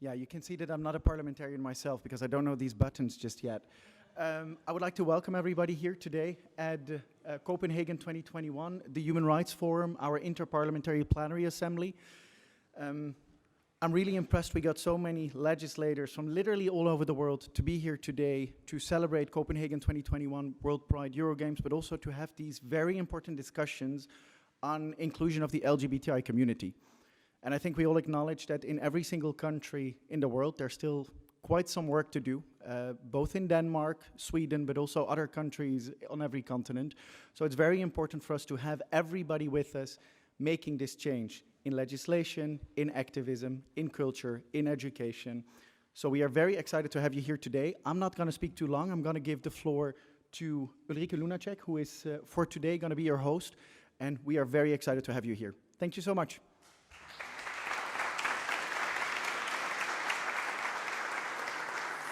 Yeah, you can see that I'm not a parliamentarian myself because I don't know these buttons just yet. I would like to welcome everybody here today at Copenhagen 2021, the Human Rights Forum, our Interparliamentary Plenary Assembly. I'm really impressed we got so many legislators from literally all over the world to be here today to celebrate Copenhagen 2021 World Pride Eurogames, but also to have these very important discussions on inclusion of the LGBTI community. And I think we all acknowledge that in every single country in the world, there's still quite some work to do, both in Denmark, Sweden, but also other countries on every continent. So it's very important for us to have everybody with us making this change in legislation, in activism, in culture, in education. So we are very excited to have you here today. I'm not going to speak too long. I'm going to give the floor to Ulrike Lunacek, who is for today going to be your host. And we are very excited to have you here. Thank you so much.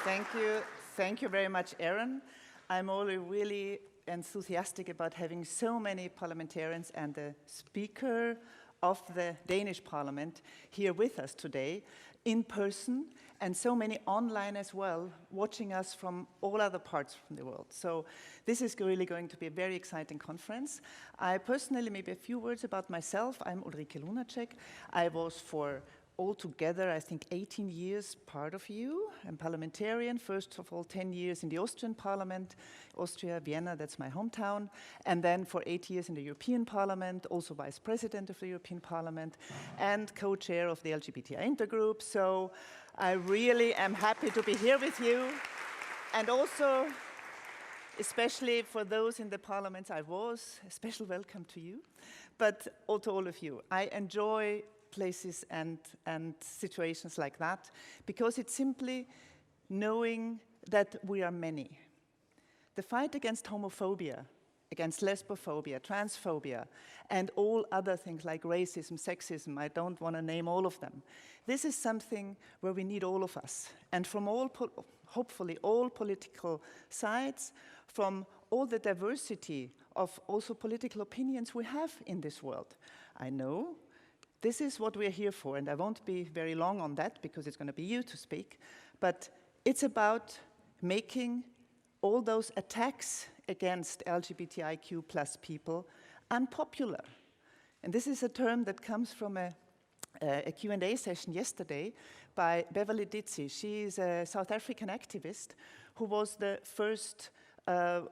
Thank you. Thank you very much, Aaron. I'm already really enthusiastic about having so many parliamentarians and the Speaker of the Danish Parliament here with us today in person, and so many online as well, watching us from all other parts from the world. So this is really going to be a very exciting conference. I personally, maybe a few words about myself. I'm Ulrike Lunacek. I was for altogether, I think 18 years part of you. I'm parliamentarian, first of all 10 years in the Austrian Parliament, Austria, Vienna, that's my hometown. And then for 8 years in the European Parliament, also Vice President of the European Parliament, and co-chair of the LGBTI Intergroup. So I really am happy to be here with you. And also, especially for those in the parliaments I was, a special welcome to you, but also all of you. I enjoy places and situations like that, because it's simply knowing that we are many. The fight against homophobia, against lesbophobia, transphobia, and all other things like racism, sexism, I don't want to name all of them. This is something where we need all of us, and from all, hopefully all political sides, from all the diversity of also political opinions we have in this world. I know this is what we're here for, and I won't be very long on that because it's going to be you to speak, but it's about making all those attacks against LGBTIQ plus people unpopular. And this is a term that comes from a Q&A session yesterday by Beverly Ditsey. She is a South African activist who was the first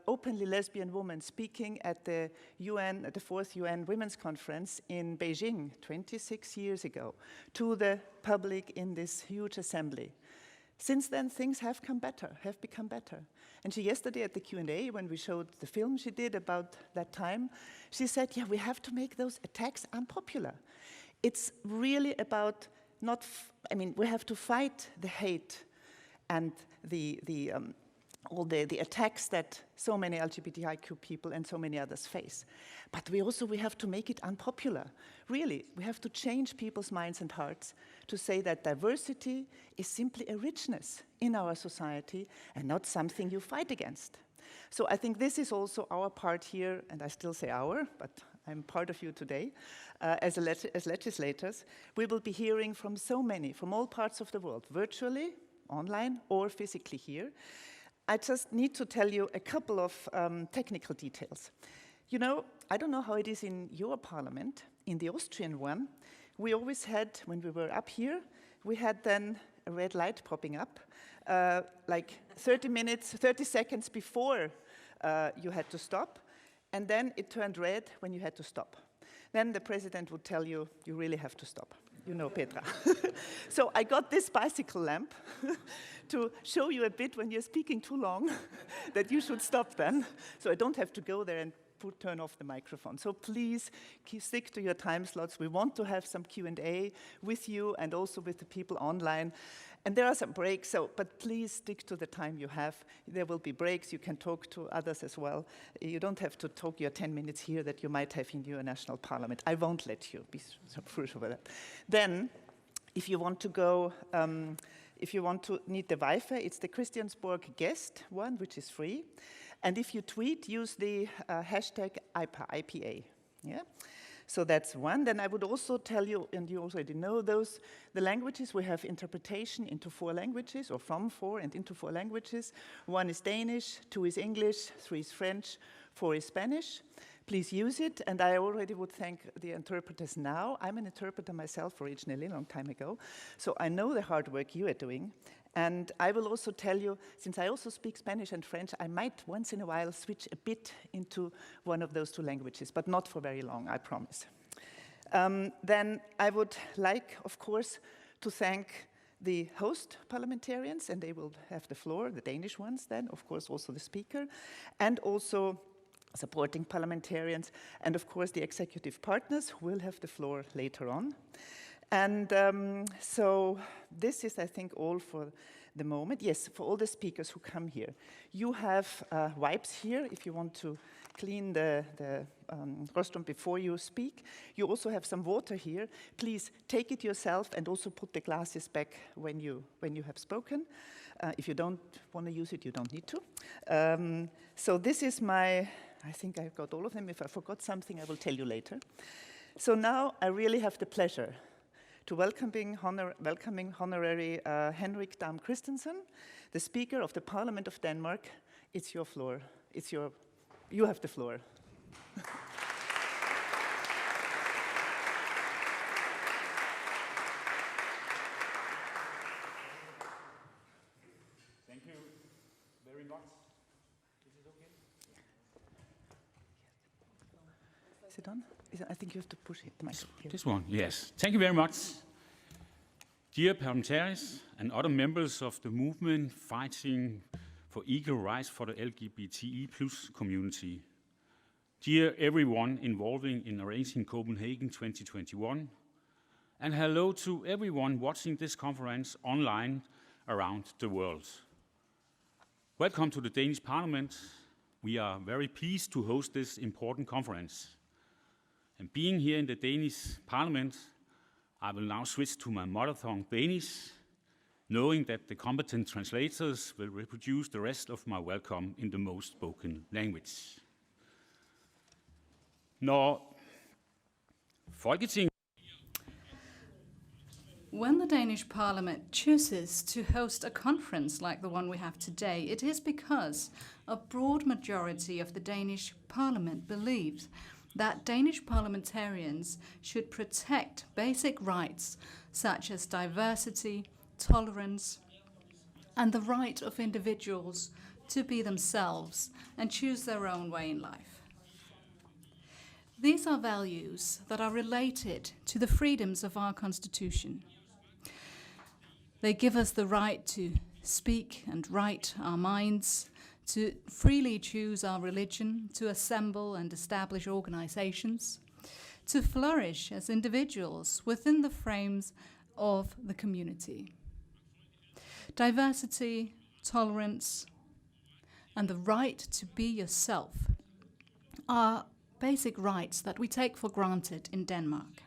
openly lesbian woman speaking at the UN, at the 4th UN Women's Conference in Beijing 26 years ago to the public in this huge assembly. Since then, things have become better. And she yesterday at the Q&A, when we showed the film she did about that time, she said, yeah, we have to make those attacks unpopular. It's really about we have to fight the hate and all the attacks that so many LGBTIQ people and so many others face. But we have to make it unpopular. Really, we have to change people's minds and hearts to say that diversity is simply a richness in our society and not something you fight against. So I think this is also our part here, and I still say our, but I'm part of you today, as legislators. We will be hearing from so many, from all parts of the world, virtually, online, or physically here. I just need to tell you a couple of technical details. You know, I don't know how it is in your parliament. In the Austrian one, we always had, when we were up here, we had then a red light popping up, like 30 seconds before you had to stop, and then it turned red when you had to stop. Then the president would tell you, you really have to stop. You know, Petra. So I got this bicycle lamp to show you a bit when you're speaking too long that you should stop then. So I don't have to go there and turn off the microphone. So please stick to your time slots. We want to have some Q&A with you and also with the people online. And there are some breaks, but please stick to the time you have. There will be breaks. You can talk to others as well. You don't have to talk your 10 minutes here that you might have in your national parliament. I won't let you, be sure about that. Then, if you want to go, if you want to need the Wi-Fi, it's the Christiansborg guest one, which is free. And if you tweet, use the hashtag IPA. Yeah? So that's one. Then I would also tell you, and you already know those, the languages, we have interpretation into 4 languages, or from 4 and into 4 languages. 1 is Danish, 2 is English, 3 is French, 4 is Spanish. Please use it, and I already would thank the interpreters now. I'm an interpreter myself originally, a long time ago, so I know the hard work you are doing. And I will also tell you, since I also speak Spanish and French, I might once in a while switch a bit into one of those 2 languages, but not for very long, I promise. Then I would like, of course, to thank the host parliamentarians, and they will have the floor, the Danish ones then, of course also the speaker, and also supporting parliamentarians, and of course the executive partners who will have the floor later on. And so this is, I think, all for the moment. Yes, for all the speakers who come here. You have wipes here if you want to clean the rostrum before you speak. You also have some water here. Please take it yourself and also put the glasses back when you have spoken. If you don't want to use it, you don't need to. So this is my, I think I've got all of them. If I forgot something, I will tell you later. So now I really have the pleasure to welcoming Honorary Henrik Dam Christensen, the Speaker of the Parliament of Denmark. It's your floor. You have the floor. Thank you very much. Is it okay? Is it on? I think you have to push it. The mic here. This one, yes. Thank you very much. Dear parliamentarians and other members of the movement fighting for equal rights for the LGBTE plus community. Dear everyone involving in arranging Copenhagen 2021. And hello to everyone watching this conference online around the world. Welcome to the Danish Parliament. We are very pleased to host this important conference. And being here in the Danish Parliament, I will now switch to my mother tongue, Danish, knowing that the competent translators will reproduce the rest of my welcome in the most spoken language. Når Folketinget When the Danish Parliament chooses to host a conference like the one we have today, it is because a broad majority of the Danish Parliament believes that Danish parliamentarians should protect basic rights such as diversity, tolerance, and the right of individuals to be themselves and choose their own way in life. These are values that are related to the freedoms of our Constitution. They give us the right to speak and write our minds, to freely choose our religion, to assemble and establish organizations, to flourish as individuals within the frames of the community. Diversity, tolerance, and the right to be yourself are basic rights that we take for granted in Denmark.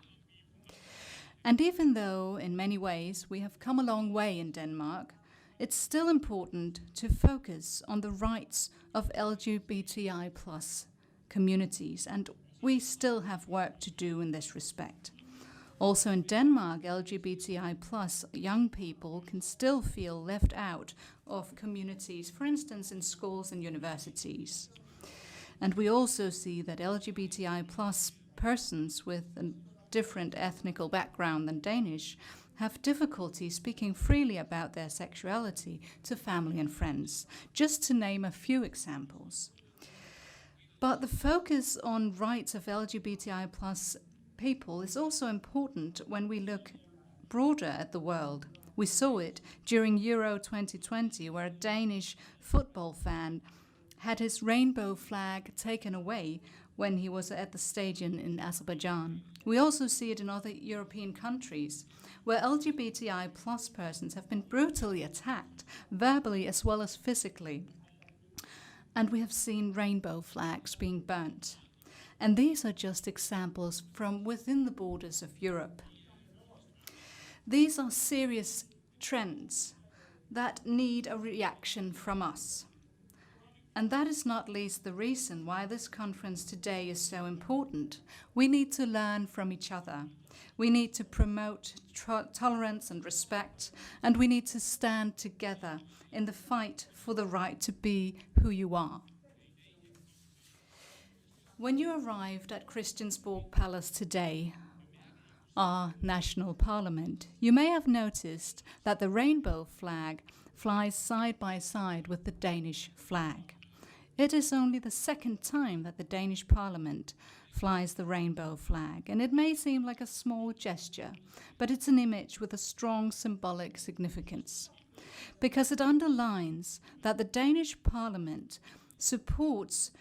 And even though in many ways we have come a long way in Denmark, it's still important to focus on the rights of LGBTI plus communities, and we still have work to do in this respect. Also in Denmark, LGBTI plus young people can still feel left out of communities, for instance in schools and universities. And we also see that LGBTI plus persons with a different ethnical background than Danish have difficulty speaking freely about their sexuality to family and friends, just to name a few examples. But the focus on rights of LGBTI plus people is also important when we look broader at the world. We saw it during Euro 2020, where a Danish football fan had his rainbow flag taken away when he was at the stadium in Azerbaijan. We also see it in other European countries, where LGBTI plus persons have been brutally attacked, verbally as well as physically. And we have seen rainbow flags being burnt. And these are just examples from within the borders of Europe. These are serious trends that need a reaction from us. And that is not least the reason why this conference today is so important. We need to learn from each other. We need to promote tolerance and respect, and we need to stand together in the fight for the right to be who you are. When you arrived at Christiansborg Palace today, our national parliament, you may have noticed that the rainbow flag flies side by side with the Danish flag. It is only the second time that the Danish parliament flies the rainbow flag, and it may seem like a small gesture, but it's an image with a strong symbolic significance, because it underlines that the Danish parliament supports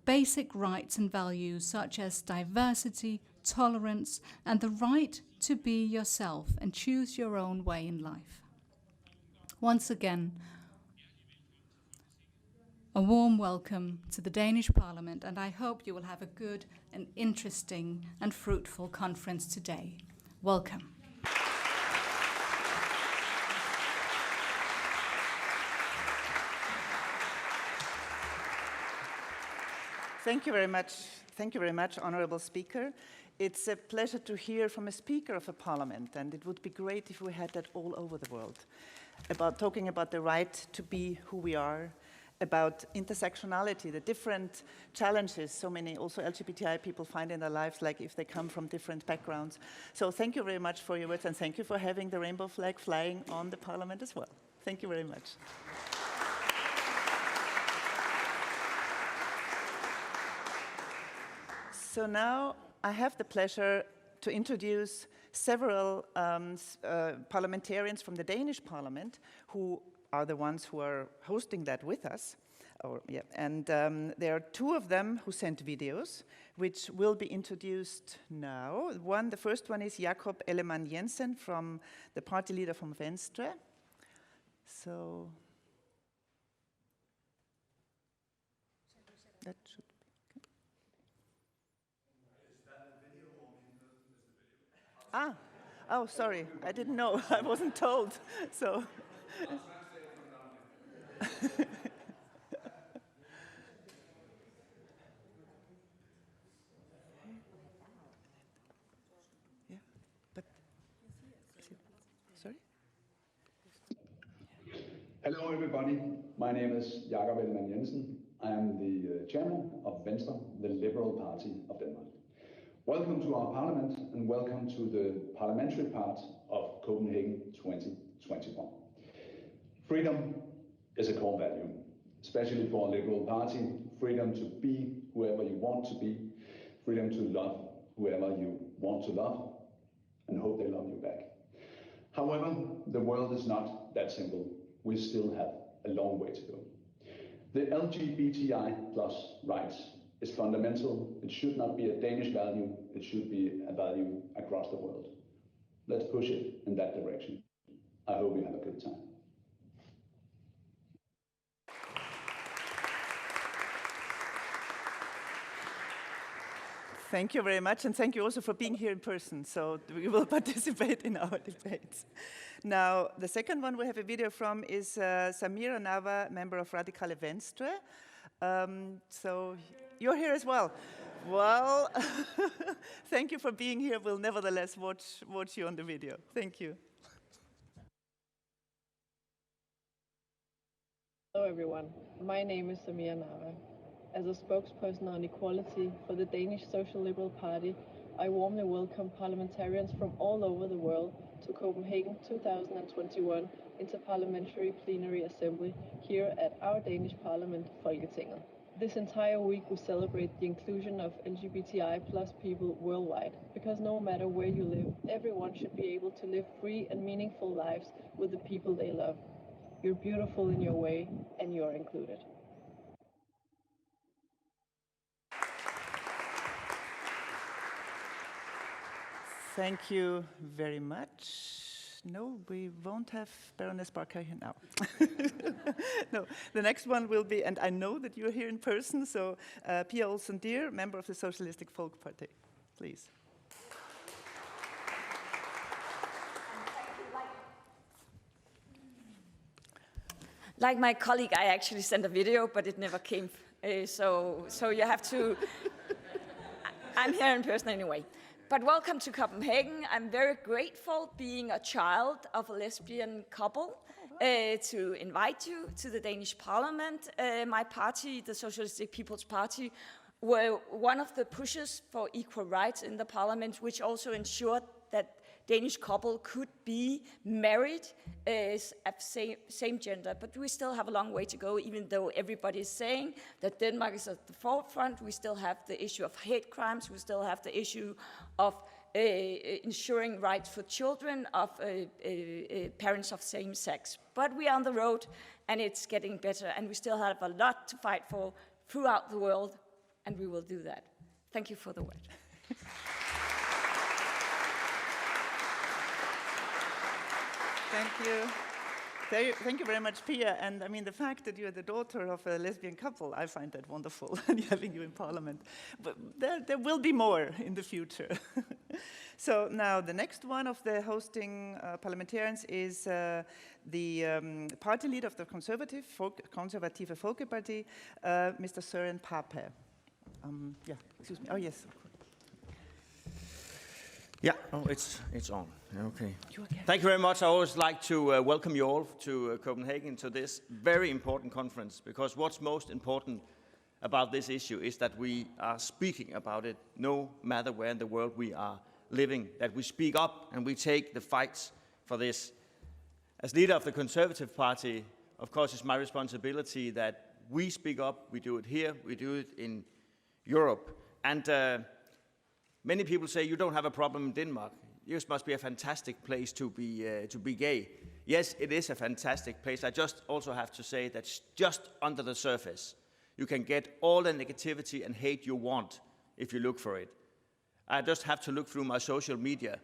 basic rights and values such as diversity, tolerance, and the right to be yourself and choose your own way in life. Once again, a warm welcome to the Danish Parliament, and I hope you will have a good and interesting and fruitful conference today. Welcome. Thank you very much. Thank you very much, Honorable Speaker. It's a pleasure to hear from a Speaker of a Parliament, and it would be great if we had that all over the world, talking about the right to be who we are, about intersectionality, the different challenges so many also LGBTI people find in their lives, like if they come from different backgrounds. So thank you very much for your words, and thank you for having the rainbow flag flying on the Parliament as well. Thank you very much. So now I have the pleasure to introduce several parliamentarians from the Danish Parliament who are the ones who are hosting that with us. And there are two of them who sent videos, which will be introduced now. The first one is Jakob Ellemann-Jensen, from the party leader from Venstre. So that should be. Ah, oh, sorry, I didn't know. I wasn't told. So. Yeah, but sorry. Hello, everybody. My name is Jakob Ellemann-Jensen. I am the chairman of Venstre, the Liberal Party of Denmark. Welcome to our parliament, and welcome to the parliamentary part of Copenhagen 2021. Freedom is a core value, especially for a Liberal Party. Freedom to be whoever you want to be, freedom to love whoever you want to love, and hope they love you back. However, the world is not that simple. We still have a long way to go. The LGBTI plus rights is fundamental. It should not be a Danish value. It should be a value across the world. Let's push it in that direction. I hope you have a good time. Thank you very much, and thank you also for being here in person, so we will participate in our debates. Now, the second one we have a video from is Samira Nawa, member of Radikale Venstre. So you're here as well. Well, thank you for being here. We'll nevertheless watch you on the video. Thank you. Hello everyone, my name is Samira Nawa. As a spokesperson on equality for the Danish Social Liberal Party, I warmly welcome parliamentarians from all over the world to Copenhagen 2021 Interparliamentary Plenary Assembly here at our Danish Parliament, Folketinget. This entire week we celebrate the inclusion of LGBTI plus people worldwide, because no matter where you live, everyone should be able to live free and meaningful lives with the people they love. You're beautiful in your way, and you're included. Thank you very much. No, we won't have Baroness Barker here now. No, the next one will be, and I know that you're here in person, so Pia Olsen Dyhr, member of the Socialistic Folkeparti, please. Like my colleague, I actually sent a video, but it never came. So you have to. I'm here in person anyway. But welcome to Copenhagen. I'm very grateful, being a child of a lesbian couple, to invite you to the Danish Parliament. My party, the Socialistic People's Party, were one of the pushers for equal rights in the Parliament, which also ensured that Danish couple could be married of same gender. But we still have a long way to go, even though everybody is saying that Denmark is at the forefront. We still have the issue of hate crimes. We still have the issue of ensuring rights for children of parents of same sex. But we are on the road, and it's getting better, and we still have a lot to fight for throughout the world, and we will do that. Thank you for the word. Thank you. Thank you very much, Pia. And I mean, the fact that you're the daughter of a lesbian couple, I find that wonderful, having you in Parliament. But there will be more in the future. So now the next one of the hosting parliamentarians is the party leader of the Conservative Folkeparti, Mr. Søren Pape. Yeah, excuse me. Oh, yes. Yeah, oh, it's on. Okay. Thank you very much. I always like to welcome you all to Copenhagen, to this very important conference, because what's most important about this issue is that we are speaking about it no matter where in the world we are living, that we speak up and we take the fights for this. As leader of the Conservative Party, of course, it's my responsibility that we speak up. We do it here, we do it in Europe. And many people say you don't have a problem in Denmark. This must be a fantastic place to be gay. Yes, it is a fantastic place. I just also have to say that just under the surface, you can get all the negativity and hate you want if you look for it. I just have to look through my social media.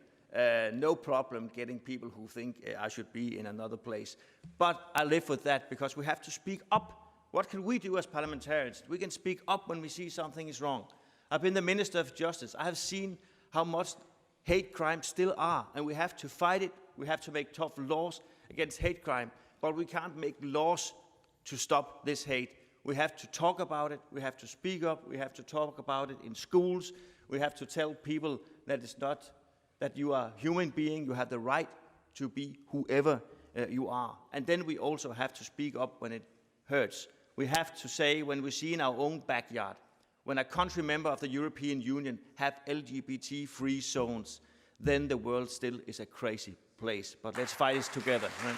No problem getting people who think I should be in another place. But I live with that because we have to speak up. What can we do as parliamentarians? We can speak up when we see something is wrong. I've been the Minister of Justice. I have seen how much hate crimes still are, and we have to fight it. We have to make tough laws against hate crime, but we can't make laws to stop this hate. We have to talk about it. We have to speak up. We have to talk about it in schools. We have to tell people that it's not that you are a human being. You have the right to be whoever you are. And then we also have to speak up when it hurts. We have to say when we see in our own backyard, when a country member of the European Union have LGBT-free zones, then the world still is a crazy place. But let's fight this together. Right?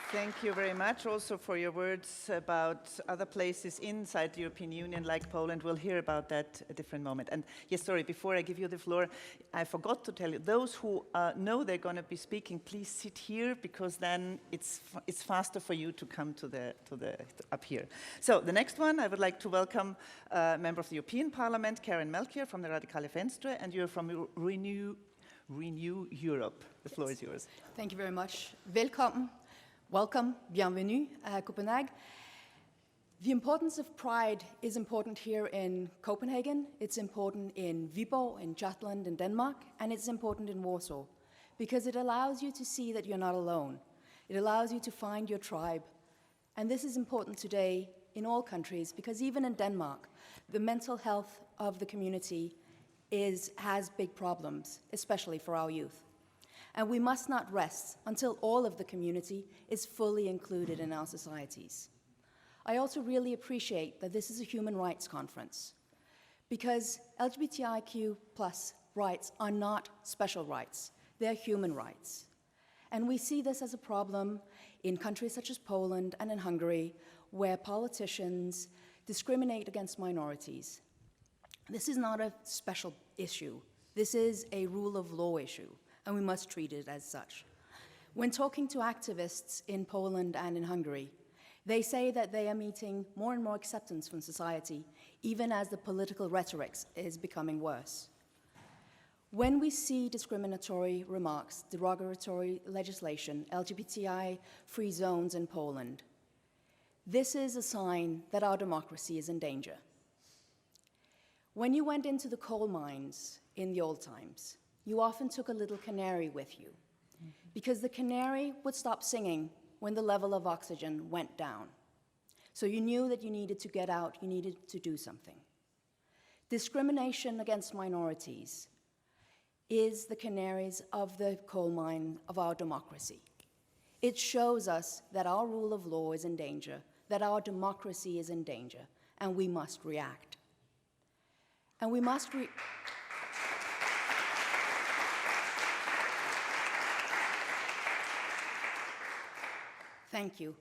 Thank you very much also for your words about other places inside the European Union, like Poland. We'll hear about that at a different moment. And yes, sorry, before I give you the floor, I forgot to tell you, those who know they're going to be speaking, please sit here, because then it's faster for you to come to up here. So the next one, I would like to welcome a member of the European Parliament, Karen Melchior from the Radikale Venstre, and you're from Renew Europe. The floor is yours. Thank you very much. Welcome, bienvenue à Copenhagen. The importance of pride is important here in Copenhagen, it's important in Viborg, in Jutland, in Denmark, and it's important in Warsaw, because it allows you to see that you're not alone. It allows you to find your tribe. And this is important today in all countries, because even in Denmark, the mental health of the community has big problems, especially for our youth. And we must not rest until all of the community is fully included in our societies. I also really appreciate that this is a human rights conference, because LGBTIQ+ rights are not special rights, they're human rights. And we see this as a problem in countries such as Poland and in Hungary, where politicians discriminate against minorities. This is not a special issue, this is a rule of law issue, and we must treat it as such. When talking to activists in Poland and in Hungary, they say that they are meeting more and more acceptance from society, even as the political rhetoric is becoming worse. When we see discriminatory remarks, derogatory legislation, LGBTI-free zones in Poland, this is a sign that our democracy is in danger. When you went into the coal mines in the old times, you often took a little canary with you, because the canary would stop singing when the level of oxygen went down. So you knew that you needed to get out, you needed to do something. Discrimination against minorities is the canaries of the coal mine of our democracy. It shows us that our rule of law is in danger, that our democracy is in danger, and we must react. And we must Thank you.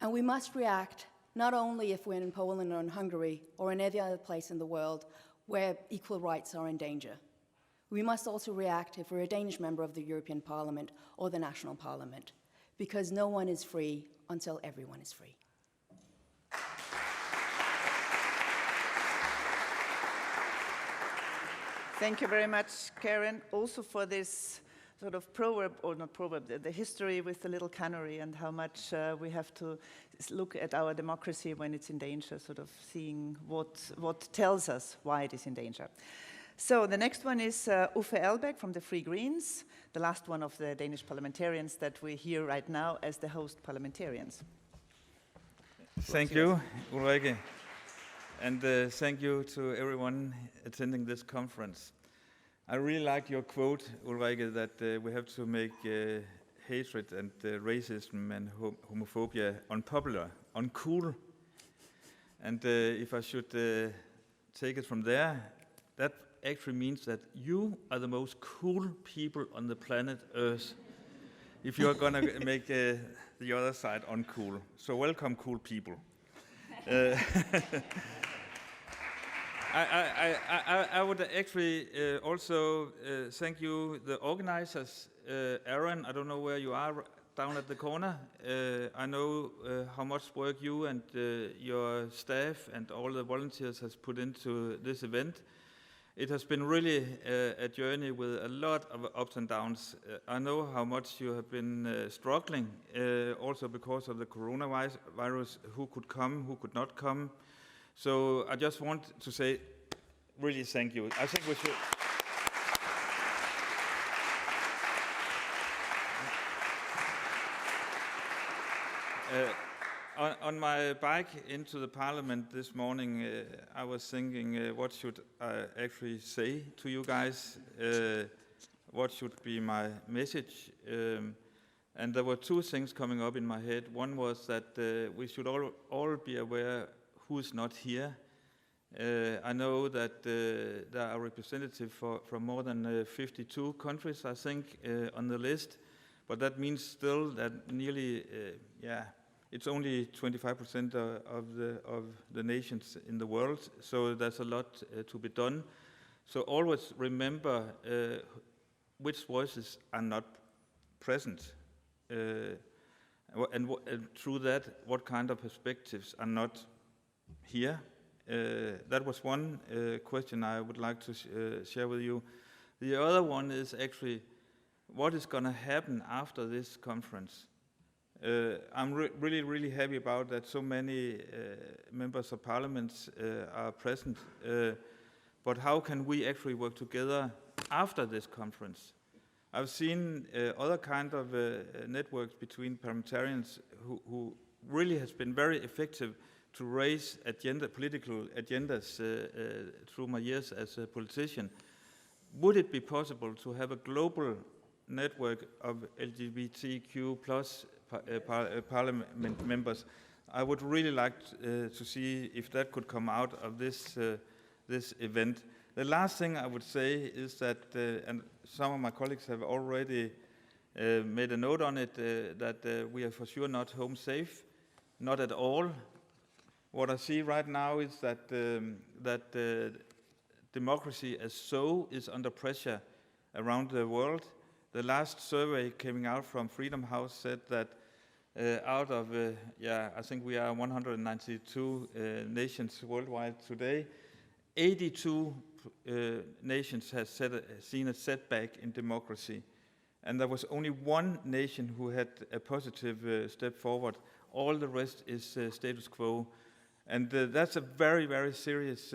And we must react not only if we're in Poland or in Hungary or in any other place in the world where equal rights are in danger. We must also react if we're a Danish member of the European Parliament or the national parliament, because no one is free until everyone is free. Thank you very much, Karen, also for this sort of proverb, or not proverb, the history with the little canary and how much we have to look at our democracy when it's in danger, sort of seeing what tells us why it is in danger. So the next one is Uffe Elbæk from the Free Greens, the last one of the Danish parliamentarians that we hear right now as the host parliamentarians. Thank you, Ulrike, and thank you to everyone attending this conference. I really like your quote, Ulrike, that we have to make hatred and racism and homophobia unpopular, uncool. And if I should take it from there, that actually means that you are the most cool people on the planet Earth if you are going to make the other side uncool. So welcome, cool people. I would actually also thank you, the organizers. Aaron, I don't know where you are, down at the corner. I know how much work you and your staff and all the volunteers has put into this event. It has been really a journey with a lot of ups and downs. I know how much you have been struggling, also because of the coronavirus, who could come, who could not come. So I just want to say, really thank you. I think we should. On my bike into the parliament this morning, I was thinking, what should I actually say to you guys? What should be my message? And there were two things coming up in my head. One was that we should all be aware who is not here. I know that there are representatives from more than 52 countries, I think, on the list. But that means still that nearly, it's only 25% of the nations in the world, so there's a lot to be done. So always remember which voices are not present, and through that, what kind of perspectives are not here. That was one question I would like to share with you. The other one is actually, what is going to happen after this conference? I'm really, really happy about that so many members of parliament are present. But how can we actually work together after this conference? I've seen other kind of networks between parliamentarians who really has been very effective to raise political agendas through my years as a politician. Would it be possible to have a global network of LGBTQ plus parliament members? I would really like to see if that could come out of this event. The last thing I would say is that, and some of my colleagues have already made a note on it, that we are for sure not home safe, not at all. What I see right now is that democracy as so is under pressure around the world. The last survey coming out from Freedom House said that out of, I think we are 192 nations worldwide today, 82 nations have seen a setback in democracy. And there was only one nation who had a positive step forward. All the rest is status quo. And that's a very, very serious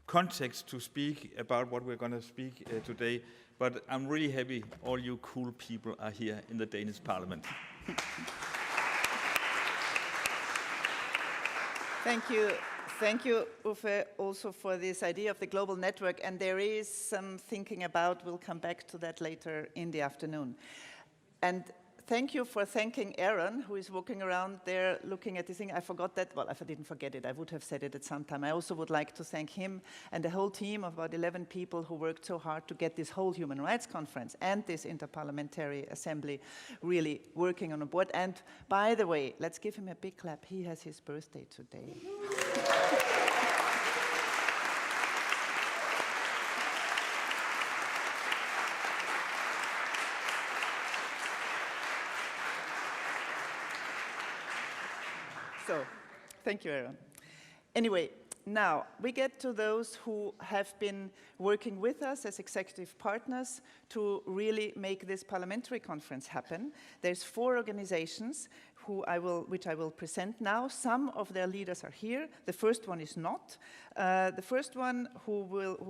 context to speak about what we're going to speak today, but I'm really happy all you cool people are here in the Danish Parliament. Thank you, Uffe, also for this idea of the global network. And there is some thinking about, we'll come back to that later in the afternoon. And thank you for thanking Aaron, who is walking around there looking at this thing. I forgot that. Well, if I didn't forget it, I would have said it at some time. I also would like to thank him and the whole team of about 11 people who worked so hard to get this whole Human Rights Conference and this Interparliamentary Assembly really working on a board. And by the way, let's give him a big clap. He has his birthday today. So, thank you, Aaron. Anyway, now we get to those who have been working with us as executive partners to really make this parliamentary conference happen. There's 4 organizations which I will present now. Some of their leaders are here. The first one is not. The first one who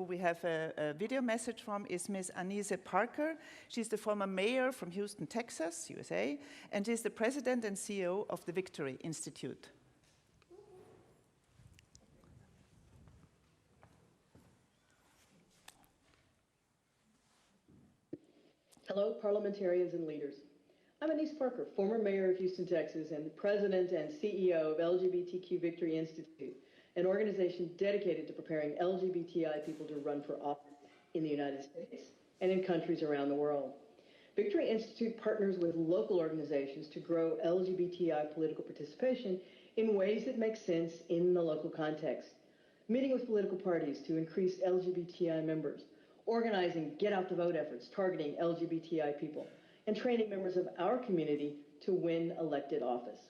we have a video message from is Ms. Anise Parker. She's the former mayor from Houston, Texas, USA, and she's the president and CEO of the Victory Institute. Hello, parliamentarians and leaders. I'm Anise Parker, former mayor of Houston, Texas, and president and CEO of LGBTQ Victory Institute, an organization dedicated to preparing LGBTI people to run for office in the United States and in countries around the world. Victory Institute partners with local organizations to grow LGBTI political participation in ways that make sense in the local context, meeting with political parties to increase LGBTI members, organizing get-out-the-vote efforts targeting LGBTI people, and training members of our community to win elected office.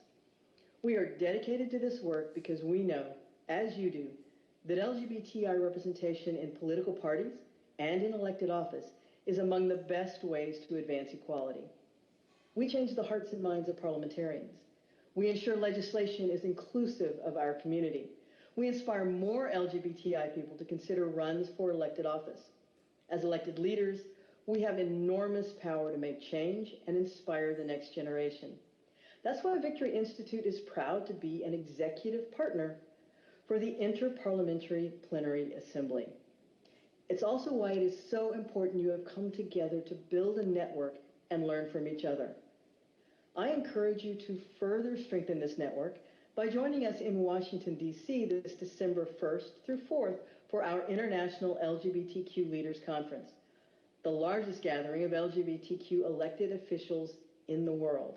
We are dedicated to this work because we know, as you do, that LGBTI representation in political parties and in elected office is among the best ways to advance equality. We change the hearts and minds of parliamentarians. We ensure legislation is inclusive of our community. We inspire more LGBTI people to consider runs for elected office. As elected leaders, we have enormous power to make change and inspire the next generation. That's why Victory Institute is proud to be an executive partner for the Interparliamentary Plenary Assembly. It's also why it is so important you have come together to build a network and learn from each other. I encourage you to further strengthen this network by joining us in Washington, D.C. this December 1st through 4th for our International LGBTQ Leaders Conference, the largest gathering of LGBTQ elected officials in the world.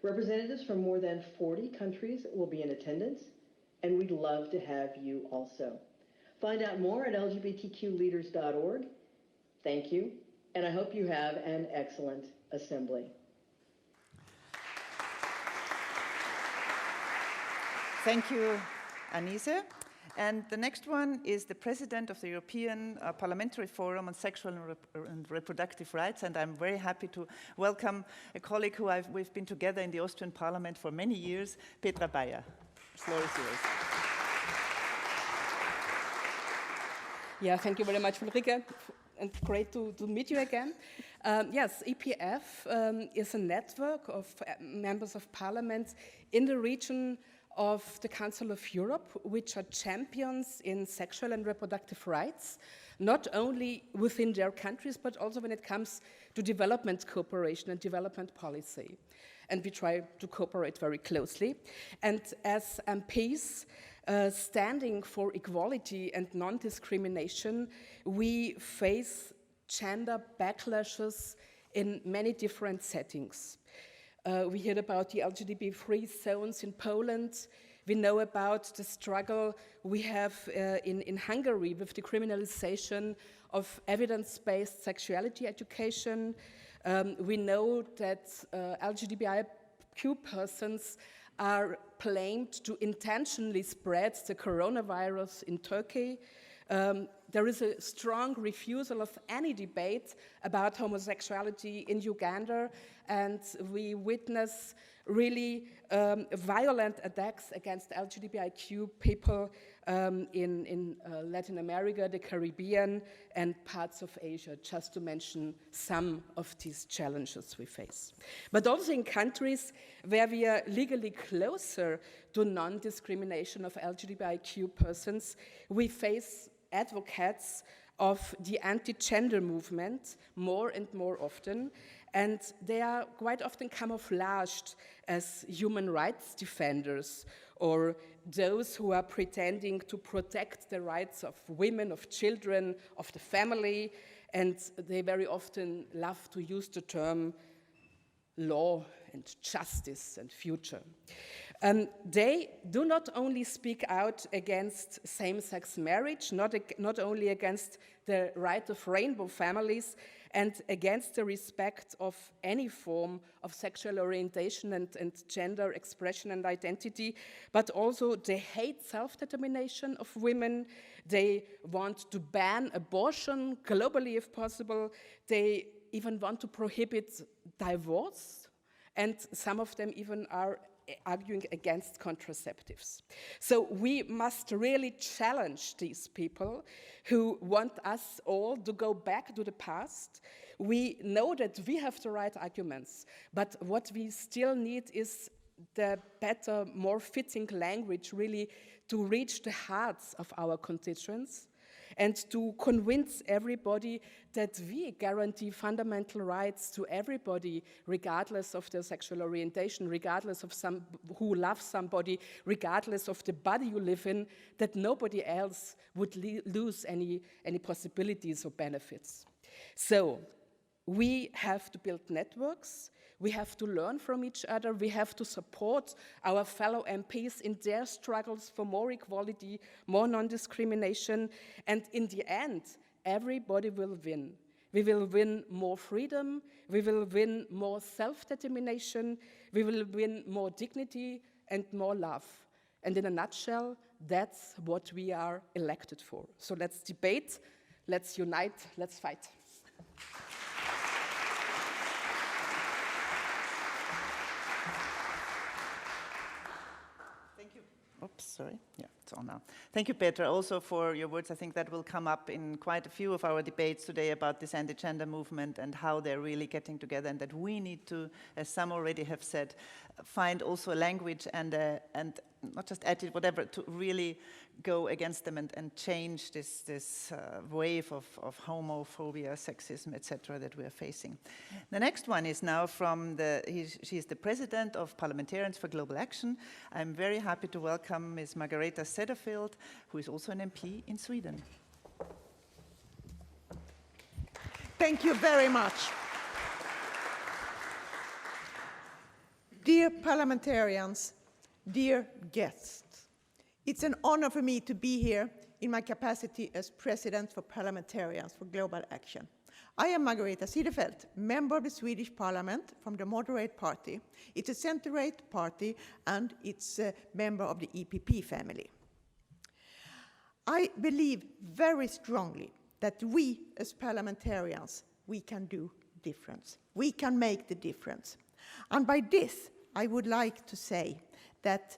Representatives from more than 40 countries will be in attendance, and we'd love to have you also. Find out more at lgbtqleaders.org. Thank you, and I hope you have an excellent assembly. Thank you, Anise. And the next one is the president of the European Parliamentary Forum on Sexual and Reproductive Rights, and I'm very happy to welcome a colleague who we've been together in the Austrian Parliament for many years, Petra Bayer. The floor is yours. Yeah, thank you very much, Ulrike, and great to meet you again. Yes, EPF is a network of members of parliament in the region of the Council of Europe, which are champions in sexual and reproductive rights, not only within their countries, but also when it comes to development cooperation and development policy. And we try to cooperate very closely. And as MPs standing for equality and non-discrimination, we face gender backlashes in many different settings. We heard about the LGBT-free zones in Poland. We know about the struggle we have in Hungary with the criminalization of evidence-based sexuality education. We know that LGBTIQ persons are blamed to intentionally spread the coronavirus in Turkey. There is a strong refusal of any debate about homosexuality in Uganda, and we witness really violent attacks against LGBTIQ people in Latin America, the Caribbean, and parts of Asia, just to mention some of these challenges we face. But also in countries where we are legally closer to non-discrimination of LGBTIQ persons, we face advocates of the anti-gender movement more and more often, and they are quite often camouflaged as human rights defenders or those who are pretending to protect the rights of women, of children, of the family, and they very often love to use the term law and justice and future. They do not only speak out against same-sex marriage, not only against the right of rainbow families and against the respect of any form of sexual orientation and gender expression and identity, but also they hate self-determination of women. They want to ban abortion globally if possible. They even want to prohibit divorce, and some of them even are arguing against contraceptives. So we must really challenge these people who want us all to go back to the past. We know that we have the right arguments, but what we still need is the better, more fitting language really to reach the hearts of our constituents and to convince everybody that we guarantee fundamental rights to everybody, regardless of their sexual orientation, regardless of who loves somebody, regardless of the body you live in, that nobody else would lose any possibilities or benefits. So we have to build networks. We have to learn from each other. We have to support our fellow MPs in their struggles for more equality, more non-discrimination, and in the end, everybody will win. We will win more freedom, we will win more self-determination, we will win more dignity and more love. And in a nutshell, that's what we are elected for. So let's debate, let's unite, let's fight. Oops, sorry. Yeah, it's on now. Thank you, Petra, also for your words. I think that will come up in quite a few of our debates today about this anti-gender movement and how they're really getting together, and that we need to, as some already have said, find also a language and not just attitude, whatever, to really go against them and change this wave of homophobia, sexism, etc. that we are facing. The next one is now from she's the president of Parliamentarians for Global Action. I'm very happy to welcome Ms. Margareta Cederfelt, who is also an MP in Sweden. Thank you very much. Dear parliamentarians, dear guests, it's an honor for me to be here in my capacity as President for Parliamentarians for Global Action. I am Margareta Cederfelt, member of the Swedish Parliament from the Moderate Party. It's a center-right party and it's a member of the EPP family. I believe very strongly that we as parliamentarians, we can do difference. We can make the difference. And by this, I would like to say that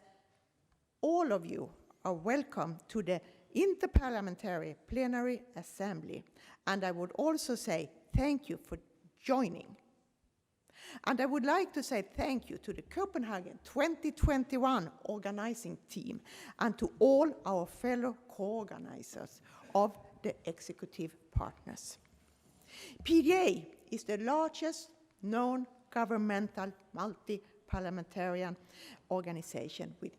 all of you are welcome to the Interparliamentary Plenary Assembly. And I would also say thank you for joining. And I would like to say thank you to the Copenhagen 2021 organizing team and to all our fellow co-organizers of the executive partners. PDA is the largest non-governmental multi-parliamentarian organization with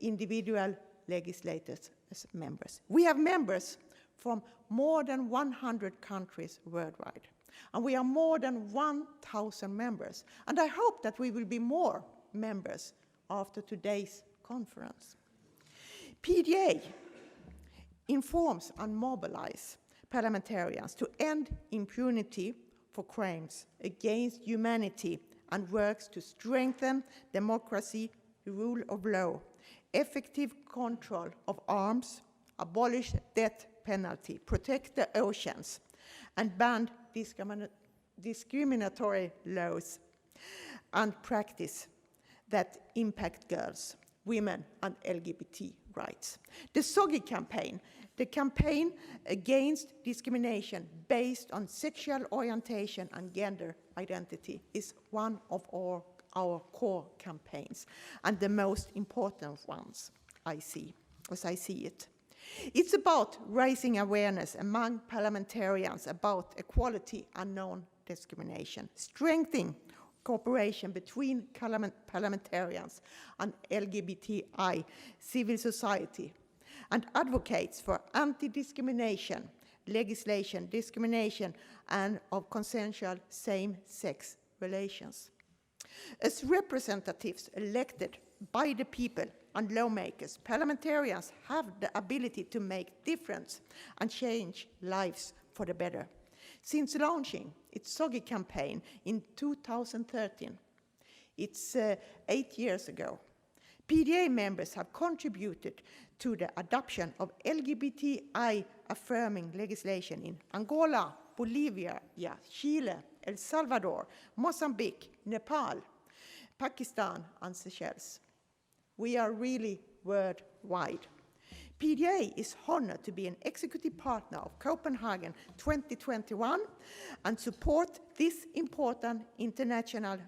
individual legislators as members. We have members from more than 100 countries worldwide. And we are more than 1,000 members. And I hope that we will be more members after today's conference. PDA informs and mobilizes parliamentarians to end impunity for crimes against humanity and works to strengthen democracy, the rule of law, effective control of arms, abolish death penalty, protect the oceans, and ban discriminatory laws and practice that impact girls, women, and LGBT rights. The SOGI campaign, the campaign against discrimination based on sexual orientation and gender identity, is one of our core campaigns and the most important ones as I see it. It's about raising awareness among parliamentarians about equality and non-discrimination, strengthening cooperation between parliamentarians and LGBTI civil society, and advocates for anti-discrimination legislation, discrimination, and of consensual same-sex relations. As representatives elected by the people and lawmakers, parliamentarians have the ability to make difference and change lives for the better. Since launching its SOGI campaign in 2013, it's 8 years ago, PDA members have contributed to the adoption of LGBTI-affirming legislation in Angola, Bolivia, Chile, El Salvador, Mozambique, Nepal, Pakistan, and Seychelles. We are really worldwide. PDA is honored to be an executive partner of Copenhagen 2021 and support this important international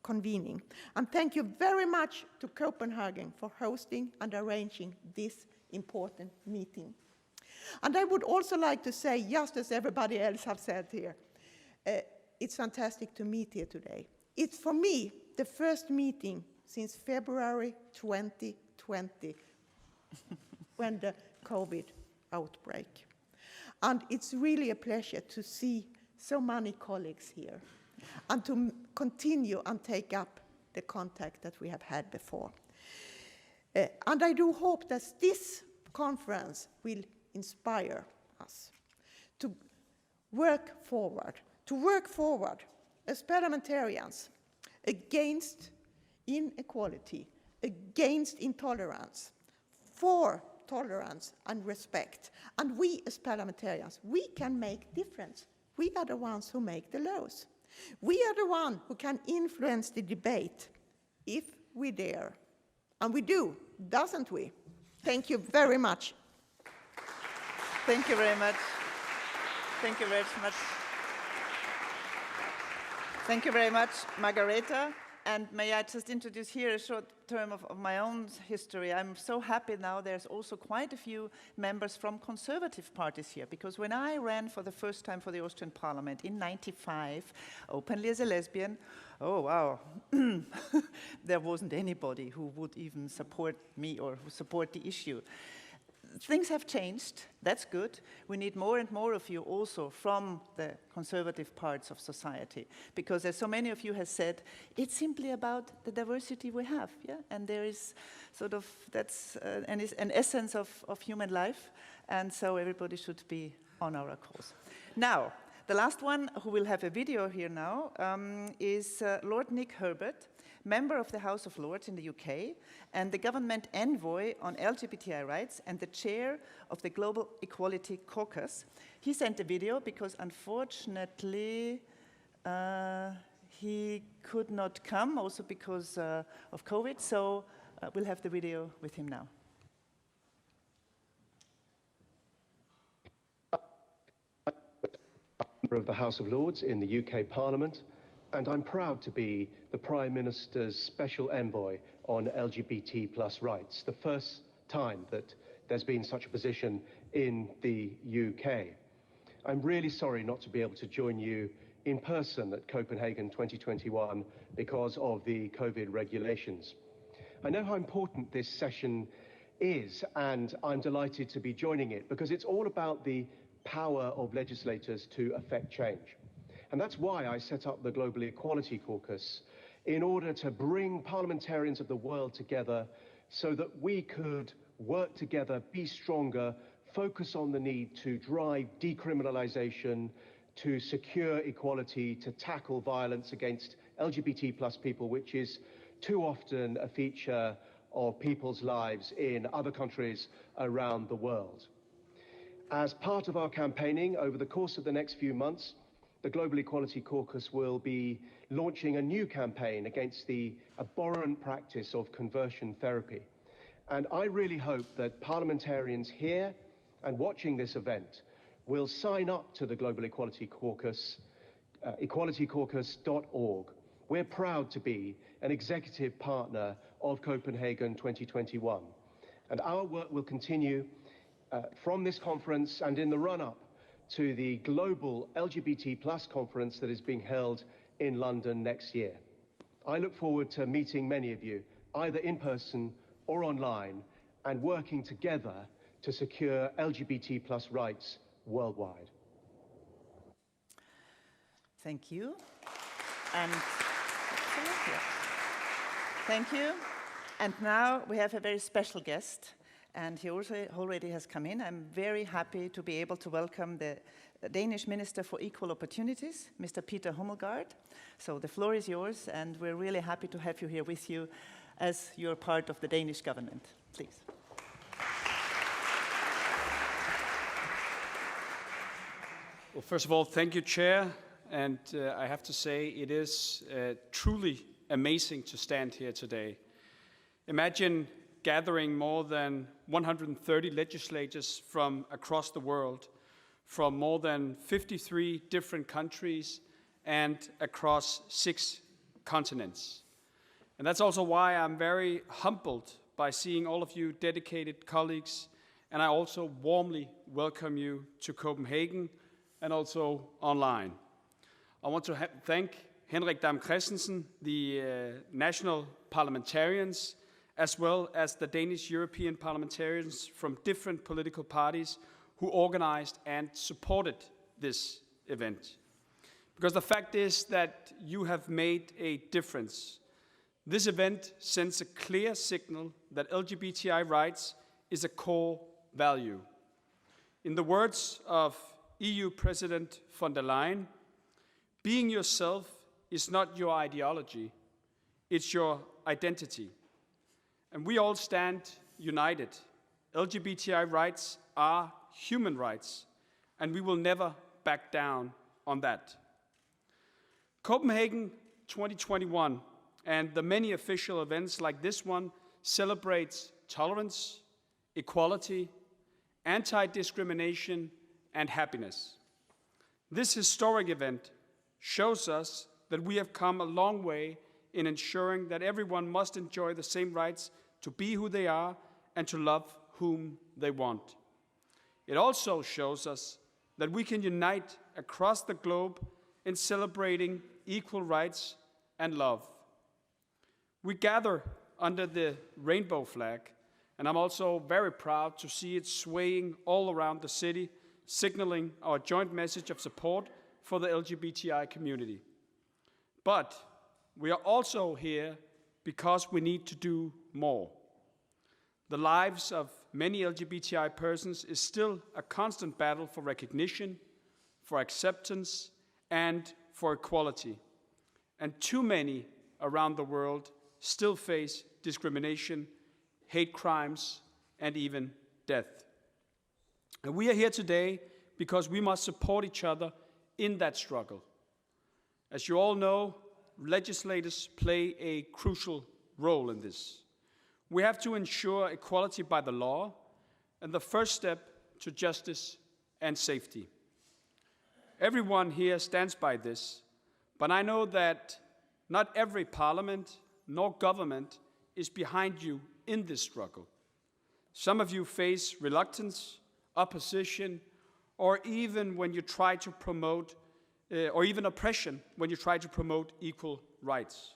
convening. And thank you very much to Copenhagen for hosting and arranging this important meeting. And I would also like to say, just as everybody else have said here, it's fantastic to meet here today. It's, for me, the first meeting since February 2020, when the COVID outbreak. And it's really a pleasure to see so many colleagues here and to continue and take up the contact that we have had before. And I do hope that this conference will inspire us to work forward as parliamentarians against inequality, against intolerance, for tolerance and respect. And we as parliamentarians, we can make difference. We are the ones who make the laws. We are the ones who can influence the debate if we dare. And we do, doesn't we? Thank you very much. Thank you very much. Thank you very much. Thank you very much, Margareta. And may I just introduce here a short term of my own history. I'm so happy now there's also quite a few members from conservative parties here, because when I ran for the first time for the Austrian Parliament in '95, openly as a lesbian, oh wow, there wasn't anybody who would even support me or who support the issue. Things have changed, that's good. We need more and more of you also from the conservative parts of society, because as so many of you have said, it's simply about the diversity we have, yeah? And there is sort of, that's an essence of human life, and so everybody should be on our cause. Now, the last one who will have a video here now is Lord Nick Herbert, member of the House of Lords in the UK, and the government envoy on LGBTI rights and the chair of the Global Equality Caucus. He sent a video because unfortunately he could not come, also because of COVID, so we'll have the video with him now. Member of the House of Lords in the UK Parliament, and I'm proud to be the Prime Minister's Special Envoy on LGBT+ rights, the first time that there's been such a position in the UK. I'm really sorry not to be able to join you in person at Copenhagen 2021 because of the COVID regulations. I know how important this session is, and I'm delighted to be joining it because it's all about the power of legislators to affect change. And that's why I set up the Global Equality Caucus, in order to bring parliamentarians of the world together so that we could work together, be stronger, focus on the need to drive decriminalization, to secure equality, to tackle violence against LGBT+ people, which is too often a feature of people's lives in other countries around the world. As part of our campaigning over the course of the next few months, the Global Equality Caucus will be launching a new campaign against the abhorrent practice of conversion therapy. And I really hope that parliamentarians here and watching this event will sign up to the Global Equality Caucus, equalitycaucus.org. We're proud to be an executive partner of Copenhagen 2021. And our work will continue from this conference and in the run-up to the global LGBT+ conference that is being held in London next year. I look forward to meeting many of you, either in person or online, and working together to secure LGBT+ rights worldwide. Thank you. And thank you. And now we have a very special guest, and he also already has come in. I'm very happy to be able to welcome the Danish Minister for Equal Opportunities, Mr. Peter Hummelgaard. So the floor is yours, and we're really happy to have you here with you as you're part of the Danish government. Please. Well, first of all, thank you, Chair. And I have to say, it is truly amazing to stand here today. Imagine gathering more than 130 legislators from across the world, from more than 53 different countries and across 6 continents. And that's also why I'm very humbled by seeing all of you dedicated colleagues, and I also warmly welcome you to Copenhagen and also online. I want to thank Henrik Dam Kristensen, the national parliamentarians, as well as the Danish European parliamentarians from different political parties who organized and supported this event. Because the fact is that you have made a difference. This event sends a clear signal that LGBTI rights is a core value. In the words of EU President von der Leyen, being yourself is not your ideology, it's your identity. And we all stand united. LGBTI rights are human rights, and we will never back down on that. Copenhagen 2021 and the many official events like this one celebrates tolerance, equality, anti-discrimination, and happiness. This historic event shows us that we have come a long way in ensuring that everyone must enjoy the same rights to be who they are and to love whom they want. It also shows us that we can unite across the globe in celebrating equal rights and love. We gather under the rainbow flag, and I'm also very proud to see it swaying all around the city, signaling our joint message of support for the LGBTI community. But we are also here because we need to do more. The lives of many LGBTI persons is still a constant battle for recognition, for acceptance, and for equality. And too many around the world still face discrimination, hate crimes, and even death. And we are here today because we must support each other in that struggle. As you all know, legislators play a crucial role in this. We have to ensure equality by the law, and the first step to justice and safety. Everyone here stands by this, but I know that not every parliament nor government is behind you in this struggle. Some of you face reluctance, opposition, or even when you try to promote, or even oppression when you try to promote equal rights.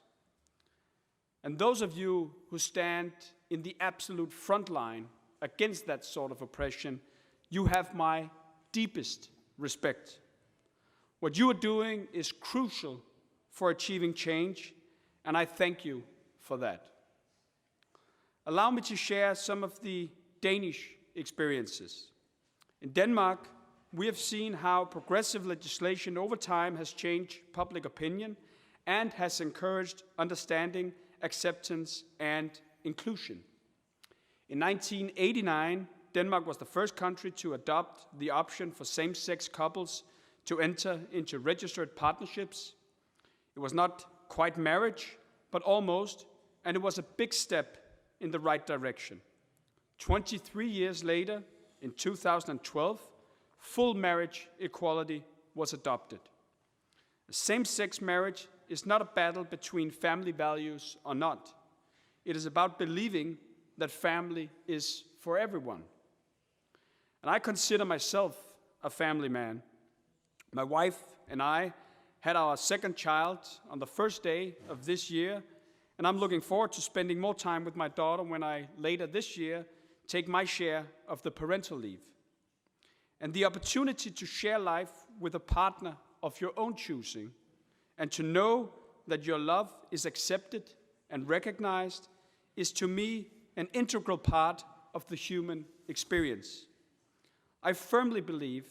And those of you who stand in the absolute front line against that sort of oppression, you have my deepest respect. What you are doing is crucial for achieving change, and I thank you for that. Allow me to share some of the Danish experiences. In Denmark, we have seen how progressive legislation over time has changed public opinion and has encouraged understanding, acceptance, and inclusion. In 1989, Denmark was the first country to adopt the option for same-sex couples to enter into registered partnerships. It was not quite marriage, but almost, and it was a big step in the right direction. 23 years later, in 2012, full marriage equality was adopted. Same-sex marriage is not a battle between family values or not. It is about believing that family is for everyone. And I consider myself a family man. My wife and I had our second child on the first day of this year, and I'm looking forward to spending more time with my daughter when I, later this year, take my share of the parental leave. And the opportunity to share life with a partner of your own choosing, and to know that your love is accepted and recognized, is to me an integral part of the human experience. I firmly believe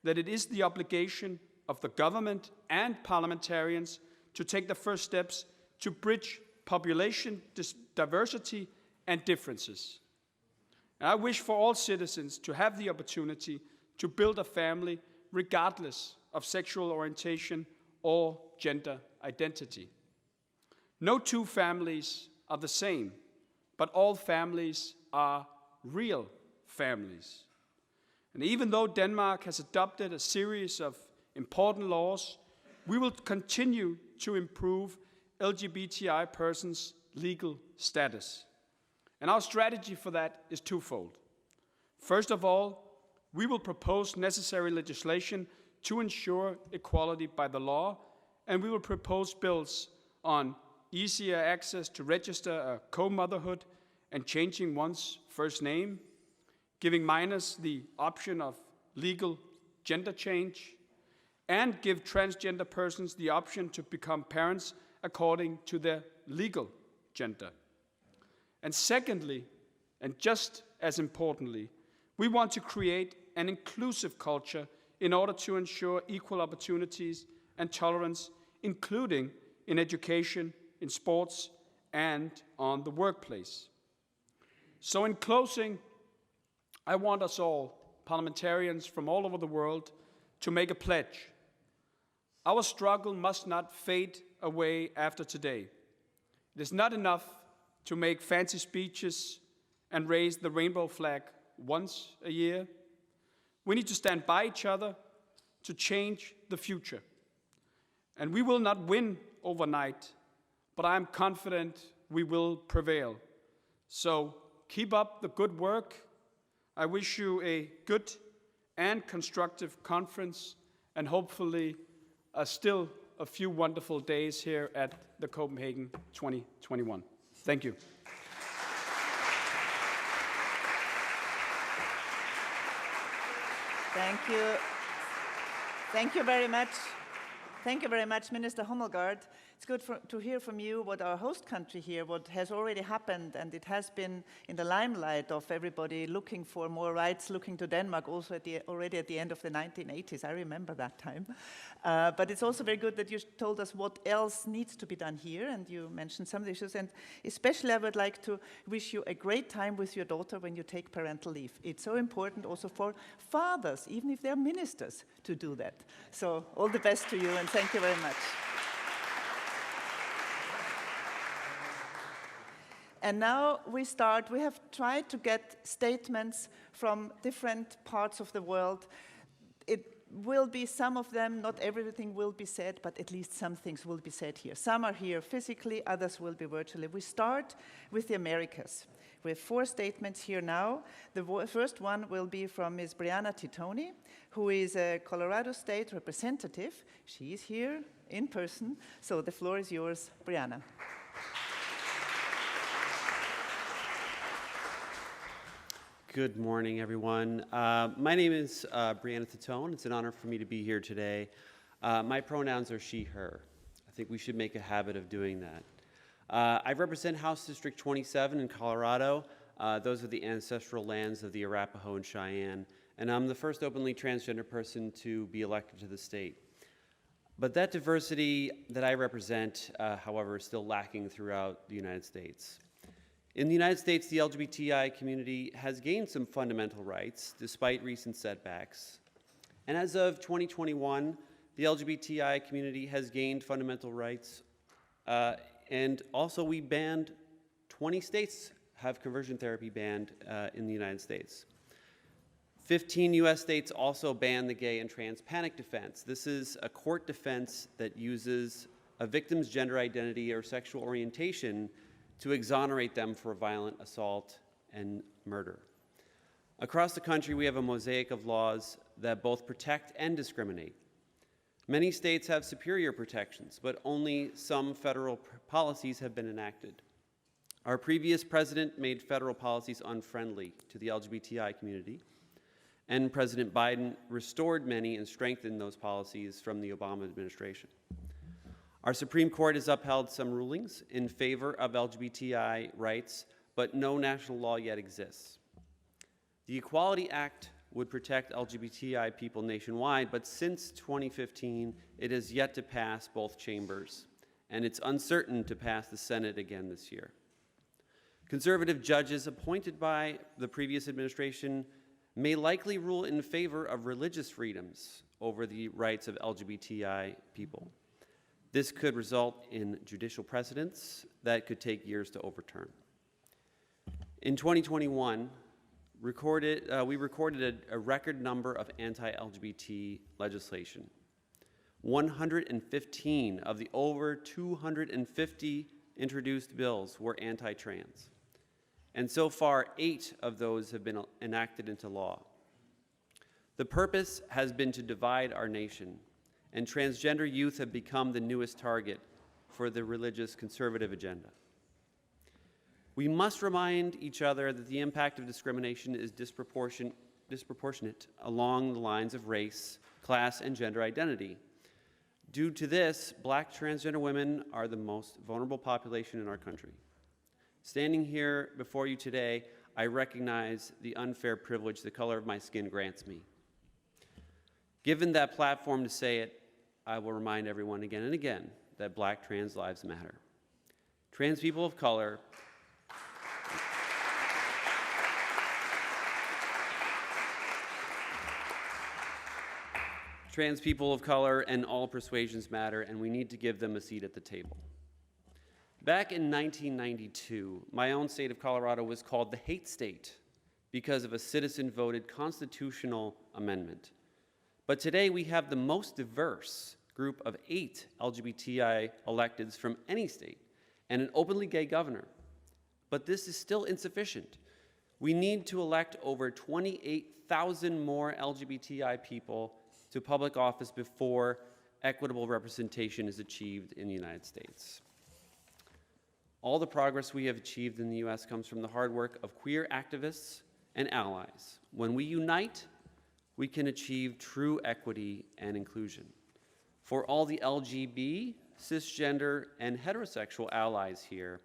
that it is the obligation of the government and parliamentarians to take the first steps to bridge population diversity and differences. And I wish for all citizens to have the opportunity to build a family regardless of sexual orientation or gender identity. No two families are the same, but all families are real families. And even though Denmark has adopted a series of important laws, we will continue to improve LGBTI persons' legal status. And our strategy for that is twofold. First of all, we will propose necessary legislation to ensure equality by the law, and we will propose bills on easier access to register a co-motherhood and changing one's first name, giving minors the option of legal gender change, and give transgender persons the option to become parents according to their legal gender. And secondly, and just as importantly, we want to create an inclusive culture in order to ensure equal opportunities and tolerance, including in education, in sports, and on the workplace. So in closing, I want us all, parliamentarians from all over the world, to make a pledge. Our struggle must not fade away after today. It is not enough to make fancy speeches and raise the rainbow flag once a year. We need to stand by each other to change the future. And we will not win overnight, but I am confident we will prevail. So keep up the good work. I wish you a good and constructive conference, and hopefully still a few wonderful days here at the Copenhagen 2021. Thank you. Thank you. Thank you very much. Thank you very much, Minister Hummelgaard. It's good to hear from you what our host country here, what has already happened, and it has been in the limelight of everybody looking for more rights, looking to Denmark also already at the end of the 1980s. I remember that time. But it's also very good that you told us what else needs to be done here, and you mentioned some of the issues. And especially I would like to wish you a great time with your daughter when you take parental leave. It's so important also for fathers, even if they're ministers, to do that. So all the best to you, and thank you very much. And now we start. We have tried to get statements from different parts of the world. It will be some of them, not everything will be said, but at least some things will be said here. Some are here physically, others will be virtually. We start with the Americas. We have 4 statements here now. The first one will be from Ms. Brianna Titone, who is a Colorado State representative. She is here in person, so the floor is yours, Brianna. Good morning, everyone. My name is Brianna Titone. It's an honor for me to be here today. My pronouns are she, her. I think we should make a habit of doing that. I represent House District 27 in Colorado. Those are the ancestral lands of the Arapaho and Cheyenne, and I'm the first openly transgender person to be elected to the state. But that diversity that I represent, however, is still lacking throughout the United States. In the United States, the LGBTI community has gained some fundamental rights despite recent setbacks. And as of 2021, the LGBTI community has gained fundamental rights. And also we banned, 20 states have conversion therapy banned in the United States. 15 US states also ban the gay and trans panic defense. This is a court defense that uses a victim's gender identity or sexual orientation to exonerate them for violent assault and murder. Across the country, we have a mosaic of laws that both protect and discriminate. Many states have superior protections, but only some federal policies have been enacted. Our previous president made federal policies unfriendly to the LGBTI community, and President Biden restored many and strengthened those policies from the Obama administration. Our Supreme Court has upheld some rulings in favor of LGBTI rights, but no national law yet exists. The Equality Act would protect LGBTI people nationwide, but since 2015, it has yet to pass both chambers, and it's uncertain to pass the Senate again this year. Conservative judges appointed by the previous administration may likely rule in favor of religious freedoms over the rights of LGBTI people. This could result in judicial precedents that could take years to overturn. In 2021, we recorded a record number of anti-LGBT legislation. 115 of the over 250 introduced bills were anti-trans. And so far, 8 of those have been enacted into law. The purpose has been to divide our nation, and transgender youth have become the newest target for the religious conservative agenda. We must remind each other that the impact of discrimination is disproportionate along the lines of race, class, and gender identity. Due to this, Black transgender women are the most vulnerable population in our country. Standing here before you today, I recognize the unfair privilege the color of my skin grants me. Given that platform to say it, I will remind everyone again and again that Black trans lives matter. Trans people of color and all persuasions matter, and we need to give them a seat at the table. Back in 1992, my own state of Colorado was called the hate state because of a citizen-voted constitutional amendment. But today we have the most diverse group of 8 LGBTI electeds from any state and an openly gay governor. But this is still insufficient. We need to elect over 28,000 more LGBTI people to public office before equitable representation is achieved in the United States. All the progress we have achieved in the US comes from the hard work of queer activists and allies. When we unite, we can achieve true equity and inclusion. For all the LGB, cisgender, and heterosexual allies here,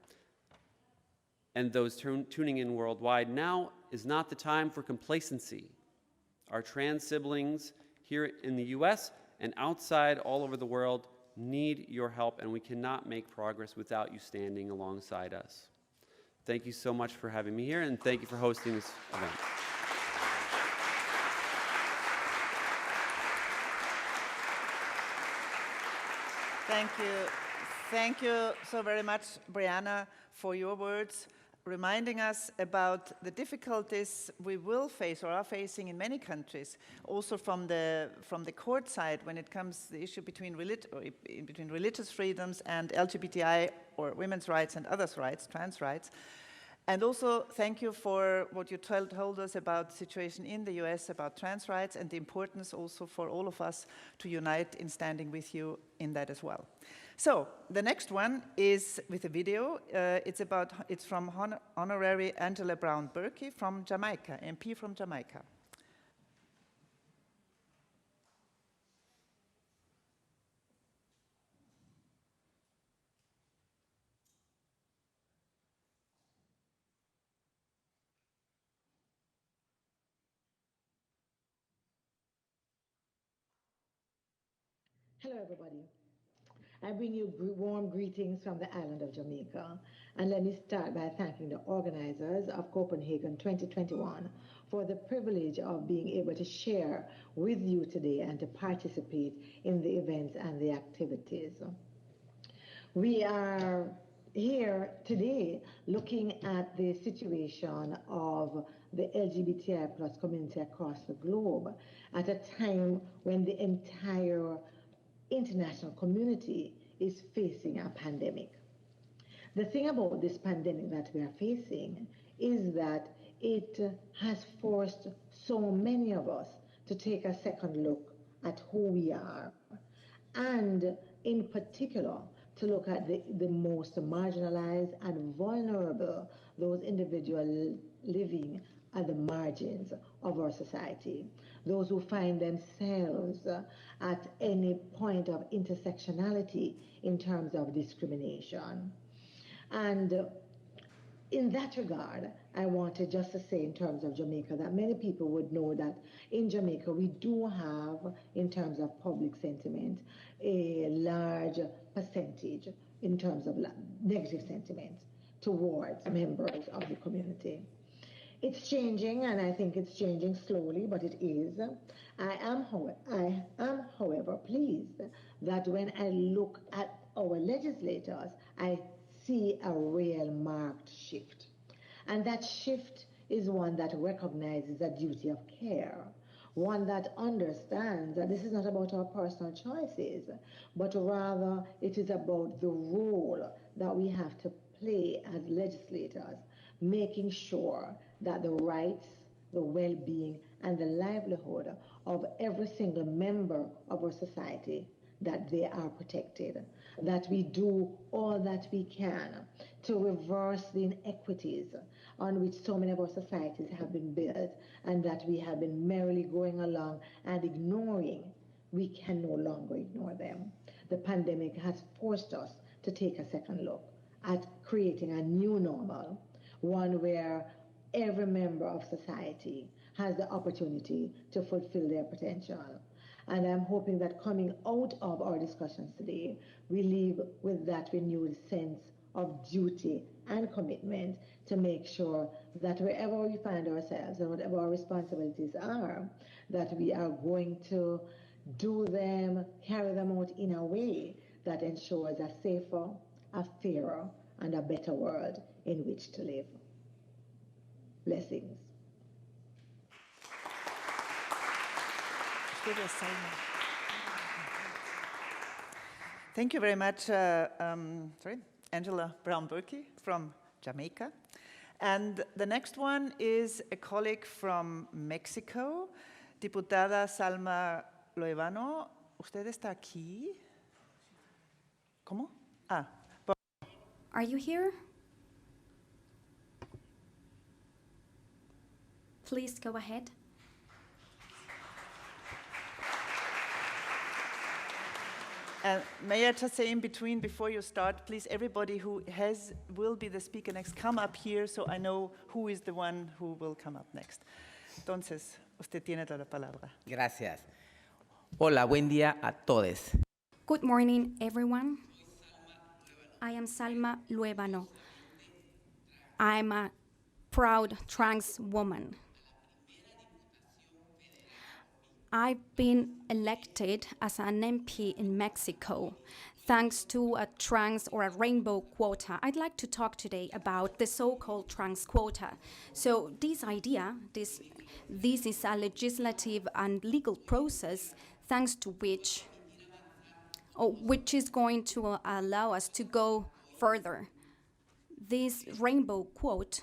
and those tuning in worldwide, now is not the time for complacency. Our trans siblings here in the US and outside all over the world need your help, and we cannot make progress without you standing alongside us. Thank you so much for having me here, and thank you for hosting this event. Thank you. Thank you so very much, Brianna, for your words, reminding us about the difficulties we will face or are facing in many countries, also from the court side when it comes to the issue between religious freedoms and LGBTI or women's rights and others' rights, trans rights. And also thank you for what you told us about the situation in the US about trans rights and the importance also for all of us to unite in standing with you in that as well. So the next one is with a video. It's from Honorary Angela Brown Burke from Jamaica, MP from Jamaica. Hello, everybody. I bring you warm greetings from the island of Jamaica. And let me start by thanking the organizers of Copenhagen 2021 for the privilege of being able to share with you today and to participate in the events and the activities. We are here today looking at the situation of the LGBTI plus community across the globe at a time when the entire international community is facing a pandemic. The thing about this pandemic that we are facing is that it has forced so many of us to take a second look at who we are, and in particular to look at the most marginalized and vulnerable, those individuals living at the margins of our society, those who find themselves at any point of intersectionality in terms of discrimination. And in that regard, I wanted just to say in terms of Jamaica that many people would know that in Jamaica we do have, in terms of public sentiment, a large percentage in terms of negative sentiment towards members of the community. It's changing, and I think it's changing slowly, but it is. I am, however, pleased that when I look at our legislators, I see a real marked shift. And that shift is one that recognizes a duty of care, one that understands that this is not about our personal choices, but rather it is about the role that we have to play as legislators, making sure that the rights, the well-being, and the livelihood of every single member of our society, that they are protected, that we do all that we can to reverse the inequities on which so many of our societies have been built, and that we have been merrily going along and ignoring. We can no longer ignore them. The pandemic has forced us to take a second look at creating a new normal, one where every member of society has the opportunity to fulfill their potential. And I'm hoping that coming out of our discussions today, we leave with that renewed sense of duty and commitment to make sure that wherever we find ourselves and whatever our responsibilities are, that we are going to do them, carry them out in a way that ensures a safer, a fairer, and a better world in which to live. Blessings. Thank you very much, Angela Brown-Burke from Jamaica. And the next one is a colleague from Mexico, Diputada Salma Loevano. ¿Usted está aquí? ¿Cómo? Ah. Are you here? Please go ahead. May I just say in between, before you start, please, everybody who will be the speaker next, come up here so I know who is the one who will come up next. Entonces, usted tiene toda la palabra. Gracias. Hola, buen día a todos. Good morning, everyone. I am Salma Luevano. I'm a proud trans woman. I've been elected as an MP in Mexico thanks to a trans or a rainbow quota. I'd like to talk today about the so-called trans quota. So this idea, this is a legislative and legal process thanks to which is going to allow us to go further. This rainbow quote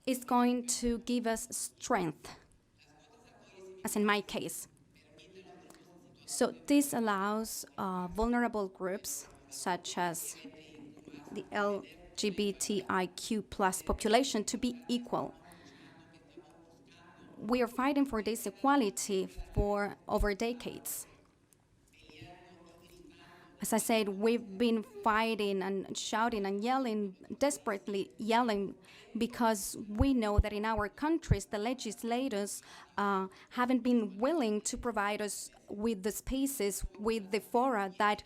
is going to give us strength, as in my case. So this allows vulnerable groups, such as the LGBTIQ plus population, to be equal. We are fighting for this equality for over decades. As I said, we've been fighting and shouting and yelling, desperately yelling, because we know that in our countries, the legislators haven't been willing to provide us with the spaces, with the fora that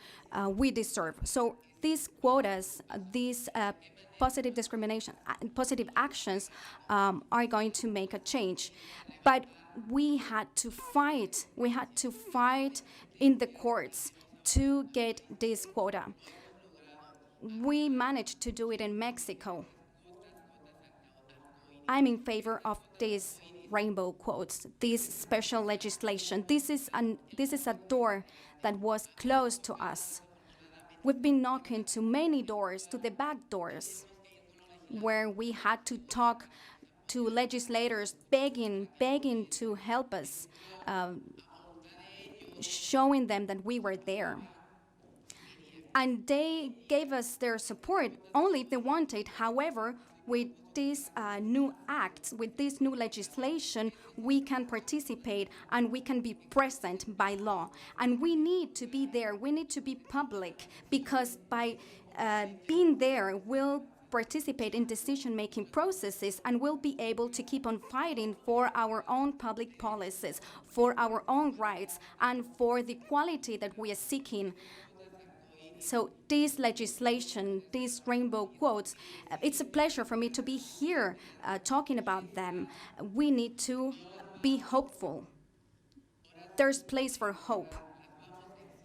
we deserve. So these quotas, these positive discrimination, positive actions are going to make a change. But we had to fight in the courts to get this quota. We managed to do it in Mexico. I'm in favor of these rainbow quotas, this special legislation. This is a door that was closed to us. We've been knocking to many doors, to the back doors, where we had to talk to legislators, begging to help us, showing them that we were there. And they gave us their support only if they wanted. However, with these new acts, with this new legislation, we can participate and we can be present by law. And we need to be there. We need to be public, because by being there, we'll participate in decision-making processes and we'll be able to keep on fighting for our own public policies, for our own rights, and for the quality that we are seeking. So this legislation, these rainbow quotes, it's a pleasure for me to be here talking about them. We need to be hopeful. There's place for hope.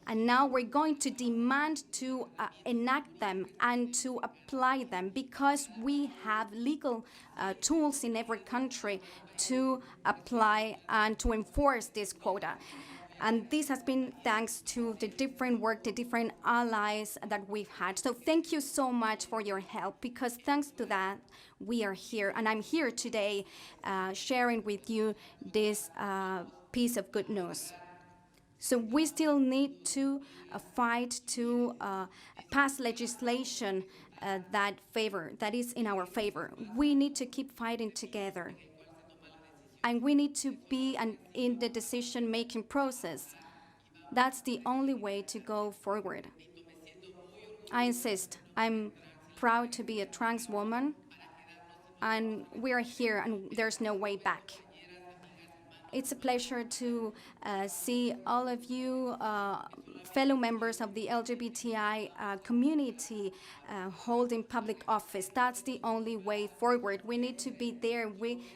And now we're going to demand to enact them and to apply them, because we have legal tools in every country to apply and to enforce this quota. And this has been thanks to the different work, the different allies that we've had. So thank you so much for your help, because thanks to that, we are here. And I'm here today sharing with you this piece of good news. So we still need to fight to pass legislation that is in our favor. We need to keep fighting together. And we need to be in the decision-making process. That's the only way to go forward. I insist. I'm proud to be a trans woman, and we are here, and there's no way back. It's a pleasure to see all of you, fellow members of the LGBTI community, holding public office. That's the only way forward. We need to be there.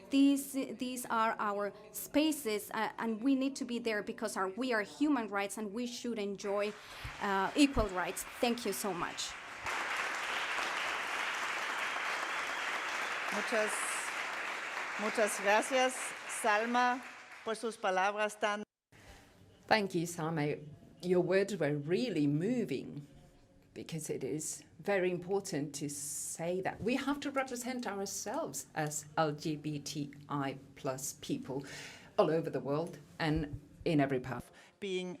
These are our spaces, and we need to be there because we are human rights, and we should enjoy equal rights. Thank you so much. Muchas gracias, Salma, por sus palabras tan... Thank you, Salma. Your words were really moving, because it is very important to say that we have to represent ourselves as LGBTI plus people all over the world and in every part.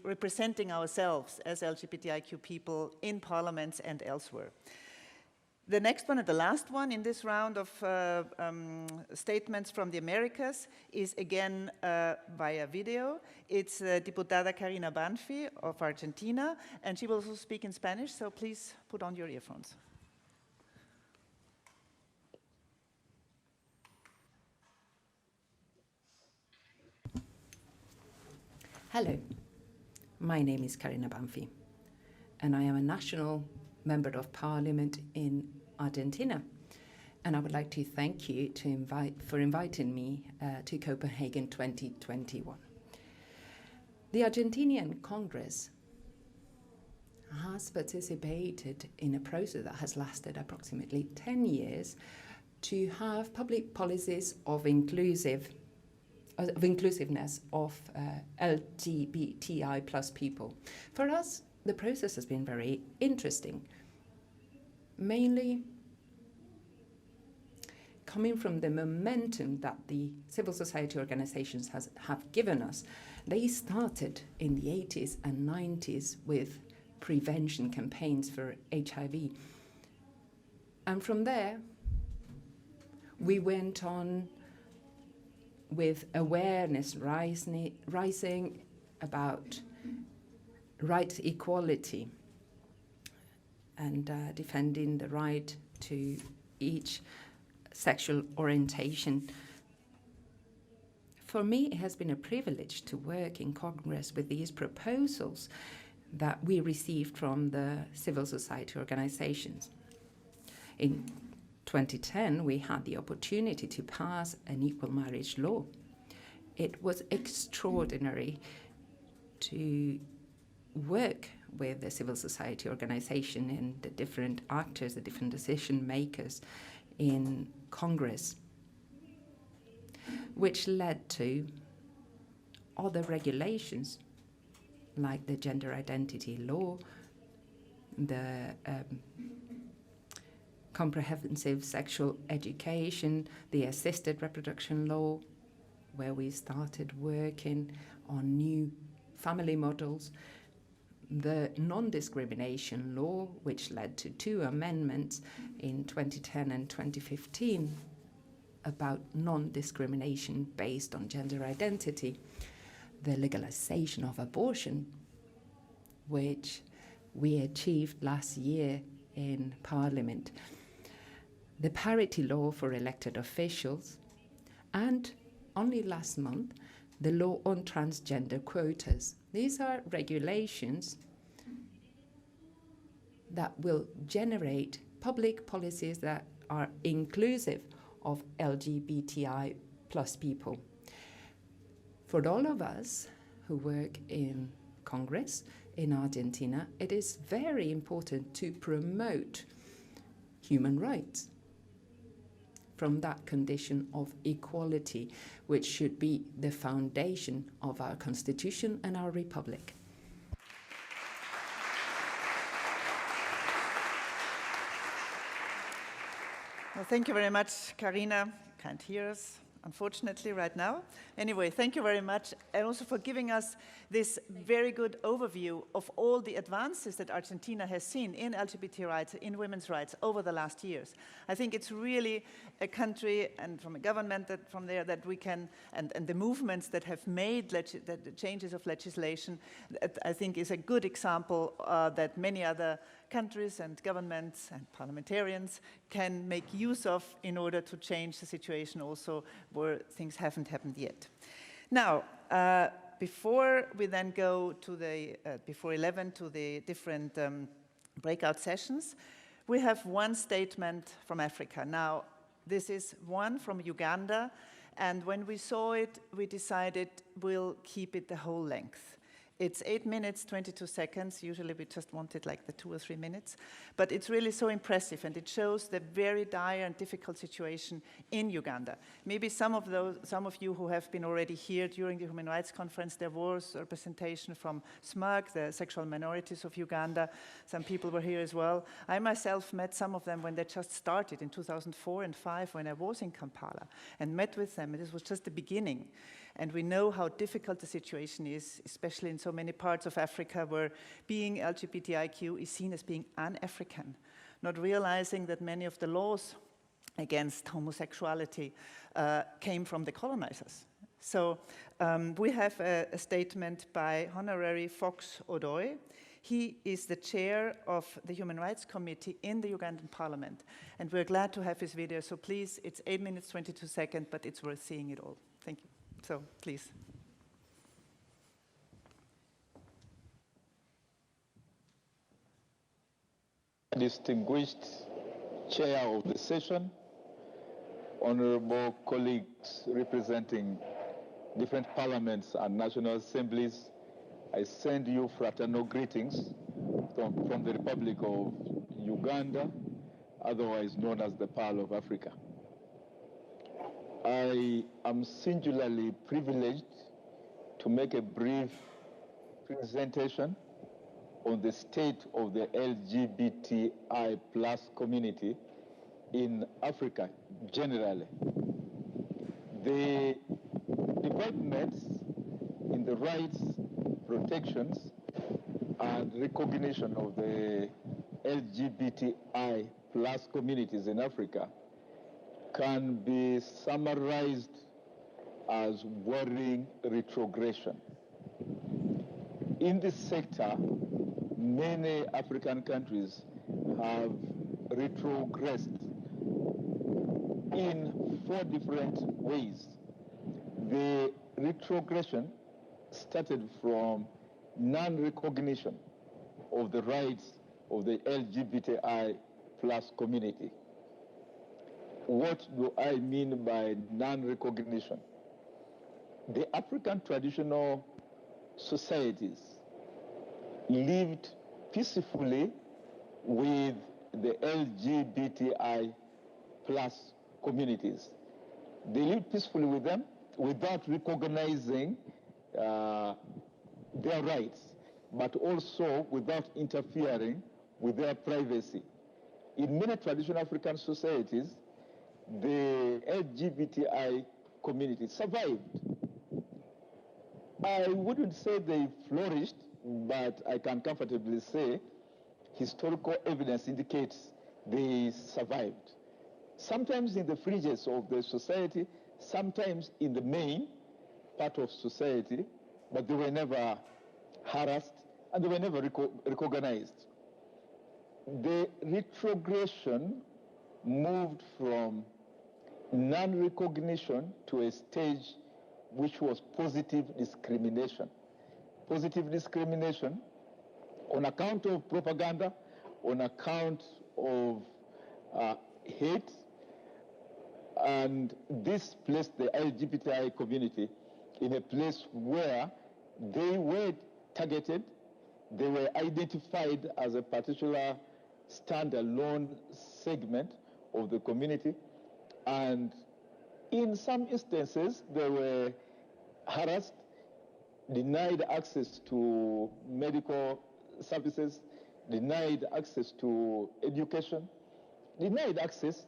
Representing ourselves as LGBTIQ people in parliaments and elsewhere. The next one and the last one in this round of statements from the Americas is again via video. It's Diputada Karina Banfi of Argentina, and she will also speak in Spanish, so please put on your earphones. Hello, my name is Karina Banfi, and I am a national Member of Parliament in Argentina. And I would like to thank you for inviting me to Copenhagen 2021. The Argentinian Congress has participated in a process that has lasted approximately 10 years to have public policies of inclusiveness of LGBTI plus people. For us, the process has been very interesting, mainly coming from the momentum that the civil society organizations have given us. They started in the 80s and 90s with prevention campaigns for HIV. And from there, we went on with awareness rising about right equality and defending the right to each sexual orientation. For me, it has been a privilege to work in Congress with these proposals that we received from the civil society organizations. In 2010, we had the opportunity to pass an equal marriage law. It was extraordinary to work with the civil society organization and the different actors, the different decision makers in Congress, which led to other regulations like the gender identity law, the comprehensive sexual education, the assisted reproduction law, where we started working on new family models, the non-discrimination law, which led to 2 amendments in 2010 and 2015 about non-discrimination based on gender identity, the legalization of abortion, which we achieved last year in Parliament, the parity law for elected officials, and only last month, the law on transgender quotas. These are regulations that will generate public policies that are inclusive of LGBTI plus people. For all of us who work in Congress in Argentina, it is very important to promote human rights from that condition of equality, which should be the foundation of our constitution and our republic. Well, thank you very much, Karina. Can't hear us, unfortunately, right now. Anyway, thank you very much, and also for giving us this very good overview of all the advances that Argentina has seen in LGBT rights, in women's rights over the last years. I think it's really a country, and from a government that from there that we can, and the movements that have made the changes of legislation, I think is a good example that many other countries and governments and parliamentarians can make use of in order to change the situation also where things haven't happened yet. Now, before we then go to the, before 11 to the different breakout sessions, we have one statement from Africa. Now, this is one from Uganda, and when we saw it, we decided we'll keep it the whole length. It's 8 minutes, 22 seconds. Usually we just wanted like the 2 or 3 minutes. But it's really so impressive, and it shows the very dire and difficult situation in Uganda. Maybe some of you who have been already here during the Human Rights Conference, there was a representation from SMUG, the sexual minorities of Uganda. Some people were here as well. I myself met some of them when they just started in 2004 and 2005 when I was in Kampala and met with them. And this was just the beginning. And we know how difficult the situation is, especially in so many parts of Africa where being LGBTIQ is seen as being un-African, not realizing that many of the laws against homosexuality came from the colonizers. So we have a statement by Honorary Fox Odoi. He is the chair of the Human Rights Committee in the Ugandan Parliament. And we're glad to have his video. So please, it's 8 minutes, 22 seconds, but it's worth seeing it all. Thank you. So, please. Distinguished chair of the session, honorable colleagues representing different parliaments and national assemblies, I send you fraternal greetings from the Republic of Uganda, otherwise known as the Pearl of Africa. I am singularly privileged to make a brief presentation on the state of the LGBTI plus community in Africa generally. The developments in the rights, protections, and recognition of the LGBTI plus communities in Africa can be summarized as worrying retrogression. In this sector, many African countries have retrogressed in 4 different ways. The retrogression started from non-recognition of the rights of the LGBTI plus community. What do I mean by non-recognition? The African traditional societies lived peacefully with the LGBTI plus communities. They live peacefully with them without recognizing their rights, but also without interfering with their privacy. In many traditional African societies, the LGBTI community survived. I wouldn't say they flourished, but I can comfortably say historical evidence indicates they survived. Sometimes in the fringes of the society, sometimes in the main part of society, but they were never harassed and they were never recognized. The retrogression moved from non-recognition to a stage which was positive discrimination. Positive discrimination on account of propaganda, on account of hate, and this placed the LGBTI community in a place where they were targeted, they were identified as a particular standalone segment of the community, and in some instances they were harassed, denied access to medical services, denied access to education, denied access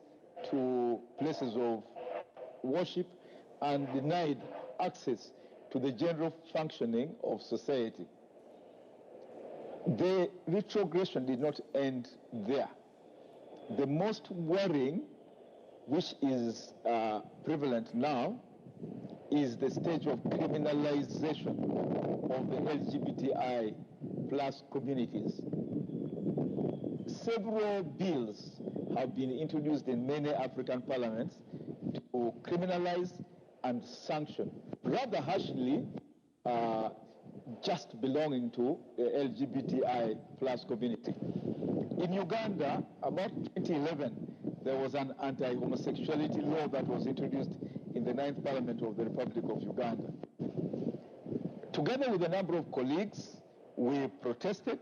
to places of worship, and denied access to the general functioning of society. The retrogression did not end there. The most worrying, which is prevalent now, is the stage of criminalization of the LGBTI plus communities. Several bills have been introduced in many African parliaments to criminalize and sanction, rather harshly, just belonging to the LGBTI plus community. In Uganda, about 2011, there was an anti-homosexuality law that was introduced in the 9th Parliament of the Republic of Uganda. Together with a number of colleagues, we protested,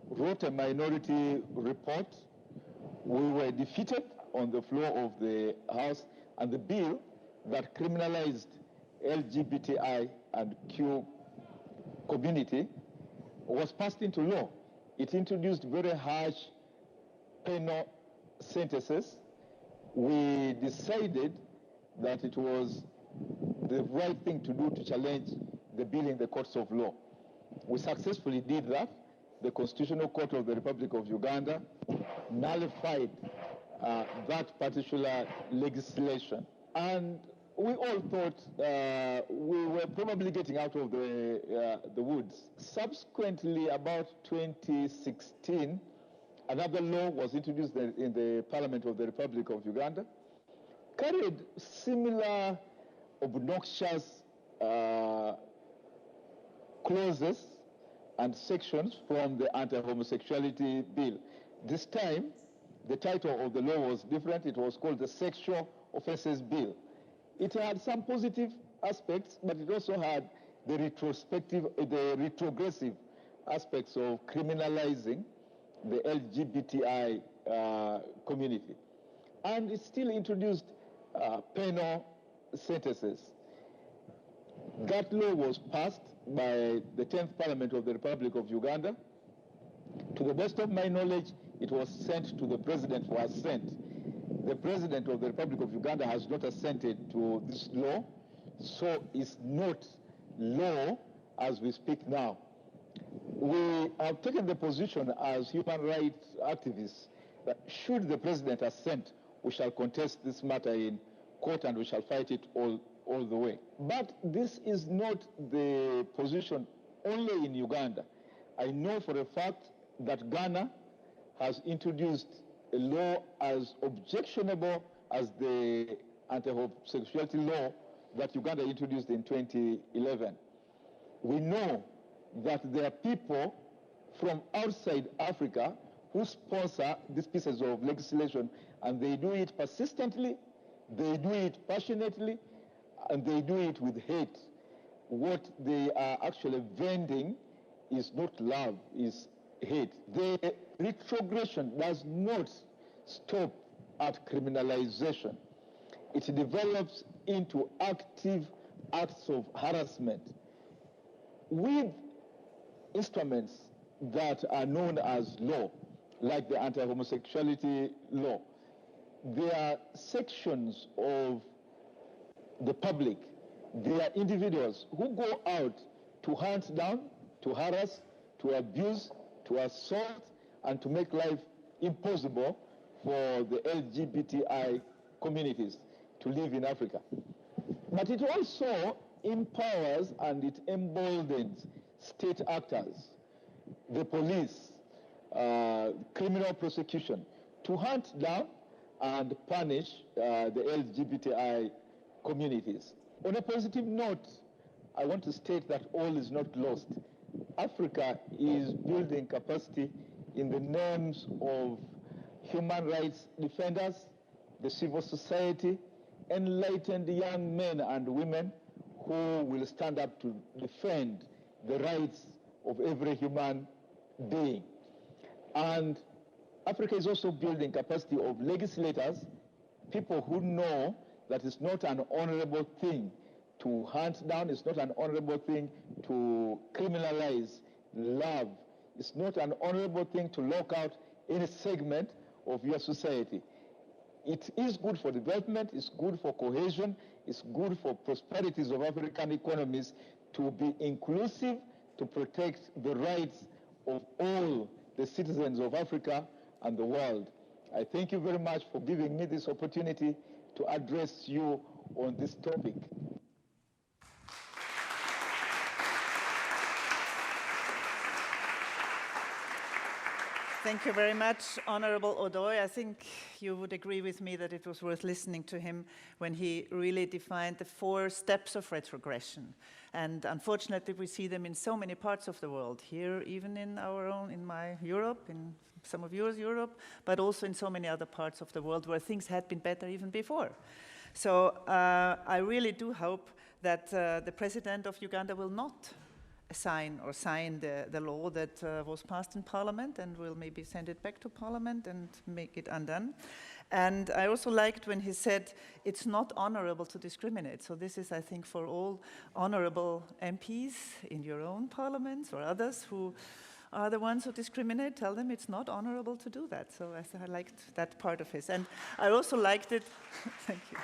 wrote a minority report. We were defeated on the floor of the House, and the bill that criminalized LGBTI and Q community was passed into law. It introduced very harsh penal sentences. We decided that it was the right thing to do to challenge the bill in the courts of law. We successfully did that. The Constitutional Court of the Republic of Uganda nullified that particular legislation. And we all thought we were probably getting out of the woods. Subsequently, about 2016, another law was introduced in the Parliament of the Republic of Uganda, carried similar obnoxious clauses and sections from the anti-homosexuality bill. This time, the title of the law was different. It was called the Sexual Offences Bill. It had some positive aspects, but it also had the retrogressive aspects of criminalizing the LGBTI community. And it still introduced penal sentences. That law was passed by the 10th Parliament of the Republic of Uganda. To the best of my knowledge, it was sent to the President for assent. The President of the Republic of Uganda has not assented to this law, so it's not law as we speak now. We have taken the position as human rights activists that should the President assent, we shall contest this matter in court and we shall fight it all the way. But this is not the position only in Uganda. I know for a fact that Ghana has introduced a law as objectionable as the anti-homosexuality law that Uganda introduced in 2011. We know that there are people from outside Africa who sponsor these pieces of legislation, and they do it persistently, they do it passionately, and they do it with hate. What they are actually vending is not love, is hate. The retrogression does not stop at criminalization. It develops into active acts of harassment with instruments that are known as law, like the anti-homosexuality law. There are sections of the public, there are individuals who go out to hunt down, to harass, to abuse, to assault, and to make life impossible for the LGBTI communities to live in Africa. But it also empowers and it emboldens state actors, the police, criminal prosecution, to hunt down and punish the LGBTI communities. On a positive note, I want to state that all is not lost. Africa is building capacity in the names of human rights defenders, the civil society, enlightened young men and women who will stand up to defend the rights of every human being. And Africa is also building capacity of legislators, people who know that it's not an honorable thing to hunt down, it's not an honorable thing to criminalize love, it's not an honorable thing to lock out any segment of your society. It is good for development, it's good for cohesion, it's good for prosperities of African economies to be inclusive, to protect the rights of all the citizens of Africa and the world. I thank you very much for giving me this opportunity to address you on this topic. Thank you very much, Honorable Odoi. I think you would agree with me that it was worth listening to him when he really defined the 4 steps of retrogression. And unfortunately, we see them in so many parts of the world, here even in our own, in my Europe, in some of yours Europe, but also in so many other parts of the world where things had been better even before. So I really do hope that the President of Uganda will not sign the law that was passed in Parliament, and will maybe send it back to Parliament and make it undone. And I also liked when he said it's not honorable to discriminate. So this is, I think, for all honorable MPs in your own parliaments or others who are the ones who discriminate, tell them it's not honorable to do that. So I liked that part of his. And I also liked it, thank you,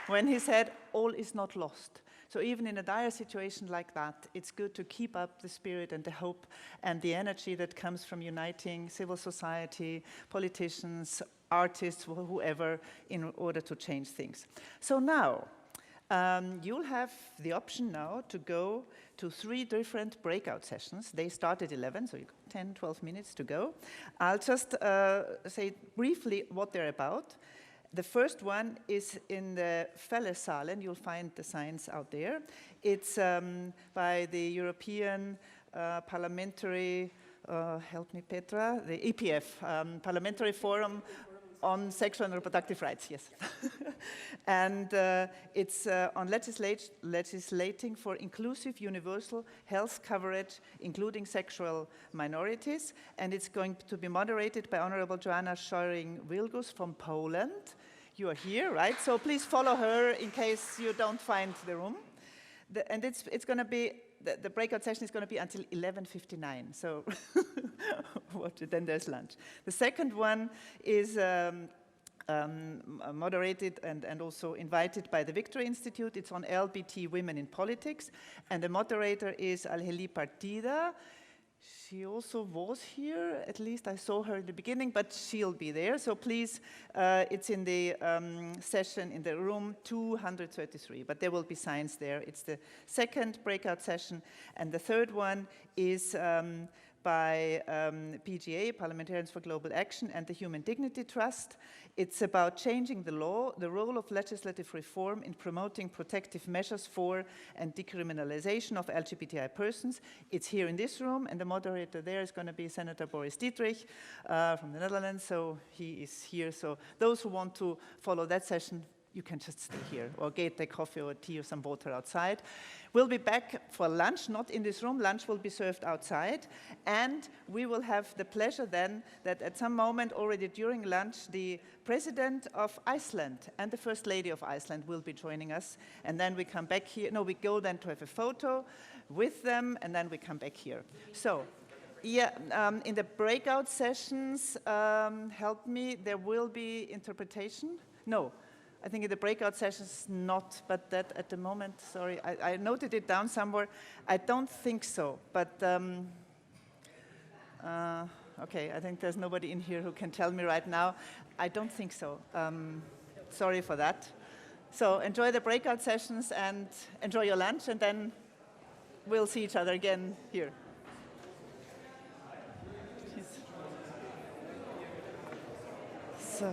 when he said all is not lost. So even in a dire situation like that, it's good to keep up the spirit and the hope and the energy that comes from uniting civil society, politicians, artists, whoever, in order to change things. So now, you'll have the option now to go to 3 different breakout sessions. They start at 11, so you've got 10, 12 minutes to go. I'll just say briefly what they're about. The first one is in the Fellesalen. You'll find the signs out there. It's by the European Parliamentary, help me Petra, the EPF, Parliamentary Forum on Sexual and Reproductive Rights, yes. And it's on legislating for inclusive universal health coverage, including sexual minorities. And it's going to be moderated by Honorable Joanna Scheuring-Wilgus from Poland. You are here, right? So please follow her in case you don't find the room. And it's going to be, the breakout session is going to be until 11:59. So then there's lunch. The second one is moderated and also invited by the Victory Institute. It's on LBT women in politics. And the moderator is Alheli Partida. She also was here, at least I saw her in the beginning, but she'll be there. So please, it's in the session in the room 233, but there will be signs there. It's the second breakout session. And the third one is by PGA, Parliamentarians for Global Action, and the Human Dignity Trust. It's about changing the law, the role of legislative reform in promoting protective measures for and decriminalization of LGBTI persons. It's here in this room, and the moderator there is going to be Senator Boris Dietrich from the Netherlands, so he is here. So those who want to follow that session, you can just stay here or get a coffee or tea or some water outside. We'll be back for lunch, not in this room. Lunch will be served outside. And we will have the pleasure then that at some moment already during lunch, the President of Iceland and the First Lady of Iceland will be joining us. And then we come back here. No, we go then to have a photo with them, and then we come back here. So, yeah, in the breakout sessions, help me, there will be interpretation? No. I think in the breakout sessions, not, but that at the moment, sorry, I noted it down somewhere. I don't think so, but okay, I think there's nobody in here who can tell me right now. I don't think so. Sorry for that. So enjoy the breakout sessions and enjoy your lunch, and then we'll see each other again here. So.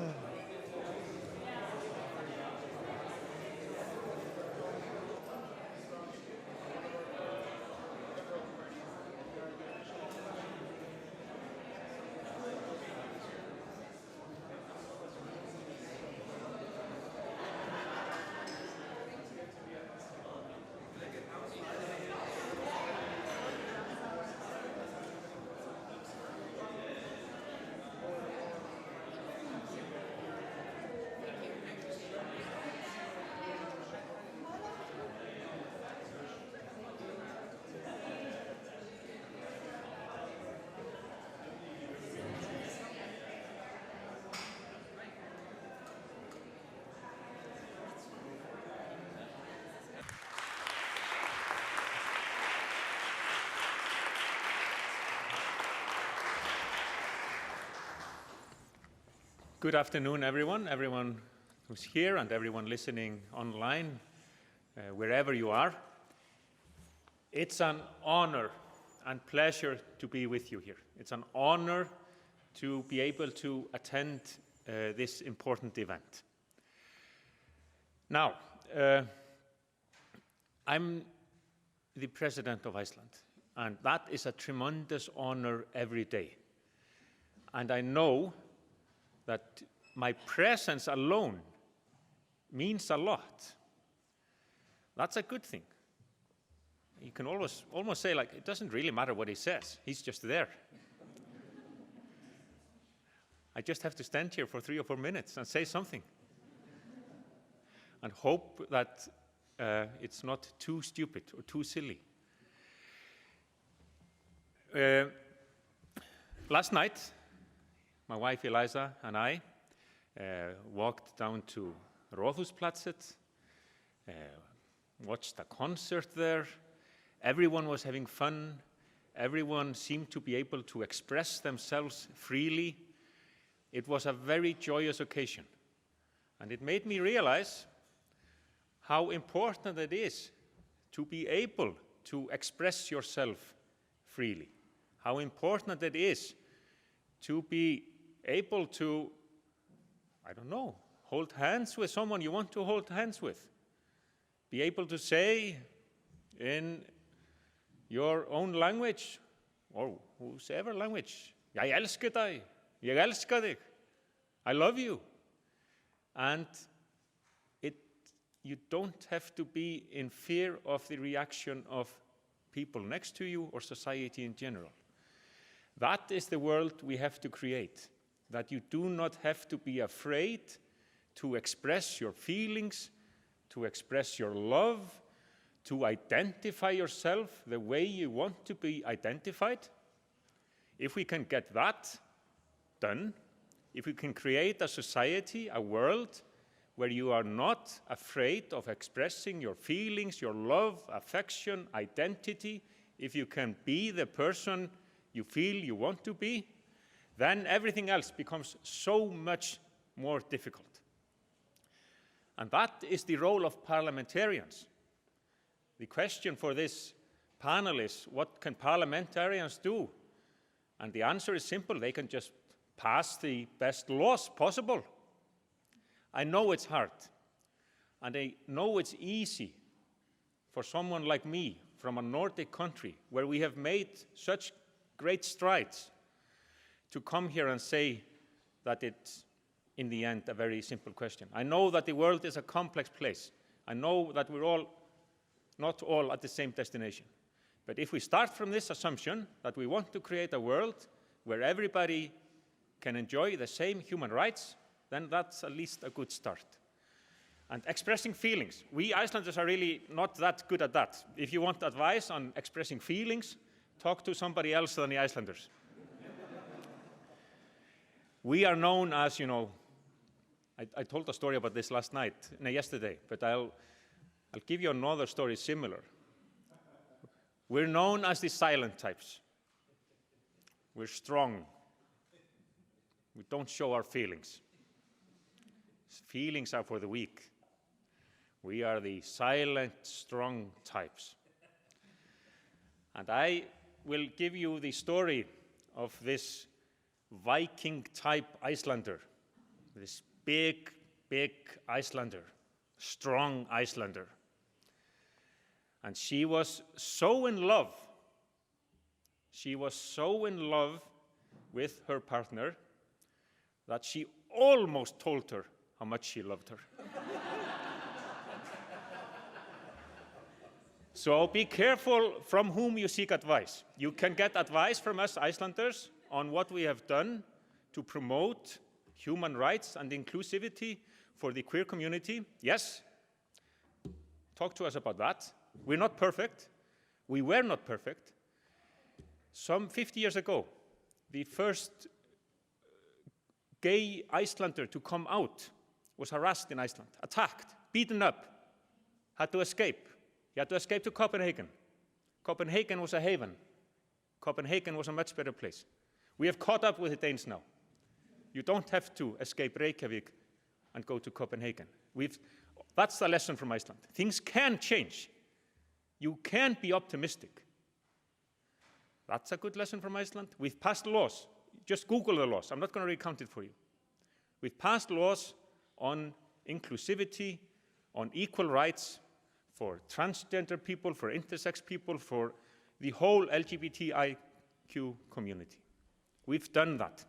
Good afternoon, everyone who's here and everyone listening online, wherever you are. It's an honor and pleasure to be with you here. It's an honor to be able to attend this important event. Now, I'm the President of Iceland, and that is a tremendous honor every day. And I know that my presence alone means a lot. That's a good thing. You can almost say, like, it doesn't really matter what he says. He's just there. I just have to stand here for 3 or 4 minutes and say something. And hope that it's not too stupid or too silly. Last night, my wife Eliza and I walked down to Ráðhúsplatset, watched a concert there. Everyone was having fun. Everyone seemed to be able to express themselves freely. It was a very joyous occasion. And it made me realize how important it is to be able to express yourself freely. How important it is to be able to, I don't know, hold hands with someone you want to hold hands with. Be able to say in your own language, or whosever language, ég elska þig, ég elska þig, I love you. And you don't have to be in fear of the reaction of people next to you or society in general. That is the world we have to create. That you do not have to be afraid to express your feelings, to express your love, to identify yourself the way you want to be identified. If we can get that done, if we can create a society, a world, where you are not afraid of expressing your feelings, your love, affection, identity, if you can be the person you feel you want to be, then everything else becomes so much more difficult. And that is the role of parliamentarians. The question for this panel is, what can parliamentarians do? And the answer is simple. They can just pass the best laws possible. I know it's hard, and I know it's easy for someone like me from a Nordic country where we have made such great strides to come here and say that it's in the end, a very simple question. I know that the world is a complex place. I know that we're not all at the same destination. But if we start from this assumption that we want to create a world where everybody can enjoy the same human rights, then that's at least a good start. And expressing feelings. We Icelanders are really not that good at that. If you want advice on expressing feelings, talk to somebody else than the Icelanders. We are known as, I told a story about this yesterday, but I'll give you another story similar. We're known as the silent types. We're strong. We don't show our feelings. Feelings are for the weak. We are the silent, strong types. And I will give you the story of this Viking-type Icelander, this big, big Icelander, strong Icelander. And she was so in love with her partner that she almost told her how much she loved her. So be careful from whom you seek advice. You can get advice from us Icelanders on what we have done to promote human rights and inclusivity for the queer community. Yes, talk to us about that. We're not perfect. We were not perfect. Some 50 years ago, the first gay Icelander to come out was harassed in Iceland, attacked, beaten up, had to escape. He had to escape to Copenhagen. Copenhagen was a haven. Copenhagen was a much better place. We have caught up with the Danes now. You don't have to escape Reykjavik and go to Copenhagen. That's the lesson from Iceland. Things can change. You can be optimistic. That's a good lesson from Iceland. We've passed laws. Just Google the laws. I'm not going to recount it for you. We've passed laws on inclusivity, on equal rights for transgender people, for intersex people, for the whole LGBTIQ community. We've done that.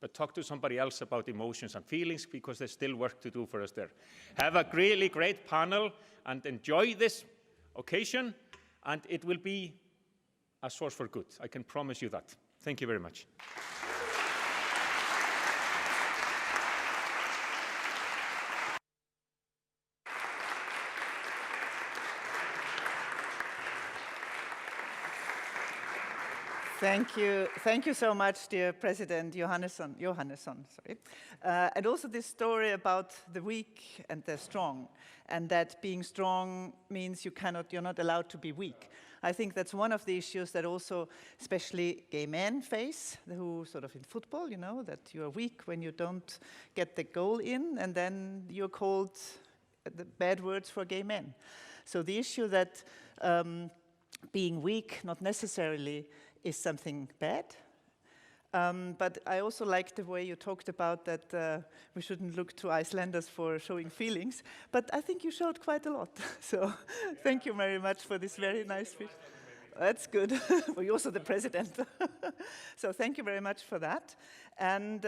But talk to somebody else about emotions and feelings, because there's still work to do for us there. Have a really great panel and enjoy this occasion, and it will be a source for good. I can promise you that. Thank you very much. Thank you so much, dear President Johannesson. And also this story about the weak and the strong, and that being strong means you're not allowed to be weak. I think that's one of the issues that also, especially gay men face, who sort of in football, that you are weak when you don't get the goal in, and then you're called the bad words for gay men. So the issue that being weak not necessarily is something bad. But I also like the way you talked about that we shouldn't look to Icelanders for showing feelings, but I think you showed quite a lot. So thank you very much for this very nice speech. That's good. Well, you're also the president. So thank you very much for that. And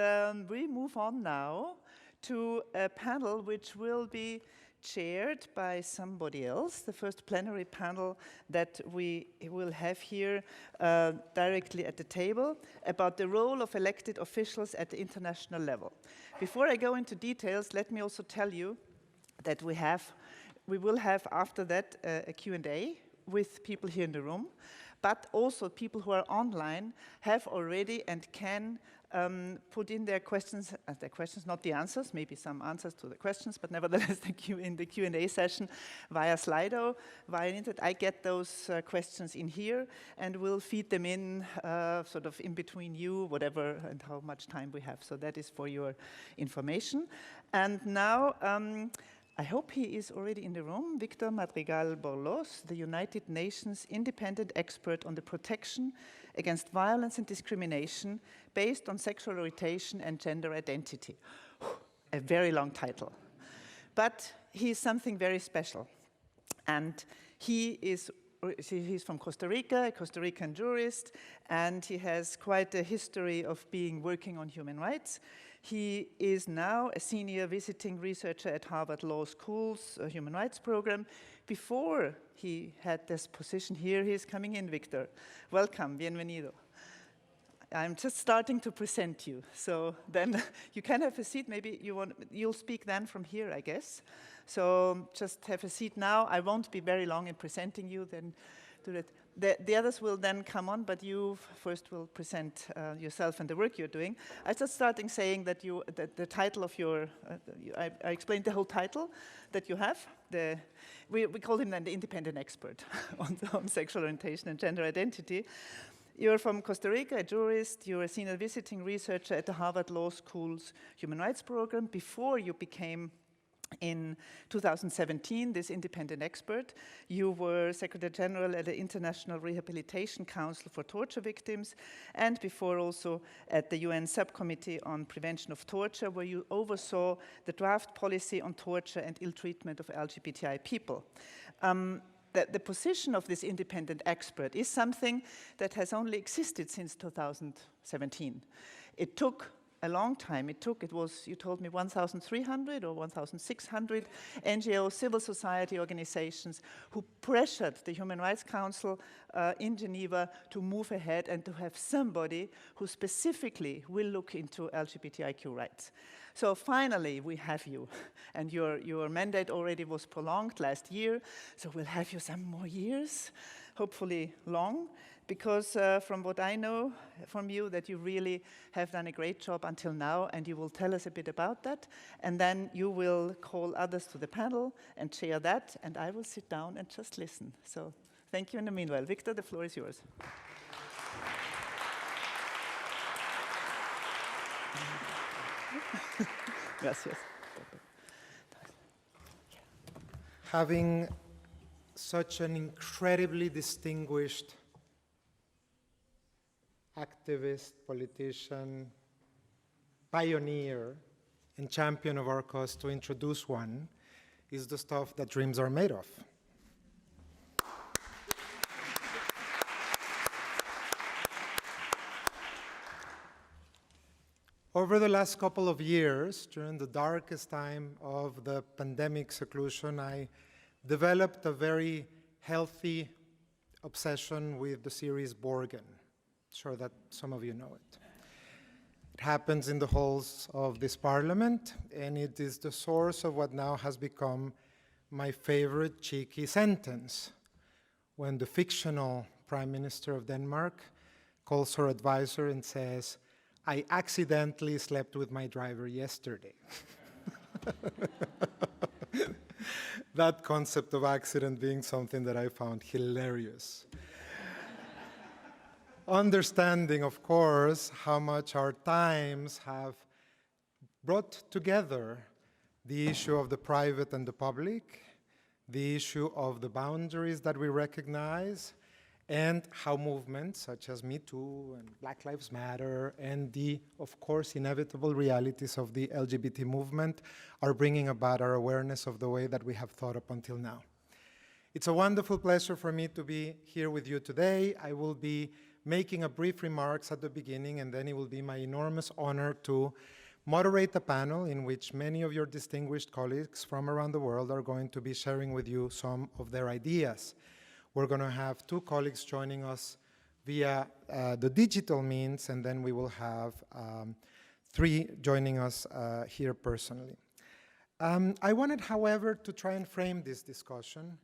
we move on now to a panel which will be chaired by somebody else, the first plenary panel that we will have here directly at the table about the role of elected officials at the international level. Before I go into details, let me also tell you that we will have after that a Q&A with people here in the room, but also people who are online have already and can put in their questions, not the answers, maybe some answers to the questions, but nevertheless in the Q&A session via Slido, via internet. I get those questions in here and we'll feed them in sort of in between you, whatever and how much time we have. So that is for your information. And now, I hope he is already in the room, Victor Madrigal-Borloz, the United Nations independent expert on the protection against violence and discrimination based on sexual orientation and gender identity. A very long title. But he is something very special. And he's from Costa Rica, a Costa Rican jurist, and he has quite a history of working on human rights. He is now a senior visiting researcher at Harvard Law School's Human Rights Program. Before he had this position here, he's coming in, Victor. Welcome, bienvenido. I'm just starting to present you, so then you can have a seat. Maybe you'll speak then from here, I guess. So just have a seat now. I won't be very long in presenting you. Then do that. The others will then come on, but you first will present yourself and the work you're doing. I just starting saying that the title of your, I explained the whole title that you have. We call him then the independent expert on sexual orientation and gender identity. You're from Costa Rica, a jurist. You're a senior visiting researcher at the Harvard Law School's Human Rights Program. Before you became, in 2017, this independent expert, you were Secretary General at the International Rehabilitation Council for Torture Victims, and before also at the UN Subcommittee on Prevention of Torture, where you oversaw the draft policy on torture and ill treatment of LGBTI people. The position of this independent expert is something that has only existed since 2017. It took a long time. It was, you told me, 1,300 or 1,600 NGO civil society organizations who pressured the Human Rights Council in Geneva to move ahead and to have somebody who specifically will look into LGBTIQ rights. So finally, we have you, and your mandate already was prolonged last year, so we'll have you some more years, hopefully long, because from what I know from you, that you really have done a great job until now, and you will tell us a bit about that, and then you will call others to the panel and share that, and I will sit down and just listen. So thank you in the meanwhile. Victor, the floor is yours. Gracias. Having such an incredibly distinguished activist, politician, pioneer, and champion of our cause to introduce one is the stuff that dreams are made of. Over the last couple of years, during the darkest time of the pandemic seclusion, I developed a very healthy obsession with the series Borgen. Sure that some of you know it. It happens in the halls of this parliament, and it is the source of what now has become my favorite cheeky sentence, when the fictional Prime Minister of Denmark calls her advisor and says, "I accidentally slept with my driver yesterday." That concept of accident being something that I found hilarious. Understanding, of course, how much our times have brought together the issue of the private and the public, the issue of the boundaries that we recognize, and how movements such as Me Too and Black Lives Matter and the, of course, inevitable realities of the LGBT movement are bringing about our awareness of the way that we have thought up until now. It's a wonderful pleasure for me to be here with you today. I will be making a brief remarks at the beginning, and then it will be my enormous honor to moderate a panel in which many of your distinguished colleagues from around the world are going to be sharing with you some of their ideas. We're going to have 2 colleagues joining us via the digital means, and then we will have 3 joining us here personally. I wanted, however, to try and frame this discussion,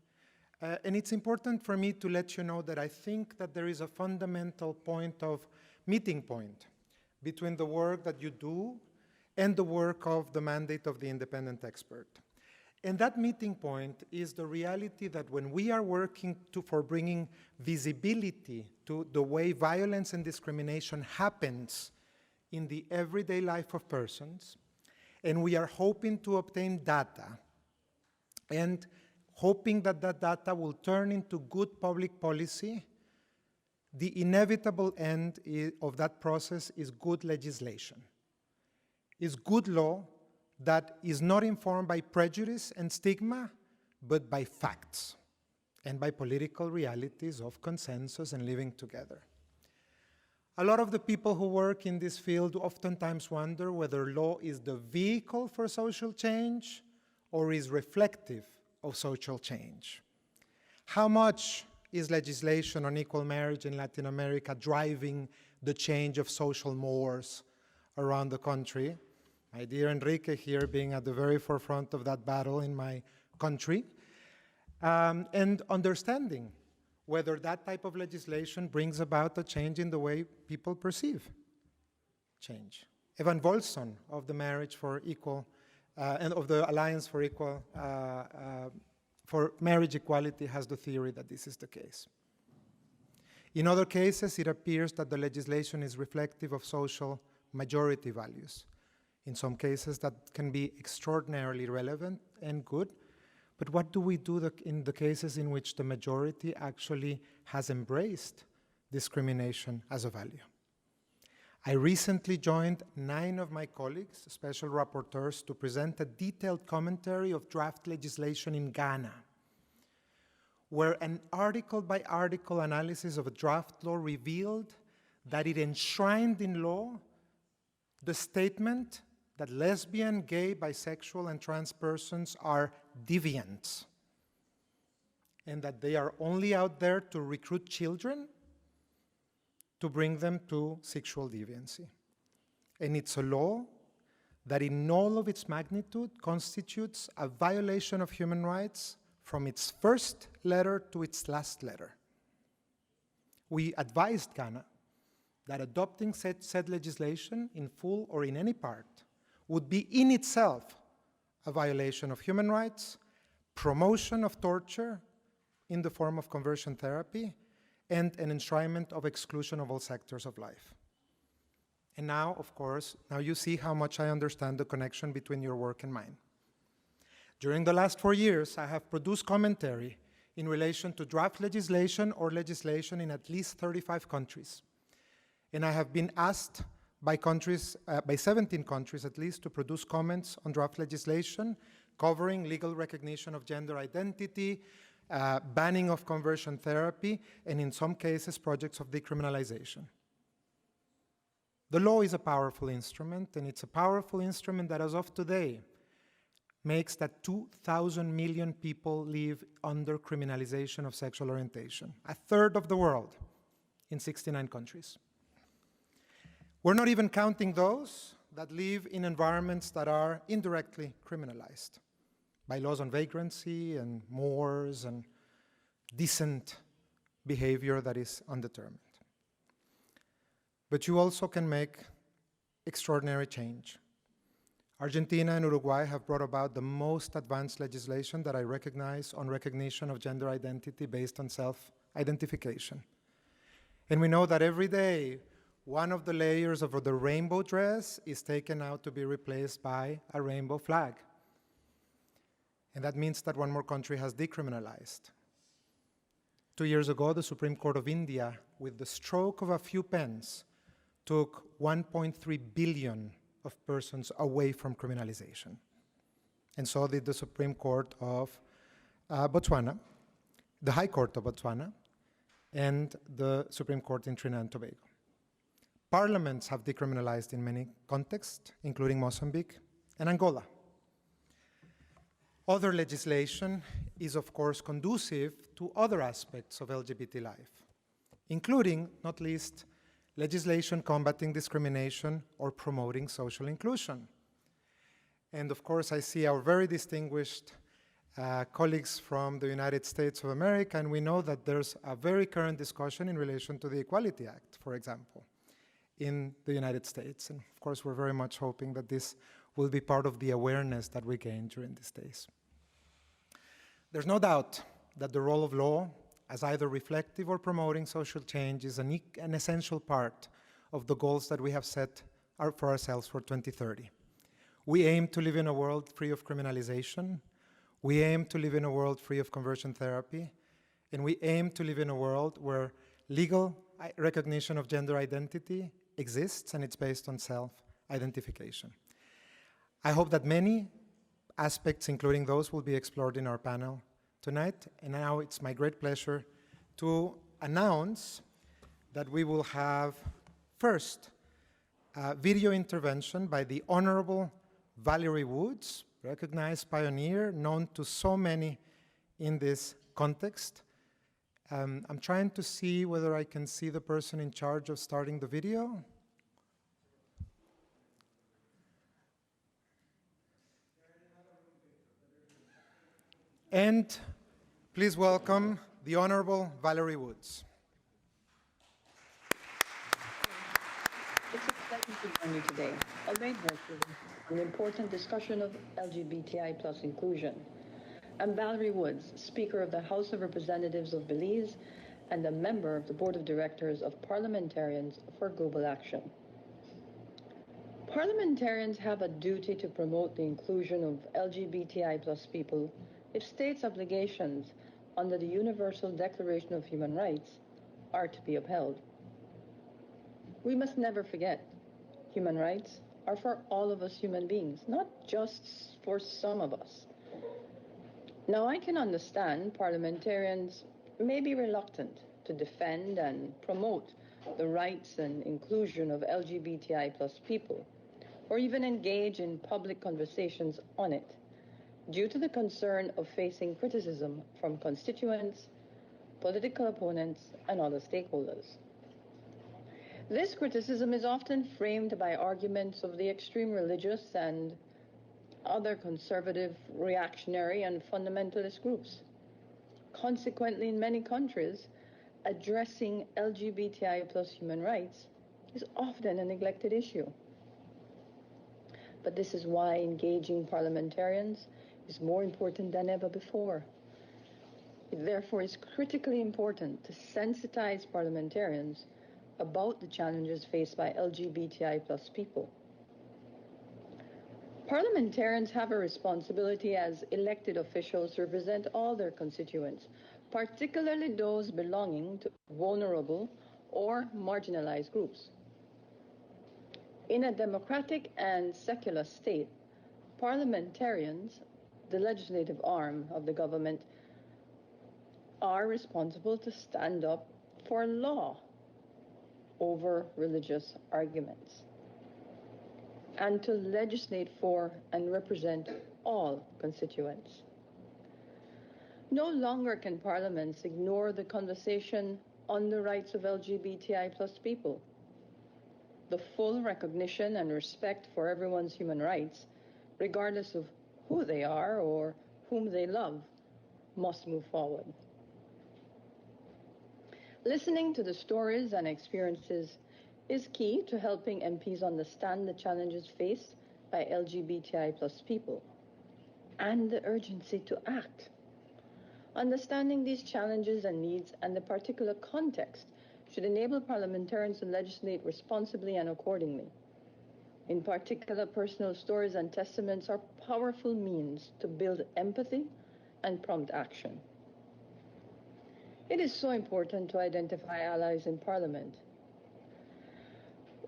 and it's important for me to let you know that I think that there is a fundamental meeting point between the work that you do and the work of the mandate of the independent expert. And that meeting point is the reality that when we are working for bringing visibility to the way violence and discrimination happens in the everyday life of persons, and we are hoping to obtain data, and hoping that that data will turn into good public policy, the inevitable end of that process is good legislation, is good law that is not informed by prejudice and stigma, but by facts and by political realities of consensus and living together. A lot of the people who work in this field oftentimes wonder whether law is the vehicle for social change or is reflective of social change. How much is legislation on equal marriage in Latin America driving the change of social mores around the country? My dear Enrique here being at the very forefront of that battle in my country, and understanding whether that type of legislation brings about a change in the way people perceive change. Evan Wolfson of the Marriage for Equal and of the Alliance for Equal for Marriage Equality has the theory that this is the case. In other cases, it appears that the legislation is reflective of social majority values. In some cases, that can be extraordinarily relevant and good. But what do we do in the cases in which the majority actually has embraced discrimination as a value? I recently joined 9 of my colleagues, special rapporteurs, to present a detailed commentary of draft legislation in Ghana, where an article-by-article analysis of a draft law revealed that it enshrined in law the statement that lesbian, gay, bisexual, and trans persons are deviants, and that they are only out there to recruit children to bring them to sexual deviancy. And it's a law that in all of its magnitude constitutes a violation of human rights from its first letter to its last letter. We advised Ghana that adopting said legislation in full or in any part would be in itself a violation of human rights, promotion of torture in the form of conversion therapy, and an enshrinement of exclusion of all sectors of life. And now, of course, now you see how much I understand the connection between your work and mine. During the last 4 years, I have produced commentary in relation to draft legislation or legislation in at least 35 countries. And I have been asked by 17 countries at least, to produce comments on draft legislation covering legal recognition of gender identity, banning of conversion therapy, and in some cases, projects of decriminalization. The law is a powerful instrument, and it's a powerful instrument that, as of today, makes that 2,000 million people live under criminalization of sexual orientation, a third of the world in 69 countries. We're not even counting those that live in environments that are indirectly criminalized by laws on vagrancy and mores and decent behavior that is undetermined. But you also can make extraordinary change. Argentina and Uruguay have brought about the most advanced legislation that I recognize on recognition of gender identity based on self-identification. And we know that every day, one of the layers of the rainbow dress is taken out to be replaced by a rainbow flag. And that means that one more country has decriminalized. 2 years ago, the Supreme Court of India, with the stroke of a few pens, took 1.3 billion of persons away from criminalization. And so did the Supreme Court of Botswana, the High Court of Botswana, and the Supreme Court in Trinidad and Tobago. Parliaments have decriminalized in many contexts, including Mozambique and Angola. Other legislation is, of course, conducive to other aspects of LGBT life, including, not least, legislation combating discrimination or promoting social inclusion. And of course, I see our very distinguished colleagues from the United States of America, and we know that there's a very current discussion in relation to the Equality Act, for example, in the United States. And of course, we're very much hoping that this will be part of the awareness that we gain during these days. There's no doubt that the role of law as either reflective or promoting social change is an essential part of the goals that we have set for ourselves for 2030. We aim to live in a world free of criminalization. We aim to live in a world free of conversion therapy. And we aim to live in a world where legal recognition of gender identity exists and it's based on self-identification. I hope that many aspects, including those, will be explored in our panel tonight. And now it's my great pleasure to announce that we will have First, video intervention by the Honorable Valerie Woods, recognized pioneer, known to so many in this context. I'm trying to see whether I can see the person in charge of starting the video. And please welcome the Honorable Valerie Woods. It's a pleasure to join you today, albeit virtually, on the important discussion of LGBTI plus inclusion. I'm Valerie Woods, Speaker of the House of Representatives of Belize and a member of the Board of Directors of Parliamentarians for Global Action. Parliamentarians have a duty to promote the inclusion of LGBTI plus people if states' obligations under the Universal Declaration of Human Rights are to be upheld. We must never forget, human rights are for all of us human beings, not just for some of us. Now, I can understand parliamentarians may be reluctant to defend and promote the rights and inclusion of LGBTI plus people, or even engage in public conversations on it, due to the concern of facing criticism from constituents, political opponents, and other stakeholders. This criticism is often framed by arguments of the extreme religious and other conservative, reactionary, and fundamentalist groups. Consequently, in many countries, addressing LGBTI plus human rights is often a neglected issue. But this is why engaging parliamentarians is more important than ever before. It therefore is critically important to sensitize parliamentarians about the challenges faced by LGBTI plus people. Parliamentarians have a responsibility as elected officials to represent all their constituents, particularly those belonging to vulnerable or marginalized groups. In a democratic and secular state, parliamentarians, the legislative arm of the government, are responsible to stand up for law over religious arguments, and to legislate for and represent all constituents. No longer can parliaments ignore the conversation on the rights of LGBTI plus people. The full recognition and respect for everyone's human rights, regardless of who they are or whom they love, must move forward. Listening to the stories and experiences is key to helping MPs understand the challenges faced by LGBTI plus people and the urgency to act. Understanding these challenges and needs and the particular context should enable parliamentarians to legislate responsibly and accordingly. In particular, personal stories and testaments are powerful means to build empathy and prompt action. It is so important to identify allies in Parliament.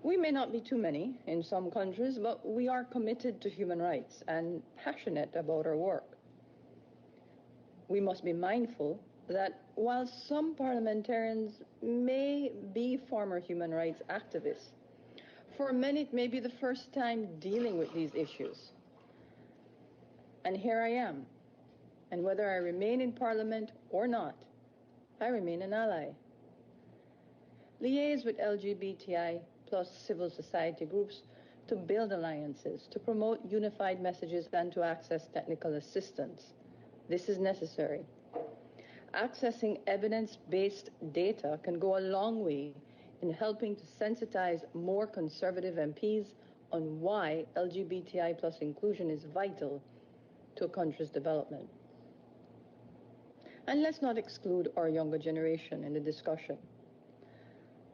We may not be too many in some countries, but we are committed to human rights and passionate about our work. We must be mindful that while some parliamentarians may be former human rights activists, for many it may be the first time dealing with these issues. And here I am, and whether I remain in Parliament or not, I remain an ally. Liaise with LGBTI plus civil society groups to build alliances, to promote unified messages, and to access technical assistance. This is necessary. Accessing evidence-based data can go a long way in helping to sensitize more conservative MPs on why LGBTI plus inclusion is vital to a country's development. And let's not exclude our younger generation in the discussion.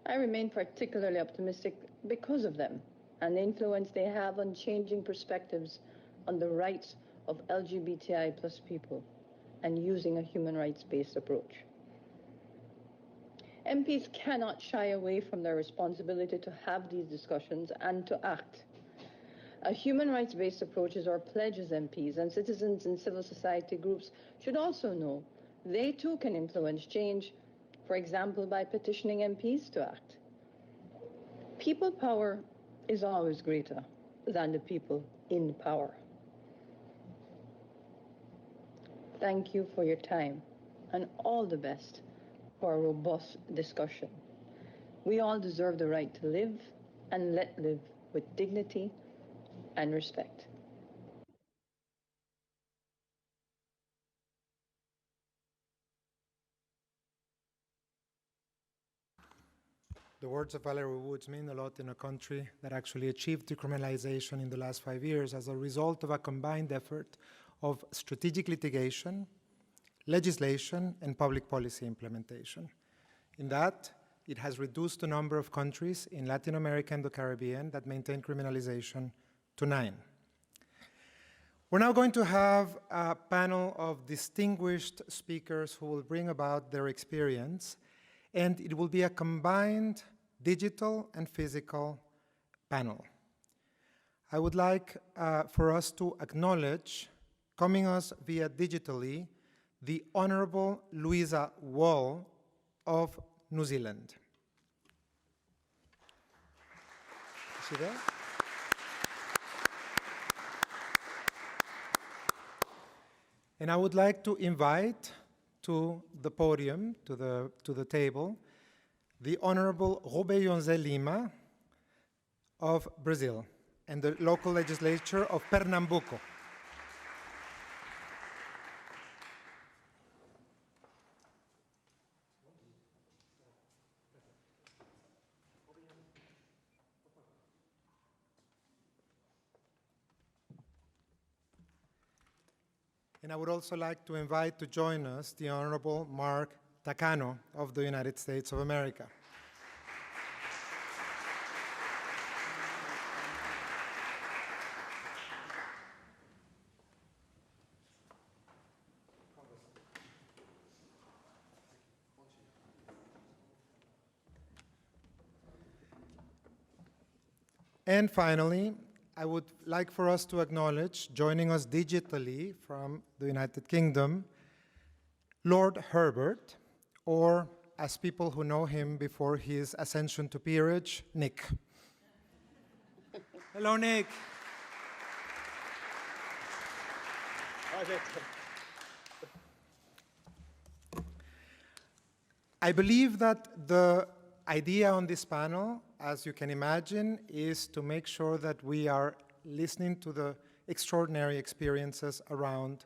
I remain particularly optimistic because of them and the influence they have on changing perspectives on the rights of LGBTI plus people and using a human rights-based approach. MPs cannot shy away from their responsibility to have these discussions and to act. A human rights-based approach is our pledge as MPs, and citizens and civil society groups should also know they too can influence change, for example, by petitioning MPs to act. People power is always greater than the people in power. Thank you for your time and all the best for a robust discussion. We all deserve the right to live and let live with dignity and respect. The words of Valerie Woods mean a lot in a country that actually achieved decriminalization in the last 5 years as a result of a combined effort of strategic litigation, legislation, and public policy implementation. In that, it has reduced the number of countries in Latin America and the Caribbean that maintain criminalization to 9. We're now going to have a panel of distinguished speakers who will bring about their experience, and it will be a combined digital and physical panel. I would like for us to acknowledge, coming us via digitally, the Honorable Louisa Wall of New Zealand. Is she there? And I would like to invite to the podium, to the table, the Honorable Robeyonze Lima of Brazil and the local legislature of Pernambuco. And I would also like to invite to join us the Honorable Mark Takano of the United States of America. And finally, I would like for us to acknowledge, joining us digitally from the United Kingdom, Lord Herbert, or as people who know him before his ascension to peerage, Nick. Hello, Nick. I believe that the idea on this panel, as you can imagine, is to make sure that we are listening to the extraordinary experiences around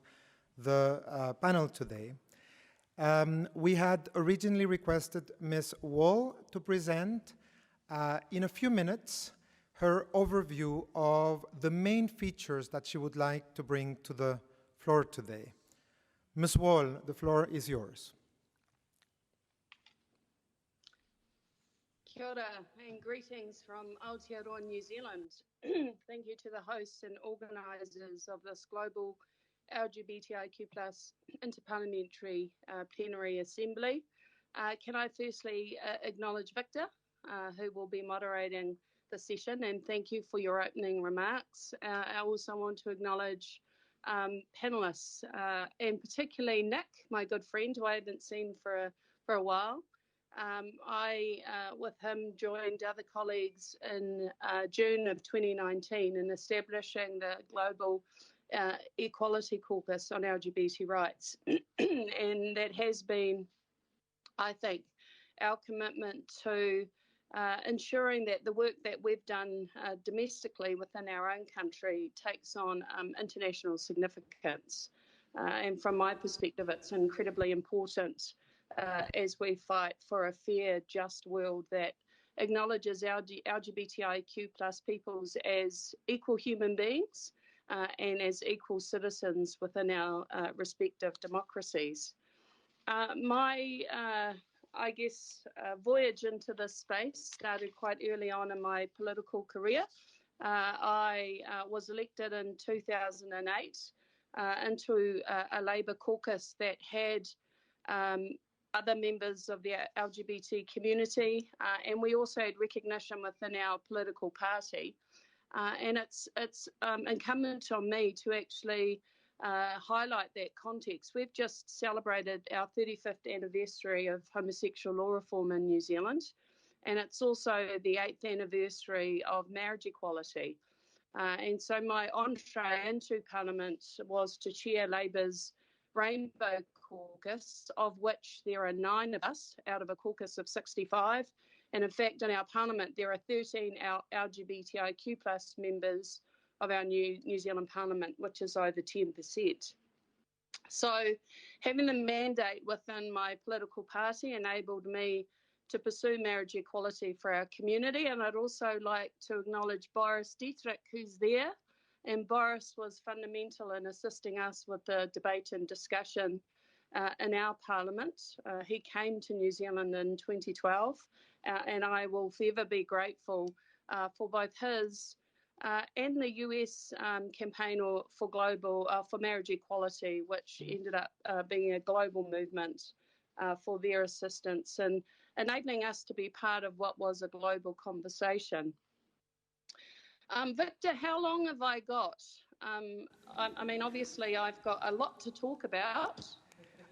the panel today. We had originally requested Ms. Wall to present in a few minutes her overview of the main features that she would like to bring to the floor today. Ms. Wall, the floor is yours. Kia ora and greetings from Aotearoa, New Zealand. Thank you to the hosts and organisers of this global LGBTIQ+ interparliamentary plenary assembly. Can I firstly acknowledge Victor, who will be moderating the session, and thank you for your opening remarks. I also want to acknowledge panellists, and particularly Nick, my good friend, who I haven't seen for a while. I, with him, joined other colleagues in June of 2019 in establishing the Global Equality Caucus on LGBT rights. And that has been, I think, our commitment to ensuring that the work that we've done domestically within our own country takes on international significance. And from my perspective, it's incredibly important as we fight for a fair, just world that acknowledges our LGBTIQ+ peoples as equal human beings and as equal citizens within our respective democracies. My voyage into this space started quite early on in my political career. I was elected in 2008 into a Labour caucus that had other members of the LGBT community, and we also had recognition within our political party. And it's incumbent on me to actually highlight that context. We've just celebrated our 35th anniversary of homosexual law reform in New Zealand, and it's also the 8th anniversary of marriage equality. And so my entree into Parliament was to chair Labour's Rainbow Caucus, of which there are 9 of us out of a caucus of 65. And in fact, in our Parliament, there are 13 LGBTIQ plus members of our New Zealand Parliament, which is over 10%. So having the mandate within my political party enabled me to pursue marriage equality for our community. And I'd also like to acknowledge Boris Dietrich, who's there. And Boris was fundamental in assisting us with the debate and discussion in our Parliament. He came to New Zealand in 2012, and I will forever be grateful for both his and the US campaign for marriage equality, which ended up being a global movement for their assistance and enabling us to be part of what was a global conversation. Victor, how long have I got? I mean, obviously, I've got a lot to talk about.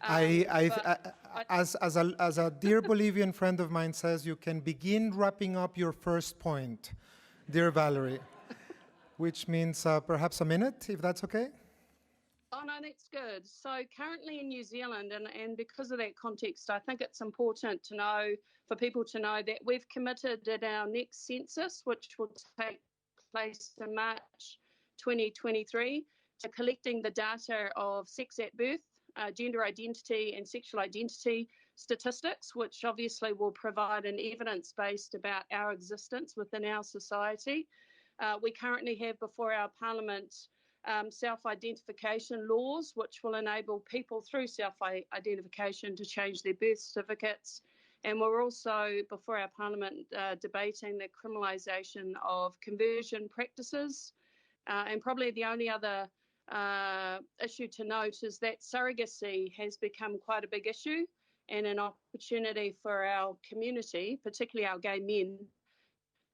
As a dear Bolivian friend of mine says, you can begin wrapping up your first point, dear Valerie, which means perhaps a minute, if that's okay. Oh, no, that's good. So currently in New Zealand, and because of that context, I think it's important to know, for people to know, that we've committed at our next census, which will take place in March 2023, to collecting the data of sex at birth, gender identity and sexual identity statistics, which obviously will provide an evidence-based about our existence within our society. We currently have before our Parliament self-identification laws, which will enable people through self-identification to change their birth certificates. And we're also, before our Parliament, debating the criminalisation of conversion practices. And probably the only other issue to note is that surrogacy has become quite a big issue and an opportunity for our community, particularly our gay men,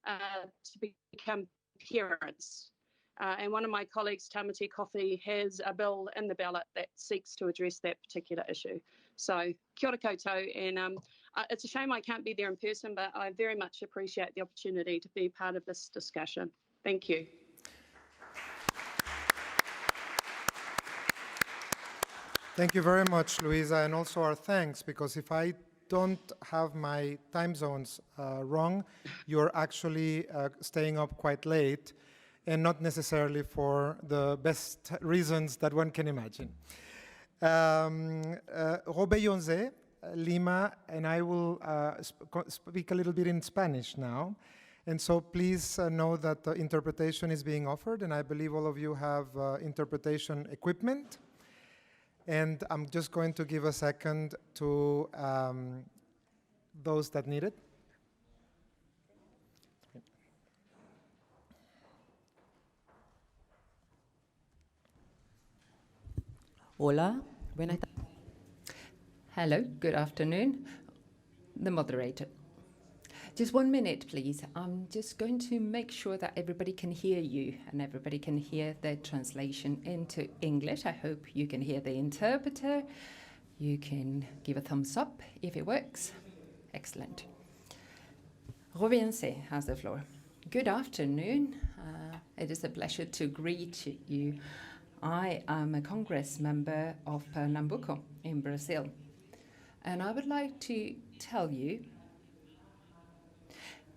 to become parents. And one of my colleagues, Tamati Coffey, has a bill in the ballot that seeks to address that particular issue. So kia ora koutou, and it's a shame I can't be there in person, but I very much appreciate the opportunity to be part of this discussion. Thank you. Thank you very much, Louisa, and also our thanks, because if I don't have my time zones wrong, you're actually staying up quite late, and not necessarily for the best reasons that one can imagine. Robeyonze, Lima, and I will speak a little bit in Spanish now. And so please know that the interpretation is being offered, and I believe all of you have interpretation equipment. And I'm just going to give a second to those that need it. Hola, hello, good afternoon. The moderator. Just 1 minute, please. I'm just going to make sure that everybody can hear you and everybody can hear the translation into English. I hope you can hear the interpreter. You can give a thumbs up if it works. Excellent. Robeyonze has the floor. Good afternoon. It is a pleasure to greet you. I am a Congress member of Pernambuco in Brazil. And I would like to tell you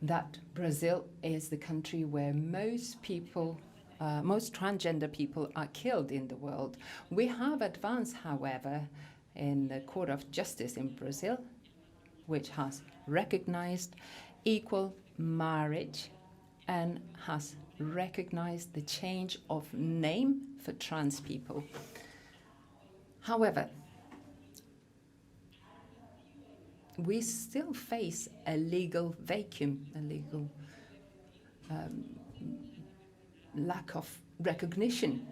that Brazil is the country where most people, most transgender people are killed in the world. We have advanced, however, in the Court of Justice in Brazil, which has recognized equal marriage and has recognized the change of name for trans people. However, we still face a legal vacuum, a legal lack of recognition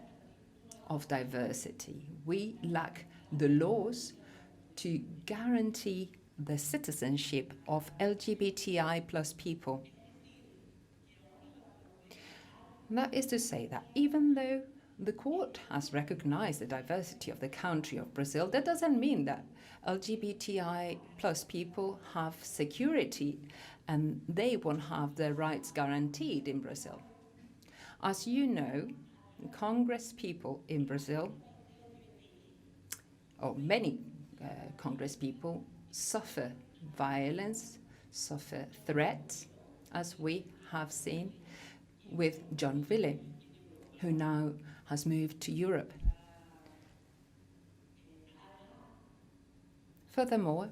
of diversity. We lack the laws to guarantee the citizenship of LGBTI plus people. That is to say that even though the court has recognized the diversity of the country of Brazil, that doesn't mean that LGBTI plus people have security and they won't have their rights guaranteed in Brazil. As you know, Congress people in Brazil, or many Congress people, suffer violence, suffer threats, as we have seen with John Ville, who now has moved to Europe. Furthermore,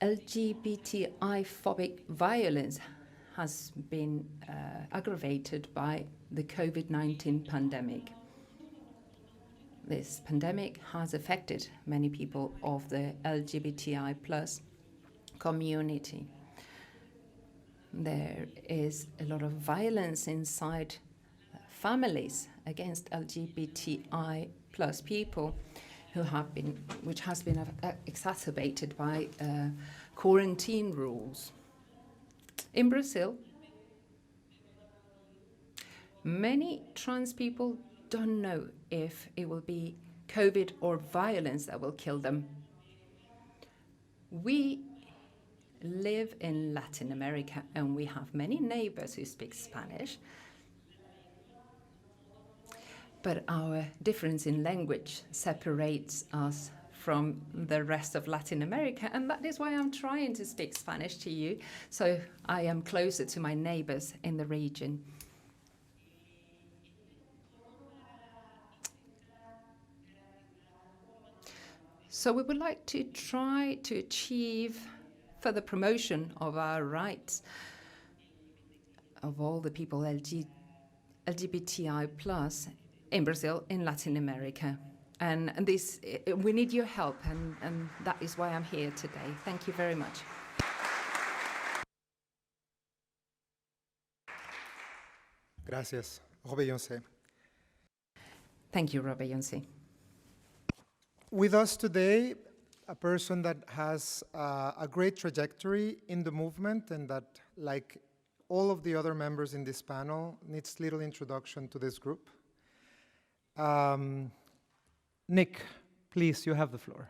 LGBTI-phobic violence has been aggravated by the COVID-19 pandemic. This pandemic has affected many people of the LGBTI plus community. There is a lot of violence inside families against LGBTI plus people which has been exacerbated by quarantine rules. In Brazil, many trans people don't know if it will be COVID or violence that will kill them. We live in Latin America and we have many neighbors who speak Spanish, but our difference in language separates us from the rest of Latin America, and that is why I'm trying to speak Spanish to you, so I am closer to my neighbors in the region. So we would like to try to achieve further promotion of our rights of all the people LGBTI plus in Brazil, in Latin America. And this, we need your help, and that is why I'm here today. Thank you very much. Gracias. Robert Yoncé. Thank you, Robert Yoncé. With us today, a person that has a great trajectory in the movement and that, like all of the other members in this panel, needs little introduction to this group. Nick, please, you have the floor.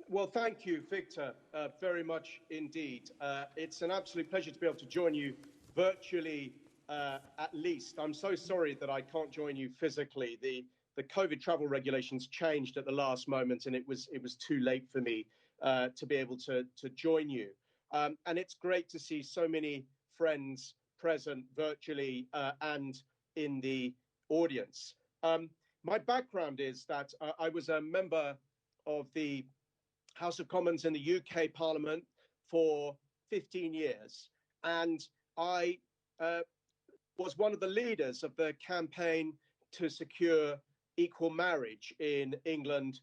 Well, thank you, Victor, very much indeed. It's an absolute pleasure to be able to join you virtually, at least. I'm so sorry that I can't join you physically. The COVID travel regulations changed at the last moment, and it was too late for me to be able to join you. And it's great to see so many friends present virtually and in the audience. My background is that I was a member of the House of Commons in the UK Parliament for 15 years, and I was one of the leaders of the campaign to secure equal marriage in England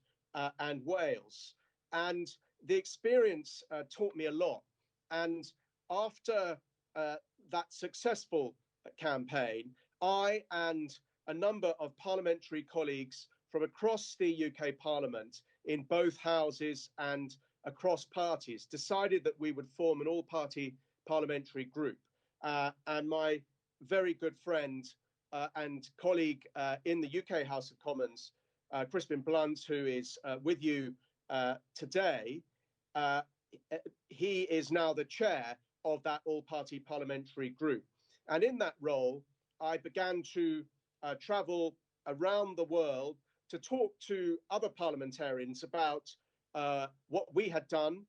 and Wales. And the experience taught me a lot. And after that successful campaign, I and a number of parliamentary colleagues from across the UK Parliament in both houses and across parties decided that we would form an all-party parliamentary group. And my very good friend and colleague in the UK House of Commons, Crispin Blunt, who is with you today, he is now the chair of that all-party parliamentary group. And in that role, I began to travel around the world to talk to other parliamentarians about what we had done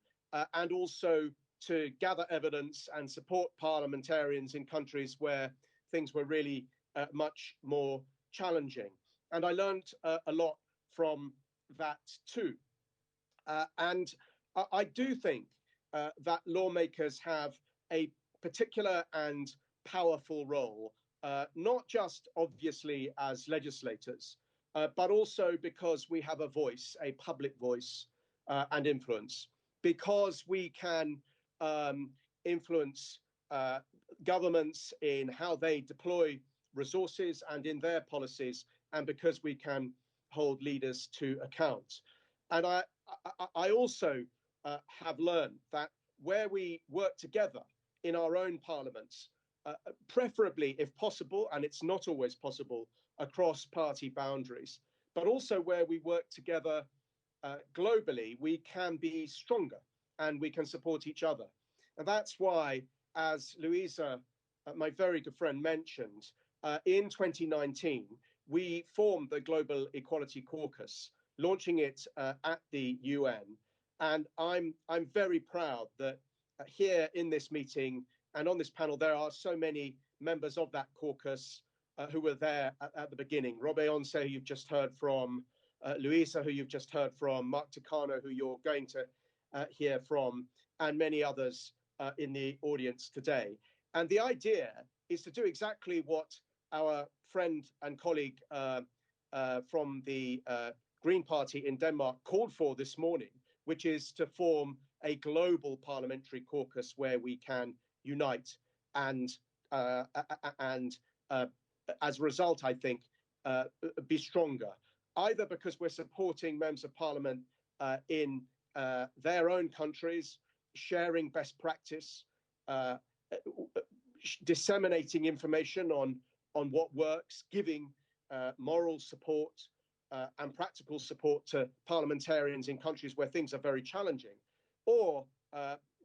and also to gather evidence and support parliamentarians in countries where things were really much more challenging. And I learned a lot from that too. And I do think that lawmakers have a particular and powerful role, not just obviously as legislators, but also because we have a voice, a public voice and influence, because we can influence governments in how they deploy resources and in their policies, and because we can hold leaders to account. And I also have learned that where we work together in our own parliaments, preferably if possible, and it's not always possible, across party boundaries, but also where we work together globally, we can be stronger and we can support each other. And that's why, as Louisa, my very good friend, mentioned, in 2019, we formed the Global Equality Caucus, launching it at the UN. And I'm very proud that here in this meeting and on this panel, there are so many members of that caucus who were there at the beginning. Rob Eonse, who you've just heard from, Louisa, who you've just heard from, Mark Takano, who you're going to hear from, and many others in the audience today. And the idea is to do exactly what our friend and colleague from the Green Party in Denmark called for this morning, which is to form a global parliamentary caucus where we can unite and as a result, I think, be stronger, either because we're supporting members of parliament in their own countries, sharing best practice, disseminating information on what works, giving moral support and practical support to parliamentarians in countries where things are very challenging, or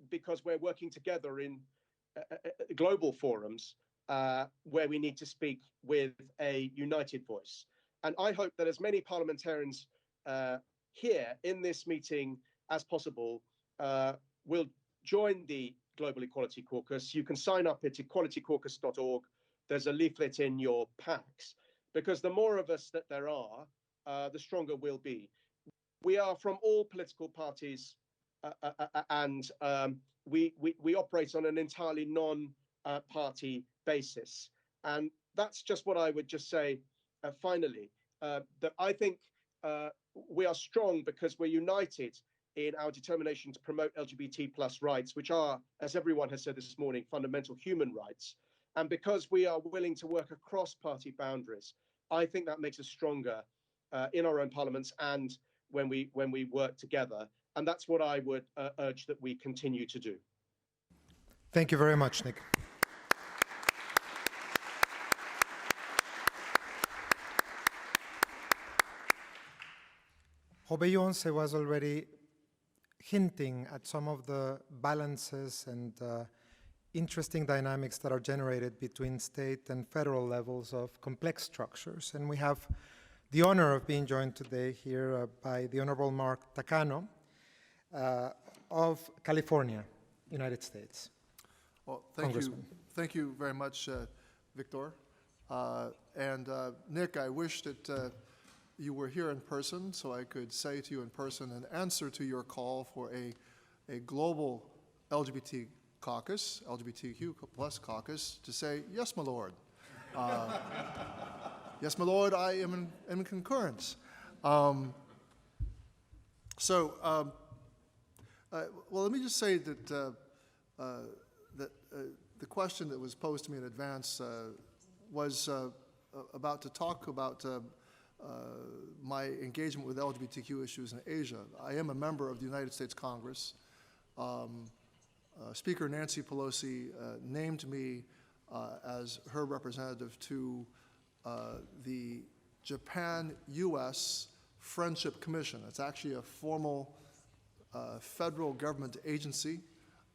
because we're working together in global forums where we need to speak with a united voice. And I hope that as many parliamentarians here in this meeting as possible will join the Global Equality Caucus. You can sign up at equalitycaucus.org. There's a leaflet in your packs, because the more of us that there are, the stronger we'll be. We are from all political parties and we operate on an entirely non-party basis. And that's just what I would just say finally, that I think we are strong because we're united in our determination to promote LGBT+ rights, which are, as everyone has said this morning, fundamental human rights. And because we are willing to work across party boundaries, I think that makes us stronger in our own parliaments and when we work together. And that's what I would urge that we continue to do. Thank you very much, Nick. Rob Eonse was already hinting at some of the balances and interesting dynamics that are generated between state and federal levels of complex structures. And we have the honor of being joined today here by the Honorable Mark Takano of California, United States. Well, thank you very much, Victor. Nick, I wish that you were here in person so I could say to you in person an answer to your call for a global LGBT caucus, LGBTQ plus caucus, to say, yes, my lord. Yes, my lord, I am in concurrence. Well, let me just say that the question that was posed to me in advance was about to talk about my engagement with LGBTQ issues in Asia. I am a member of the United States Congress. Speaker Nancy Pelosi named me as her representative to the Japan-U.S. Friendship Commission. It's actually a formal federal government agency.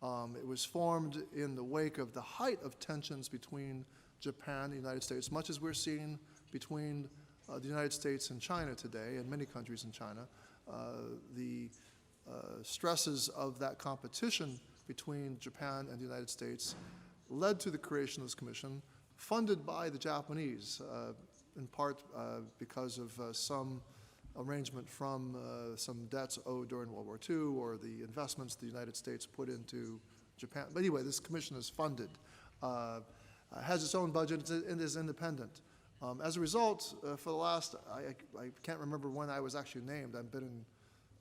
It was formed in the wake of the height of tensions between Japan and the United States, much as we're seeing between the United States and China today, and many countries in China. The stresses of that competition between Japan and the United States led to the creation of this commission, funded by the Japanese, in part because of some arrangement from some debts owed during World War II or the investments the United States put into Japan. But anyway, this commission is funded, has its own budget, and is independent. As a result, for the last, I can't remember when I was actually named. I've been in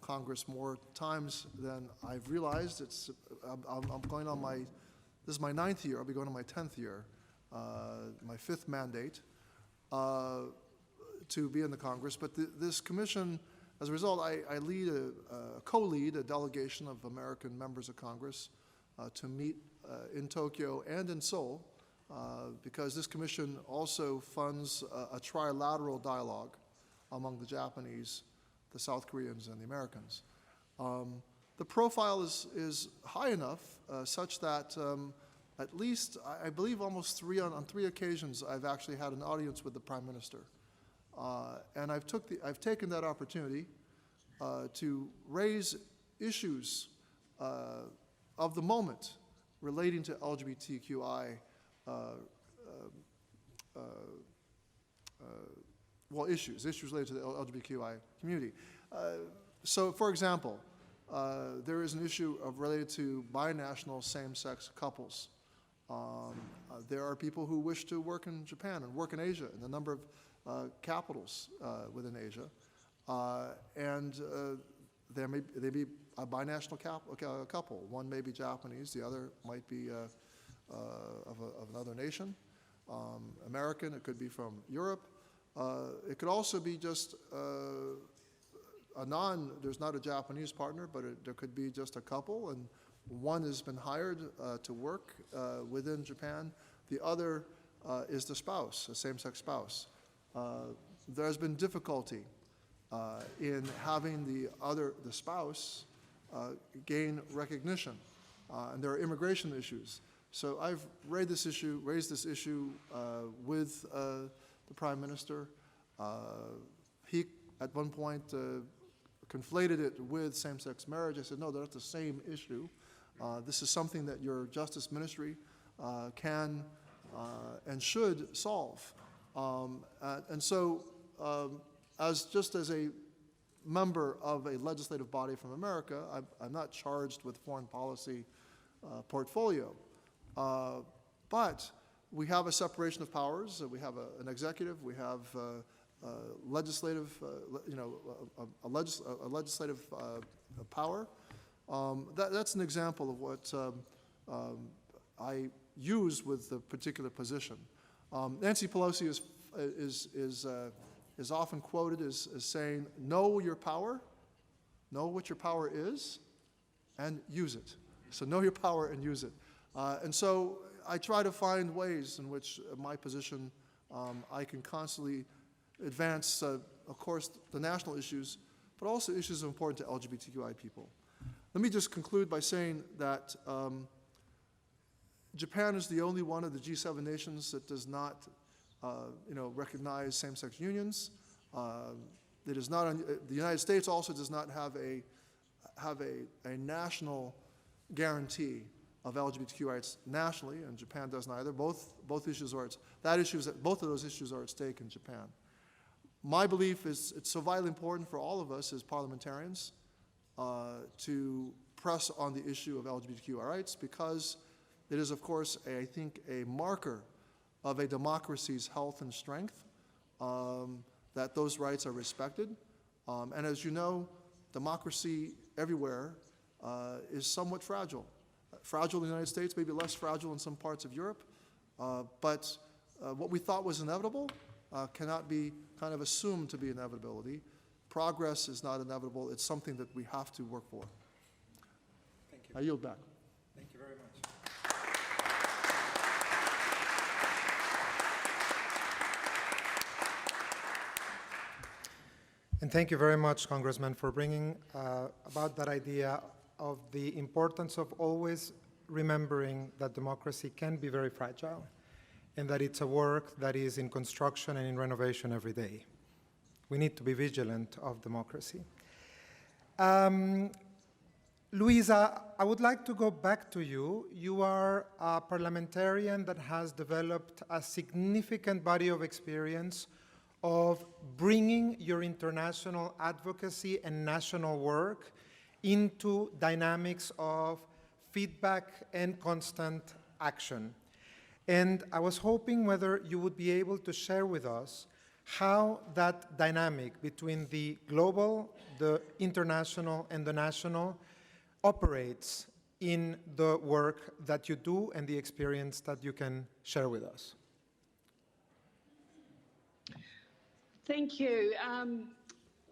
Congress more times than I've realized. I'm going on this is my 9th year. I'll be going on my 10th year, my 5th mandate to be in the Congress. But this commission, as a result, I co-lead a delegation of American members of Congress to meet in Tokyo and in Seoul, because this commission also funds a trilateral dialogue among the Japanese, the South Koreans and the Americans. The profile is high enough such that at least, I believe almost on three occasions, I've actually had an audience with the Prime Minister. And I've taken that opportunity to raise issues of the moment relating to LGBTQI, issues related to the LGBTQI community. So, for example, there is an issue related to binational same-sex couples. There are people who wish to work in Japan and work in Asia, in a number of capitals within Asia. They may be a binational couple. One may be Japanese, the other might be of another nation. American, it could be from Europe. It could also be just there's not a Japanese partner, but there could be just a couple, and one has been hired to work within Japan. The other is the spouse, a same-sex spouse. There's been difficulty in having the spouse gain recognition, and there are immigration issues. So I've raised this issue with the Prime Minister. He, at one point, conflated it with same-sex marriage. I said, no, that's the same issue. This is something that your Justice Ministry can and should solve. And so, just as a member of a legislative body from America, I'm not charged with foreign policy portfolio. But we have a separation of powers. We have an executive. We have legislative, a legislative power. That's an example of what I use with the particular position. Nancy Pelosi is often quoted as saying, know your power, know what your power is, and use it. So know your power and use it. And so I try to find ways in which my position, I can constantly advance, of course, the national issues, but also issues important to LGBTQI people. Let me just conclude by saying that Japan is the only one of the G7 nations that does not recognize same-sex unions. It is not the United States also does not have a national guarantee of LGBTQ rights nationally, and Japan doesn't either. Both issues are both of those issues are at stake in Japan. My belief is it's so vitally important for all of us as parliamentarians to press on the issue of LGBTQ rights, because it is, of course, I think, a marker of a democracy's health and strength, that those rights are respected. And as you know, democracy everywhere is somewhat fragile. Fragile in the United States, maybe less fragile in some parts of Europe, but what we thought was inevitable cannot be kind of assumed to be inevitability. Progress is not inevitable. It's something that we have to work for. Thank you. I yield back. Thank you very much. And thank you very much, Congressman, for bringing about that idea of the importance of always remembering that democracy can be very fragile and that it's a work that is in construction and in renovation every day. We need to be vigilant of democracy. Luisa, I would like to go back to you. You are a parliamentarian that has developed a significant body of experience of bringing your international advocacy and national work into dynamics of feedback and constant action. And I was hoping whether you would be able to share with us how that dynamic between the global, the international, and the national operates in the work that you do and the experience that you can share with us. Thank you.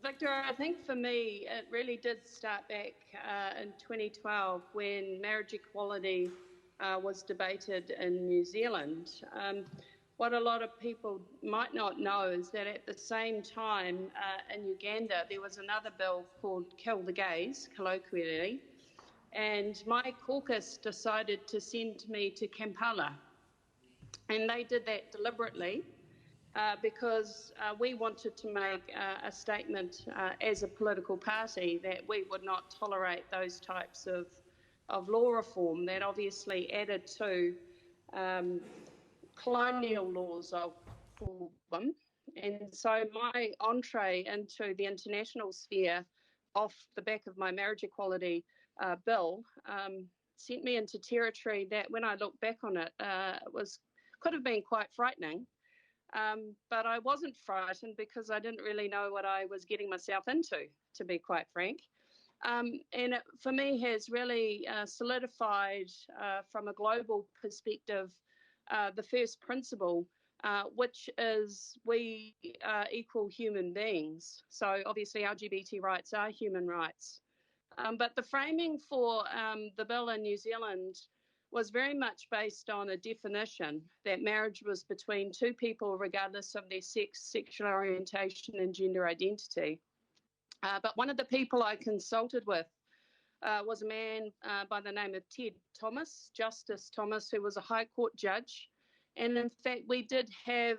Victor, I think for me, it really did start back in 2012 when marriage equality was debated in New Zealand. what a lot of people might not know is that at the same time in Uganda, there was another bill called Kill the Gays, colloquially, and my caucus decided to send me to Kampala. And they did that deliberately because we wanted to make a statement as a political party that we would not tolerate those types of law reform that obviously added to colonial laws, I'll call them. And so my entree into the international sphere off the back of my marriage equality bill sent me into territory that when I look back on it, could have been quite frightening. But I wasn't frightened because I didn't really know what I was getting myself into, to be quite frank. And it, for me, has really solidified from a global perspective the first principle, which is we are equal human beings. So obviously LGBT rights are human rights. But the framing for the bill in New Zealand was very much based on a definition that marriage was between two people regardless of their sex, sexual orientation and gender identity. But one of the people I consulted with was a man by the name of Ted Thomas, Justice Thomas, who was a High Court judge. And in fact, we did have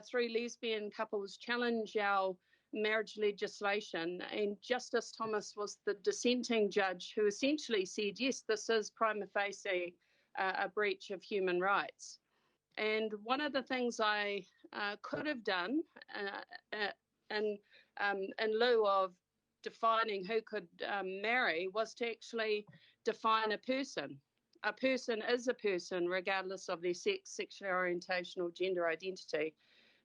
3 lesbian couples challenge our marriage legislation, and Justice Thomas was the dissenting judge who essentially said, yes, this is prima facie a breach of human rights. And one of the things I could have done in lieu of defining who could marry was to actually define a person. A person is a person regardless of their sex, sexual orientation or gender identity.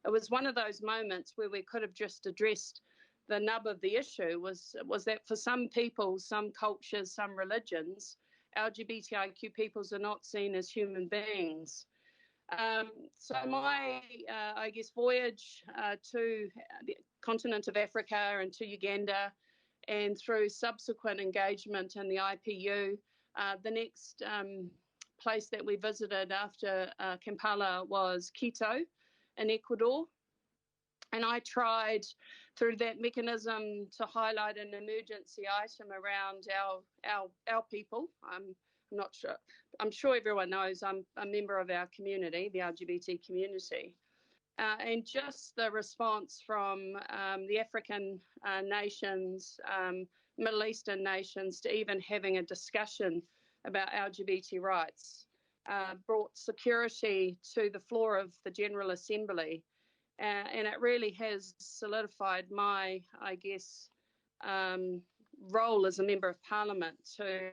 It was one of those moments where we could have just addressed the nub of the issue was that for some people, some cultures, some religions, LGBTIQ peoples are not seen as human beings. So my, I guess, voyage to the continent of Africa and to Uganda, and through subsequent engagement in the IPU, the next place that we visited after Kampala was Quito in Ecuador. And I tried through that mechanism to highlight an emergency item around our people. I'm not sure. I'm sure everyone knows I'm a member of our community, the LGBT community. And just the response from the African nations, Middle Eastern nations, to even having a discussion about LGBT rights brought security to the floor of the General Assembly. And it really has solidified my, I guess, role as a Member of Parliament to,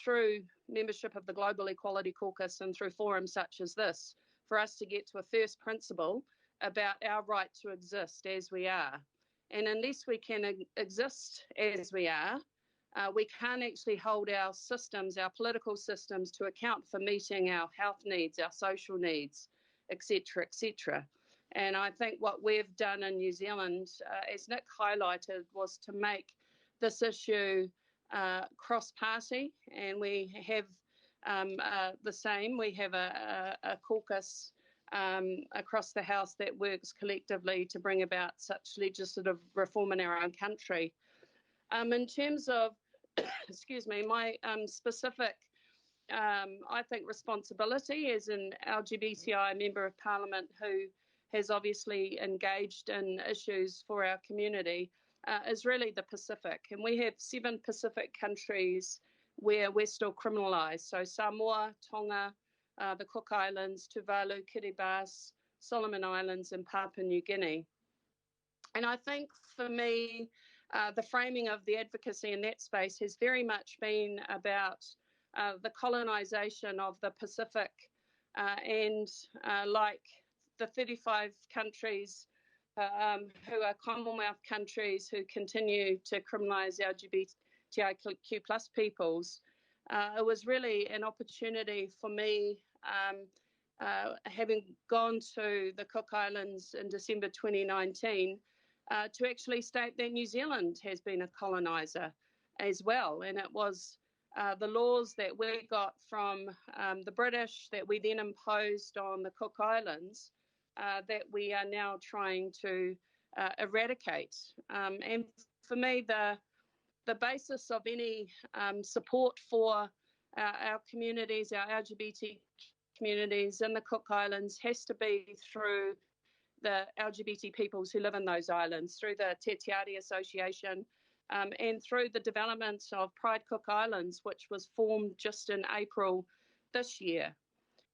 through membership of the Global Equality Caucus and through forums such as this, for us to get to a first principle about our right to exist as we are. And unless we can exist as we are, we can't actually hold our systems, our political systems, to account for meeting our health needs, our social needs, etc., etc. And I think what we've done in New Zealand, as Nick highlighted, was to make this issue cross-party, and we have the same. We have a caucus across the House that works collectively to bring about such legislative reform in our own country. In terms of, excuse me, my specific, I think, responsibility as an LGBTI Member of Parliament who has obviously engaged in issues for our community is really the Pacific. And we have 7 Pacific countries where we're still criminalised. So Samoa, Tonga, the Cook Islands, Tuvalu, Kiribati, Solomon Islands and Papua New Guinea. And I think for me, the framing of the advocacy in that space has very much been about the colonisation of the Pacific and like the 35 countries who are Commonwealth countries who continue to criminalise LGBTIQ plus peoples, it was really an opportunity for me, having gone to the Cook Islands in December 2019, to actually state that New Zealand has been a coloniser as well. And it was the laws that we got from the British that we then imposed on the Cook Islands that we are now trying to eradicate. And for me, the basis of any support for our communities, our LGBT communities in the Cook Islands has to be through the LGBT peoples who live in those islands, through the Te Tiari Association, and through the development of Pride Cook Islands, which was formed just in April this year.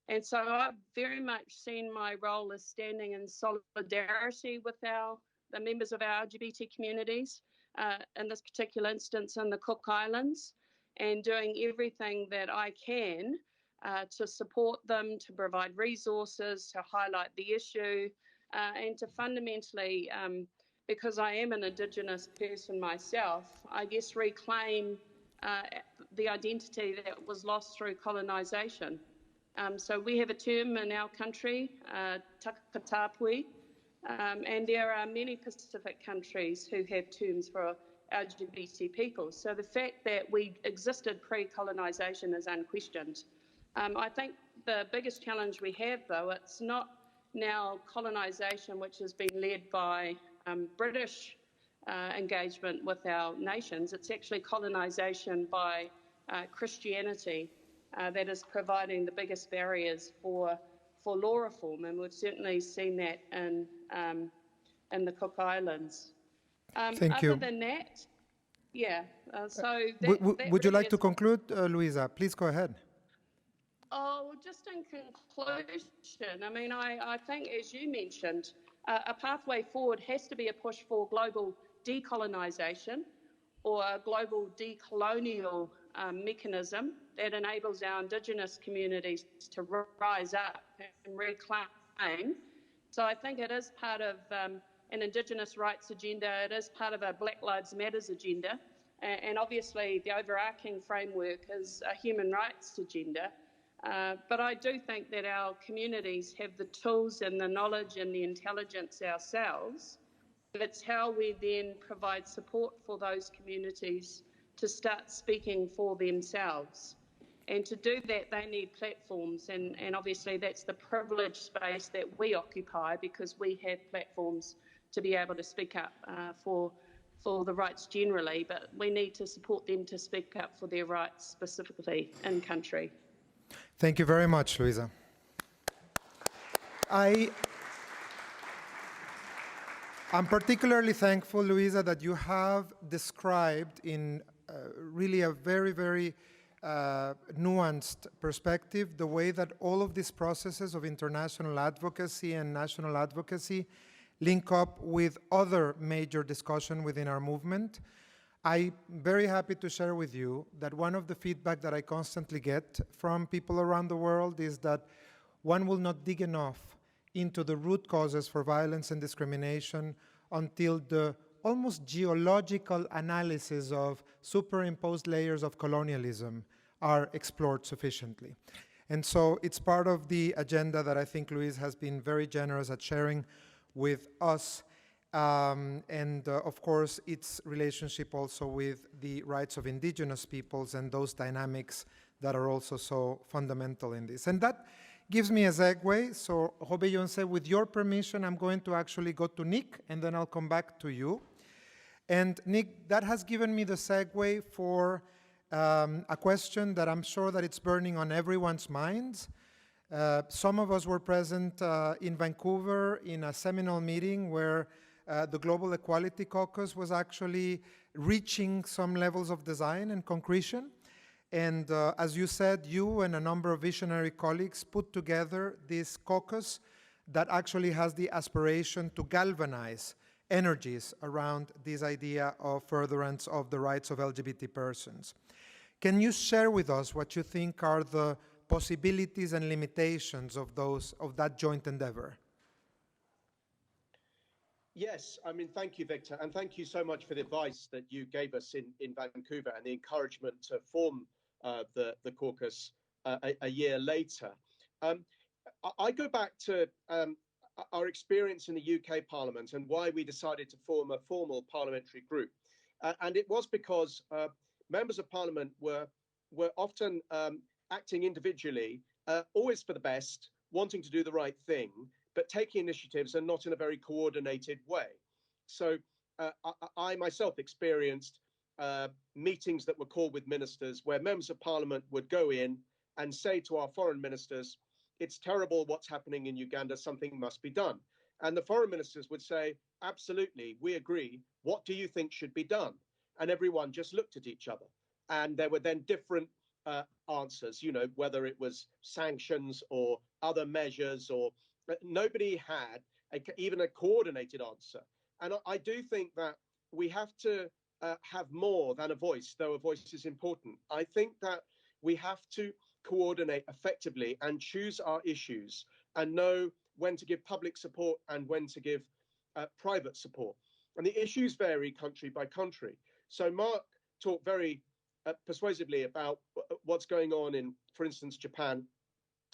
And so I've very much seen my role as standing in solidarity with the members of our LGBT communities, in this particular instance in the Cook Islands, and doing everything that I can to support them, to provide resources, to highlight the issue, and to fundamentally, because I am an Indigenous person myself, I guess reclaim the identity that was lost through colonisation. So we have a term in our country, Takatapui, and there are many Pacific countries who have terms for LGBT people. So the fact that we existed pre-colonisation is unquestioned. I think the biggest challenge we have, though, it's not now colonisation which has been led by British engagement with our nations. It's actually colonisation by Christianity that is providing the biggest barriers for law reform, and we've certainly seen that in the Cook Islands. Thank you. Other than that, yeah. Would you like to conclude, Louisa? Please go ahead. Oh, just in conclusion, I mean, I think, as you mentioned, a pathway forward has to be a push for global decolonisation or a global decolonial mechanism that enables our Indigenous communities to rise up and reclaim. So I think it is part of an Indigenous rights agenda. It is part of a Black Lives Matters agenda. And obviously the overarching framework is a human rights agenda. But I do think that our communities have the tools and the knowledge and the intelligence ourselves. It's how we then provide support for those communities to start speaking for themselves. And to do that, they need platforms. And obviously that's the privileged space that we occupy, because we have platforms to be able to speak up for the rights generally, but we need to support them to speak up for their rights specifically in country. Thank you very much, Louisa. I'm particularly thankful, Louisa, that you have described in really a very, very nuanced perspective the way that all of these processes of international advocacy and national advocacy link up with other major discussion within our movement. I'm very happy to share with you that one of the feedback that I constantly get from people around the world is that one will not dig enough into the root causes for violence and discrimination until the almost geological analysis of superimposed layers of colonialism are explored sufficiently. And so it's part of the agenda that I think Luis has been very generous at sharing with us. Of course, its relationship also with the rights of indigenous peoples and those dynamics that are also so fundamental in this. And that gives me a segue. So, Robeyonce, with your permission, I'm going to actually go to Nick, and then I'll come back to you. And Nick, that has given me the segue for a question that I'm sure that it's burning on everyone's minds. Some of us were present in Vancouver in a seminal meeting where the Global Equality Caucus was actually reaching some levels of design and concretion. And as you said, you and a number of visionary colleagues put together this caucus that actually has the aspiration to galvanize energies around this idea of furtherance of the rights of LGBT persons. Can you share with us what you think are the possibilities and limitations of that joint endeavor? Yes, I mean, thank you, Victor, and thank you so much for the advice that you gave us in Vancouver and the encouragement to form the caucus a year later. I go back to our experience in the UK Parliament and why we decided to form a formal parliamentary group. And it was because members of Parliament were were often acting individually, always for the best, wanting to do the right thing, but taking initiatives and not in a very coordinated way. So I myself experienced meetings that were called with ministers where members of parliament would go in and say to our foreign ministers, it's terrible what's happening in Uganda, something must be done. And the foreign ministers would say, absolutely, we agree. What do you think should be done? And everyone just looked at each other. And there were then different answers, you know, whether it was sanctions or other measures, or nobody had even a coordinated answer. And I do think that we have to have more than a voice, though a voice is important. I think that we have to coordinate effectively and choose our issues and know when to give public support and when to give private support. And the issues vary country by country. So Mark talked very persuasively about what's going on in, for instance, Japan.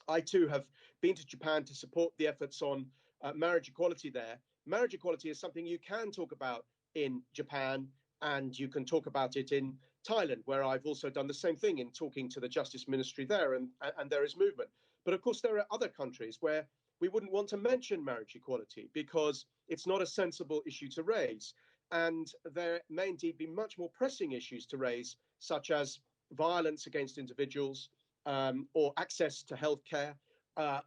I too have been to Japan to support the efforts on marriage equality there. Marriage equality is something you can talk about in Japan, and you can talk about it in Thailand, where I've also done the same thing in talking to the Justice Ministry there, and there is movement. But of course, there are other countries where we wouldn't want to mention marriage equality because it's not a sensible issue to raise. And there may indeed be much more pressing issues to raise, such as violence against individuals, or access to healthcare,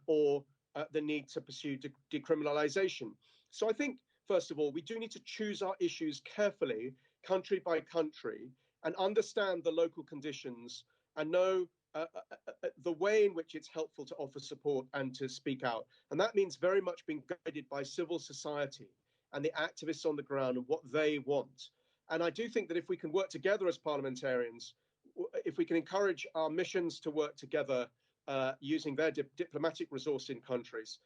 or the need to pursue decriminalization. So I think, first of all, we do need to choose our issues carefully, country by country, and understand the local conditions and know the way in which it's helpful to offer support and to speak out. And that means very much being guided by civil society and the activists on the ground and what they want. And I do think that if we can work together as parliamentarians, if we can encourage our missions to work together using their diplomatic resource in countries,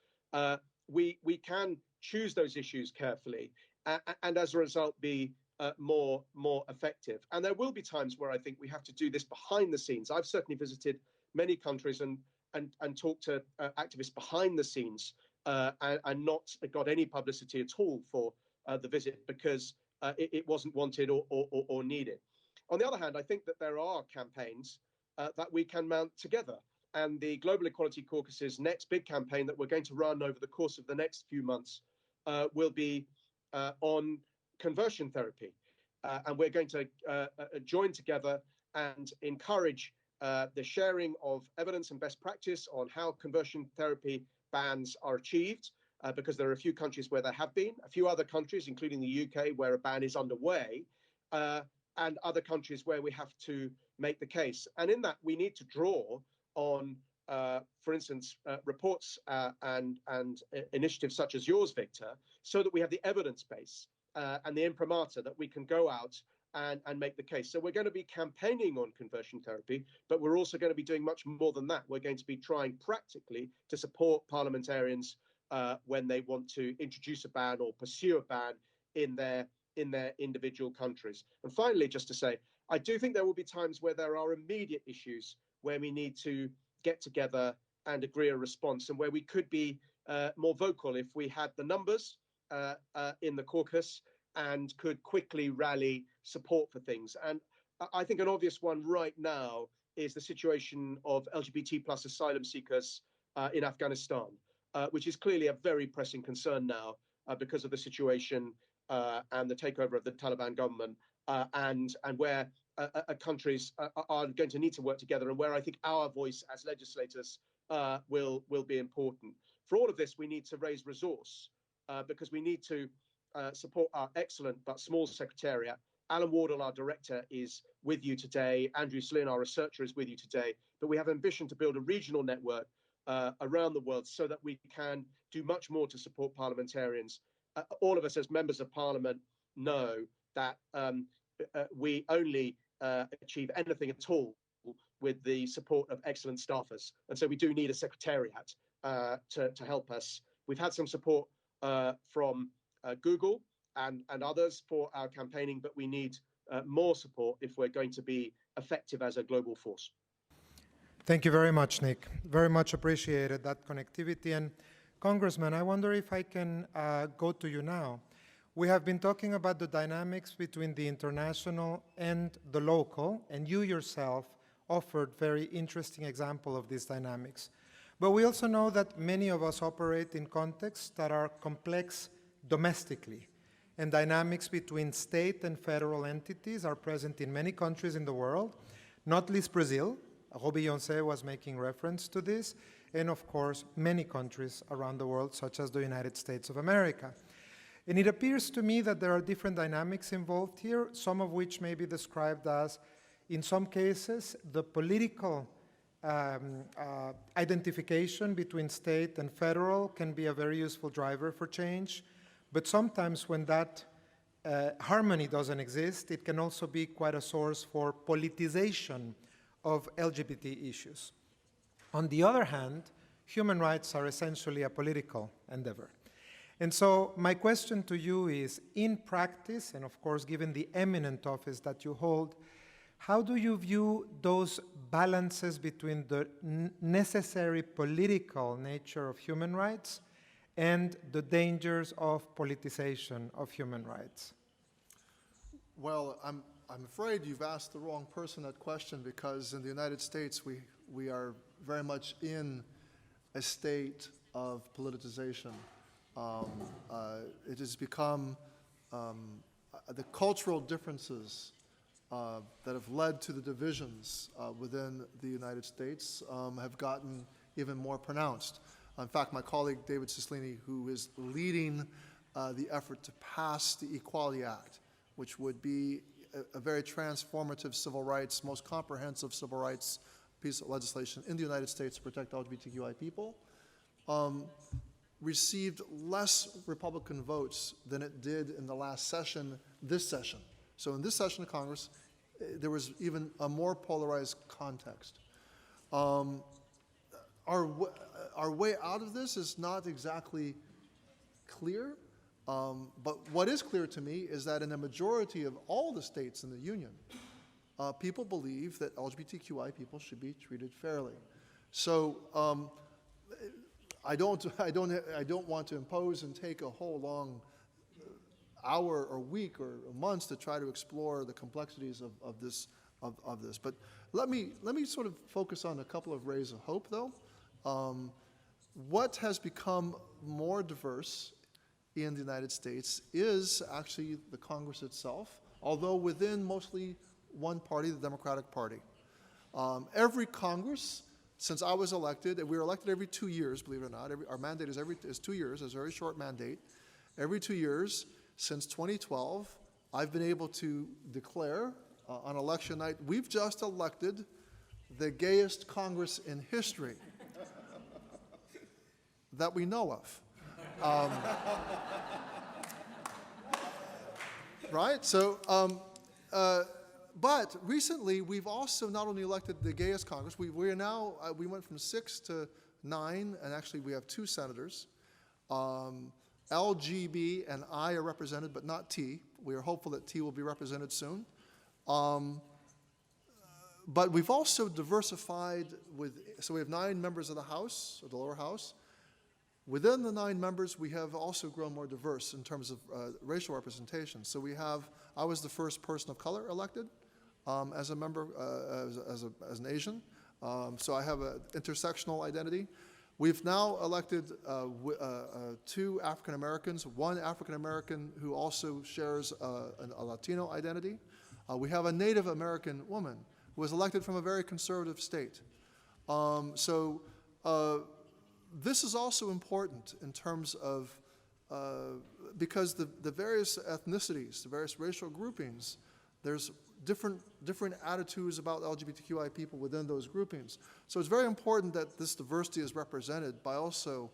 we can choose those issues carefully and as a result be more effective. And there will be times where I think we have to do this behind the scenes. I've certainly visited many countries and talked to activists behind the scenes and not got any publicity at all for the visit because it wasn't wanted or needed. On the other hand, I think that there are campaigns that we can mount together. And the Global Equality Caucus's next big campaign that we're going to run over the course of the next few months will be on conversion therapy. And we're going to join together and encourage the sharing of evidence and best practice on how conversion therapy bans are achieved, because there are a few countries where there have been, a few other countries, including the UK, where a ban is underway, and other countries where we have to make the case. And in that, we need to draw on, for instance, reports and initiatives such as yours, Victor, so that we have the evidence base and the imprimatur that we can go out and make the case. So we're going to be campaigning on conversion therapy, but we're also going to be doing much more than that. We're going to be trying practically to support parliamentarians when they want to introduce a ban or pursue a ban in their individual countries. And finally, just to say, I do think there will be times where there are immediate issues where we need to get together and agree a response, and where we could be more vocal if we had the numbers in the caucus and could quickly rally support for things. And I think an obvious one right now is the situation of LGBT plus asylum seekers in Afghanistan, which is clearly a very pressing concern now because of the situation and the takeover of the Taliban government, and where countries are going to need to work together, and where I think our voice as legislators will be important. For all of this, we need to raise resource because we need to support our excellent but small secretariat. Alan Wardle, our director, is with you today. Andrew Slynn, our researcher, is with you today. But we have ambition to build a regional network around the world so that we can do much more to support parliamentarians. All of us as members of parliament know that we only achieve anything at all with the support of excellent staffers. And so we do need a secretariat to help us. We've had some support from Google and others for our campaigning, but we need more support if we're going to be effective as a global force. Thank you very much, Nick. Very much appreciated that connectivity. And Congressman, I wonder if I can go to you now. We have been talking about the dynamics between the international and the local, and you yourself offered very interesting example of these dynamics. But we also know that many of us operate in contexts that are complex domestically, and dynamics between state and federal entities are present in many countries in the world, not least Brazil. Roby Joncé was making reference to this, and of course, many countries around the world, such as the United States of America. And it appears to me that there are different dynamics involved here, some of which may be described as, in some cases, the political identification between state and federal can be a very useful driver for change. But sometimes when that harmony doesn't exist, it can also be quite a source for politicization of LGBT issues. On the other hand, human rights are essentially a political endeavor. And so my question to you is, in practice, and of course given the eminent office that you hold, how do you view those balances between the necessary political nature of human rights and the dangers of politicization of human rights? Well, I'm afraid you've asked the wrong person that question, because in the United States we are very much in a state of politicization. It has become the cultural differences that have led to the divisions within the United States have gotten even more pronounced. In fact, my colleague David Cicilline, who is leading the effort to pass the Equality Act, which would be a very transformative civil rights, most comprehensive civil rights piece of legislation in the United States to protect LGBTQI people, received less Republican votes than it did in the last session, this session. So in this session of Congress, there was even a more polarized context. Our way out of this is not exactly clear, but what is clear to me is that in a majority of all the states in the Union, people believe that LGBTQI people should be treated fairly. So I don't want to impose and take a whole long hour or week or months to try to explore the complexities of this. But let me sort of focus on a couple of rays of hope, though. What has become more diverse in the United States is actually the Congress itself, although within mostly one party, the Democratic Party. Every Congress, since I was elected, and we were elected every 2 years, believe it or not, our mandate is 2 years, it's a very short mandate. Every 2 years, since 2012, I've been able to declare on election night, we've just elected the gayest Congress in history that we know of. Right? So, but recently we've also not only elected the gayest Congress, we are now, we went from 6 to 9, and actually we have 2 senators. L, G, B, and I are represented, but not T. We are hopeful that T will be represented soon. But we've also diversified so we have 9 members of the House, or the lower house. Within the 9 members, we have also grown more diverse in terms of racial representation. So I was the first person of color elected as a member, as an Asian. So I have an intersectional identity. We've now elected 2 African Americans, 1 African American who also shares a Latino identity. We have a Native American woman who was elected from a very conservative state. This is also important in terms of, because the various ethnicities, the various racial groupings, there's different attitudes about LGBTQI people within those groupings. So it's very important that this diversity is represented by also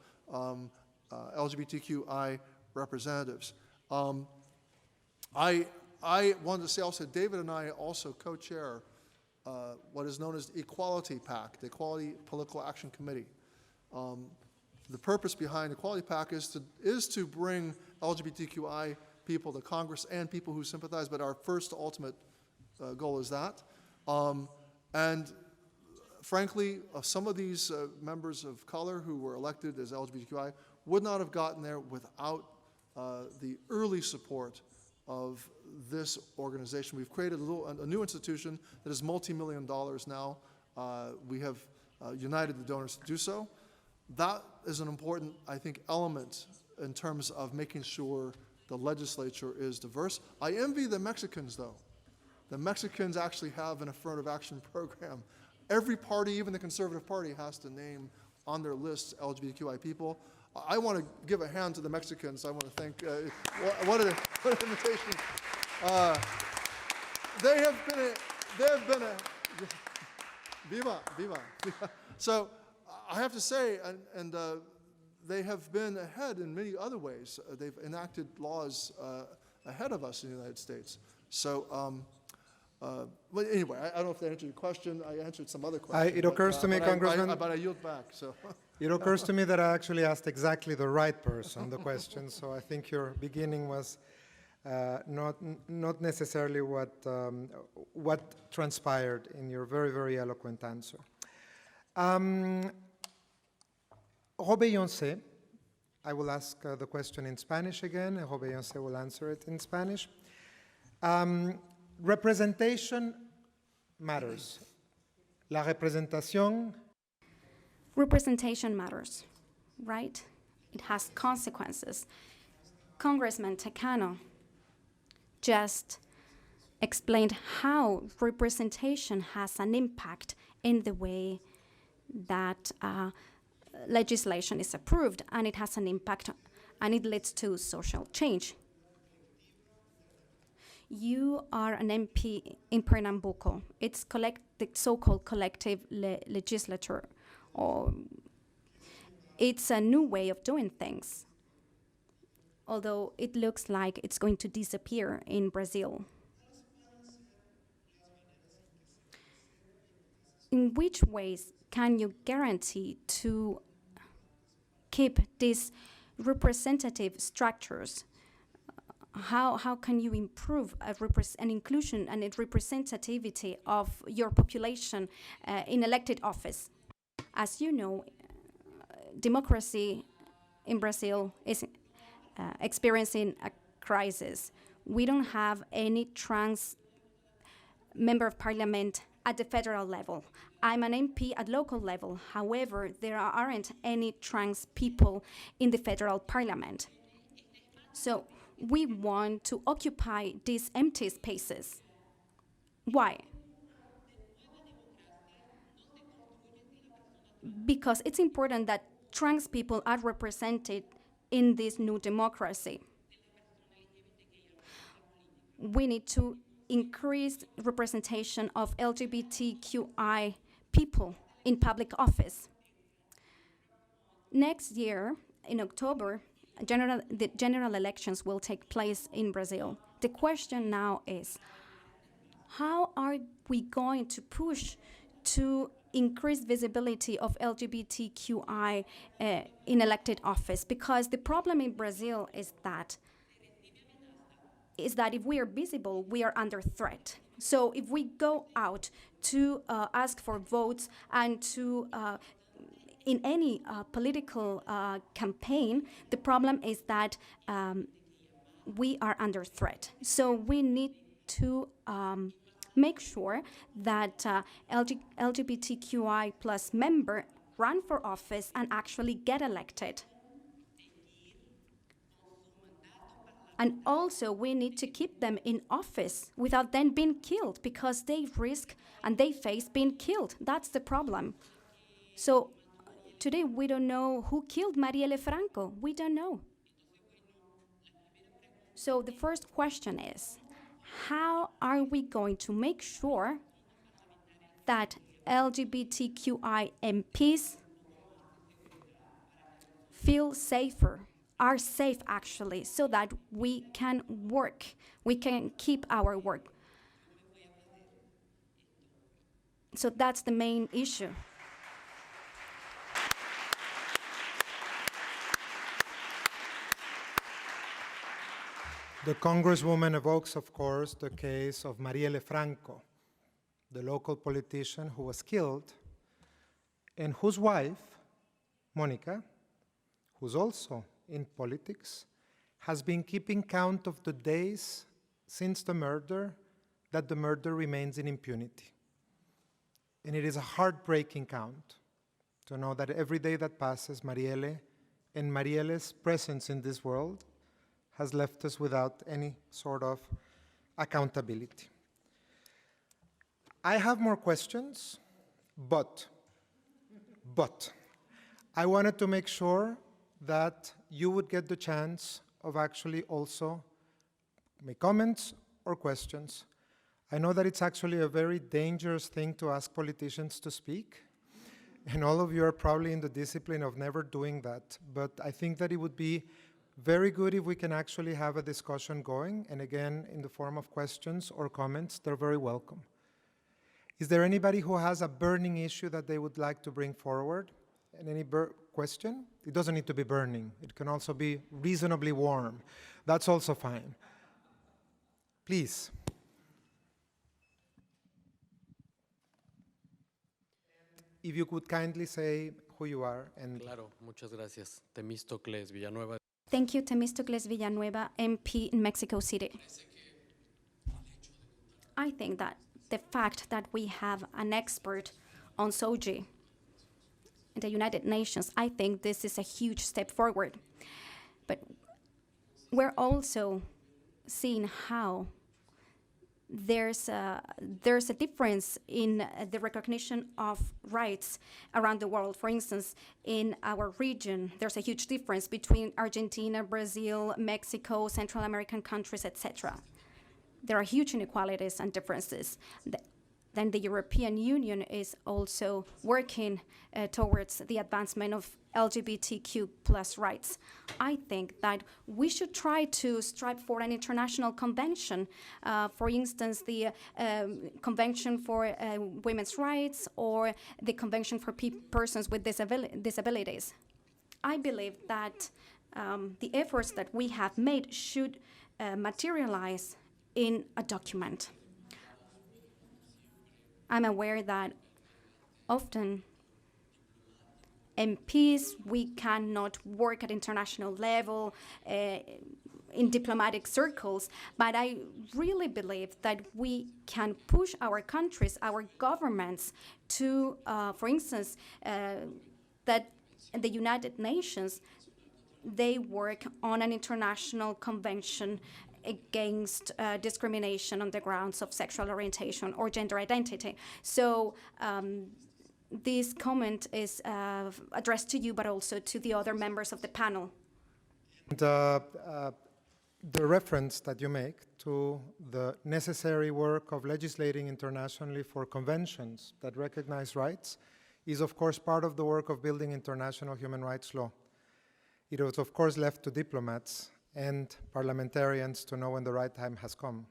LGBTQI representatives. I wanted to say also, David and I also co-chair what is known as the Equality PAC, the Equality Political Action Committee. The purpose behind Equality PAC is to bring LGBTQI people to Congress and people who sympathize, but our first ultimate goal is that. And frankly, some of these members of color who were elected as LGBTQI would not have gotten there without the early support of this organization. We've created a new institution that is multi-million dollars now. We have united the donors to do so. That is an important, I think, element in terms of making sure the legislature is diverse. I envy the Mexicans, though. The Mexicans actually have an affirmative action program. Every party, even the Conservative Party, has to name on their lists LGBTQI people. I want to give a hand to the Mexicans. I want to thank, what an invitation. They have been a, viva. So I have to say, and they have been ahead in many other ways. They've enacted laws ahead of us in the United States. So, but anyway, I don't know if that answered your question. I answered some other questions. It occurs to me, Congressman. But I yield back. So. It occurs to me that I actually asked exactly the right person the question. So I think your beginning was not necessarily what transpired in your very, very eloquent answer. Robé-Yoncé, I will ask the question in Spanish again, and Robé-Yoncé will answer it in Spanish. Representation matters. La representación. Representation matters, right? It has consequences. Congressman Takano just explained how representation has an impact in the way that legislation is approved, and it has an impact and it leads to social change. You are an MP in Pernambuco. It's the so-called collective legislature, or it's a new way of doing things, although it looks like it's going to disappear in Brazil. In which ways can you guarantee to keep these representative structures? How can you improve an inclusion and a representativity of your population in elected office? As you know, democracy in Brazil is experiencing a crisis. We don't have any trans member of parliament at the federal level. I'm an MP at local level. However, there aren't any trans people in the federal parliament. So we want to occupy these empty spaces. Why? Because it's important that trans people are represented in this new democracy. We need to increase representation of LGBTQI people in public office. Next year, in October, the general elections will take place in Brazil. The question now is, how are we going to push to increase visibility of LGBTQI in elected office? Because the problem in Brazil is that if we are visible, we are under threat. So if we go out to ask for votes and to in any political campaign, the problem is that we are under threat. So we need to make sure that LGBTQI plus member run for office and actually get elected. And also, we need to keep them in office without them being killed, because they risk and they face being killed. That's the problem. So today, we don't know who killed Marielle Franco. We don't know. So the first question is, how are we going to make sure that LGBTQI MPs feel safer, are safe actually, so that we can work, we can keep our work? So that's the main issue. The Congresswoman evokes, of course, the case of Marielle Franco, the local politician who was killed, and whose wife, Monica, who's also in politics, has been keeping count of the days since the murder that the murder remains in impunity. And it is a heartbreaking count to know that every day that passes, Marielle and Marielle's presence in this world has left us without any sort of accountability. I have more questions, but I wanted to make sure that you would get the chance of actually also make comments or questions. I know that it's actually a very dangerous thing to ask politicians to speak, and all of you are probably in the discipline of never doing that, but I think that it would be very good if we can actually have a discussion going, and again, in the form of questions or comments, they're very welcome. Is there anybody who has a burning issue that they would like to bring forward? And any question? It doesn't need to be burning. It can also be reasonably warm. That's also fine. Please. If you could kindly say who you are and... Claro, muchas gracias. Temístocles Villanueva. Thank you, Temístocles Villanueva, MP in Mexico City. I think that the fact that we have an expert on SOGI in the United Nations, I think this is a huge step forward. But we're also seeing how there's a difference in the recognition of rights around the world. For instance, in our region, there's a huge difference between Argentina, Brazil, Mexico, Central American countries, etc. There are huge inequalities and differences. Then the European Union is also working towards the advancement of LGBTQ+ rights. I think that we should try to strive for an international convention, for instance, the Convention for Women's Rights or the Convention for Persons with Disabilities. I believe that the efforts that we have made should materialize in a document. I'm aware that often MPs, we cannot work at international level in diplomatic circles, but I really believe that we can push our countries, our governments to, for instance, that the United Nations, they work on an international convention against discrimination on the grounds of sexual orientation or gender identity. So this comment is addressed to you, but also to the other members of the panel. The reference that you make to the necessary work of legislating internationally for conventions that recognize rights is, of course, part of the work of building international human rights law. It was, of course, left to diplomats and parliamentarians to know when the right time has come.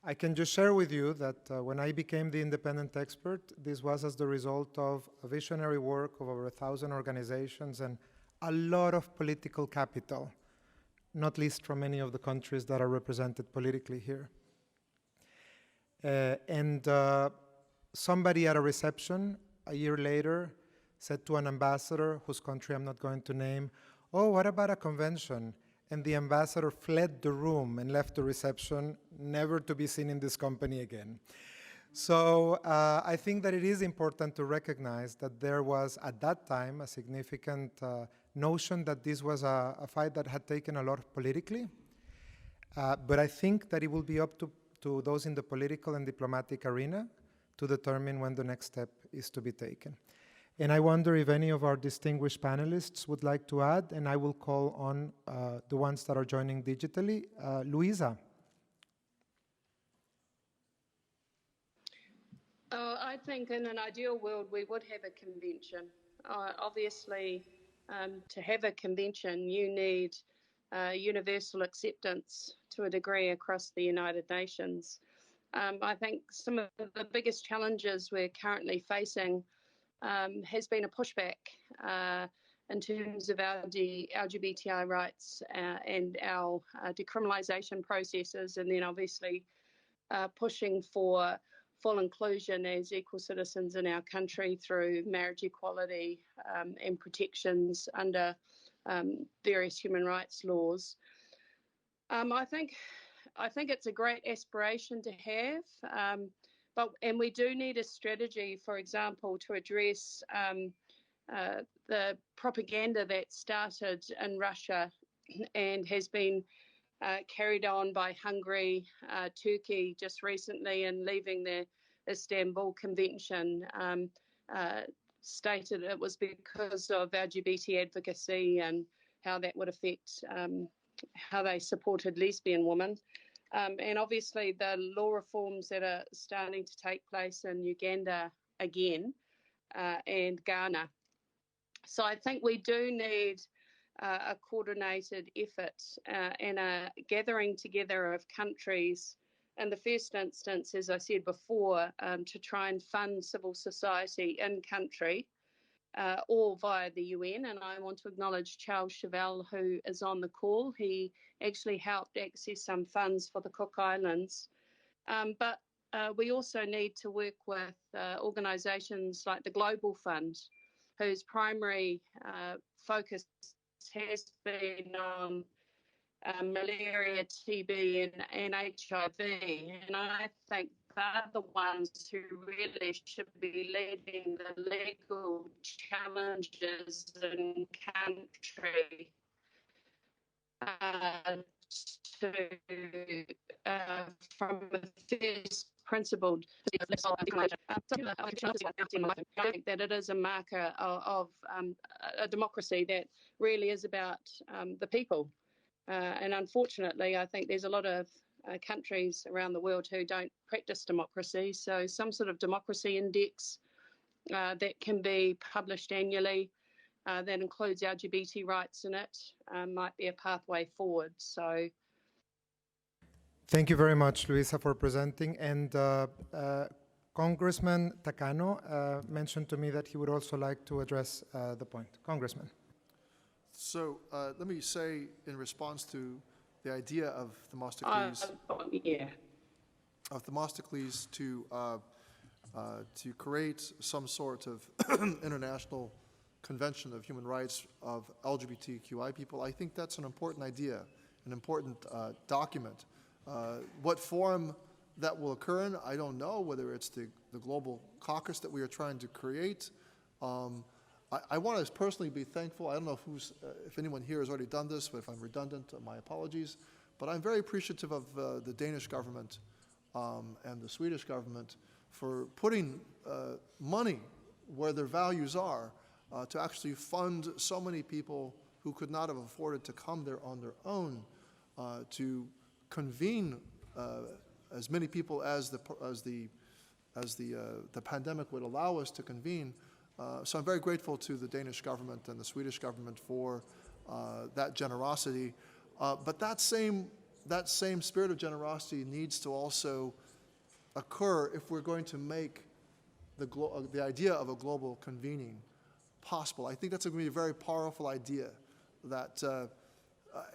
I can just share with you that when I became the independent expert, this was as the result of a visionary work of over 1,000 organizations and a lot of political capital, not least from many of the countries that are represented politically here. Somebody at a reception a year later said to an ambassador, whose country I'm not going to name, "Oh, what about a convention?" And the ambassador fled the room and left the reception, never to be seen in this company again. So I think that it is important to recognize that there was, at that time, a significant notion that this was a fight that had taken a lot politically. But I think that it will be up to those in the political and diplomatic arena to determine when the next step is to be taken. And I wonder if any of our distinguished panelists would like to add, and I will call on the ones that are joining digitally. Luisa. I think in an ideal world, we would have a convention. Obviously, to have a convention, you need universal acceptance to a degree across the United Nations. I think some of the biggest challenges we're currently facing has been a pushback in terms of our LGBTI rights and our decriminalisation processes, and then obviously pushing for full inclusion as equal citizens in our country through marriage equality and protections under various human rights laws. I think I think it's a great aspiration to have, and we do need a strategy, for example, to address the propaganda that started in Russia and has been carried on by Hungary, Turkey just recently, and leaving the Istanbul Convention, stated it was because of LGBT advocacy and how that would affect how they supported lesbian women. And obviously the law reforms that are starting to take place in Uganda again and Ghana. So I think we do need a coordinated effort and a gathering together of countries in the first instance, as I said before, to try and fund civil society in country or via the UN. And I want to acknowledge Charles Chevelle, who is on the call. He actually helped access some funds for the Cook Islands. But we also need to work with organisations like the Global Fund, whose primary focus has been on malaria, TB and HIV. And I think they're the ones who really should be leading the legal challenges in country from a first principled I think that it is a marker of a democracy that really is about the people. And unfortunately, I think there's a lot of countries around the world who don't practice democracy. So some sort of democracy index that can be published annually that includes LGBT rights in it might be a pathway forward. So. Thank you very much, Luisa, for presenting. And Congressman Takano mentioned to me that he would also like to address the point. Congressman. So let me say, in response to the idea of Themistocles, of Themistocles to create some sort of international convention of human rights of LGBTQI people, I think that's an important idea, an important document. What forum that will occur in, I don't know, whether it's the global caucus that we are trying to create. I want to personally be thankful. I don't know if anyone here has already done this, but if I'm redundant, my apologies. But I'm very appreciative of the Danish government and the Swedish government for putting money where their values are to actually fund so many people who could not have afforded to come there on their own, to convene as many people as the pandemic would allow us to convene. So I'm very grateful to the Danish government and the Swedish government for that generosity. But that same spirit of generosity needs to also occur if we're going to make the idea of a global convening possible. I think that's going to be a very powerful idea.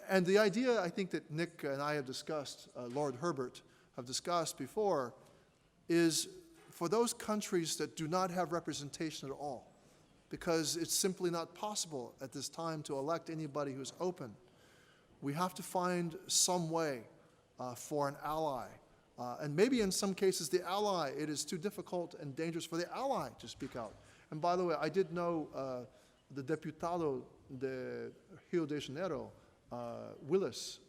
And the idea I think that Nick and I have discussed, Lord Herbert have discussed before, is for those countries that do not have representation at all, because it's simply not possible at this time to elect anybody who's open. We have to find some way for an ally. And maybe in some cases the ally, it is too difficult and dangerous for the ally to speak out. And by the way, I did know the Deputado de Rio de Janeiro, Willis.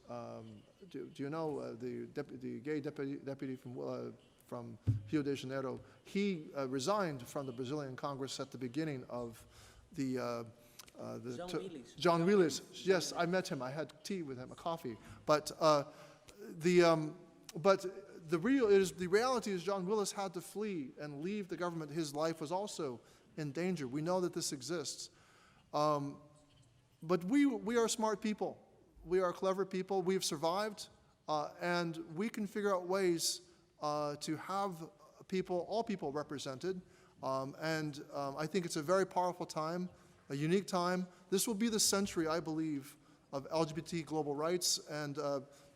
Do you know the gay deputy from Rio de Janeiro? He resigned from the Brazilian Congress at the beginning of the John Willis. Yes, I met him. I had tea with him, a coffee. But the reality is John Willis had to flee and leave the government. His life was also in danger. We know that this exists. But we are smart people. We are clever people. We've survived, and we can figure out ways to have all people represented. I think it's a very powerful time, a unique time. This will be the century, I believe, of LGBT global rights, and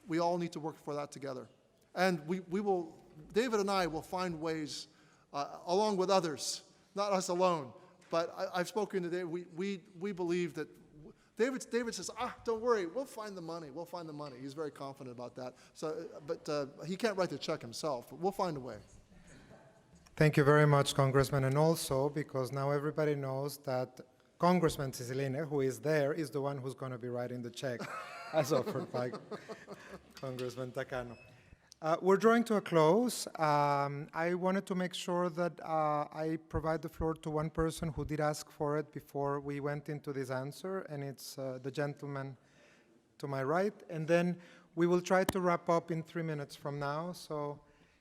we all need to work for that together. And we will, David and I will find ways, along with others, not us alone, but I've spoken today, we believe that David says, don't worry, we'll find the money. We'll find the money. He's very confident about that. So, but he can't write the check himself, but we'll find a way. Thank you very much, Congressman. And also, because now everybody knows that Congressman Cicilline, who is there, is the one who's going to be writing the check, as offered by Congressman Takano. We're drawing to a close. I wanted to make sure that I provide the floor to one person who did ask for it before we went into this answer, and it's the gentleman to my right. And then we will try to wrap up in 3 minutes from now. So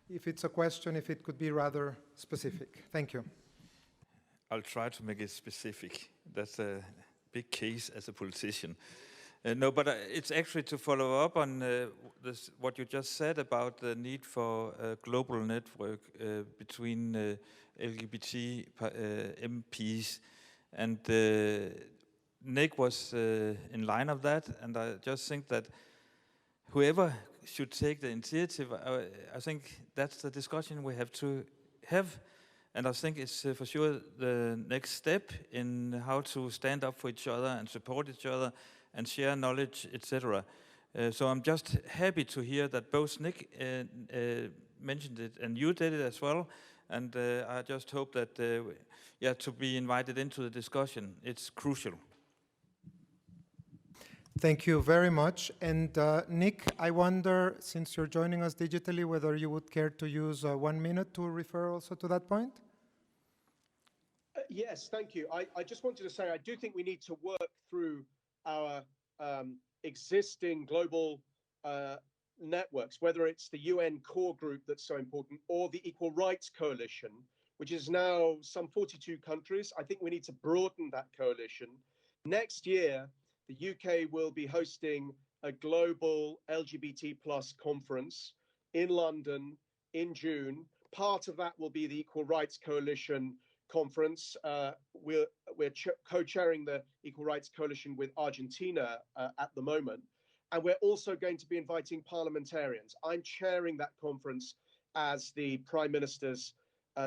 if it's a question, if it could be rather specific. Thank you. I'll try to make it specific. That's a big case as a politician. No, but it's actually to follow up on what you just said about the need for a global network between LGBT MPs. And Nick was in line of that, and I just think that whoever should take the initiative, I think that's the discussion we have to have. And I think it's for sure the next step in how to stand up for each other and support each other and share knowledge, etc. So I'm just happy to hear that both Nick mentioned it and you did it as well. And I just hope that, to be invited into the discussion, it's crucial. Thank you very much. And Nick, I wonder, since you're joining us digitally, whether you would care to use 1 minute to refer also to that point? Yes, thank you. I just wanted to say I do think we need to work through our existing global networks, whether it's the UN core group that's so important or the Equal Rights Coalition, which is now some 42 countries. I think we need to broaden that coalition. Next year, the UK will be hosting a global LGBT plus conference in London in June. Part of that will be the Equal Rights Coalition conference. We're co-chairing the Equal Rights Coalition with Argentina at the moment. And we're also going to be inviting parliamentarians. I'm chairing that conference as the Prime Minister's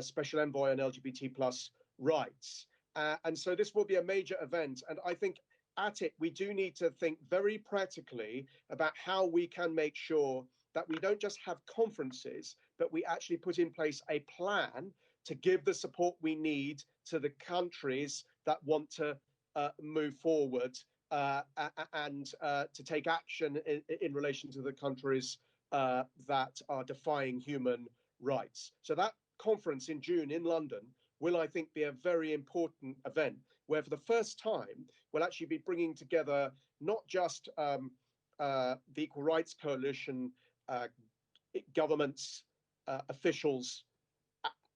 Special Envoy on LGBT plus rights. And so this will be a major event. And I think at it, we do need to think very practically about how we can make sure that we don't just have conferences, but we actually put in place a plan to give the support we need to the countries that want to move forward and to take action in relation to the countries that are defying human rights. So that conference in June in London will, I think, be a very important event where for the first time, we'll actually be bringing together not just the Equal Rights Coalition, governments, officials,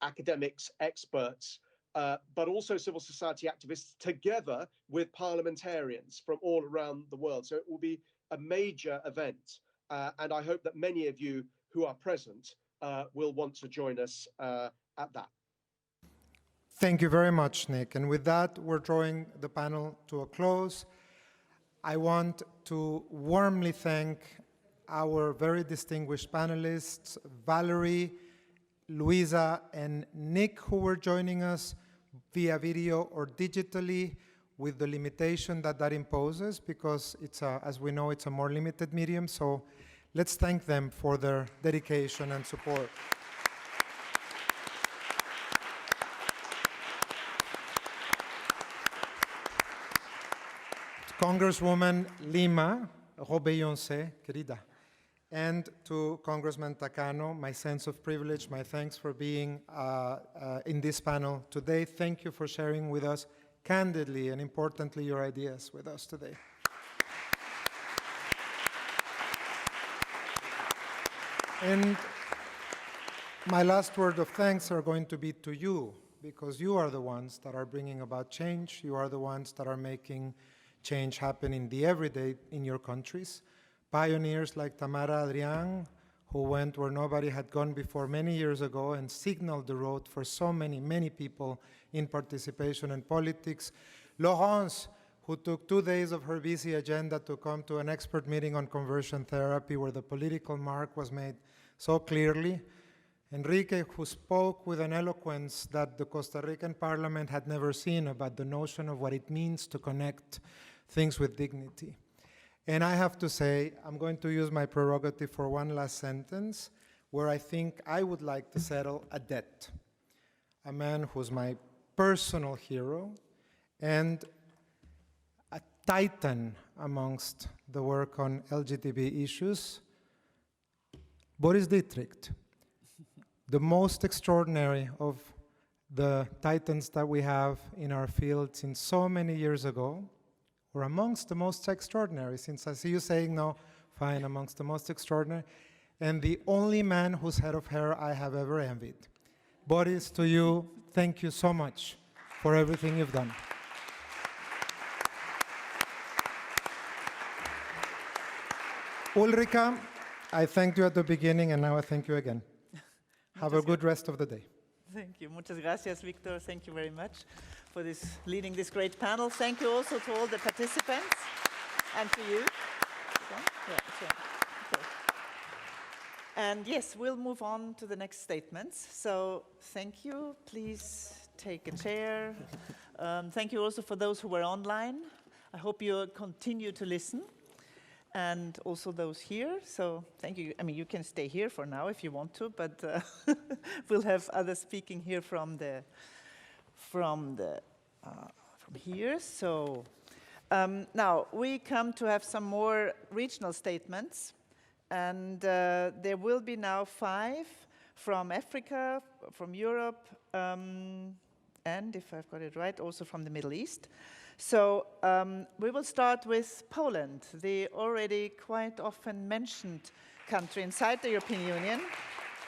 academics, experts, but also civil society activists together with parliamentarians from all around the world. So it will be a major event. And I hope that many of you who are present will want to join us at that. Thank you very much, Nick. And with that, we're drawing the panel to a close. I want to warmly thank our very distinguished panelists, Valerie, Luisa, and Nick, who were joining us via video or digitally, with the limitation that that imposes, because it's as we know, it's a more limited medium. So let's thank them for their dedication and support. Congresswoman Lima Robillonce, querida, and to Congressman Takano, my sense of privilege, my thanks for being in this panel today. Thank you for sharing with us candidly and importantly your ideas with us today. And my last word of thanks are going to be to you, because you are the ones that are bringing about change. You are the ones that are making change happen in the everyday in your countries. Pioneers like Tamara Adrián, who went where nobody had gone before many years ago and signaled the road for so many people in participation in politics. Laurence, who took 2 days of her busy agenda to come to an expert meeting on conversion therapy where the political mark was made so clearly. Enrique, who spoke with an eloquence that the Costa Rican parliament had never seen about the notion of what it means to connect things with dignity. And I have to say, I'm going to use my prerogative for one last sentence, where I think I would like to settle a debt. A man who's my personal hero and a titan amongst the work on LGTB issues, Boris Dittrich, the most extraordinary of the titans that we have in our field since so many years ago, or amongst the most extraordinary, since I see you saying no, fine, amongst the most extraordinary, and the only man whose head of hair I have ever envied. Boris, to you, thank you so much for everything you've done. Ulrika, I thanked you at the beginning, and now I thank you again. Have a good rest of the day. Thank you. Muchas gracias, Victor. Thank you very much for leading this great panel. Thank you also to all the participants and to you. Yeah, sure. Okay. And yes, we'll move on to the next statements. So thank you. Please take a chair. Thank you also for those who were online. I hope you continue to listen. And also those here, so thank you. I mean, you can stay here for now if you want to, but we'll have others speaking here from here. So now we come to have some more regional statements, and there will be now 5 from Africa, from Europe, and if I've got it right, also from the Middle East. So we will start with Poland, the already quite often mentioned country inside the European Union.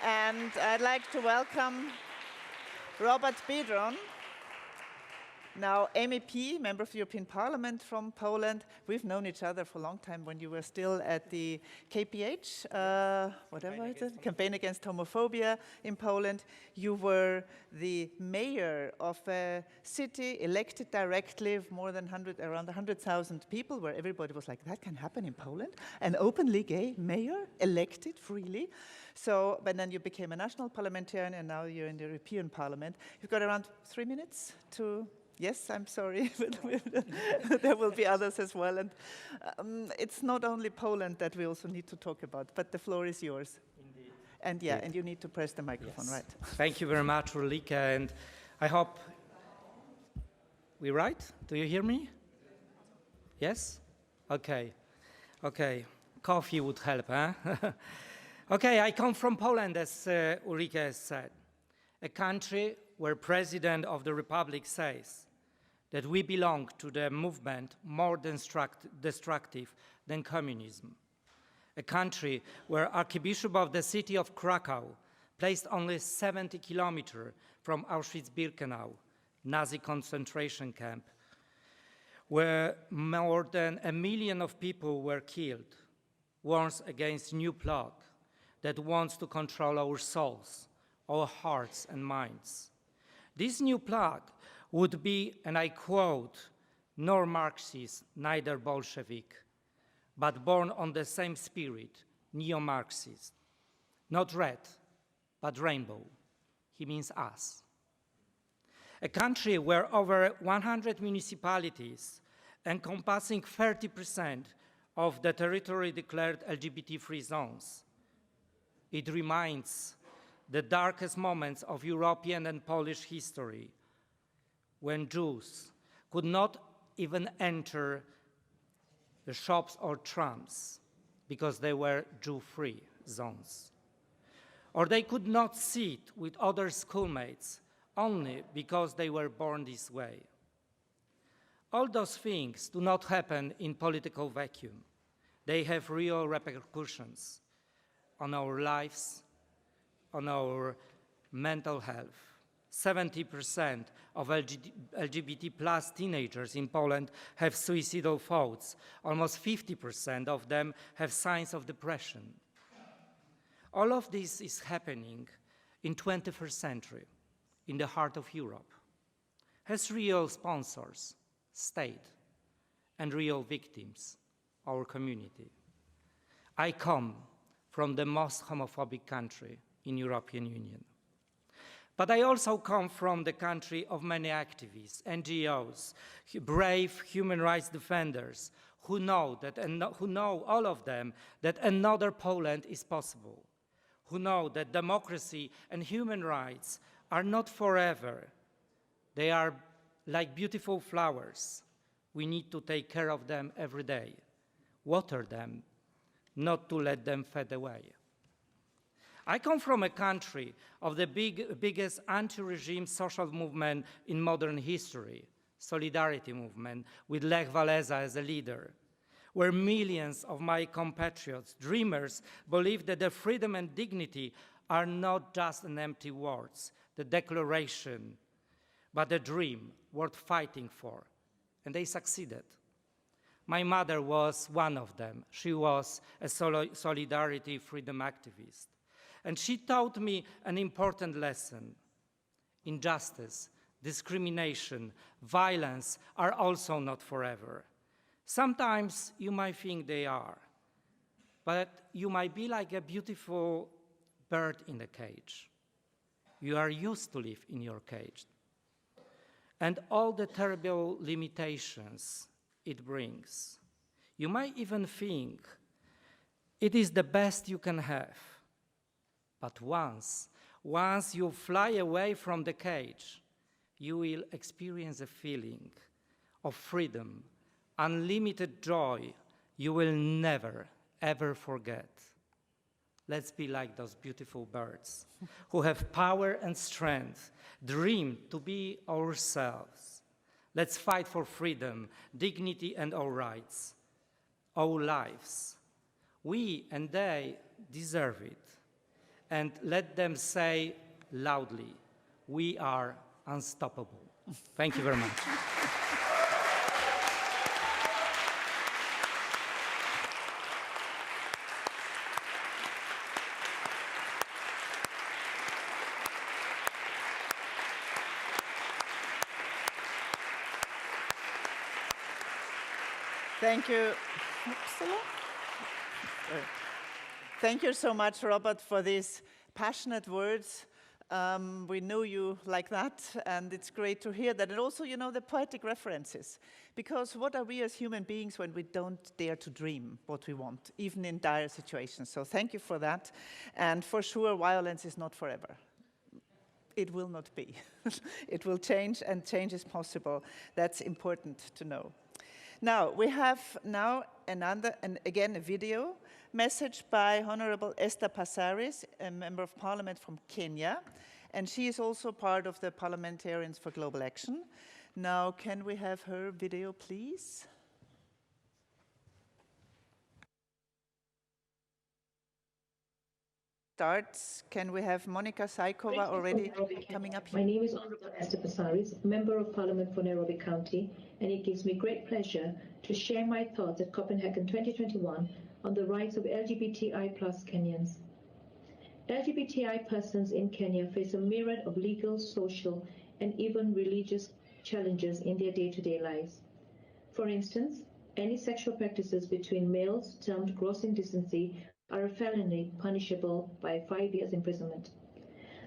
And I'd like to welcome Robert Biedroń, now MEP, member of the European Parliament from Poland. We've known each other for a long time when you were still at the KPH, whatever it is, Campaign Against Homophobia in Poland. You were the mayor of a city elected directly of more than around 100,000 people, where everybody was like, that can happen in Poland? An openly gay mayor elected freely? So, but then you became a national parliamentarian, and now you're in the European Parliament. You've got around 3 minutes to... Yes, I'm sorry, but there will be others as well. And it's not only Poland that we also need to talk about, but the floor is yours. Indeed. And yeah, and you need to press the microphone, Yes. right? Thank you very much, Ulrika, and I hope we're right. Do you hear me? Yes? Okay. Okay. Coffee would help, huh? Okay, I come from Poland, as Ulrika has said, a country where President of the Republic says that we belong to the movement more destructive than communism. A country where Archbishop of the city of Krakow, placed only 70 kilometers from Auschwitz-Birkenau, Nazi concentration camp, where more than 1 million of people were killed, warns against new plot that wants to control our souls, our hearts and minds. This new plot would be, and I quote, nor Marxist, neither Bolshevik, but born on the same spirit, neo-Marxist. Not red, but rainbow. He means us. A country where over 100 municipalities, encompassing 30% of the territory declared LGBT-free zones. It reminds the darkest moments of European and Polish history, when Jews could not even enter the shops or trams because they were Jew-free zones. Or they could not sit with other schoolmates only because they were born this way. All those things do not happen in political vacuum. They have real repercussions on our lives, on our mental health. 70% of LGBT plus teenagers in Poland have suicidal thoughts. Almost 50% of them have signs of depression. All of this is happening in 21st century, in the heart of Europe. Has real sponsors, state, and real victims, our community. I come from the most homophobic country in European Union. But I also come from the country of many activists, NGOs, brave human rights defenders, who know, all of them, that another Poland is possible, who know that democracy and human rights are not forever. They are like beautiful flowers. We need to take care of them every day, water them, not to let them fade away. I come from a country of the biggest anti-regime social movement in modern history, Solidarity Movement, with Lech Walesa as a leader, where millions of my compatriots, dreamers, believe that the freedom and dignity are not just an empty words, the declaration, but a dream worth fighting for, and they succeeded. My mother was one of them. She was a Solidarity freedom activist. And she taught me an important lesson. Injustice, discrimination, violence are also not forever. Sometimes you might think they are, but you might be like a beautiful bird in a cage. You are used to live in your cage. And all the terrible limitations it brings. You might even think it is the best you can have. But once you fly away from the cage, you will experience a feeling of freedom, unlimited joy you will never, ever forget. Let's be like those beautiful birds who have power and strength, dream to be ourselves. Let's fight for freedom, dignity, and our rights, our lives. We and they deserve it. And let them say loudly, we are unstoppable. Thank you very much. Thank you. Thank you so much, Robert, for these passionate words. We know you like that, and it's great to hear that. And also, you know, the poetic references. Because what are we as human beings when we don't dare to dream what we want, even in dire situations? So thank you for that. And for sure, violence is not forever. It will not be. It will change, and change is possible. That's important to know. Now, we have again a video message by Honorable Esther Passaris, a Member of Parliament from Kenya, and she is also part of the Parliamentarians for Global Action. Now, can we have her video, please? Can we have Monica Saikova already coming up here? My name is Honorable Esther Passaris, Member of Parliament for Nairobi County, and it gives me great pleasure to share my thoughts at Copenhagen 2021 on the rights of LGBTI+ Kenyans. LGBTI persons in Kenya face a myriad of legal, social, and even religious challenges in their day-to-day lives. For instance, any sexual practices between males termed gross indecency are a felony punishable by 5 years imprisonment.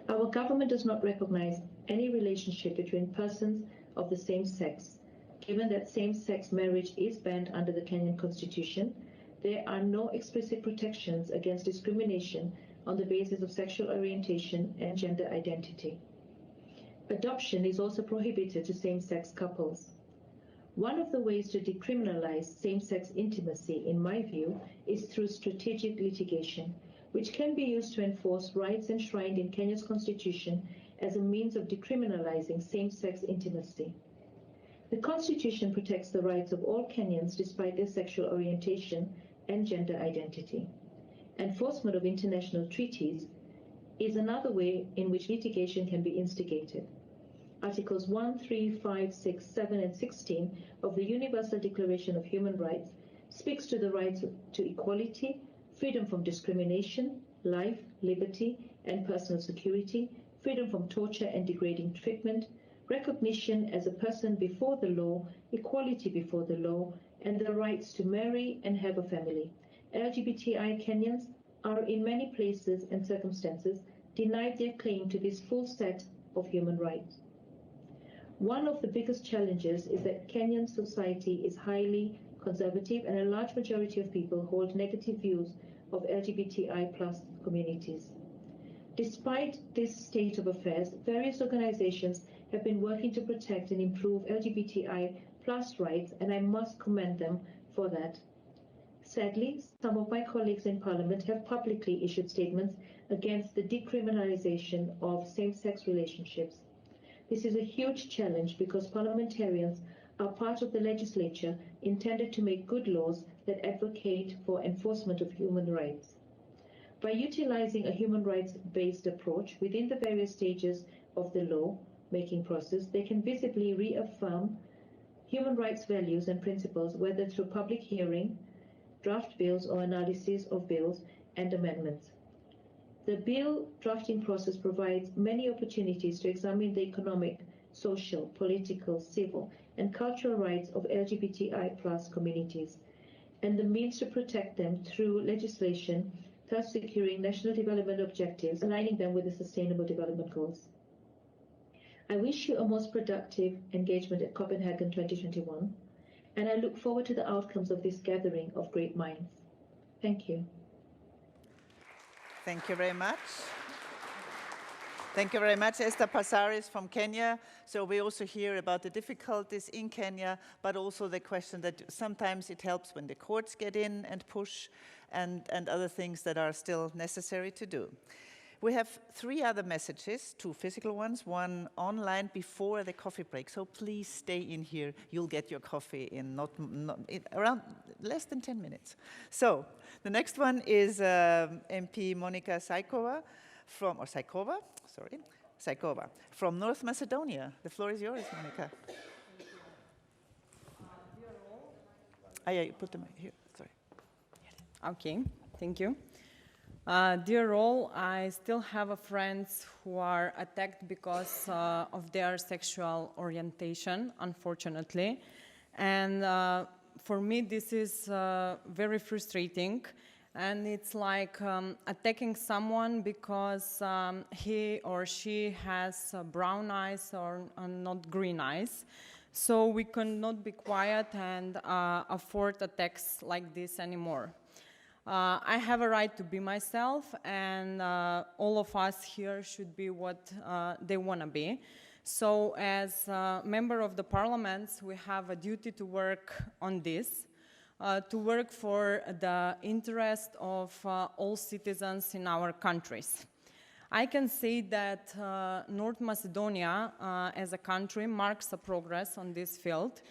Our government does not recognize any relationship between persons of the same sex. Given that same-sex marriage is banned under the Kenyan Constitution, there are no explicit protections against discrimination on the basis of sexual orientation and gender identity. Adoption is also prohibited to same-sex couples. One of the ways to decriminalize same-sex intimacy, in my view, is through strategic litigation, which can be used to enforce rights enshrined in Kenya's constitution as a means of decriminalizing same-sex intimacy. The Constitution protects the rights of all Kenyans despite their sexual orientation and gender identity. Enforcement of international treaties is another way in which litigation can be instigated. Articles 1, 3, 5, 6, 7, and 16 of the Universal Declaration of Human Rights speaks to the rights to equality, freedom from discrimination, life, liberty, and personal security, freedom from torture and degrading treatment, recognition as a person before the law, equality before the law, and the rights to marry and have a family. LGBTI Kenyans are in many places and circumstances denied their claim to this full set of human rights. One of the biggest challenges is that Kenyan society is highly conservative and a large majority of people hold negative views of LGBTI plus communities. Despite this state of affairs, various organizations have been working to protect and improve LGBTI plus rights, and I must commend them for that. Sadly, some of my colleagues in Parliament have publicly issued statements against the decriminalization of same-sex relationships. This is a huge challenge because parliamentarians are part of the legislature intended to make good laws that advocate for enforcement of human rights. By utilizing a human rights-based approach within the various stages of the law-making process, they can visibly reaffirm human rights values and principles, whether through public hearing, draft bills or analysis of bills and amendments. The bill drafting process provides many opportunities to examine the economic, social, political, civil, and cultural rights of LGBTI plus communities, and the means to protect them through legislation, thus securing national development objectives, aligning them with the Sustainable Development Goals. I wish you a most productive engagement at Copenhagen 2021, and I look forward to the outcomes of this gathering of great minds. Thank you. Thank you very much. Thank you very much, Esther Passaris from Kenya. So we also hear about the difficulties in Kenya, but also the question that sometimes it helps when the courts get in and push and other things that are still necessary to do. We have 3 other messages, 2 physical ones, 1 online before the coffee break. So please stay in here. You'll get your coffee in around less than 10 minutes. So the next one is MP Monika Saikova from North Macedonia. The floor is yours, Monika. Yeah, you put them here. Sorry. Okay, thank you. Dear all, I still have friends who are attacked because of their sexual orientation, unfortunately. And for me, this is very frustrating. And it's like attacking someone because he or she has brown eyes or not green eyes. So we cannot be quiet and afford attacks like this anymore. I have a right to be myself, and all of us here should be what they want to be. So as a member of the parliaments, we have a duty to work on this, to work for the interest of all citizens in our countries. I can say that North Macedonia, as a country, marks a progress on this field.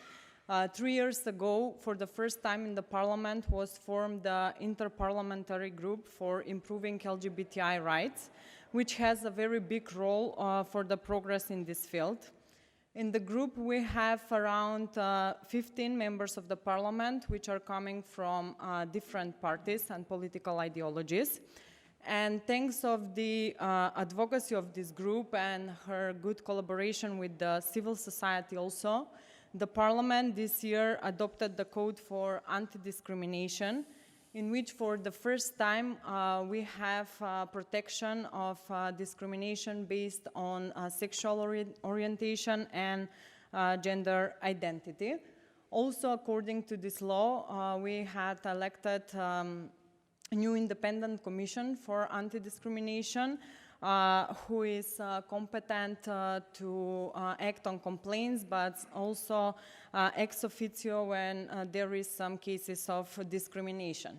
3 years ago, for the first time in the parliament, was formed the Interparliamentary Group for Improving LGBTI Rights, which has a very big role for the progress in this field. In the group, we have around 15 members of the parliament, which are coming from different parties and political ideologies. And thanks of the advocacy of this group and her good collaboration with the civil society also, the Parliament this year adopted the Code for Anti-Discrimination, in which for the first time we have protection of discrimination based on sexual orientation and gender identity. Also, according to this law, we had elected a new independent commission for anti-discrimination, who is competent to act on complaints, but also ex officio when there is some cases of discrimination.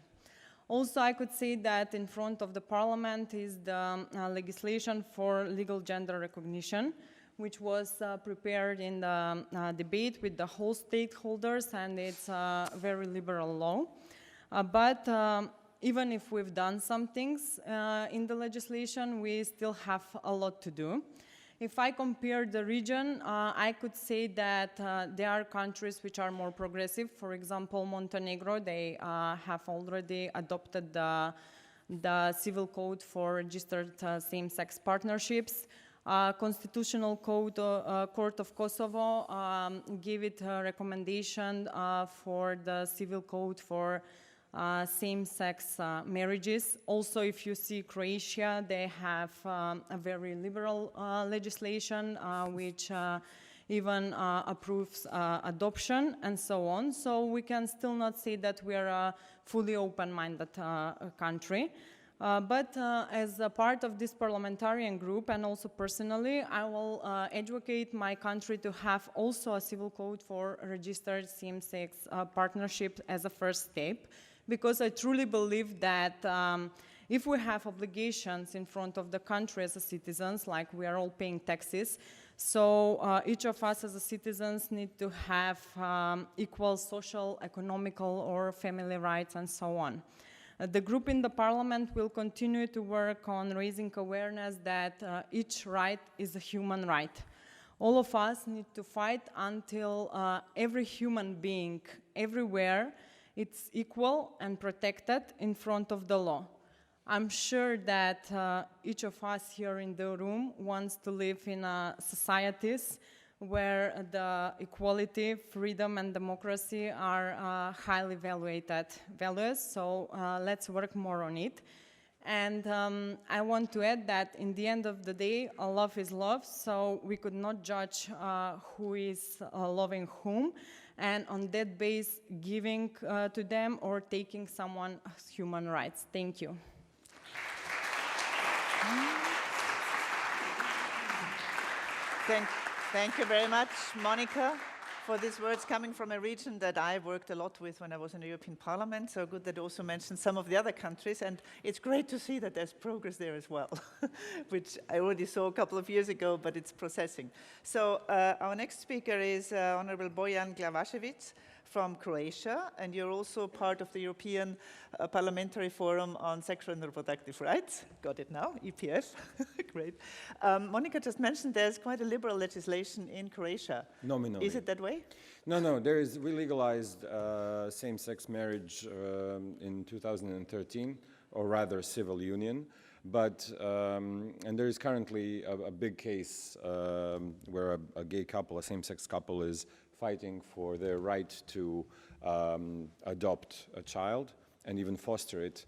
Also, I could say that in front of the parliament is the legislation for legal gender recognition, which was prepared in the debate with the whole stakeholders, and it's a very liberal law. But even if we've done some things in the legislation, we still have a lot to do. If I compare the region, I could say that there are countries which are more progressive. For example, Montenegro, they have already adopted the civil code for registered same-sex partnerships. Constitutional Court of Kosovo gave it a recommendation for the civil code for same-sex marriages. Also, if you see Croatia, they have a very liberal legislation which even approves adoption and so on. So we can still not say that we are a fully open-minded country. But as a part of this parliamentarian group and also personally, I will advocate my country to have also a civil code for registered same-sex partnerships as a first step, because I truly believe that if we have obligations in front of the country as a citizens, like we are all paying taxes, so each of us as a citizens need to have equal social, economical, or family rights and so on. The group in the parliament will continue to work on raising awareness that each right is a human right. All of us need to fight until every human being everywhere is equal and protected in front of the law. I'm sure that each of us here in the room wants to live in societies where the equality, freedom, and democracy are highly valued values. So let's work more on it. And I want to add that in the end of the day, love is love, so we could not judge who is loving whom, and on that base, giving to them or taking someone's human rights. Thank you. Thank you very much, Monica, for these words coming from a region that I worked a lot with when I was in the European Parliament. So good that you also mentioned some of the other countries. And it's great to see that there's progress there as well, which I already saw a couple of years ago, but it's processing. So our next speaker is Honorable Bojan Glavašević from Croatia, and you're also part of the European Parliamentary Forum on Sexual and Reproductive Rights. Got it now, EPF. Great. Monica just mentioned there's quite a liberal legislation in Croatia. Nominally. Is it that way? No, there is, we legalized same-sex marriage in 2013, or rather civil union. But, and there is currently a big case where a gay couple, a same-sex couple, is fighting for their right to adopt a child and even foster it.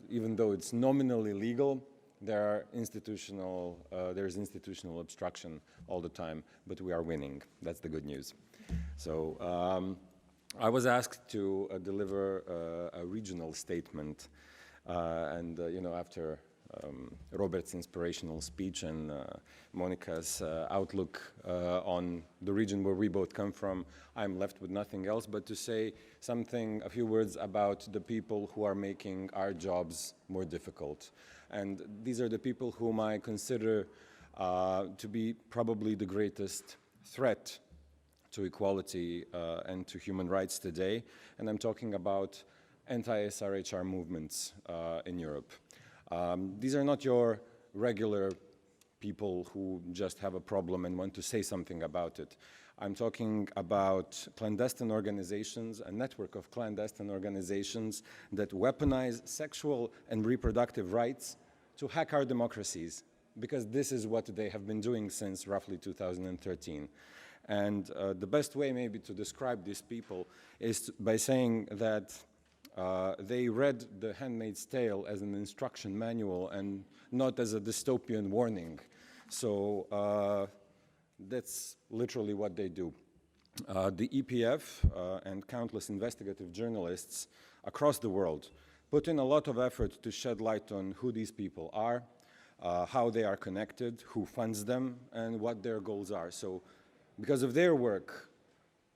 Even though it's nominally legal, there's institutional obstruction all the time, but we are winning. That's the good news. So I was asked to deliver a regional statement, and after Robert's inspirational speech and Monica's outlook on the region where we both come from, I'm left with nothing else but to say a few words about the people who are making our jobs more difficult. And these are the people whom I consider to be probably the greatest threat to equality and to human rights today. And I'm talking about anti-SRHR movements in Europe. These are not your regular people who just have a problem and want to say something about it. I'm talking about clandestine organizations, a network of clandestine organizations that weaponize sexual and reproductive rights to hack our democracies, because this is what they have been doing since roughly 2013. And the best way maybe to describe these people is by saying that they read The Handmaid's Tale as an instruction manual and not as a dystopian warning. So that's literally what they do. The EPF and countless investigative journalists across the world put in a lot of effort to shed light on who these people are, how they are connected, who funds them, and what their goals are. So because of their work,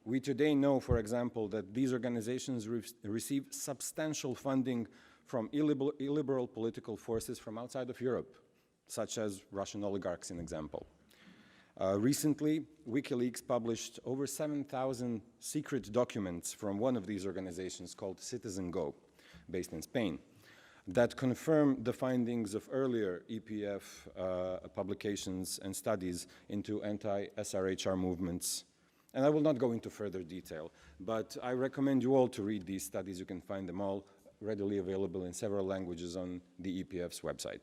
we today know, for example, that these organizations receive substantial funding from illiberal political forces from outside of Europe, such as Russian oligarchs, an example. Recently, WikiLeaks published over 7,000 secret documents from one of these organizations called Citizen Go, based in Spain, that confirm the findings of earlier EPF publications and studies into anti-SRHR movements. And I will not go into further detail, but I recommend you all to read these studies. You can find them all readily available in several languages on the EPF's website.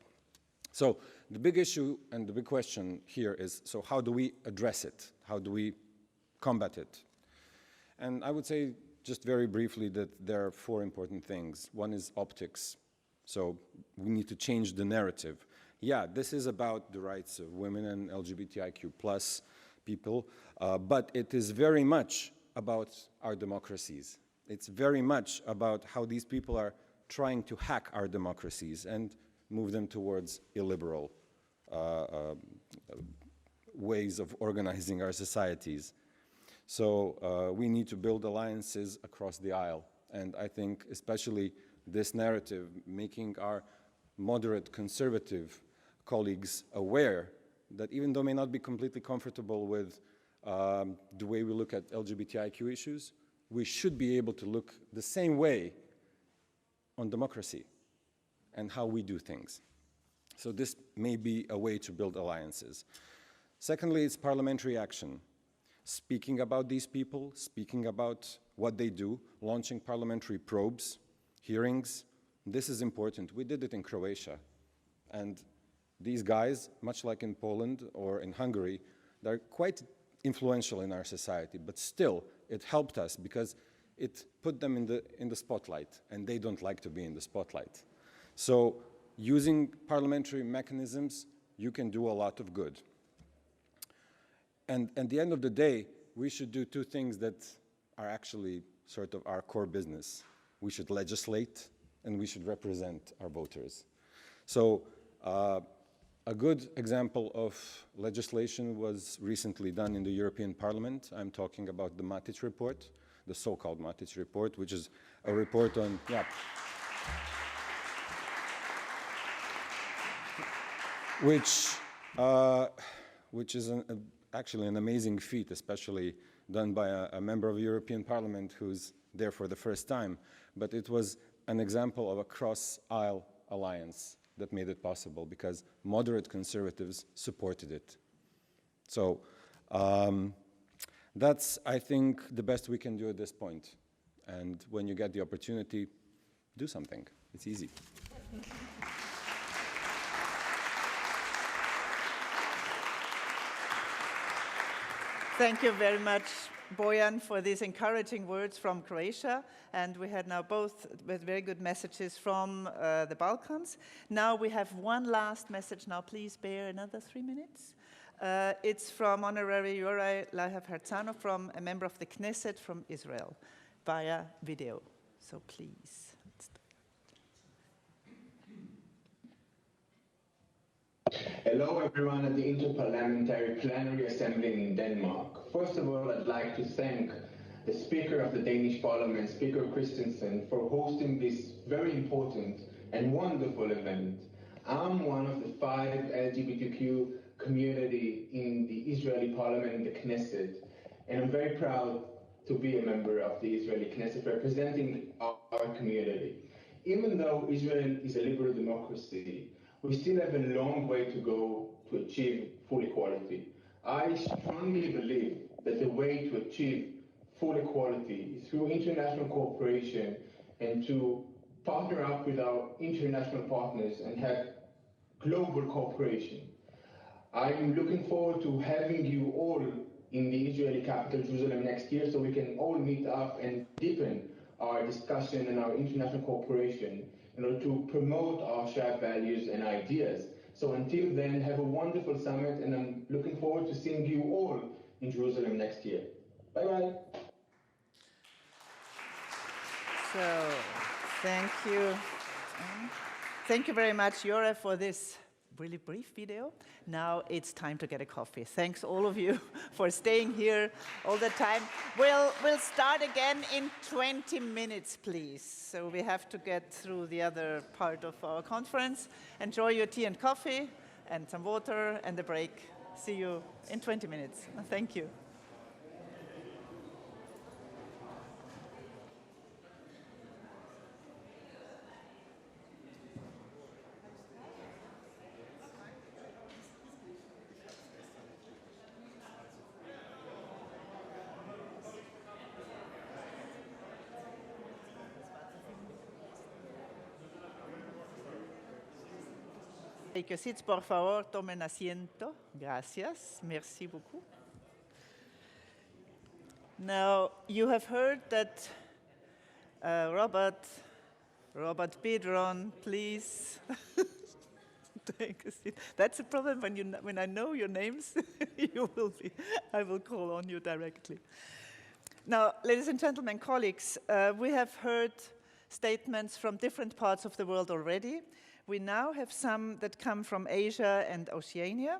So the big issue and the big question here is, so how do we address it? How do we combat it? And I would say just very briefly that there are 4 important things. One is optics. So we need to change the narrative. Yeah, this is about the rights of women and LGBTIQ plus people, but it is very much about our democracies. It's very much about how these people are trying to hack our democracies and move them towards illiberal ways of organizing our societies. So we need to build alliances across the aisle. And I think especially this narrative, making our moderate conservative colleagues aware that even though may not be completely comfortable with the way we look at LGBTIQ issues, we should be able to look the same way on democracy and how we do things. So this may be a way to build alliances. Secondly, it's parliamentary action. Speaking about these people, speaking about what they do, launching parliamentary probes, hearings. This is important. We did it in Croatia. And these guys, much like in Poland or in Hungary, they're quite influential in our society, but still it helped us because it put them in the spotlight, and they don't like to be in the spotlight. So using parliamentary mechanisms, you can do a lot of good. And at the end of the day, we should do 2 things that are actually sort of our core business. We should legislate, and we should represent our voters. So a good example of legislation was recently done in the European Parliament. I'm talking about the Matic report, the so-called Matic report, which is a report on, which is actually an amazing feat, especially done by a member of the European Parliament who's there for the first time. But it was an example of a cross-aisle alliance that made it possible because moderate conservatives supported it. So that's, I think, the best we can do at this point. And when you get the opportunity, do something. It's easy. Thank you very much, Bojan, for these encouraging words from Croatia. And we had now both with very good messages from the Balkans. Now we have one last message. Now please bear another 3 minutes. It's from Honorary Yoray Lahav-Hartzanov, from a member of the Knesset from Israel, via video. So please. Hello everyone at the Interparliamentary Plenary Assembly in Denmark. First of all, I'd like to thank the Speaker of the Danish Parliament, Speaker Christensen, for hosting this very important and wonderful event. I'm one of the 5 LGBTQ community in the Israeli Parliament, in the Knesset, and I'm very proud to be a member of the Israeli Knesset representing our community. Even though Israel is a liberal democracy, we still have a long way to go to achieve full equality. I strongly believe that the way to achieve full equality is through international cooperation and to partner up with our international partners and have global cooperation. I'm looking forward to having you all in the Israeli capital, Jerusalem, next year so we can all meet up and deepen our discussion and our international cooperation in order to promote our shared values and ideas. So until then, have a wonderful summit, and I'm looking forward to seeing you all in Jerusalem next year. Bye-bye. So, thank you. Thank you very much, Yora, for this really brief video. Now it's time to get a coffee. Thanks all of you for staying here all the time. We'll start again in 20 minutes, please. So we have to get through the other part of our conference. Enjoy your tea and coffee and some water and a break. See you in 20 minutes. Thank you. Take your seats, por favor, tomen asiento. Gracias. Merci beaucoup. Now, you have heard that Robert Bedron, please. Take a seat. That's a problem when I know your names. I will call on you directly. Now, ladies and gentlemen, colleagues, we have heard statements from different parts of the world already. We now have some that come from Asia and Oceania.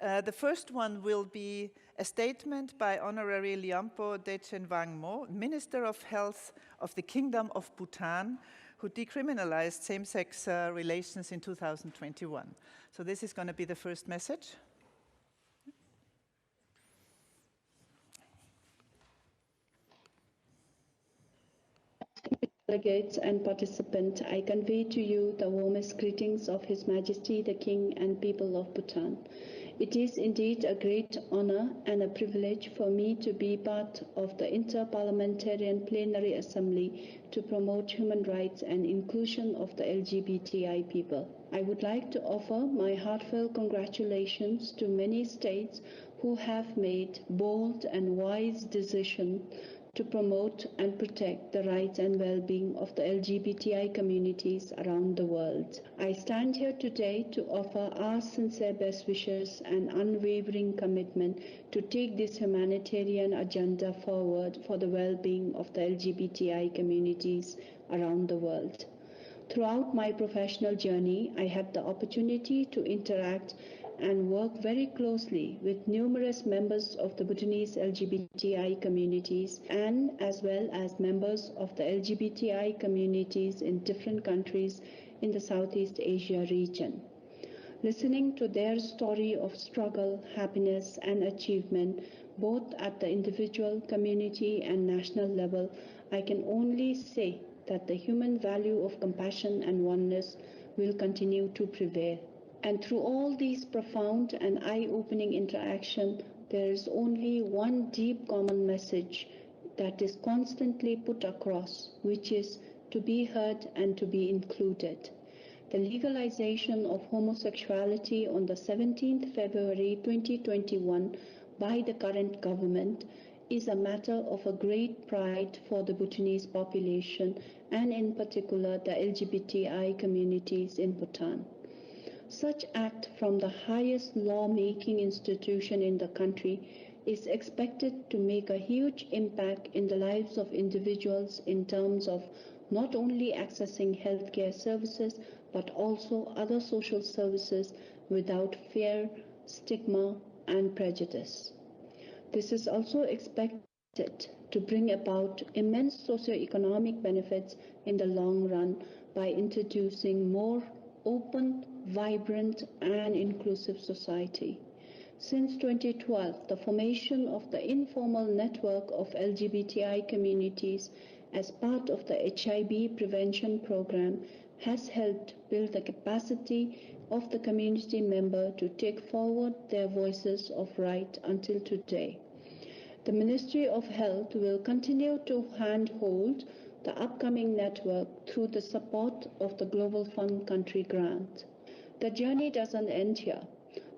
The first one will be a statement by Honorary Lyampo Dechen Wangmo, Minister of Health of the Kingdom of Bhutan, who decriminalized same-sex relations in 2021. So this is going to be the first message. Delegates and participants, I convey to you the warmest greetings of His Majesty the King and people of Bhutan. It is indeed a great honor and a privilege for me to be part of the Inter-Parliamentarian Plenary Assembly to promote human rights and inclusion of the LGBTI people. I would like to offer my heartfelt congratulations to many states who have made bold and wise decisions to promote and protect the rights and well-being of the LGBTI communities around the world. I stand here today to offer our sincere best wishes and unwavering commitment to take this humanitarian agenda forward for the well-being of the LGBTI communities around the world. Throughout my professional journey, I had the opportunity to interact and work very closely with numerous members of the Bhutanese LGBTI communities and as well as members of the LGBTI communities in different countries in the Southeast Asia region. Listening to their story of struggle, happiness, and achievement, both at the individual, community, and national level, I can only say that the human value of compassion and oneness will continue to prevail. And through all these profound and eye-opening interactions, there is only one deep common message that is constantly put across, which is to be heard and to be included. The legalization of homosexuality on the 17th February 2021 by the current government is a matter of a great pride for the Bhutanese population and in particular the LGBTI communities in Bhutan. Such act from the highest lawmaking institution in the country is expected to make a huge impact in the lives of individuals in terms of not only accessing healthcare services but also other social services without fear, stigma, and prejudice. This is also expected to bring about immense socioeconomic benefits in the long run by introducing more open, vibrant, and inclusive society. Since 2012, the formation of the informal network of LGBTI communities as part of the HIV prevention program has helped build the capacity of the community member to take forward their voices of right until today. The Ministry of Health will continue to handhold the upcoming network through the support of the Global Fund Country Grant. The journey doesn't end here.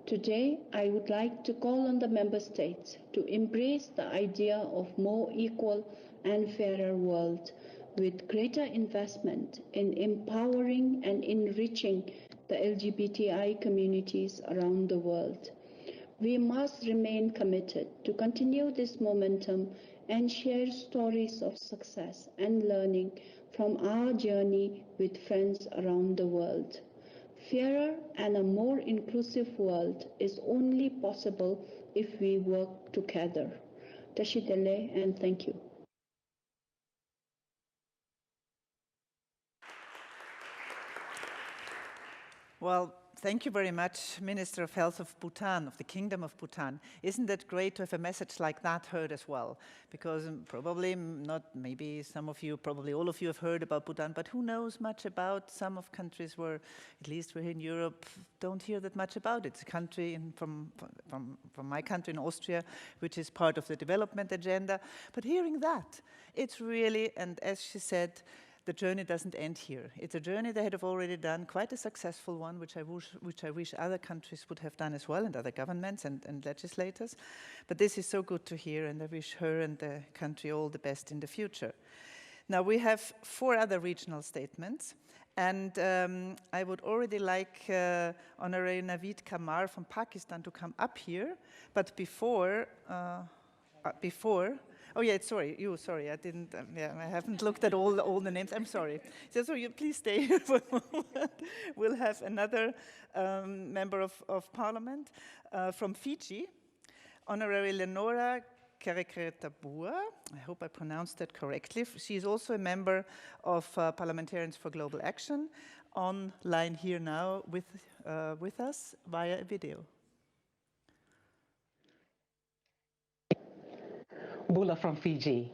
Today, I would like to call on the member states to embrace the idea of more equal and fairer world with greater investment in empowering and enriching the LGBTI communities around the world. We must remain committed to continue this momentum and share stories of success and learning from our journey with friends around the world. Fairer and a more inclusive world is only possible if we work together. Tashidele, and thank you. Well, thank you very much, Minister of Health of Bhutan, of the Kingdom of Bhutan. Isn't it great to have a message like that heard as well? Because probably not, maybe some of you, probably all of you have heard about Bhutan, but who knows much about some of countries where, at least we're here in Europe, don't hear that much about it. It's a country from my country in Austria, which is part of the development agenda. But hearing that, it's really, and as she said, the journey doesn't end here. It's a journey they have already done, quite a successful one, which I wish other countries would have done as well, and other governments and legislators. But this is so good to hear, and I wish her and the country all the best in the future. Now we have 4 other regional statements, and I would already like Honorary Naveed Kamar from Pakistan to come up here, but before, oh yeah, sorry, I didn't, I haven't looked at all the names, I'm sorry. So you please stay here for a moment. We'll have another member of parliament from Fiji, Honorary Lenora Kerekretabua. I hope I pronounced that correctly. She is also a member of Parliamentarians for Global Action, online here now with us via a video. Bula from Fiji.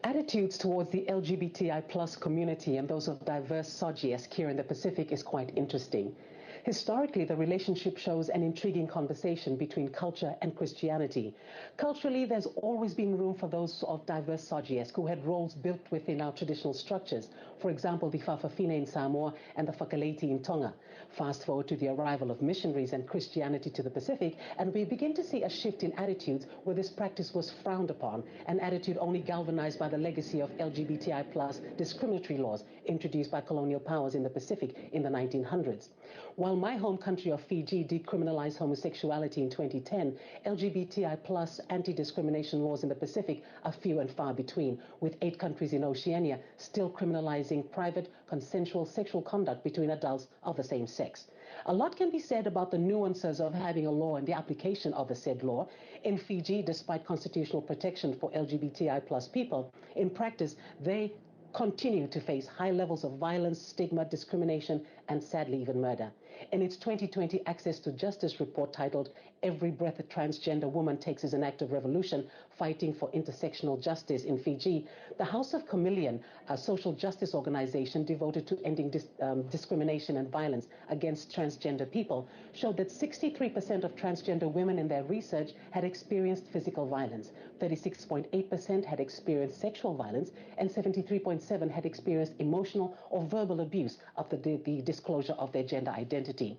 Attitudes towards the LGBTI+ community and those of diverse SOGIESC here in the Pacific is quite interesting. Historically, the relationship shows an intriguing conversation between culture and Christianity. Culturally, there's always been room for those of diverse SOGIESC who had roles built within our traditional structures. For example, the Fa'afafine in Samoa and the Whakaleiti in Tonga. Fast forward to the arrival of missionaries and Christianity to the Pacific, and we begin to see a shift in attitudes where this practice was frowned upon, an attitude only galvanized by the legacy of LGBTI+ discriminatory laws introduced by colonial powers in the Pacific in the 1900s. While my home country of Fiji decriminalized homosexuality in 2010, LGBTI+ anti-discrimination laws in the Pacific are few and far between, with 8 countries in Oceania still criminalizing private, consensual sexual conduct between adults of the same sex. A lot can be said about the nuances of having a law and the application of the said law. In Fiji, despite constitutional protection for LGBTI+ people, in practice, they continue to face high levels of violence, stigma, discrimination, and sadly even murder. In its 2020 Access to Justice report titled "Every Breath a Transgender Woman Takes is an Act of Revolution, Fighting for Intersectional Justice in Fiji," the House of Chameleon, a social justice organization devoted to ending discrimination and violence against transgender people, showed that 63% of transgender women in their research had experienced physical violence, 36.8% had experienced sexual violence, and 73.7% had experienced emotional or verbal abuse of the disclosure of their gender identity.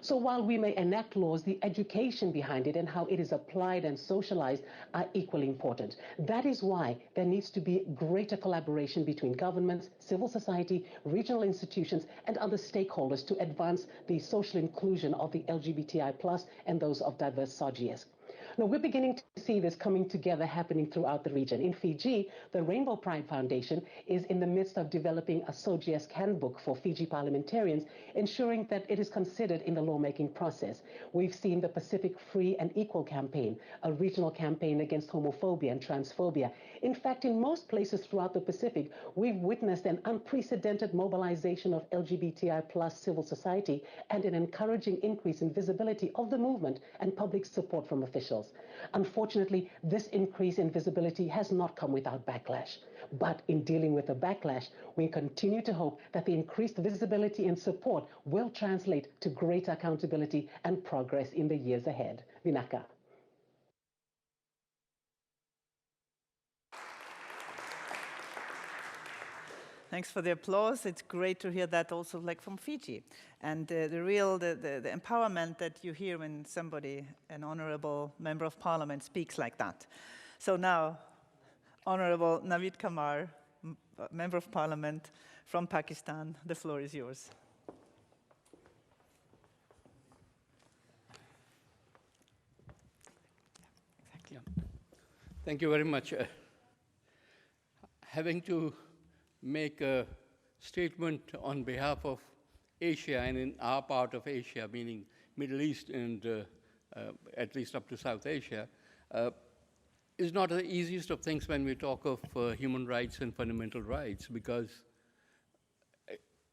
So while we may enact laws, the education behind it and how it is applied and socialized are equally important. That is why there needs to be greater collaboration between governments, civil society, regional institutions, and other stakeholders to advance the social inclusion of the LGBTI+ and those of diverse SOGIESC. Now, we're beginning to see this coming together happening throughout the region. In Fiji, the Rainbow Pride Foundation is in the midst of developing a SOGIESC handbook for Fiji parliamentarians, ensuring that it is considered in the lawmaking process. We've seen the Pacific Free and Equal campaign, a regional campaign against homophobia and transphobia. In fact, in most places throughout the Pacific, we've witnessed an unprecedented mobilization of LGBTI+ civil society and an encouraging increase in visibility of the movement and public support from officials. Unfortunately, this increase in visibility has not come without backlash. But in dealing with the backlash, we continue to hope that the increased visibility and support will translate to greater accountability and progress in the years ahead. Vinaka. Thanks for the applause. It's great to hear that also like from Fiji. And the empowerment that you hear when somebody, an honorable member of parliament, speaks like that. So now, Honorable Naveed Kamar, member of parliament from Pakistan, the floor is yours. Yeah. Thank you very much. Having to make a statement on behalf of Asia and in our part of Asia, meaning Middle East and at least up to South Asia, is not the easiest of things when we talk of human rights and fundamental rights, because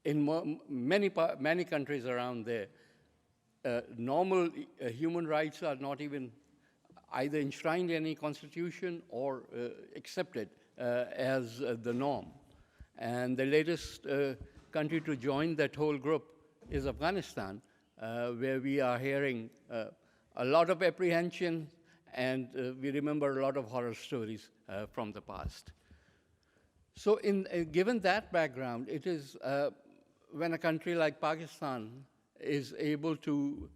in many countries around there, normal human rights are not even either enshrined in any constitution or accepted as the norm. And the latest country to join that whole group is Afghanistan, where we are hearing a lot of apprehension, and we remember a lot of horror stories from the past. So given that background, it is when a country like Pakistan is able to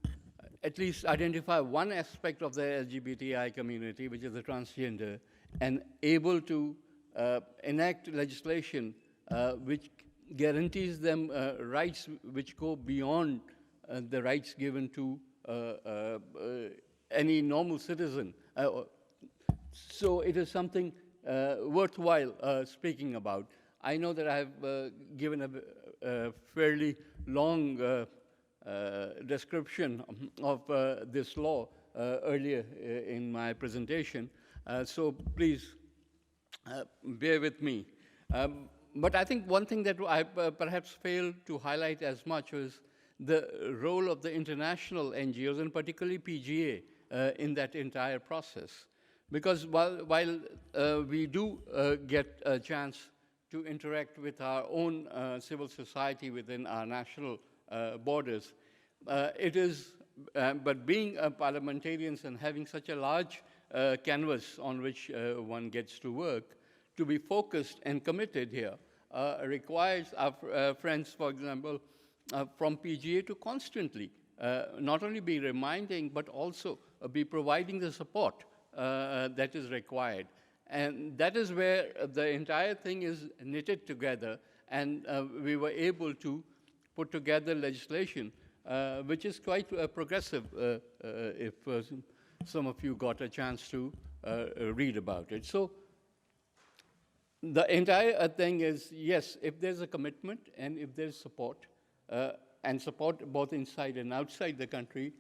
at least identify one aspect of the LGBTI community, which is the transgender, and able to enact legislation which guarantees them rights which go beyond the rights given to any normal citizen. So it is something worthwhile speaking about. I know that I have given a fairly long description of this law earlier in my presentation, so please bear with me. But I think one thing that I perhaps failed to highlight as much was the role of the international NGOs, and particularly PGA, in that entire process. Because while we do get a chance to interact with our own civil society within our national borders, but being parliamentarians and having such a large canvas on which one gets to work, to be focused and committed here requires our friends, for example, from PGA to constantly not only be reminding, but also be providing the support that is required. And that is where the entire thing is knitted together, and we were able to put together legislation which is quite progressive if some of you got a chance to read about it. So the entire thing is, yes, if there's a commitment and if there's support, and support both inside and outside the country,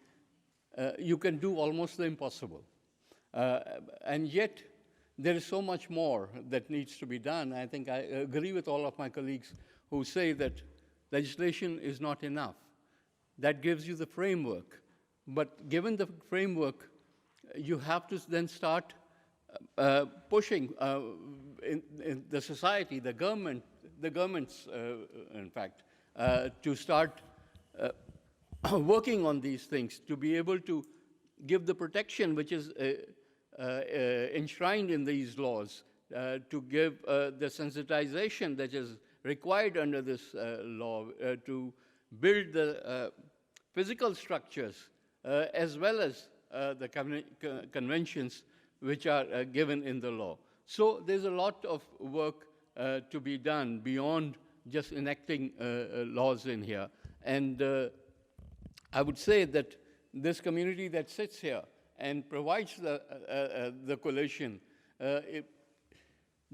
you can do almost the impossible. And yet, there is so much more that needs to be done. I think I agree with all of my colleagues who say that legislation is not enough. That gives you the framework. But given the framework, you have to then start pushing in the society, the governments, in fact, to start working on these things, to be able to give the protection which is enshrined in these laws, to give the sensitization that is required under this law, to build the physical structures as well as the conventions which are given in the law. So there's a lot of work to be done beyond just enacting laws in here. And I would say that this community that sits here and provides the coalition, it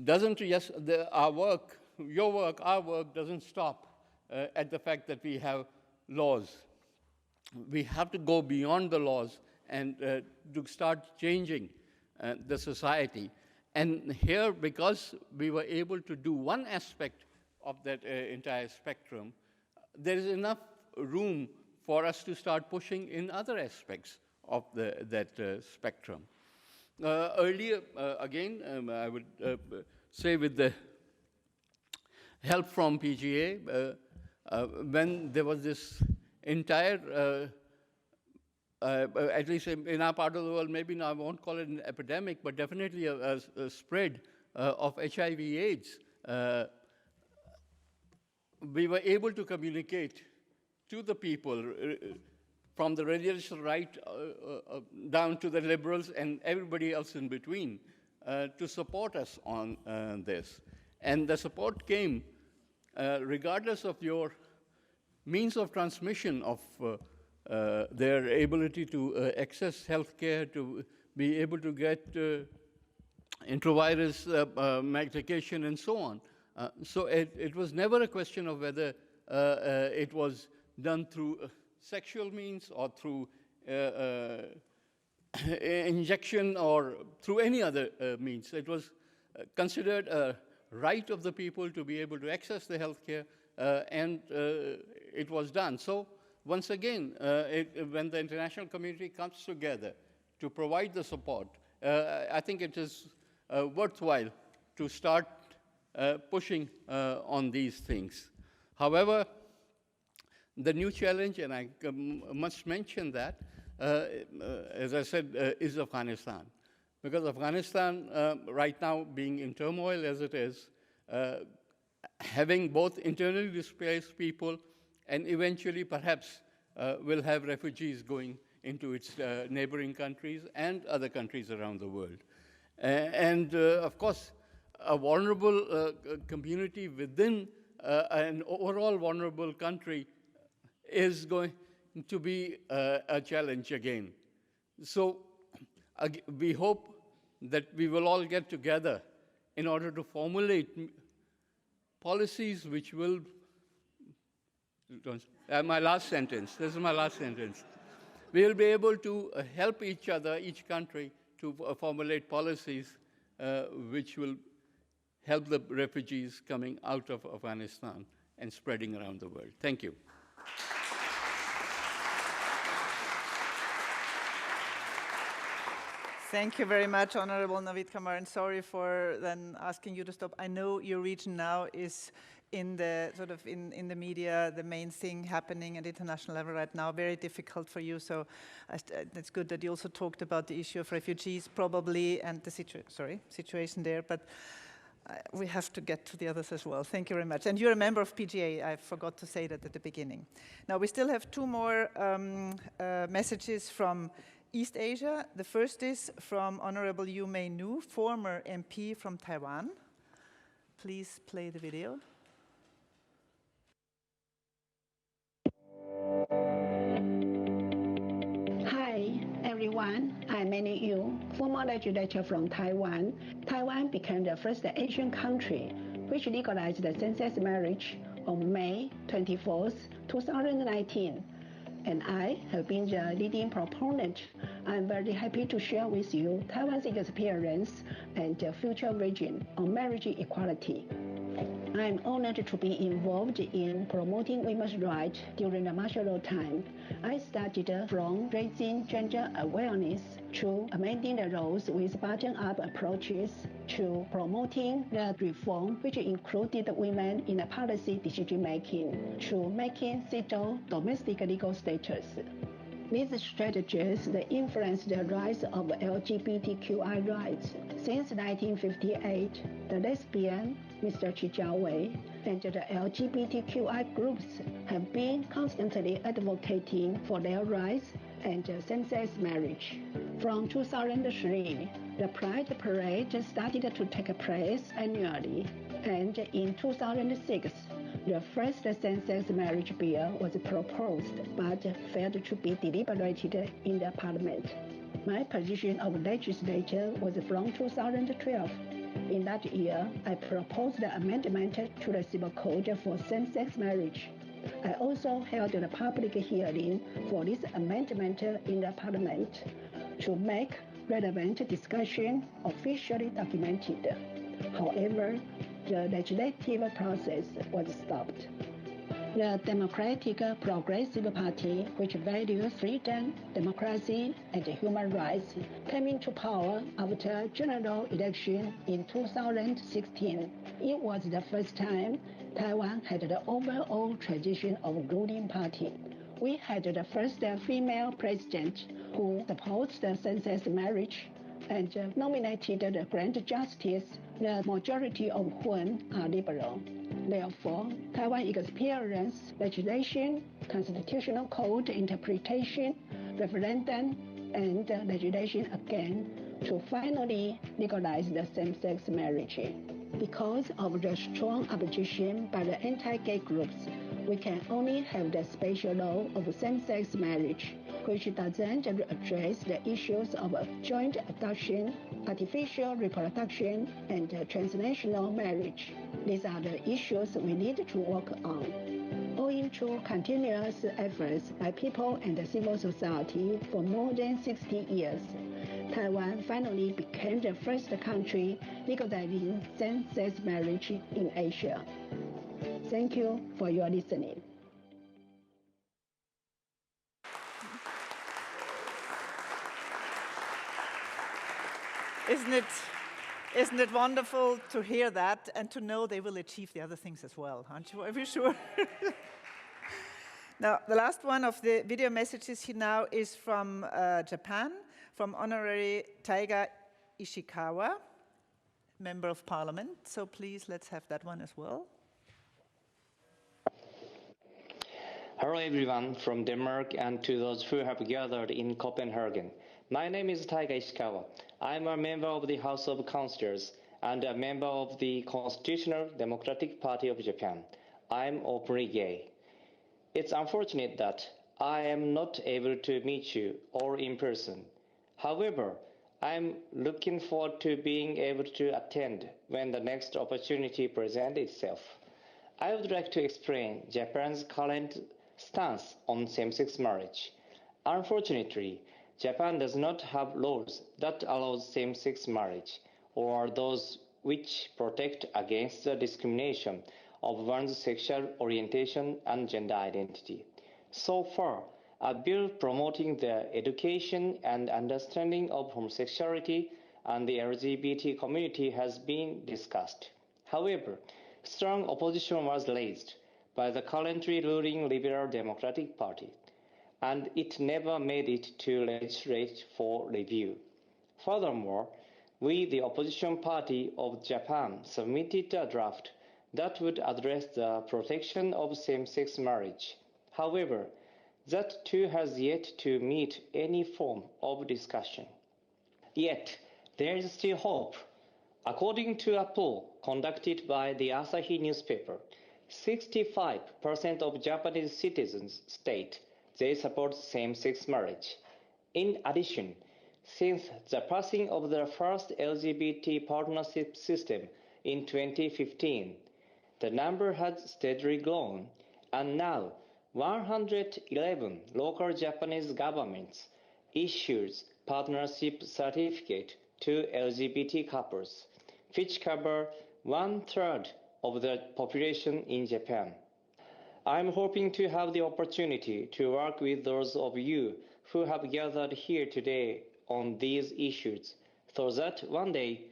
doesn't, yes, our work, your work, our work doesn't stop at the fact that we have laws. We have to go beyond the laws and to start changing the society. And here, because we were able to do one aspect of that entire spectrum, there is enough room for us to start pushing in other aspects of that spectrum. Earlier, again, I would say with the help from PGA, when there was this entire at least in our part of the world, maybe now I won't call it an epidemic, but definitely a spread of HIV/AIDS. We were able to communicate to the people from the religious right down to the liberals and everybody else in between to support us on this. And the support came regardless of your means of transmission of their ability to access healthcare, to be able to get intravirus medication and so on. So it was never a question of whether it was done through sexual means or through injection or through any other means. It was considered a right of the people to be able to access the healthcare, and it was done. So once again, when the international community comes together to provide the support, I think it is worthwhile to start pushing on these things. However, the new challenge, and I must mention that, as I said, is Afghanistan. Because Afghanistan, right now being in turmoil as it is, having both internally displaced people and eventually perhaps will have refugees going into its neighboring countries and other countries around the world. And of course, a vulnerable community within an overall vulnerable country is going to be a challenge again. So we hope that we will all get together in order to formulate policies which will, my last sentence, this is my last sentence. We will be able to help each other, each country, to formulate policies which will help the refugees coming out of Afghanistan and spreading around the world. Thank you. Thank you very much, Honorable Naveed Qamar, and sorry for then asking you to stop. I know your region now is in the sort of in the media, the main thing happening at international level right now, very difficult for you. So it's good that you also talked about the issue of refugees probably and the situation there, but we have to get to the others as well. Thank you very much. And you're a member of PGA. I forgot to say that at the beginning. Now we still have two more messages from East Asia. The first is from Honorable Yu Mei Nu, former MP from Taiwan. Please play the video. Hi, everyone. I'm Mei Yu, former legislator from Taiwan. Taiwan became the first Asian country which legalized the same-sex marriage on May 24th, 2019. And I have been the leading proponent. I'm very happy to share with you Taiwan's experience and the future vision on marriage equality. I'm honored to be involved in promoting women's rights during the martial law time. I started from raising gender awareness to amending the laws with bottom-up approaches to promoting the reform which included women in the policy decision-making to making settled domestic legal status. These strategies influenced the rise of LGBTQI rights. Since 1958, the lesbian, Mr. Qi Jiawei, and the LGBTQI groups have been constantly advocating for their rights and same-sex marriage. From 2003, the Pride Parade started to take place annually, and in 2006, the first same-sex marriage bill was proposed but failed to be deliberated in the parliament. My position of legislator was from 2012. In that year, I proposed the amendment to the Civil Code for same-sex marriage. I also held a public hearing for this amendment in the parliament to make relevant discussion officially documented. However, the legislative process was stopped. The Democratic Progressive Party, which values freedom, democracy, and human rights, came into power after general election in 2016. It was the first time Taiwan had the overall tradition of ruling party. We had the first female president who supports the same-sex marriage and nominated the Grand Justice, the majority of whom are liberal. Therefore, Taiwan experienced legislation, constitutional code interpretation, referendum, and legislation again to finally legalize the same-sex marriage. Because of the strong opposition by the anti-gay groups, we can only have the special law of same-sex marriage, which doesn't address the issues of joint adoption, artificial reproduction, and transnational marriage. These are the issues we need to work on. Owing to continuous efforts by people and civil society for more than 60 years, Taiwan finally became the first country legalizing same-sex marriage in Asia. Thank you for your listening. Isn't it wonderful to hear that and to know they will achieve the other things as well? Aren't you? Are you sure? Now, the last one of the video messages here now is from Japan, from Honorary Taiga Ishikawa, Member of Parliament. So please, let's have that one as well. Hello everyone from Denmark and to those who have gathered in Copenhagen. My name is Taiga Ishikawa. I am a member of the House of Councillors and a member of the Constitutional Democratic Party of Japan. I'm openly gay. It's unfortunate that I am not able to meet you all in person. However, I'm looking forward to being able to attend when the next opportunity presents itself. I would like to explain Japan's current stance on same-sex marriage. Unfortunately, Japan does not have laws that allow same-sex marriage or those which protect against the discrimination of one's sexual orientation and gender identity. So far, a bill promoting the education and understanding of homosexuality and the LGBT community has been discussed. However, strong opposition was raised by the currently ruling Liberal Democratic Party, and it never made it to legislate for review. Furthermore, we, the opposition party of Japan, submitted a draft that would address the protection of same-sex marriage. However, that too has yet to meet any form of discussion. Yet, there is still hope. According to a poll conducted by the Asahi newspaper, 65% of Japanese citizens state they support same-sex marriage. In addition, since the passing of the first LGBT partnership system in 2015, the number has steadily grown, and now 111 local Japanese governments issues partnership certificate to LGBT couples, which cover 1/3 of the population in Japan. I'm hoping to have the opportunity to work with those of you who have gathered here today on these issues, so that one day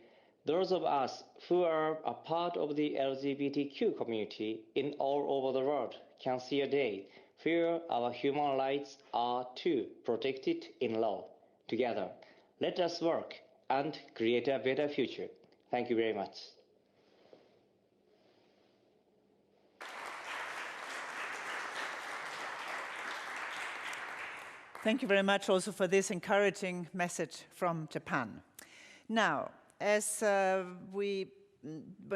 those of us who are a part of the LGBTQ community in all over the world can see a day where our human rights are too protected in law. Together, let us work and create a better future. Thank you very much. Thank you very much also for this encouraging message from Japan. Now, as when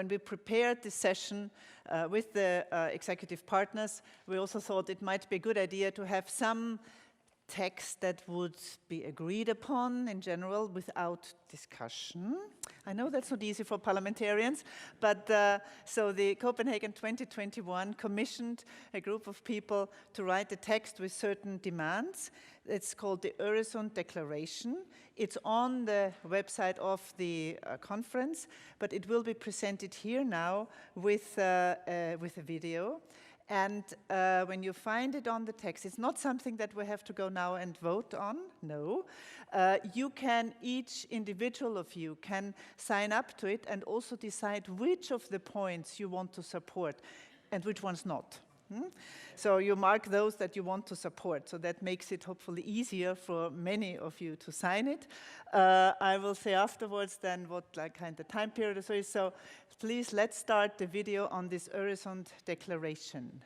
we prepared this session with the executive partners, we also thought it might be a good idea to have some text that would be agreed upon in general without discussion. I know that's not easy for parliamentarians, but so the Copenhagen 2021 commissioned a group of people to write a text with certain demands. It's called the Öresund Declaration. It's on the website of the conference, but it will be presented here now with a video. And when you find it on the text, it's not something that we have to go now and vote on, no. You can, each individual of you can sign up to it and also decide which of the points you want to support and which ones not. So you mark those that you want to support, so that makes it hopefully easier for many of you to sign it. I will say afterwards then what kind of time period is. So please, let's start the video on this Öresund Declaration.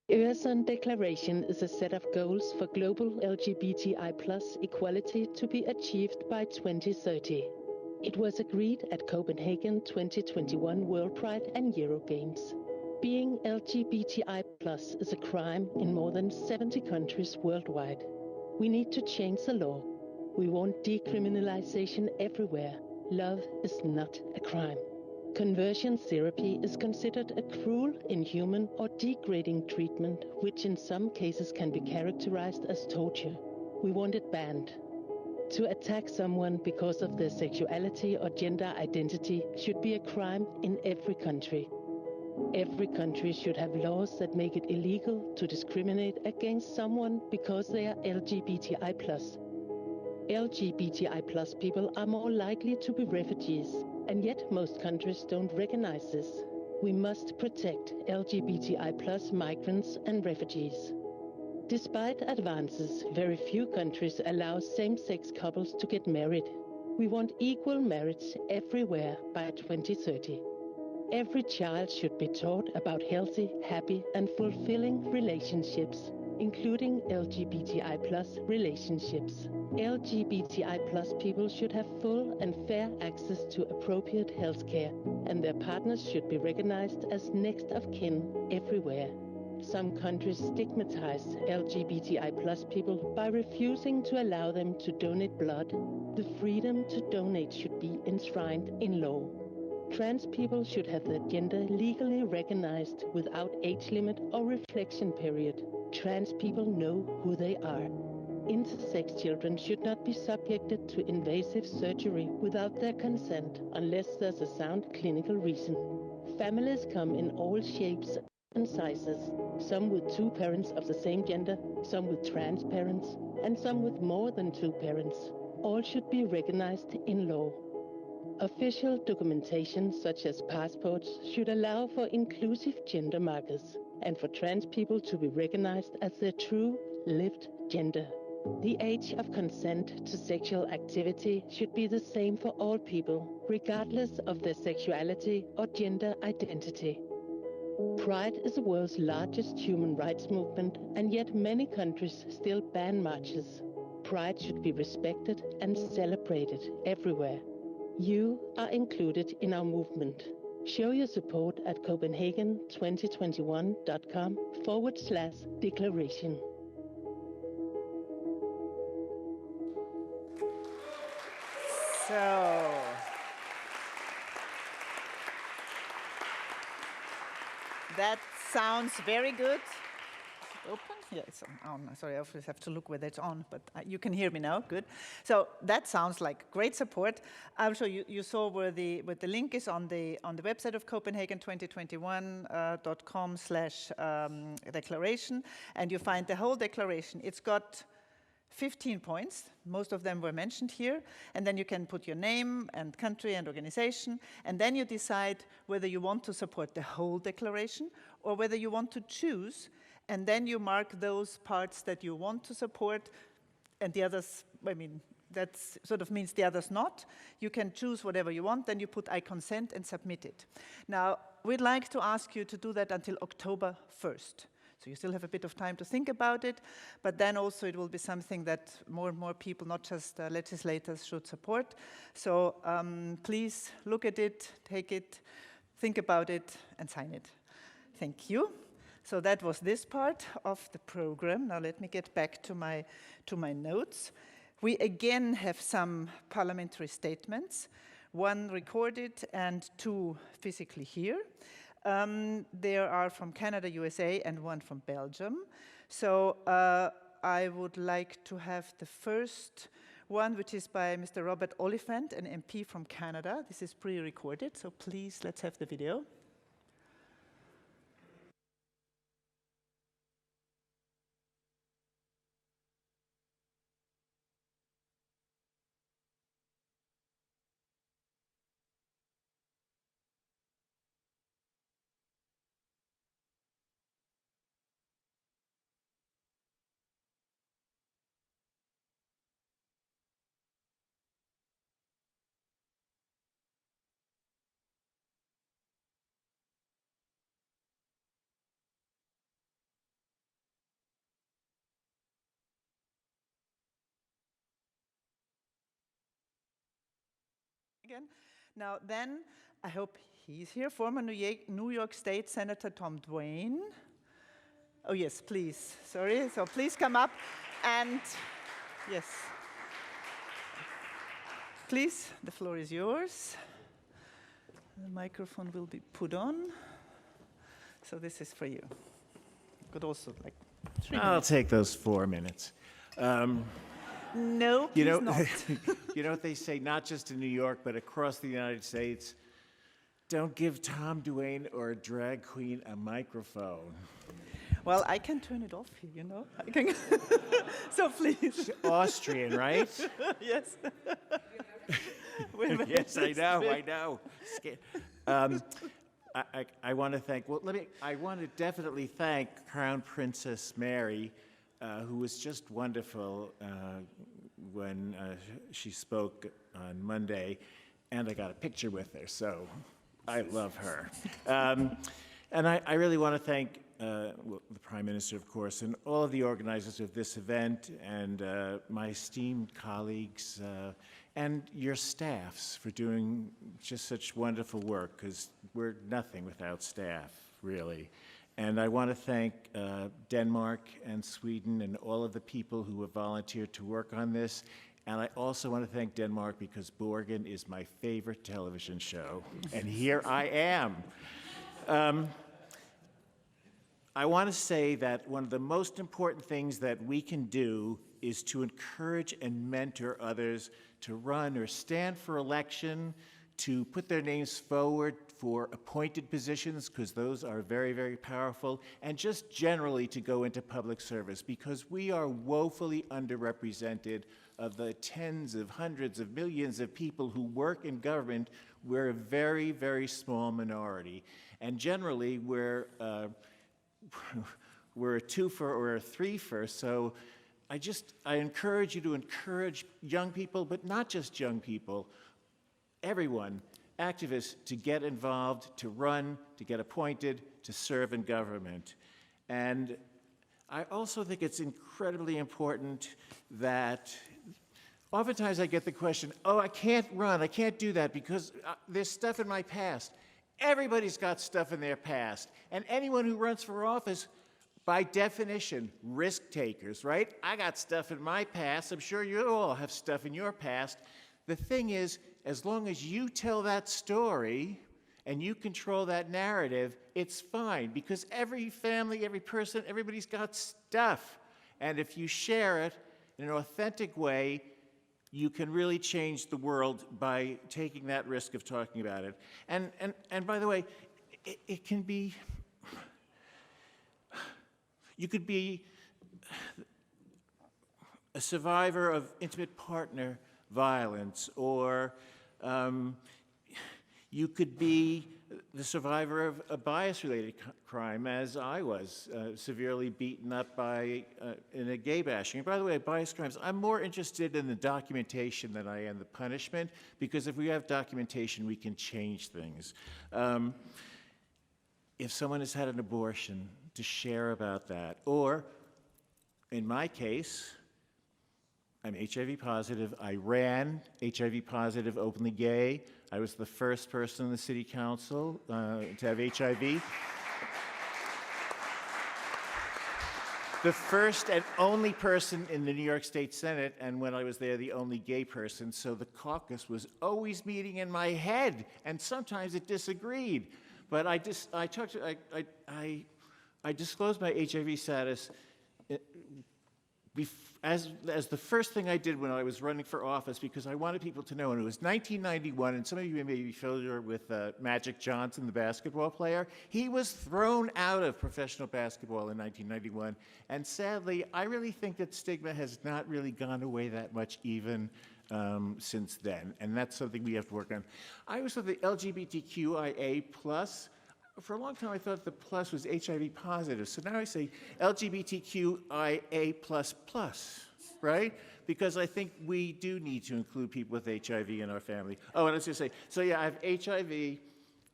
The Öresund Declaration is a set of goals for global LGBTI+ equality to be achieved by 2030. It was agreed at Copenhagen 2021 World Pride and Eurogames. Being LGBTI+ is a crime in more than 70 countries worldwide. We need to change the law. We want decriminalization everywhere. Love is not a crime. Conversion therapy is considered a cruel, inhuman, or degrading treatment, which in some cases can be characterized as torture. We want it banned. To attack someone because of their sexuality or gender identity should be a crime in every country. Every country should have laws that make it illegal to discriminate against someone because they are LGBTI+. LGBTI+ people are more likely to be refugees, and yet most countries don't recognize this. We must protect LGBTI+ migrants and refugees. Despite advances, very few countries allow same-sex couples to get married. We want equal marriage everywhere by 2030. Every child should be taught about healthy, happy, and fulfilling relationships. including LGBTI+ relationships. LGBTI+ people should have full and fair access to appropriate healthcare, and their partners should be recognized as next of kin everywhere. Some countries stigmatize LGBTI+ people by refusing to allow them to donate blood. The freedom to donate should be enshrined in law. Trans people should have their gender legally recognized without age limit or reflection period. Trans people know who they are. Intersex children should not be subjected to invasive surgery without their consent unless there's a sound clinical reason. Families come in all shapes and sizes, some with two parents of the same gender, some with trans parents, and some with more than two parents. All should be recognized in law. Official documentation such as passports should allow for inclusive gender markers and for trans people to be recognized as their true lived gender. The age of consent to sexual activity should be the same for all people, regardless of their sexuality or gender identity. Pride is the world's largest human rights movement, and yet many countries still ban marches. Pride should be respected and celebrated everywhere. You are included in our movement. Show your support at copenhagen2021.com/declaration. So, that sounds very good. Is it open? Yeah, it's on. Sorry, I always have to look whether it's on, but you can hear me now. Good. So that sounds like great support. Also, you saw where the link is on the website of copenhagen2021.com/declaration, and you find the whole declaration. It's got 15 points. Most of them were mentioned here. And then you can put your name and country and organization. And then you decide whether you want to support the whole declaration or whether you want to choose. And then you mark those parts that you want to support and the others, I mean, that sort of means the others not. You can choose whatever you want. Then you put I consent and submit it. Now, we'd like to ask you to do that until October 1st. So you still have a bit of time to think about it, but then also it will be something that more and more people, not just legislators, should support. So please look at it, take it, think about it, and sign it. Thank you. So that was this part of the program. Now let me get back to my notes. We again have some parliamentary statements, one recorded and two physically here. There are from Canada, USA, and one from Belgium. So I would like to have the first one, which is by Mr. Robert Oliphant, an MP from Canada. This is pre-recorded, so please, let's have the video. Again. Now then, I hope he's here, former New York State Senator Tom Dwayne. Oh yes, please, sorry, so please come up and yes. Please, the floor is yours. The microphone will be put on. So this is for you. You could also like 3 minutes. I'll take those 4 minutes. No, please not. You know what they say, not just in New York, but across the United States? Don't give Tom Dwayne or a drag queen a microphone. Well, I can turn it off here, you know. I can so please. Austrian, right? Yes. Yes, I know. I want to thank, I want to definitely thank Crown Princess Mary, who was just wonderful when she spoke on Monday, and I got a picture with her, so I love her. And I really want to thank the Prime Prime Minister, of course, and all of the organizers of this event, and my esteemed colleagues, and your staffs for doing just such wonderful work, because we're nothing without staff, really. And I want to thank Denmark and Sweden and all of the people who have volunteered to work on this. And I also want to thank Denmark because Borgen is my favorite television show. And here I am. I want to say that one of the most important things that we can do is to encourage and mentor others to run or stand for election, to put their names forward for appointed positions, because those are very, very powerful, and just generally to go into public service, because we are woefully underrepresented. Of the tens of hundreds of millions of people who work in government, we're a very, very small minority. And generally, we're a twofer or a threefer. So I encourage you to encourage young people, but not just young people, everyone, activists, to get involved, to run, to get appointed, to serve in government. And I also think it's incredibly important that oftentimes I get the question, oh, I can't run, I can't do that because there's stuff in my past. Everybody's got stuff in their past. And anyone who runs for office, by definition, risk takers, right? I got stuff in my past. I'm sure you all have stuff in your past. The thing is, as long as you tell that story and you control that narrative, it's fine, because every family, every person, everybody's got stuff. And if you share it in an authentic way, you can really change the world by taking that risk of talking about it. And by the way, it can be, you could be a survivor of intimate partner violence, or you could be the survivor of a bias-related crime, as I was, severely beaten up in a gay bashing. And by the way, bias crimes, I'm more interested in the documentation than I am the punishment, because if we have documentation, we can change things. If someone has had an abortion, to share about that. Or, in my case, I'm HIV positive. I ran HIV positive, openly gay. I was the first person in the city council to have HIV. The first and only person in the New York State Senate, and when I was there, the only gay person. So the caucus was always meeting in my head, and sometimes it disagreed. But I disclosed my HIV status as the first thing I did when I was running for office, because I wanted people to know. And it was 1991, and some of you may be familiar with Magic Johnson, the basketball player. He was thrown out of professional basketball in 1991. And sadly, I really think that stigma has not really gone away that much even since then. And that's something we have to work on. I was with the LGBTQIA+. For a long time, I thought the plus was HIV positive. So now I say LGBTQIA++, right? Because I think we do need to include people with HIV in our family. Oh, and I was going to say, so yeah, I have HIV,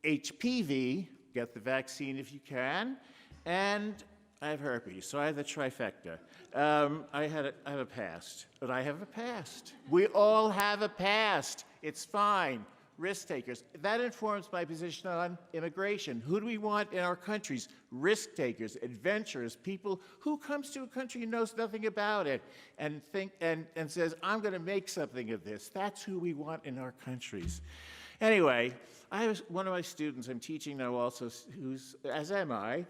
HPV, get the vaccine if you can, and I have herpes, so I have the trifecta. I have a past, but I have a past. We all have a past. It's fine. Risk takers. That informs my position on immigration. Who do we want in our countries? Risk takers, adventurers, people who comes to a country and knows nothing about it and says, I'm going to make something of this. That's who we want in our countries. Anyway, one of my students I'm teaching now also, who's, as am I,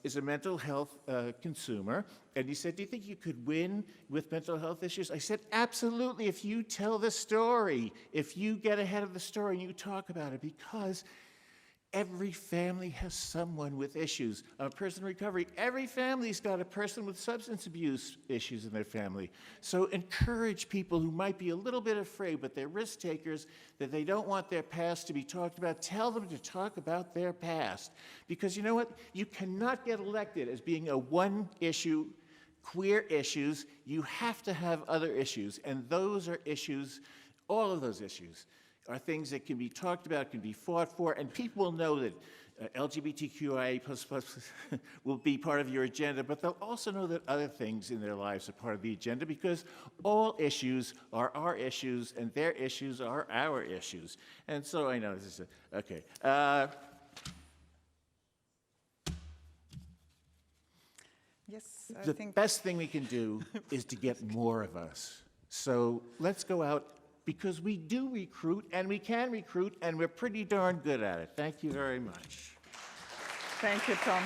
is a mental health consumer. And he said, do you think you could win with mental health issues? I said, absolutely, if you tell the story, if you get ahead of the story and you talk about it, because every family has someone with issues. A person in recovery, every family's got a person with substance abuse issues in their family. So encourage people who might be a little bit afraid, but they're risk takers, that they don't want their past to be talked about. Tell them to talk about their past. Because you know what? You cannot get elected as being a one-issue, queer issues. You have to have other issues, and those are issues, all of those issues are things that can be talked about, can be fought for, and people will know that LGBTQIA plus will be part of your agenda, but they'll also know that other things in their lives are part of the agenda, because all issues are our issues and their issues are our issues. And so I know this is okay. Yes, I The think best thing we can do is to get more of us. So let's go out, because we do recruit, and we can recruit, and we're pretty darn good at it. Thank you very much. Thank you, Tom.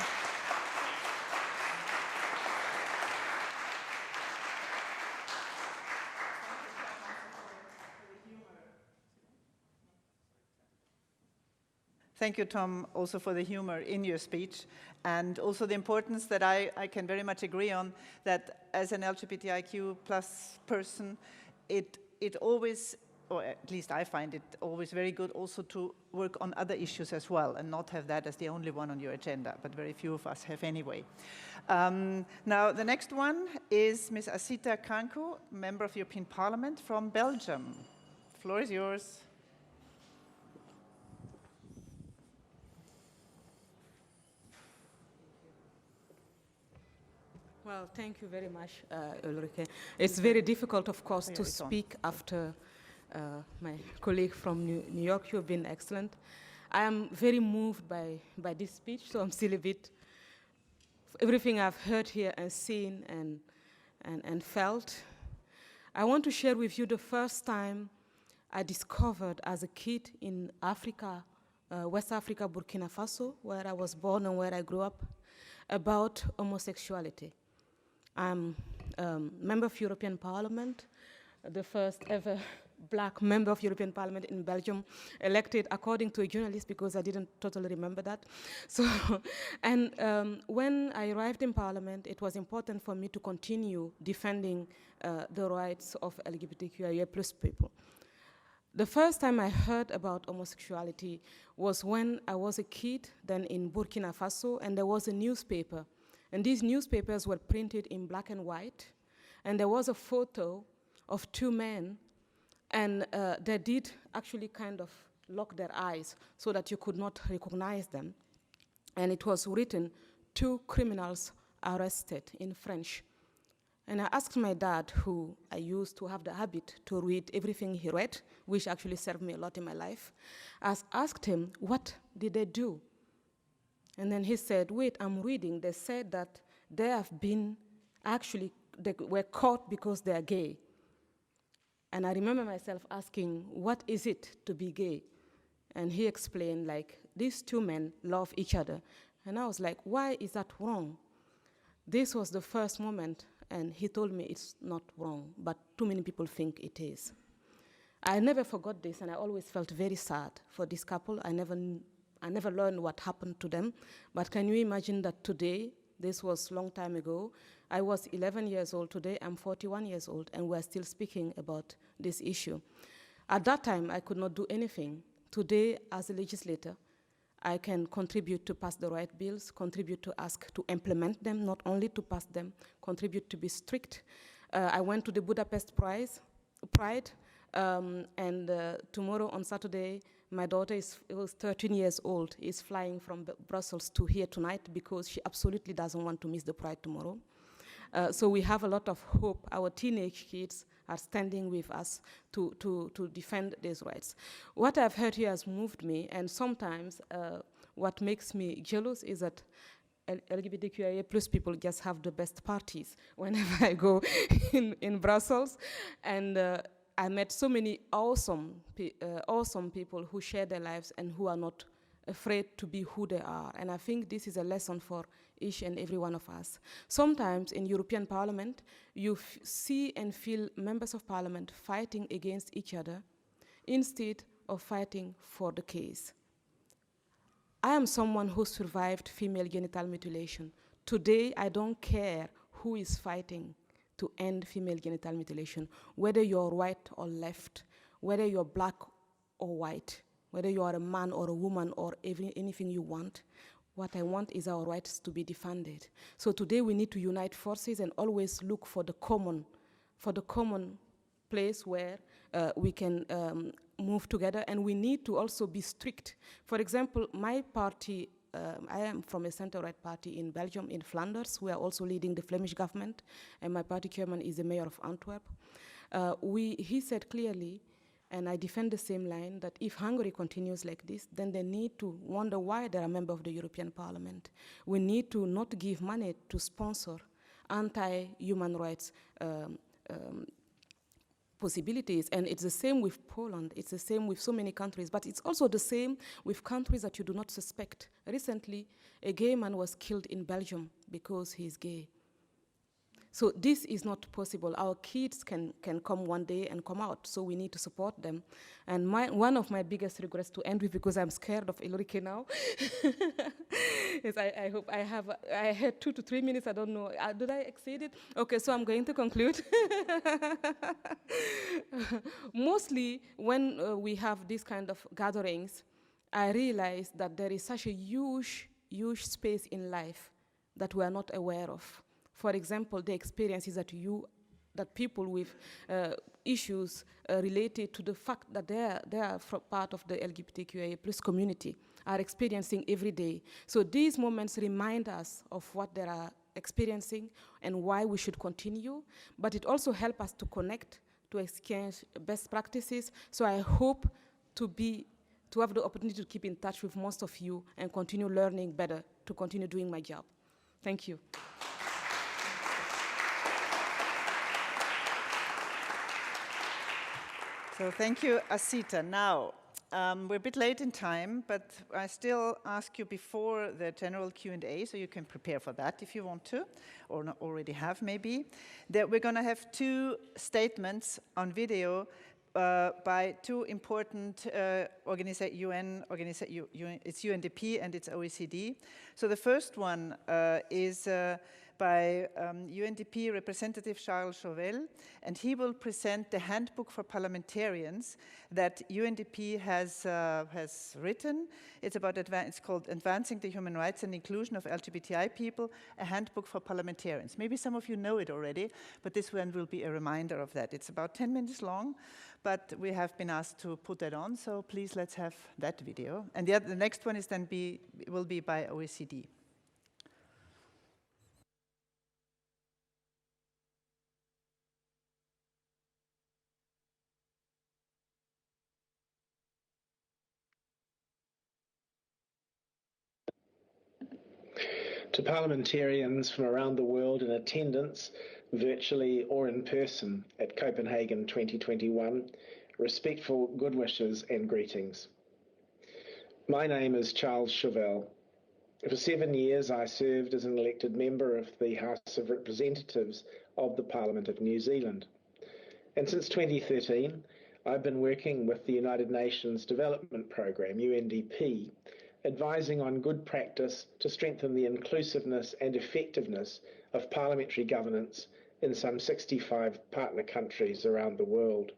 Thank you, Tom, also for the humor in your speech, and also the importance that I can very much agree on, that as an LGBTIQ plus person, it always, or at least I find it always very good also to work on other issues as well, and not have that as the only one on your agenda, but very few of us have anyway. Now, the next one is Ms. Asita Kanko, Member of European Parliament from Belgium. The floor is yours. Well, thank you very much, Ulrike. It's very difficult, of course, to speak after my colleague from New York. You've been excellent. I am very moved by this speech, so I'm still a bit, everything I've heard here and seen and felt. I want to share with you the first time I discovered as a kid in Africa, West Africa, Burkina Faso, where I was born and where I grew up, about homosexuality. I'm a member of European Parliament, the first ever black member of European Parliament in Belgium, elected according to a journalist, because I didn't totally remember that. So, and when I arrived in Parliament, it was important for me to continue defending the rights of LGBTQIA+ people. The first time I heard about homosexuality was when I was a kid, then in Burkina Faso, and there was a newspaper. And these newspapers were printed in black and white, and there was a photo of two men, and they did actually kind of lock their eyes so that you could not recognize them. And it was written, "Two criminals arrested," in French. And I asked my dad, who I used to have the habit to read everything he read, which actually served me a lot in my life. I asked him, what did they do? And then he said, wait, I'm reading. They said that they have been, actually, they were caught because they are gay. And I remember myself asking, what is it to be gay? And he explained, like, these two men love each other. And I was like, why is that wrong? This was the first moment, and he told me it's not wrong, but too many people think it is. I never forgot this, and I always felt very sad for this couple. I never learned what happened to them, but can you imagine that today, this was a long time ago, I was 11 years old, today I'm 41 years old, and we're still speaking about this issue. At that time, I could not do anything. Today, as a legislator, I can contribute to pass the right bills, contribute to ask to implement them, not only to pass them, contribute to be strict. I went to the Budapest Pride, and tomorrow on Saturday, my daughter was 13 years old, is flying from Brussels to here tonight because she absolutely doesn't want to miss the Pride tomorrow. So we have a lot of hope. Our teenage kids are standing with us to defend these rights. What I've heard here has moved me, and sometimes what makes me jealous is that LGBTQIA+ people just have the best parties whenever I go in Brussels. And I met so many awesome people who share their lives and who are not afraid to be who they are. And I think this is a lesson for each and every one of us. Sometimes in European Parliament, you see and feel members of Parliament fighting against each other instead of fighting for the case. I am someone who survived female genital mutilation. Today, I don't care who is fighting to end female genital mutilation, whether you're right or left, whether you're black or white, whether you are a man or a woman or anything you want. What I want is our rights to be defended. So today we need to unite forces and always look for the common place where we can move together, and we need to also be strict. For example, my party I am from a center-right party in Belgium, in Flanders. We are also leading the Flemish government, and my party chairman is the mayor of Antwerp. He said clearly, and I defend the same line, that if Hungary continues like this, then they need to wonder why they are a member of the European Parliament. We need to not give money to sponsor anti-human rights possibilities. And it's the same with Poland, it's the same with so many countries, but it's also the same with countries that you do not suspect. Recently, a gay man was killed in Belgium because he's gay. So this is not possible. Our kids can come one day and come out, so we need to support them. And one of my biggest regrets, to end with, because I'm scared of Ulrike now, is I hope I had 2 to 3 minutes, I don't know. Did I exceed it? Okay, so I'm going to conclude. Mostly when we have these kind of gatherings, I realize that there is such a huge space in life that we are not aware of. For example, the experiences that people with issues related to the fact that they are part of the LGBTQIA+ community are experiencing every day. So these moments remind us of what they are experiencing and why we should continue, but it also helps us to connect, to exchange best practices. So I hope to have the opportunity to keep in touch with most of you and continue learning better, to continue doing my job. Thank you. So thank you, Asita. Now, we're a bit late in time, but I still ask you before the general Q&A, so you can prepare for that if you want to, or not already have maybe, that we're going to have 2 statements on video by 2 important UN organizations, it's UNDP and it's OECD. So the first one is by UNDP representative Charles Chauvel, and he will present the handbook for parliamentarians that UNDP has written. It's called Advancing the Human Rights and Inclusion of LGBTI People, a handbook for parliamentarians. Maybe some of you know it already, but this one will be a reminder of that. It's about 10 minutes long, but we have been asked to put that on, so please let's have that video. And the next one is then will be by OECD. To parliamentarians from around the world in attendance, virtually or in person, at Copenhagen 2021, respectful good wishes and greetings. My name is Charles Chauvel. For 7 years, I served as an elected member of the House of Representatives of the Parliament of New Zealand. And since 2013, I've been working with the United Nations Development Programme, UNDP, advising on good practice to strengthen the inclusiveness and effectiveness of parliamentary governance in some 65 partner countries around the world.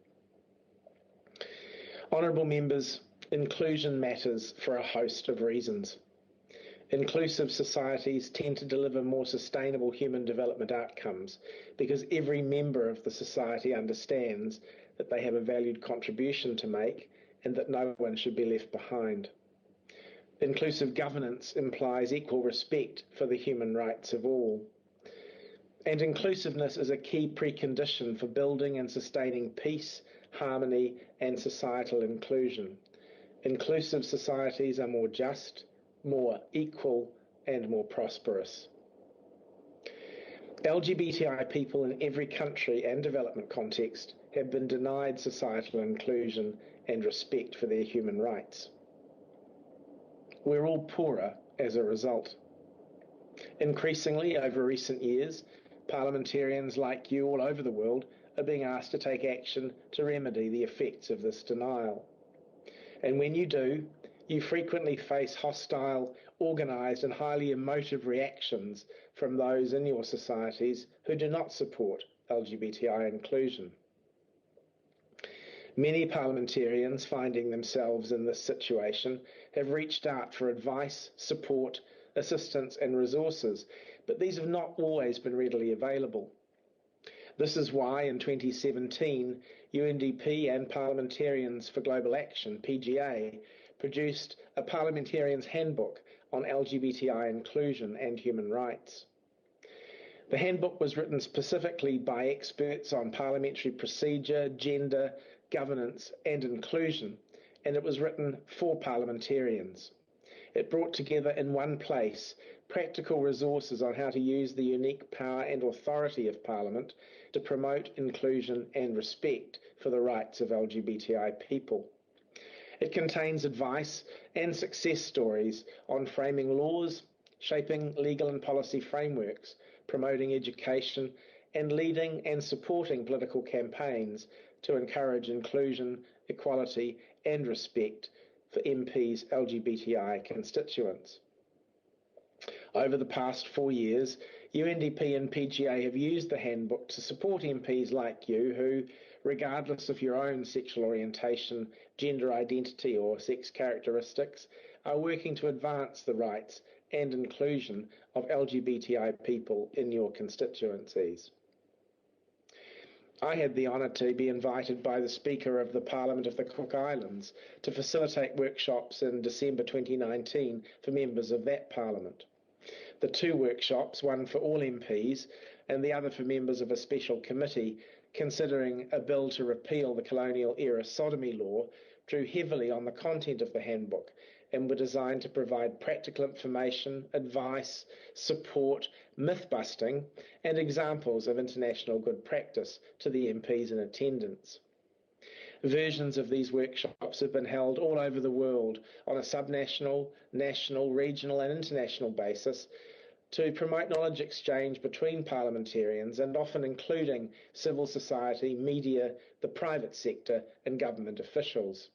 Honourable members, inclusion matters for a host of reasons. Inclusive societies tend to deliver more sustainable human development outcomes because every member of the society understands that they have a valued contribution to make and that no one should be left behind. Inclusive governance implies equal respect for the human rights of all. And inclusiveness is a key precondition for building and sustaining peace, harmony, and societal inclusion. Inclusive societies are more just, more equal, and more prosperous. LGBTI people in every country and development context have been denied societal inclusion and respect for their human rights. We're all poorer as a result. Increasingly, over recent years, parliamentarians like you all over the world are being asked to take action to remedy the effects of this denial. And when you do, you frequently face hostile, organised and highly emotive reactions from those in your societies who do not support LGBTI inclusion. Many parliamentarians finding themselves in this situation have reached out for advice, support, assistance and resources, but these have not always been readily available. This is why in 2017, UNDP and Parliamentarians for Global Action, PGA, produced a Parliamentarians Handbook on LGBTI inclusion and human rights. The handbook was written specifically by experts on parliamentary procedure, gender, governance and inclusion, and it was written for parliamentarians. It brought together in one place practical resources on how to use the unique power and authority of Parliament to promote inclusion and respect for the rights of LGBTI people. It contains advice and success stories on framing laws, shaping legal and policy frameworks, promoting education, and leading and supporting political campaigns to encourage inclusion, equality, and respect for MPs' LGBTI constituents. Over the past 4 years, UNDP and PGA have used the handbook to support MPs like you who, regardless of your own sexual orientation, gender identity or sex characteristics, are working to advance the rights and inclusion of LGBTI people in your constituencies. I had the honour to be invited by the Speaker of the Parliament of the Cook Islands to facilitate workshops in December 2019 for members of that Parliament. The two workshops, one for all MPs and the other for members of a special committee considering a bill to repeal the colonial-era sodomy law, drew heavily on the content of the handbook and were designed to provide practical information, advice, support, myth-busting and examples of international good practice to the MPs in attendance. Versions of these workshops have been held all over the world on a subnational, national, regional and international basis to promote knowledge exchange between parliamentarians and often including civil society, media, the private sector and government officials.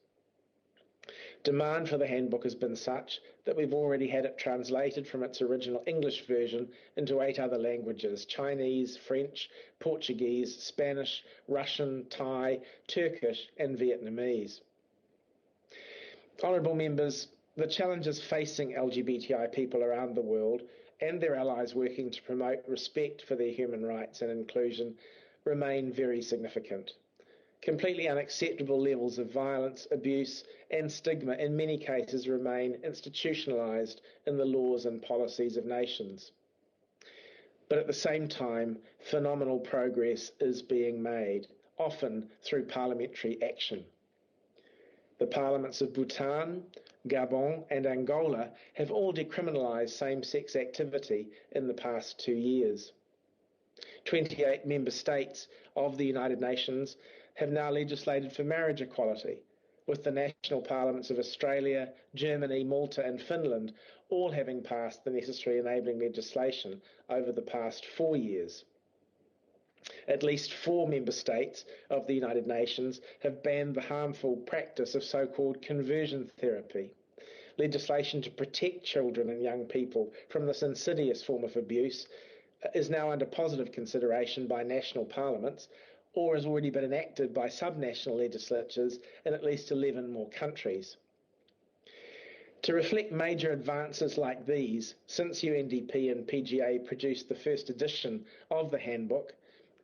Demand for the handbook has been such that we've already had it translated from its original English version into 8 other languages: Chinese, French, Portuguese, Spanish, Russian, Thai, Turkish and Vietnamese. Honourable members, the challenges facing LGBTI people around the world and their allies working to promote respect for their human rights and inclusion remain very significant. Completely unacceptable levels of violence, abuse and stigma in many cases remain institutionalised in the laws and policies of nations. But at the same time, phenomenal progress is being made, often through parliamentary action. The parliaments of Bhutan, Gabon and Angola have all decriminalised same-sex activity in the past 2 years. 28 member states of the United Nations have now legislated for marriage equality, with the national parliaments of Australia, Germany, Malta and Finland all having passed the necessary enabling legislation over the past 4 years. At least 4 member states of the United Nations have banned the harmful practice of so-called conversion therapy, legislation to protect children and young people from this insidious form of abuse is now under positive consideration by national parliaments or has already been enacted by subnational legislatures in at least 11 more countries. To reflect major advances like these, since UNDP and PGA produced the first edition of the handbook,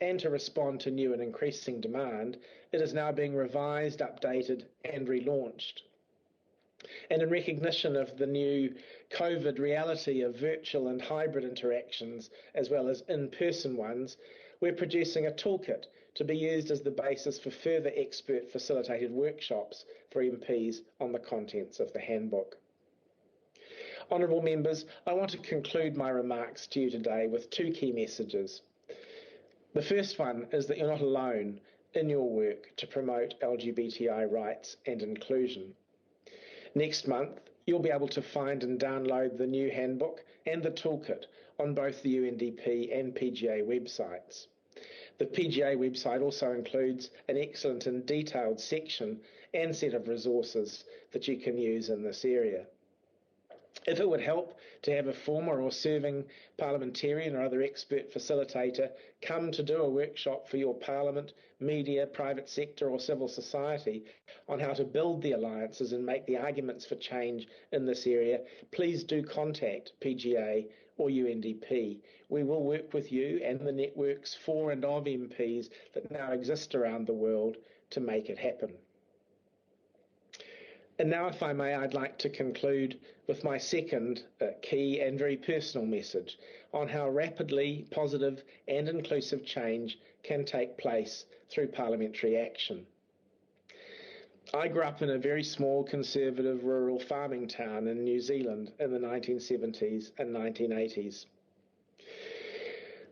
and to respond to new and increasing demand, it is now being revised, updated and relaunched. And in recognition of the new COVID reality of virtual and hybrid interactions, as well as in-person ones, we're producing a toolkit to be used as the basis for further expert-facilitated workshops for MPs on the contents of the handbook. Honourable members, I want to conclude my remarks to you today with 2 key messages. The first one is that you're not alone in your work to promote LGBTI rights and inclusion. Next month, you'll be able to find and download the new handbook and the toolkit on both the UNDP and PGA websites. The PGA website also includes an excellent and detailed section and set of resources that you can use in this area. If it would help to have a former or serving parliamentarian or other expert facilitator come to do a workshop for your parliament, media, private sector or civil society on how to build the alliances and make the arguments for change in this area, please do contact PGA or UNDP. We will work with you and the networks for and of MPs that now exist around the world to make it happen. And now, if I may, I'd like to conclude with my second key and very personal message on how rapidly positive and inclusive change can take place through parliamentary action. I grew up in a very small, conservative, rural farming town in New Zealand in the 1970s and 1980s.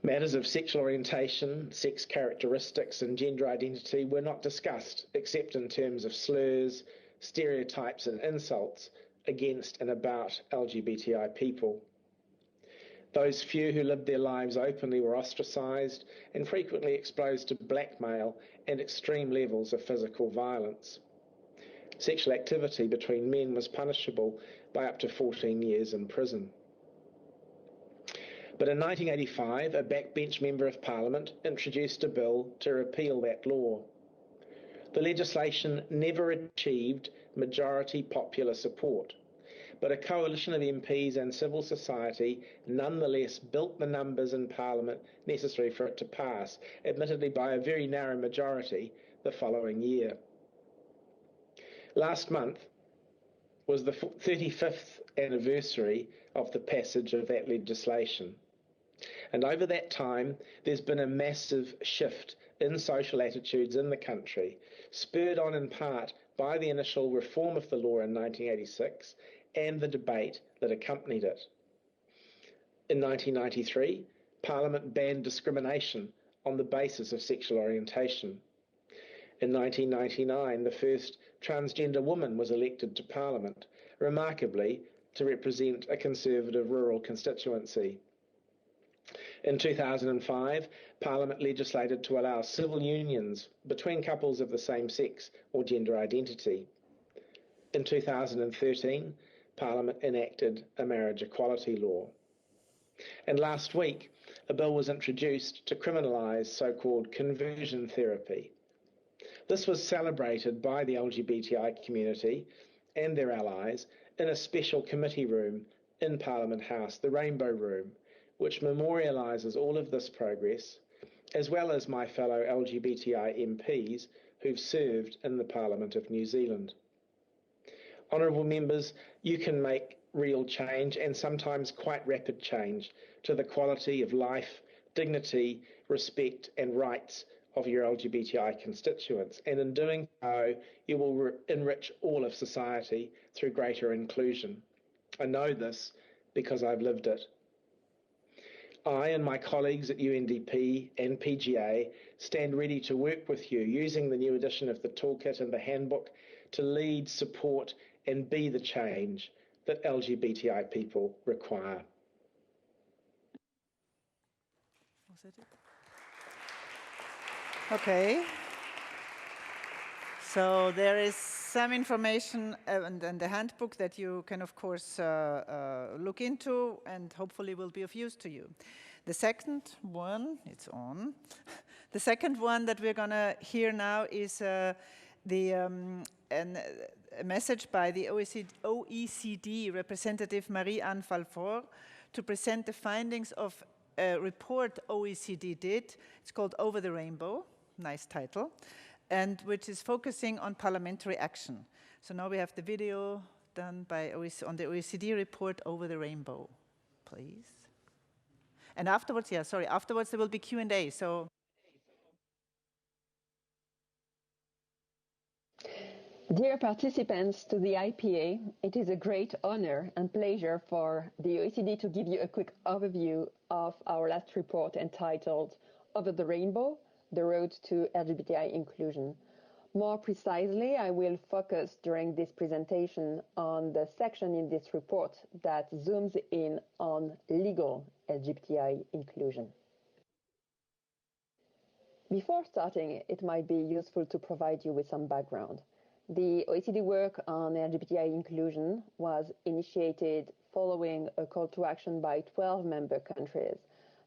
Matters of sexual orientation, sex characteristics, and gender identity were not discussed except in terms of slurs, stereotypes, and insults against and about LGBTI people. Those few who lived their lives openly were ostracised and frequently exposed to blackmail and extreme levels of physical violence. Sexual activity between men was punishable by up to 14 years in prison. But in 1985, a backbench member of Parliament introduced a bill to repeal that law. The legislation never achieved majority popular support, but a coalition of MPs and civil society nonetheless built the numbers in Parliament necessary for it to pass, admittedly by a very narrow majority the following year. Last month was the 35th anniversary of the passage of that legislation. And over that time, there's been a massive shift in social attitudes in the country, spurred on in part by the initial reform of the law in 1986 and the debate that accompanied it. In 1993, Parliament banned discrimination on the basis of sexual orientation. In 1999, the first transgender woman was elected to Parliament, remarkably to represent a conservative rural constituency. In 2005, Parliament legislated to allow civil unions between couples of the same sex or gender identity. In 2013, Parliament enacted a marriage equality law. And last week, a bill was introduced to criminalise so-called conversion therapy. This was celebrated by the LGBTI community and their allies in a special committee room in Parliament House, the Rainbow Room, which memorialises all of this progress, as well as my fellow LGBTI MPs who've served in the Parliament of New Zealand. Honourable members, you can make real change, and sometimes quite rapid change, to the quality of life, dignity, respect and rights of your LGBTI constituents. And in doing so, you will enrich all of society through greater inclusion. I know this because I've lived it. I and my colleagues at UNDP and PGA stand ready to work with you using the new edition of the toolkit and the handbook to lead, support and be the change that LGBTI people require. Okay. So there is some information in the handbook that you can, of course, look into and hopefully will be of use to you. The second one, it's on. The second one that we're going to hear now is a message by the OECD representative Marie-Anne Falfort to present the findings of a report OECD did. It's called Over the Rainbow, nice title, and which is focusing on parliamentary action. So now we have the video done by on the OECD report Over the Rainbow, please. And afterwards, afterwards there will be Q&A, so. Dear participants to the IPA, it is a great honor and pleasure for the OECD to give you a quick overview of our last report entitled Over the Rainbow, the Road to LGBTI Inclusion. More precisely, I will focus during this presentation on the section in this report that zooms in on legal LGBTI inclusion. Before starting, it might be useful to provide you with some background. The OECD work on LGBTI inclusion was initiated following a call to action by 12 member countries.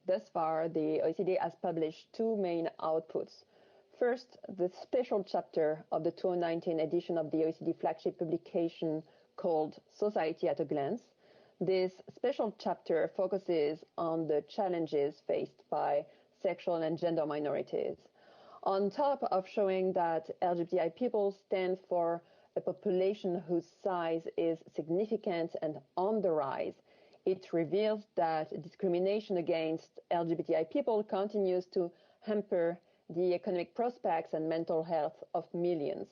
Thus far, the OECD has published two main outputs. First, the special chapter of the 2019 edition of the OECD flagship publication called Society at a Glance. This special chapter focuses on the challenges faced by sexual and gender minorities. On top of showing that LGBTI people stand for a population whose size is significant and on the rise, it reveals that discrimination against LGBTI people continues to hamper the economic prospects and mental health of millions.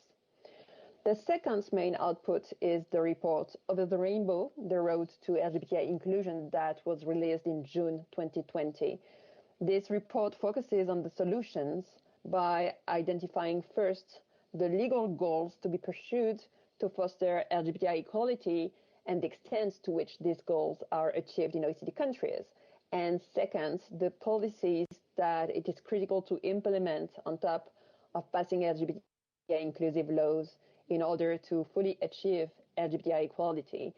The second main output is the report Over the Rainbow, The Road to LGBTI Inclusion that was released in June 2020. This report focuses on the solutions by identifying first the legal goals to be pursued to foster LGBTI equality and the extent to which these goals are achieved in OECD countries. And second, the policies that it is critical to implement on top of passing LGBTI inclusive laws in order to fully achieve LGBTI equality.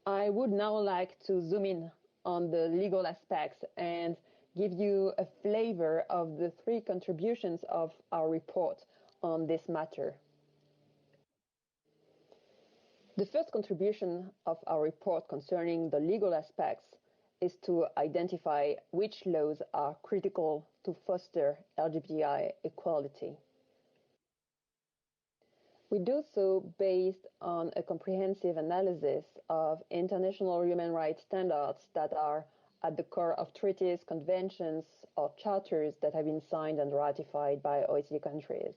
I would now like to zoom in on the legal aspects and give you a flavor of the three contributions of our report on this matter. The first contribution of our report concerning the legal aspects is to identify which laws are critical to foster LGBTI equality. We do so based on a comprehensive analysis of international human rights standards that are at the core of treaties, conventions, or charters that have been signed and ratified by OECD countries.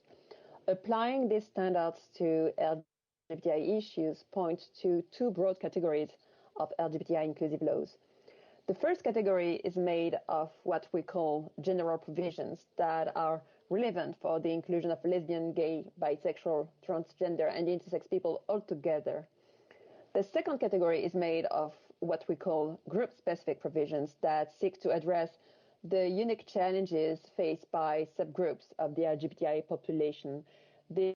Applying these standards to LGBTI issues points to two broad categories of LGBTI inclusive laws. The first category is made of what we call general provisions that are relevant for the inclusion of lesbian, gay, bisexual, transgender, and intersex people altogether. The second category is made of what we call group-specific provisions that seek to address the unique challenges faced by subgroups of the LGBTI population. These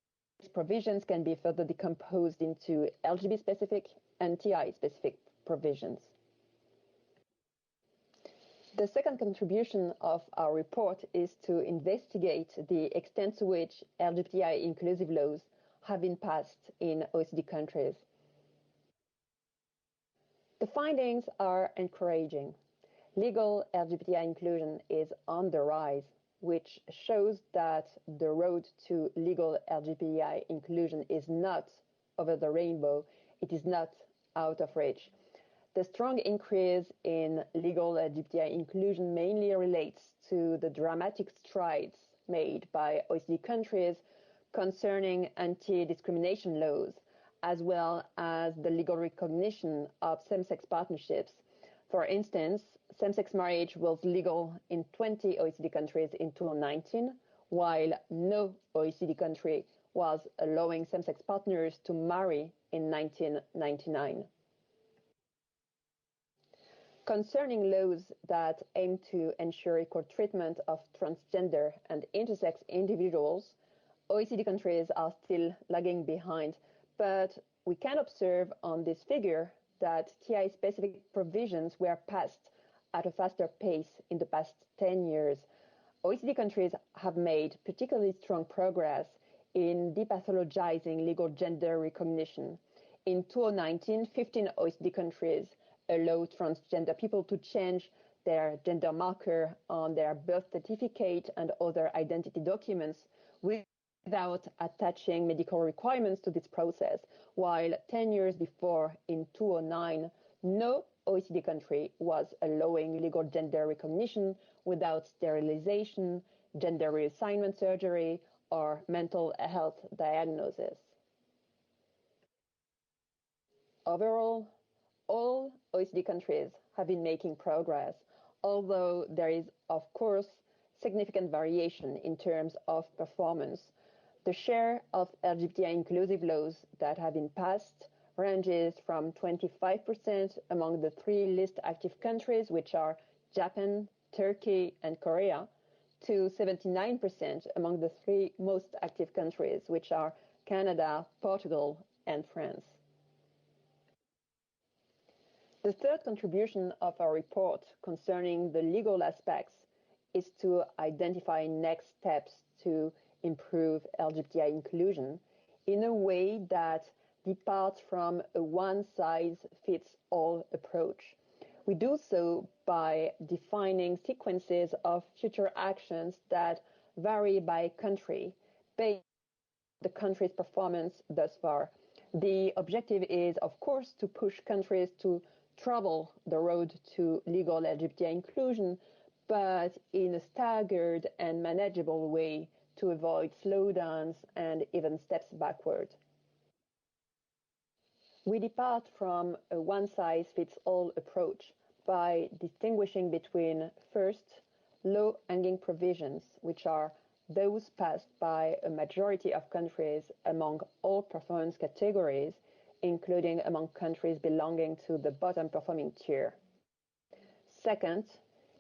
provisions can be further decomposed into LGBT-specific and TI-specific provisions. The second contribution of our report is to investigate the extent to which LGBTI inclusive laws have been passed in OECD countries. The findings are encouraging. Legal LGBTI inclusion is on the rise, which shows that the road to legal LGBTI inclusion is not over the rainbow, it is not out of reach. The strong increase in legal LGBTI inclusion mainly relates to the dramatic strides made by OECD countries concerning anti-discrimination laws, as well as the legal recognition of same-sex partnerships. For instance, same-sex marriage was legal in 20 OECD countries in 2019, while no OECD country was allowing same-sex partners to marry in 1999. Concerning laws that aim to ensure equal treatment of transgender and intersex individuals, OECD countries are still lagging behind, but we can observe on this figure that TI-specific provisions were passed at a faster pace in the past 10 years. OECD countries have made particularly strong progress in depathologizing legal gender recognition. In 2019, 15 OECD countries allowed transgender people to change their gender marker on their birth certificate and other identity documents without attaching medical requirements to this process, while 10 years before, in 2009, no OECD country was allowing legal gender recognition without sterilization, gender reassignment surgery, or mental health diagnosis. Overall, all OECD countries have been making progress, although there is, of course, significant variation in terms of performance. The share of LGBTI inclusive laws that have been passed ranges from 25% among the three least active countries, which are Japan, Turkey, and Korea, to 79% among the three most active countries, which are Canada, Portugal, and France. The third contribution of our report concerning the legal aspects is to identify next steps to improve LGBTI inclusion in a way that departs from a one-size-fits-all approach. We do so by defining sequences of future actions that vary by country, based on the country's performance thus far. The objective is, of course, to push countries to travel the road to legal LGBTI inclusion, but in a staggered and manageable way to avoid slowdowns and even steps backward. We depart from a one-size-fits-all approach by distinguishing between, first, low-hanging provisions, which are those passed by a majority of countries among all performance categories, including among countries belonging to the bottom performing tier. Second,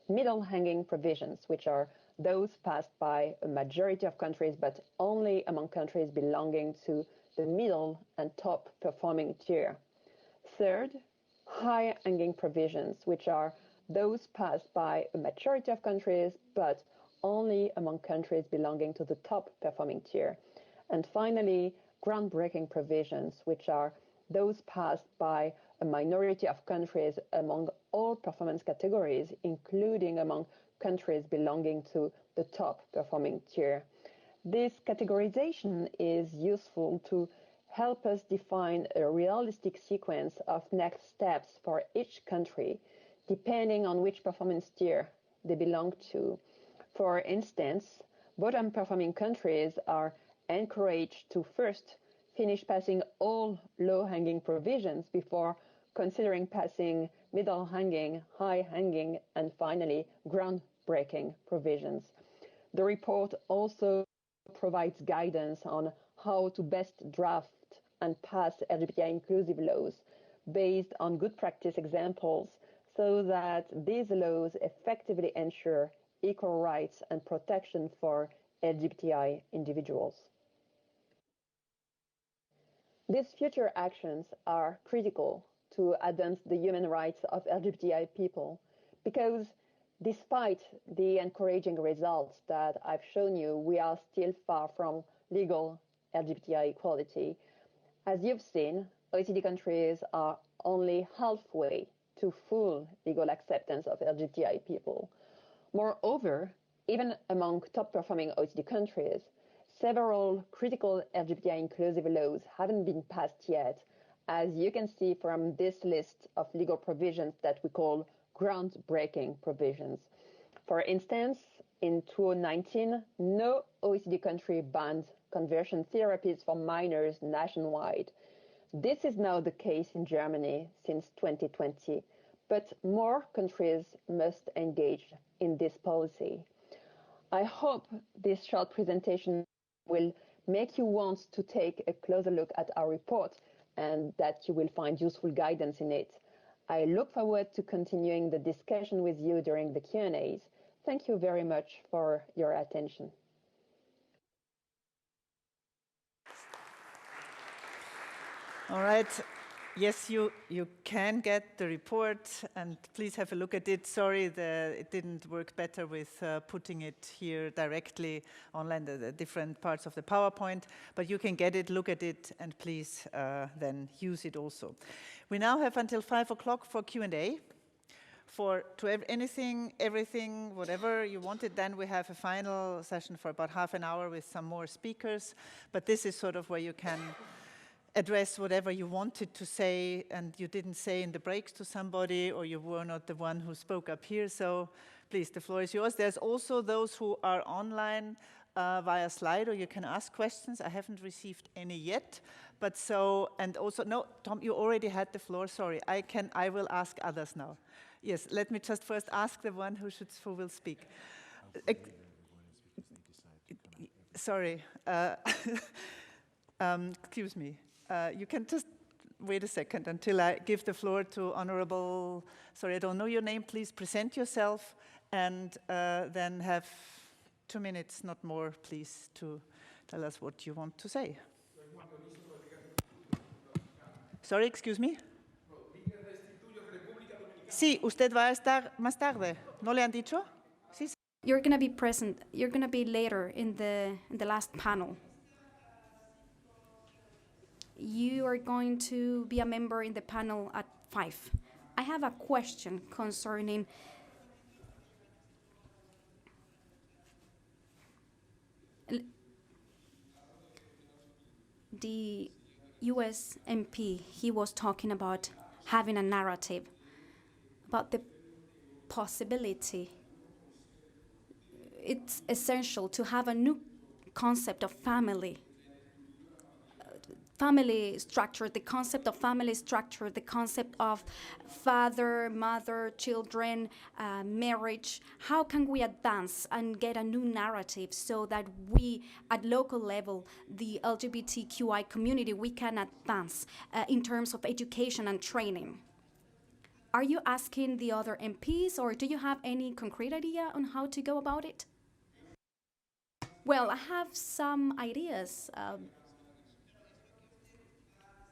middle-hanging provisions, which are those passed by a majority of countries, but only among countries belonging to the middle and top performing tier. Third, high-hanging provisions, which are those passed by a majority of countries, but only among countries belonging to the top performing tier. And finally, groundbreaking provisions, which are those passed by a minority of countries among all performance categories, including among countries belonging to the top performing tier. This categorization is useful to help us define a realistic sequence of next steps for each country, depending on which performance tier they belong to. For instance, bottom performing countries are encouraged to first finish passing all low-hanging provisions before considering passing middle-hanging, high-hanging, and finally groundbreaking provisions. The report also provides guidance on how to best draft and pass LGBTI inclusive laws based on good practice examples so that these laws effectively ensure equal rights and protection for LGBTI individuals. These future actions are critical to advance the human rights of LGBTI people because despite the encouraging results that I've shown you, we are still far from legal LGBTI equality. As you've seen, OECD countries are only halfway to full legal acceptance of LGBTI people. Moreover, even among top-performing OECD countries, several critical LGBTI inclusive laws haven't been passed yet, as you can see from this list of legal provisions that we call groundbreaking provisions. For instance, in 2019, no OECD country banned conversion therapies for minors nationwide. This is now the case in Germany since 2020, but more countries must engage in this policy. I hope this short presentation will make you want to take a closer look at our report and that you will find useful guidance in it. I look forward to continuing the discussion with you during the Q&As. Thank you very much for your attention. All right. Yes, you can get the report, and please have a look at it. Sorry, it didn't work better with putting it here directly online, the different parts of the PowerPoint, but you can get it, look at it, and please then use it also. We now have until 5 o'clock for Q&A. Anything, everything, whatever you wanted, then we have a final session for about half an hour with some more speakers, but this is sort of where you can address whatever you wanted to say and you didn't say in the breaks to somebody, or you were not the one who spoke up here. So please, the floor is yours. There's also those who are online via Slido. You can ask questions. I haven't received any yet, but so, and also, no, Tom, you already had the floor. Sorry, I will ask others now. Yes, let me just first ask the one who will speak. Sorry, excuse me. You can just wait a second until I give the floor to Honorable, sorry, I don't know your name, please present yourself, and then have 2 minutes, not more, please, to tell us what you want to say. Sorry, excuse me? Sí, usted va a estar más tarde. ¿No le han dicho? Sí. You're going to be present. You're going to be later in the last panel. You are going to be a member in the panel at 5. I have a question concerning the US MP, he was talking about having a narrative, about the possibility. It's essential to have a new concept of family structure, the concept of family structure, the concept of father, mother, children, marriage. How can we advance and get a new narrative so that we, at local level, the LGBTQI community, we can advance in terms of education and training? Are you asking the other MPs, or do you have any concrete idea on how to go about it? Well, I have some ideas.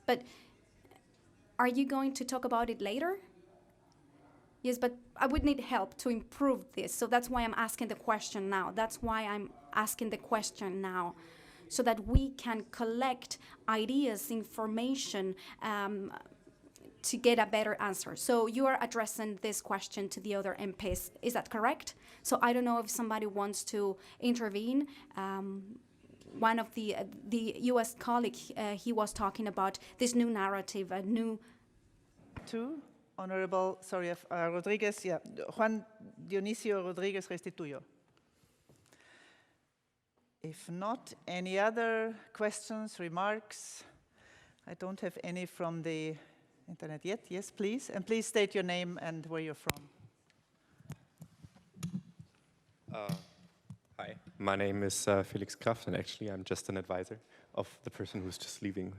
But are you going to talk about it later? Yes, but I would need help to improve this. So that's why I'm asking the question now. So that we can collect ideas, information, to get a better answer. So you are addressing this question to the other MPs. Is that correct? So I don't know if somebody wants to intervene. One of the U.S. colleague, he was talking about this new narrative, a new... Honorable, Rodriguez, yeah, Juan Dionisio Rodriguez Restituyo. If not, any other questions, remarks? I don't have any from the internet yet. Yes, please. And please state your name and where you're from. Hi, my name is Felix Kraft, and actually I'm just an advisor of the person who's just leaving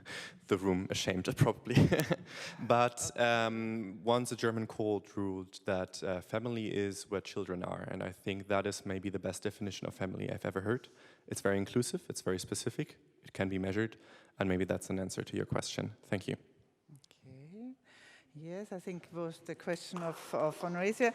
the room, ashamed probably. But once a German court ruled that family is where children are, and I think that is maybe the best definition of family I've ever heard. It's very inclusive, it's very specific, it can be measured, and maybe that's an answer to your question. Thank you. Okay. Yes, I think it was the question of Honoracia.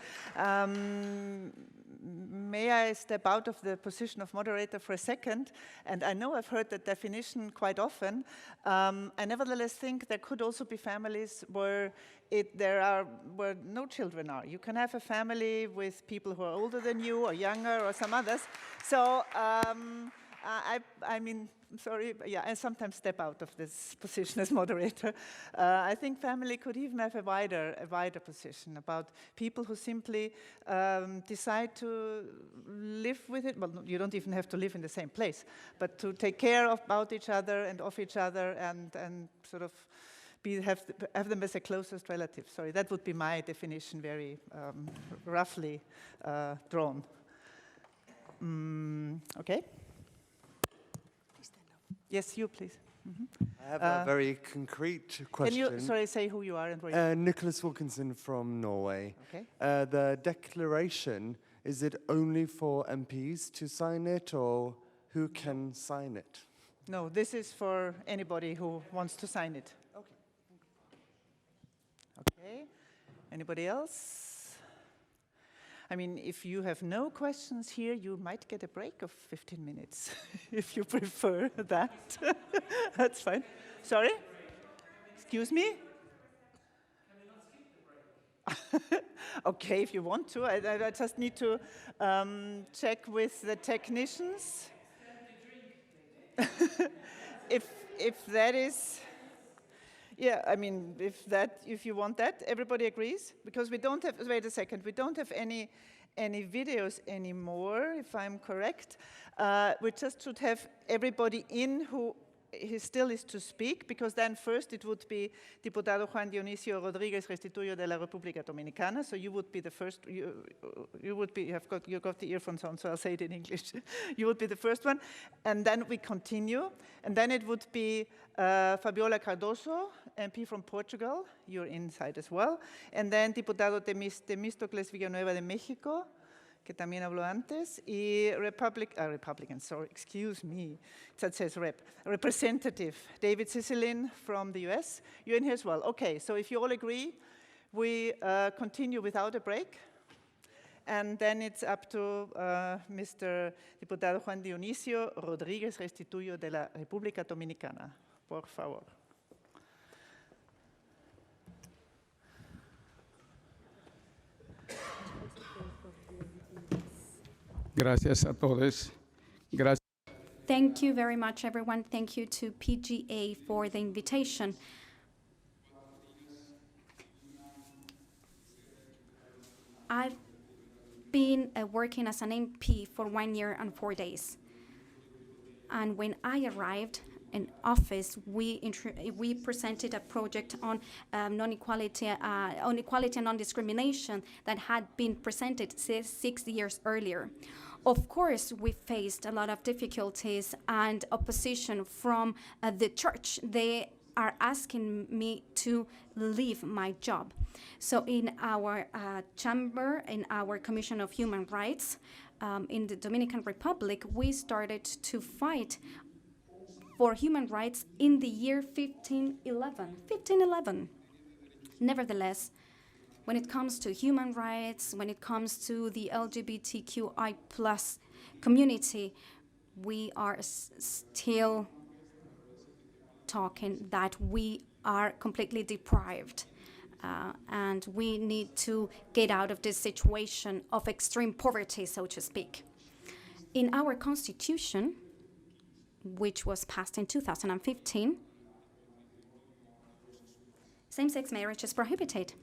May I step out of the position of moderator for a second? And I know I've heard that definition quite often. I nevertheless think there could also be families where where no children are. You can have a family with people who are older than you or younger or some others. So I mean, I'm sorry, but yeah, I sometimes step out of this position as moderator. I think family could even have a wider position about people who simply decide to live with it. Well, you don't even have to live in the same place, but to take care about each other and of each other and sort of have them as a closest relative. Sorry, that would be my definition, very roughly drawn. Okay. Yes, you please. Mm-hmm. I have a very concrete question. Can you, say who you are and where you are? Nicholas Wilkinson from Norway. Okay. The declaration, is it only for MPs to sign it, or who can sign it? No, this is for anybody who wants to sign it. Okay. Okay. Anybody else? I mean, if you have no questions here, you might get a break of 15 minutes, if you prefer that. That's fine. Sorry? Excuse me? Okay, if you want to. I just need to check with the technicians. If that is... Yeah, I mean, if you want that, everybody agrees? Because we don't have, wait a second, we don't have any videos anymore, if I'm correct. We just should have everybody in who still is to speak, because then first it would be Diputado Juan Dionisio Rodriguez Restituyo de la República Dominicana. So you would be the first, you would be, you got the earphones on, so I'll say it in English. You would be the first one. And then we continue. And then it would be Fabiola Cardoso, MP from Portugal. You're inside as well. And then Diputado Temístocles Villanueva de México, que también habló antes, y Republican, sorry, excuse me, that says Representative David Cicilline from the US. You're in here as well. Okay, so if you all agree, we continue without a break. And then it's up to Mr. Diputado Juan Dionisio Rodriguez Restituyo de la República Dominicana. Por favor. Gracias a todos. Gracias. Thank you very much, everyone. Thank you to PGA for the invitation. I've been working as an MP for 1 year and 4 days. And when I arrived in office, we presented a project on equality and non-discrimination that had been presented 6 years earlier. Of course, we faced a lot of difficulties and opposition from the church. They are asking me to leave my job. So in our chamber, in our Commission of Human Rights, in the Dominican Republic, we started to fight for human rights in the year 1511. Nevertheless, when it comes to human rights, when it comes to the LGBTQI+ community, we are still talking that we are completely deprived. And we need to get out of this situation of extreme poverty, so to speak. In our constitution, which was passed in 2015, same-sex marriage is prohibited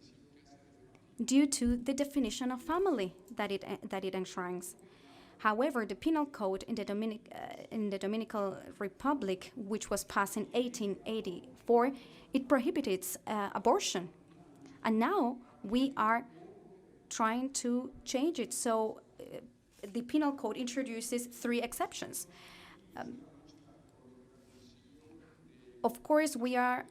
due to the definition of family that it enshrines. However, the penal code in the Dominican Republic, which was passed in 1884, it prohibits abortion. And now we are trying to change it. So the penal code introduces 3 exceptions. Of course, we are,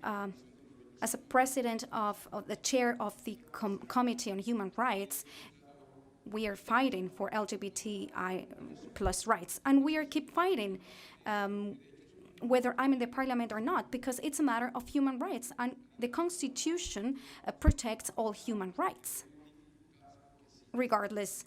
as a president of the chair of the Committee on Human Rights, we are fighting for LGBTI+ rights. And we are keep fighting, whether I'm in the parliament or not, because it's a matter of human rights. And the Constitution protects all human rights, regardless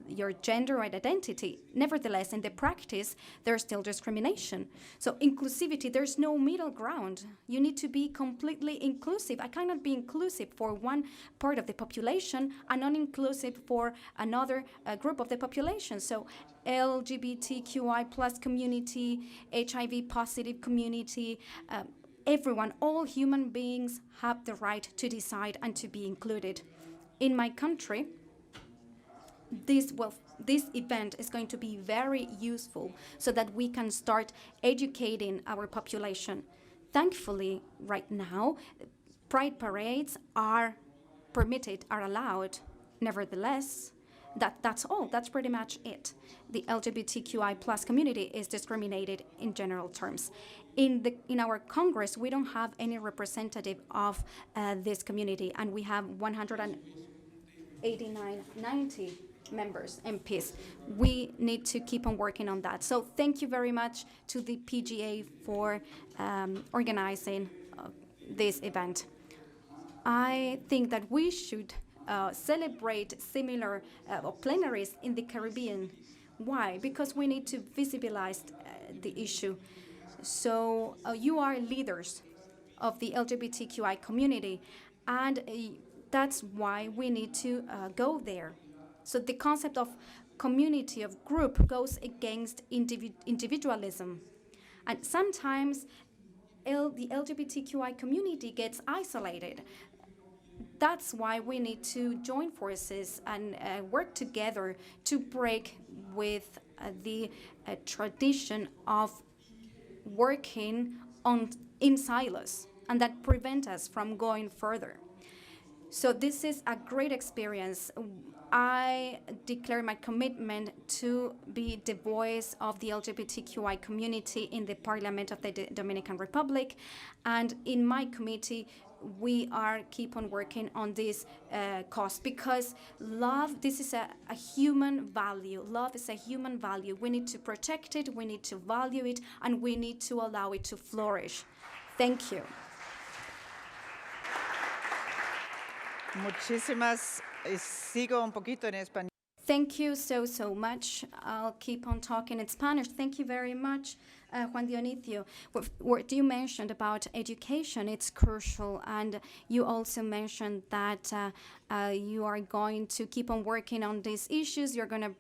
your gender or identity. Nevertheless, in the practice, there's still discrimination. So inclusivity, there's no middle ground. You need to be completely inclusive. I cannot be inclusive for one part of the population and non-inclusive for another group of the population. So LGBTQI+ community, HIV positive community, everyone, all human beings have the right to decide and to be included. In my country, this event is going to be very useful so that we can start educating our population. Thankfully, right now, pride parades are permitted, are allowed. Nevertheless, that's all. That's pretty much it. The LGBTQI+ community is discriminated in general terms. In our Congress, we don't have any representative of this community, and we have 90 members, MPs. We need to keep on working on that. So thank you very much to the PGA for organizing this event. I think that we should celebrate similar plenaries in the Caribbean. Why? Because we need to visibilize the issue. So you are leaders of the LGBTQI community, and that's why we need to go there. So the concept of community, of group, goes against individualism. And sometimes the LGBTQI community gets isolated. That's why we need to join forces and work together to break with the tradition of working in silos, and that prevent us from going further. So this is a great experience. I declare my commitment to be the voice of the LGBTQI community in the Parliament of the Dominican Republic, and in my committee we are keep on working on this cause, because love, this is a human value. Love is a human value. We need to protect it, we need to value it, and we need to allow it to flourish. Thank you. Muchísimas. Sigo un poquito en español. Thank you so much. I'll keep on talking in Spanish. Thank you very much, Juan Dionisio. What you mentioned about education, it's crucial. And you also mentioned that you are going to keep on working on these issues. You're going to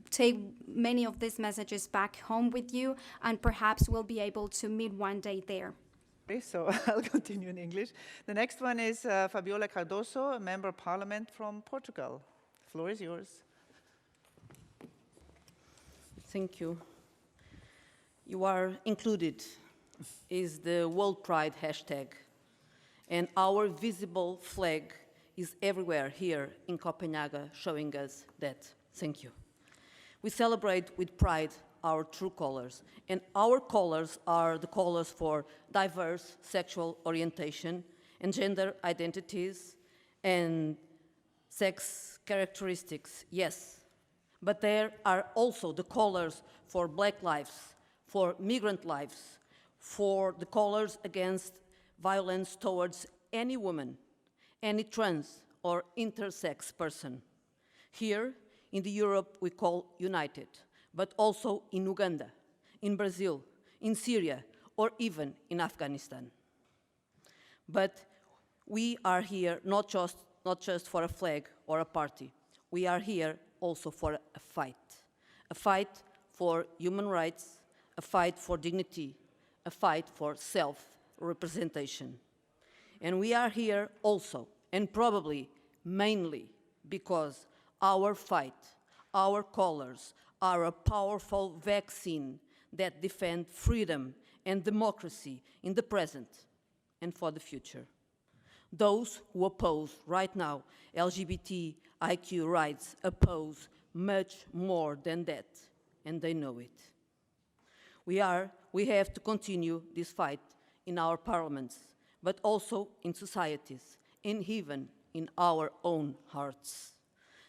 take many of these messages back home with you, and perhaps we'll be able to meet one day there. So I'll continue in English. The next one is Fabiola Cardoso, a member of parliament from Portugal. The floor is yours. Thank you. You are included is the World Pride hashtag, and our visible flag is everywhere here in Copenhagen, showing us that. Thank you. We celebrate with pride our true colors, and our colors are the colors for diverse sexual orientation and gender identities and sex characteristics, yes. But there are also the colors for Black lives, for migrant lives, for the colors against violence towards any woman, any trans or intersex person. Here in the Europe we call united, but also in Uganda, in Brazil, in Syria, or even in Afghanistan. But we are here not just for a flag or a party. We are here also for a fight for human rights, a fight for dignity, a fight for self-representation. And we are here also, and probably mainly, because our fight, our colors, are a powerful vaccine that defend freedom and democracy in the present and for the future. Those who oppose right now LGBTIQ rights oppose much more than that, and they know it. We have to continue this fight in our parliaments, but also in societies, and even in our own hearts.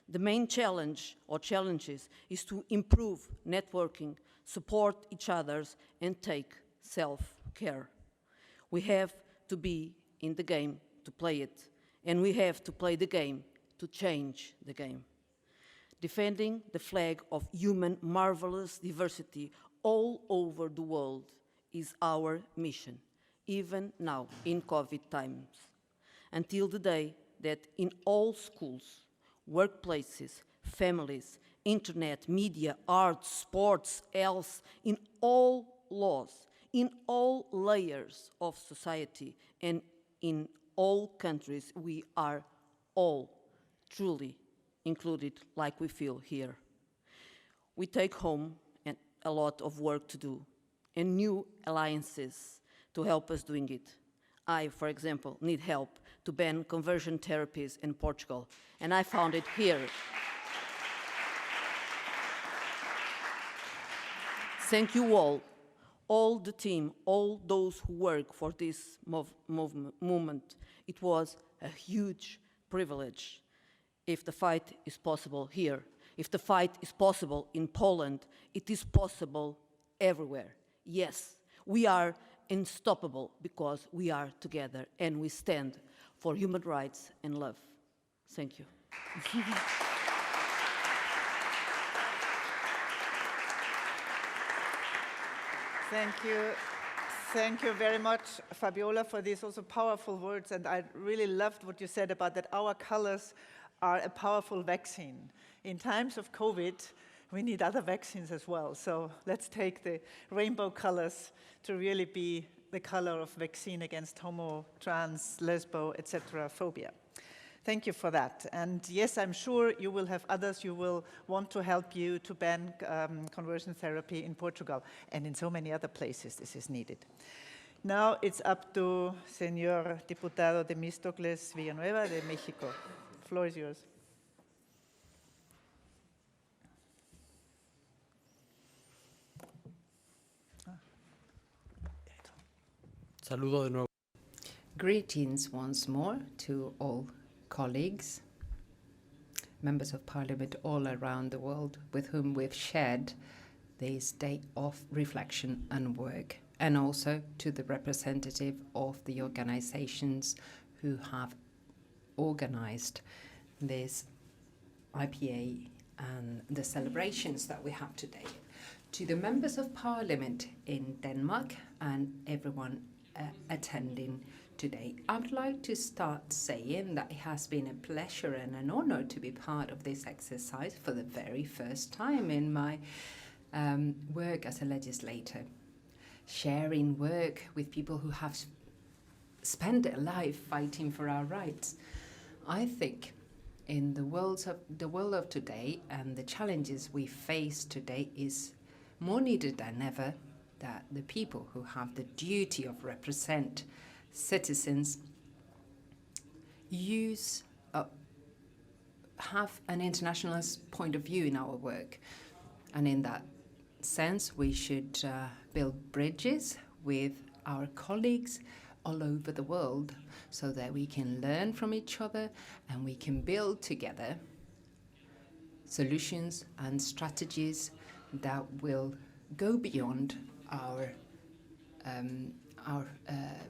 The main challenge or challenges is to improve networking, support each other, and take self-care. We have to be in the game to play it, and we have to play the game to change the game. Defending the flag of human marvelous diversity all over the world is our mission, even now in COVID times, until the day that in all schools, workplaces, families, internet, media, arts, sports, health, in all laws, in all layers of society, and in all countries, we are all truly included like we feel here. We take home a lot of work to do and new alliances to help us doing it. I, for example, need help to ban conversion therapies in Portugal, and I found it here. Thank you all the team, all those who work for this movement. It was a huge privilege. If the fight is possible here, if the fight is possible in Poland, it is possible everywhere. Yes, we are unstoppable because we are together and we stand for human rights and love. Thank you. Thank you. Thank you very much, Fabiola, for these also powerful words. And I really loved what you said about that our colors are a powerful vaccine. In times of COVID, we need other vaccines as well. So let's take the rainbow colors to really be the color of vaccine against homo, trans, lesbo, etc. phobia. Thank you for that. And yes, I'm sure you will have others who will want to help you to ban conversion therapy in Portugal and in so many other places this is needed. Now it's up to Señor Diputado Temístocles Villanueva de Mexico. The floor is yours. Saludo de nuevo. Greetings once more to all colleagues, members of parliament all around the world with whom we've shared this day of reflection and work, and also to the representative of the organizations who have organized this IPA and the celebrations that we have today, to the members of parliament in Denmark and everyone attending today. I would like to start saying that it has been a pleasure and an honor to be part of this exercise for the very first time in my work as a legislator. Sharing work with people who have spent their life fighting for our rights. I think in the world of today and the challenges we face today is more needed than ever that the people who have the duty of represent citizens have an internationalist point of view in our work. And in that sense, we should build bridges with our colleagues all over the world so that we can learn from each other and we can build together solutions and strategies that will go beyond our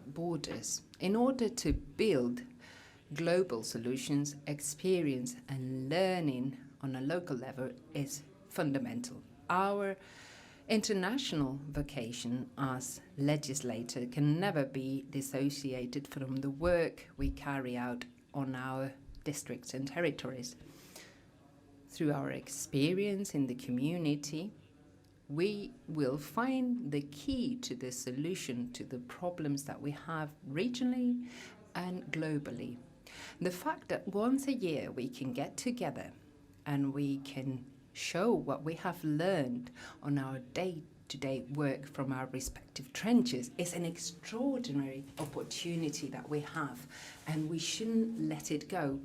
borders. In order to build global solutions, experience and learning on a local level is fundamental. Our international vocation as legislator can never be dissociated from the work we carry out on our districts and territories. Through our experience in the community, we will find the key to the solution to the problems that we have regionally and globally. The fact that once a year we can get together and we can show what we have learned on our day-to-day work from our respective trenches is an extraordinary opportunity that we have, and we shouldn't let it go.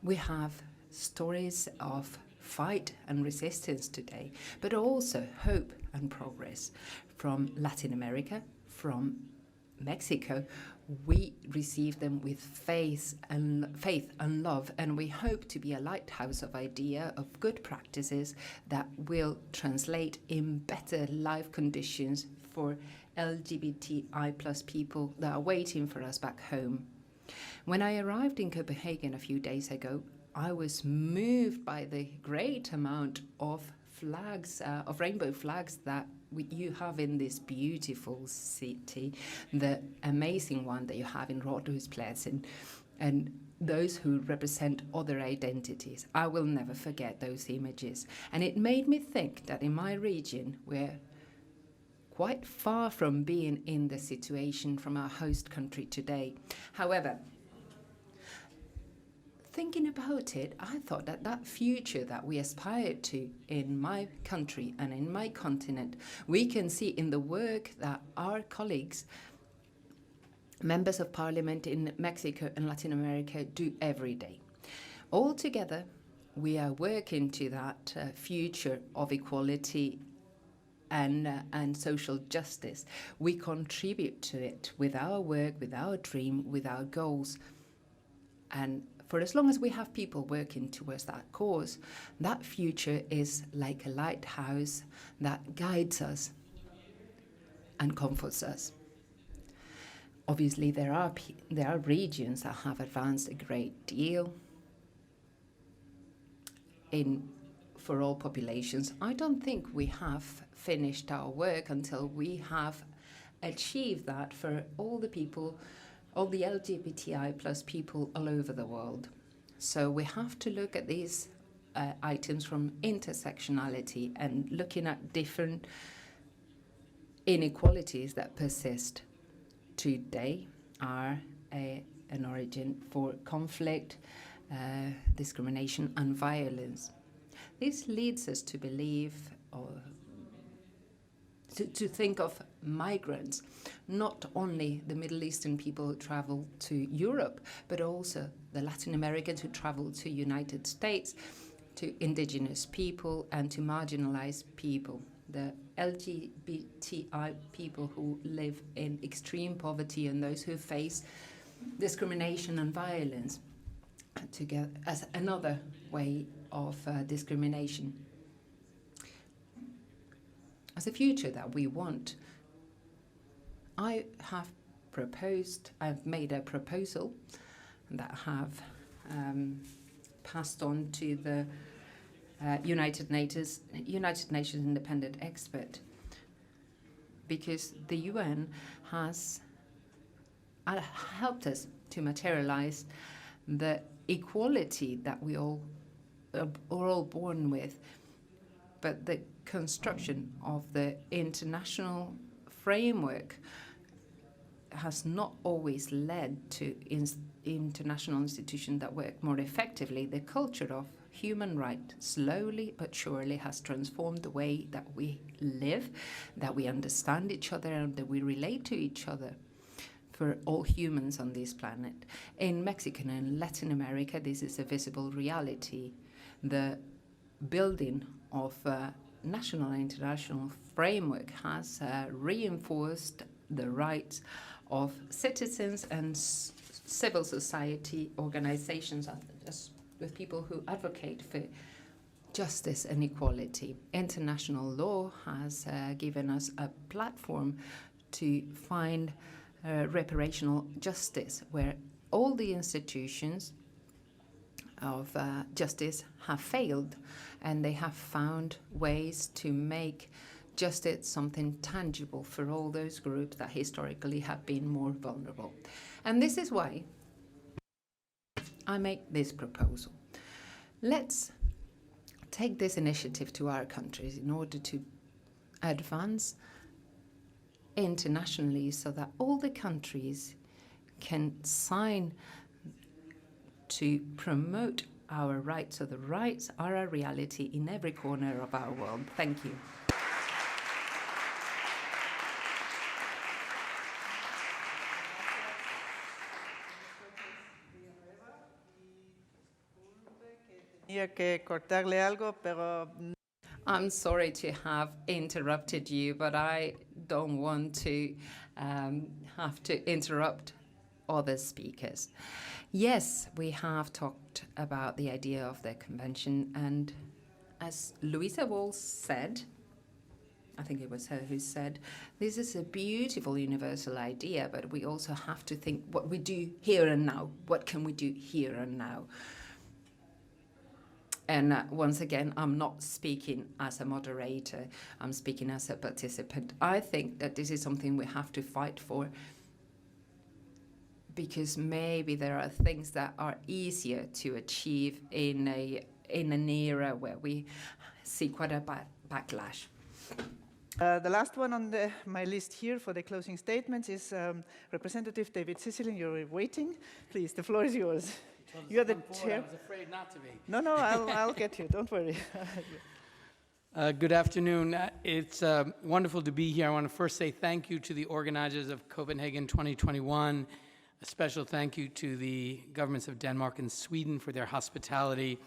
We have stories of fight and resistance today, but also hope and progress from Latin America, from Mexico. We receive them with faith and love, and we hope to be a lighthouse of idea of good practices that will translate in better life conditions for LGBTI+ people that are waiting for us back home. When I arrived in Copenhagen a few days ago, I was moved by the great amount of flags, of rainbow flags that you have in this beautiful city, the amazing one that you have in Rådhuspladsen, and those who represent other identities. I will never forget those images. And it made me think that in my region, we're quite far from being in the situation from our host country today. However, thinking about it, I thought that that future that we aspire to in my country and in my continent, we can see in the work that our colleagues, members of parliament in Mexico and Latin America, do every day. All together, we are working to that future of equality and social justice. We contribute to it with our work, with our dream, with our goals. And for as long as we have people working towards that cause, that future is like a lighthouse that guides us and comforts us. Obviously, there are regions that have advanced a great deal for all populations. I don't think we have finished our work until we have achieved that for all the people, all the LGBTI+ people all over the world. So we have to look at these items from intersectionality and looking at different inequalities that persist today are an origin for conflict, discrimination and violence. This leads us to believe or to think of migrants, not only the Middle Eastern people who travel to Europe, but also the Latin Americans who travel to United States, to indigenous people and to marginalized people, the LGBTI people who live in extreme poverty and those who face discrimination and violence together as another way of discrimination. As a future that we want, I've made a proposal that I have passed on to the United Nations independent expert, because the UN has helped us to materialize the equality that we all are all born with, but the construction of the international framework has not always led to international institutions that work more effectively. The culture of human rights slowly but surely has transformed the way that we live, that we understand each other, and that we relate to each other for all humans on this planet. In Mexico and Latin America, this is a visible reality. The building of a national and international framework has reinforced the rights of citizens and civil society organizations, with people who advocate for justice and equality. International law has given us a platform to find reparational justice, where all the institutions of justice have failed, and they have found ways to make justice something tangible for all those groups that historically have been more vulnerable. And this is why I make this proposal. Let's take this initiative to our countries in order to advance internationally, so that all the countries can sign to promote our rights, so the rights are a reality in every corner of our world. Thank you. I'm sorry to have interrupted you, but I don't want to have to interrupt other speakers. Yes, we have talked about the idea of the convention, and as Louisa Walsh said, I think it was her who said, this is a beautiful universal idea, but we also have to think what we do here and now. What can we do here and now? And once again, I'm not speaking as a moderator, I'm speaking as a participant. I think that this is something we have to fight for, because maybe there are things that are easier to achieve in an era where we see quite a backlash. The last one on my list here for the closing statements is Representative David Cicilline. You're waiting. Please, the floor is yours. You're the chair. I was afraid not to be. No, I'll get you. Don't worry. Good afternoon. It's wonderful to be here. I want to first say thank you to the organizers of Copenhagen 2021. A special thank you to the governments of Denmark and Sweden for their hospitality.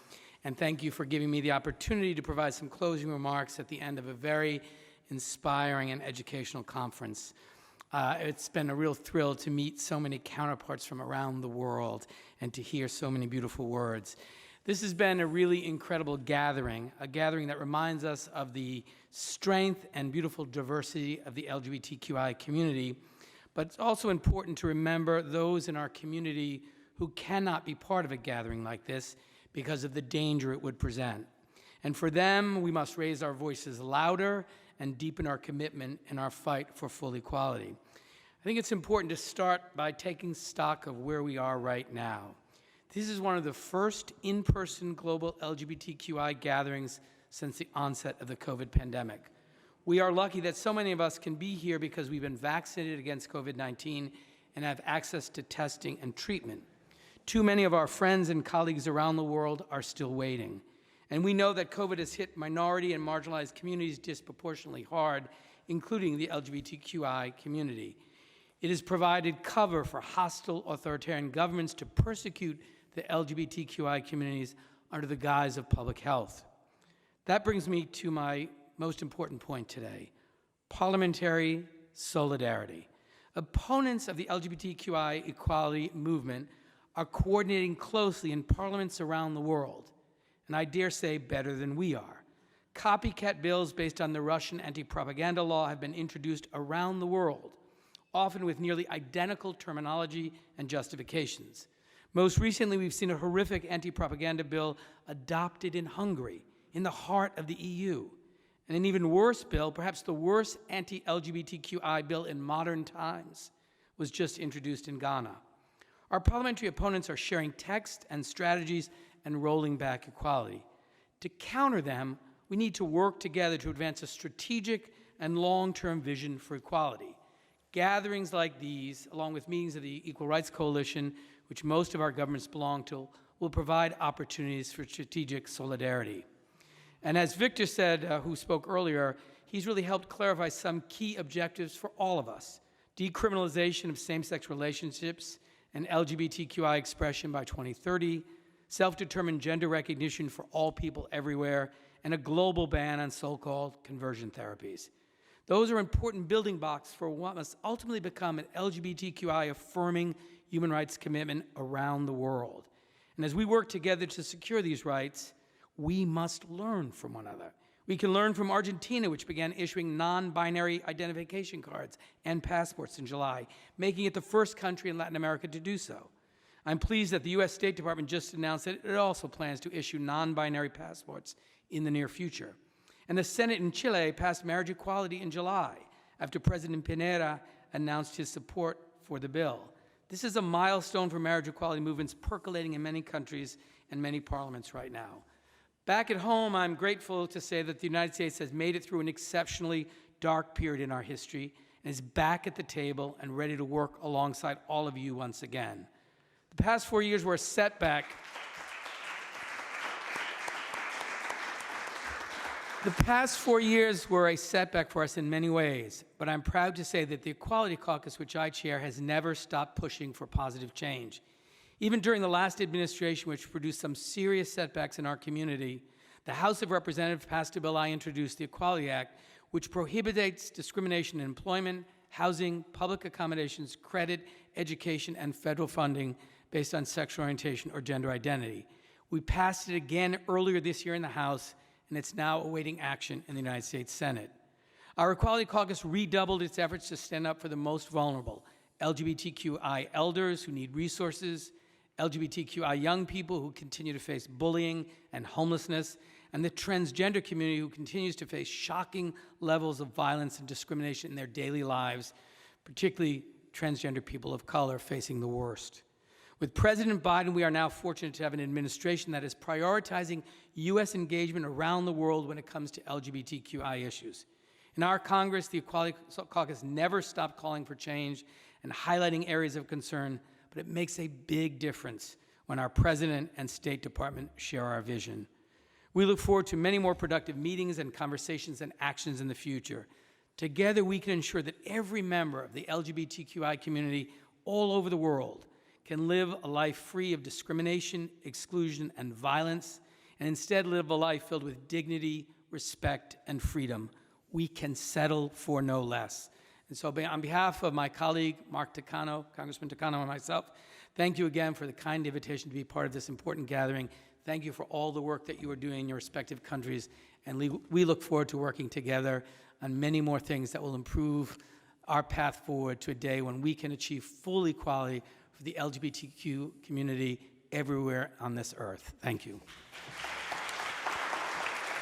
And thank you for giving me the opportunity to provide some closing remarks at the end of a very inspiring and educational conference. It's been a real thrill to meet so many counterparts from around the world and to hear so many beautiful words. This has been a really incredible gathering, a gathering that reminds us of the strength and beautiful diversity of the LGBTQI community, but it's also important to remember those in our community who cannot be part of a gathering like this because of the danger it would present. And for them, we must raise our voices louder and deepen our commitment in our fight for full equality. I think it's important to start by taking stock of where we are right now. This is one of the first in-person global LGBTQI gatherings since the onset of the COVID pandemic. We are lucky that so many of us can be here because we've been vaccinated against COVID-19 and have access to testing and treatment. Too many of our friends and colleagues around the world are still waiting. And we know that COVID has hit minority and marginalized communities disproportionately hard, including the LGBTQI community. It has provided cover for hostile authoritarian governments to persecute the LGBTQI communities under the guise of public health. That brings me to my most important point today: parliamentary solidarity. Opponents of the LGBTQI equality movement are coordinating closely in parliaments around the world, and I dare say better than we are. Copycat bills based on the Russian anti-propaganda law have been introduced around the world, often with nearly identical terminology and justifications. Most recently, we've seen a horrific anti-propaganda bill adopted in Hungary, in the heart of the EU. And an even worse bill, perhaps the worst anti-LGBTQI bill in modern times, was just introduced in Ghana. Our parliamentary opponents are sharing text and strategies and rolling back equality. To counter them, we need to work together to advance a strategic and long-term vision for equality. Gatherings like these, along with meetings of the Equal Rights Coalition, which most of our governments belong to, will provide opportunities for strategic solidarity. And as Victor said, who spoke earlier, he's really helped clarify some key objectives for all of us. Decriminalization of same-sex relationships and LGBTQI expression by 2030, self-determined gender recognition for all people everywhere, and a global ban on so-called conversion therapies. Those are important building blocks for what must ultimately become an LGBTQI-affirming human rights commitment around the world. And as we work together to secure these rights, we must learn from one another. We can learn from Argentina, which began issuing non-binary identification cards and passports in July, making it the first country in Latin America to do so. I'm pleased that the U.S. State Department just announced that it also plans to issue non-binary passports in the near future. And the Senate in Chile passed marriage equality in July after President Piñera announced his support for the bill. This is a milestone for marriage equality movements percolating in many countries and many parliaments right now. Back at home, I'm grateful to say that the United States has made it through an exceptionally dark period in our history and is back at the table and ready to work alongside all of you once again. The past 4 years were a setback. The past 4 years were a setback for us in many ways, but I'm proud to say that the Equality Caucus, which I chair, has never stopped pushing for positive change. Even during the last administration, which produced some serious setbacks in our community, the House of Representatives passed a bill I introduced, the Equality Act, which prohibits discrimination in employment, housing, public accommodations, credit, education, and federal funding based on sexual orientation or gender identity. We passed it again earlier this year in the House, and it's now awaiting action in the United States Senate. Our Equality Caucus redoubled its efforts to stand up for the most vulnerable, LGBTQI elders who need resources, LGBTQI young people who continue to face bullying and homelessness, and the transgender community who continues to face shocking levels of violence and discrimination in their daily lives, particularly transgender people of color facing the worst. With President Biden, we are now fortunate to have an administration that is prioritizing U.S. engagement around the world when it comes to LGBTQI issues. In our Congress, the Equality Caucus never stopped calling for change and highlighting areas of concern, but it makes a big difference when our President and State Department share our vision. We look forward to many more productive meetings and conversations and actions in the future. Together, we can ensure that every member of the LGBTQI community all over the world can live a life free of discrimination, exclusion, and violence, and instead live a life filled with dignity, respect, and freedom. We can settle for no less. And so on behalf of my colleague, Mark Takano, Congressman Takano, and myself, thank you again for the kind invitation to be part of this important gathering. Thank you for all the work that you are doing in your respective countries, and we look forward to working together on many more things that will improve our path forward to a day when we can achieve full equality for the LGBTQ community everywhere on this earth. Thank you.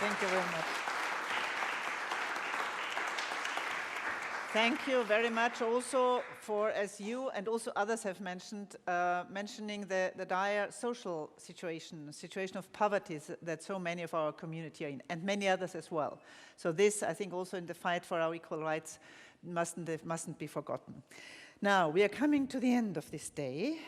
Thank you very much. Thank you very much also for, as you and also others have mentioned, mentioning the dire social situation of poverty that so many of our community are in, and many others as well. So this, I think, also in the fight for our equal rights mustn't be forgotten. Now, we are coming to the end of this day,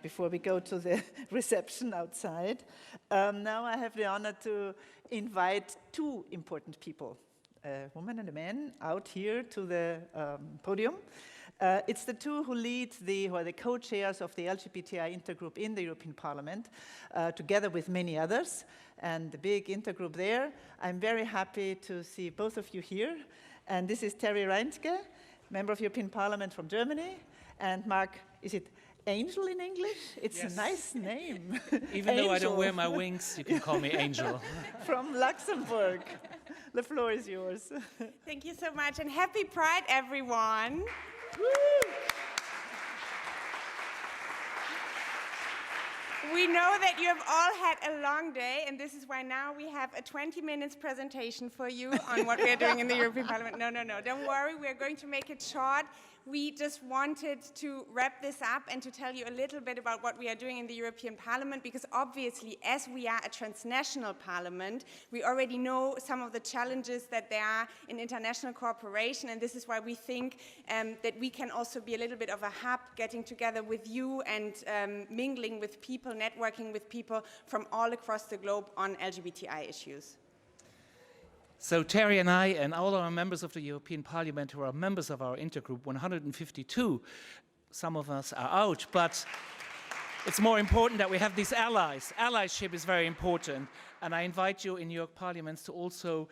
before we go to the reception outside. Now I have the honor to invite two important people, a woman and a man, out here to the podium. It's the two who are the co-chairs of the LGBTI intergroup in the European Parliament, together with many others, and the big intergroup there. I'm very happy to see both of you here. And this is Terry Reintke, member of European Parliament from Germany, and Mark, is it Angel in English? It's yes. A nice name. Even though I don't wear my wings, you can call me Angel. From Luxembourg. The floor is yours. Thank you so much, and happy Pride, everyone. Woo! We know that you have all had a long day, and this is why now we have a 20 minutes presentation for you on what we are doing in the European Parliament. No, don't worry, we are going to make it short. We just wanted to wrap this up and to tell you a little bit about what we are doing in the European Parliament, because obviously, as we are a transnational parliament, we already know some of the challenges that there are in international cooperation, and this is why we think that we can also be a little bit of a hub, getting together with you and mingling with people, networking with people from all across the globe on LGBTI issues. So Terry and I and all our members of the European Parliament who are members of our intergroup 152, some of us are out, but it's more important that we have these allies. Allyship is very important, and I invite you in your parliaments to also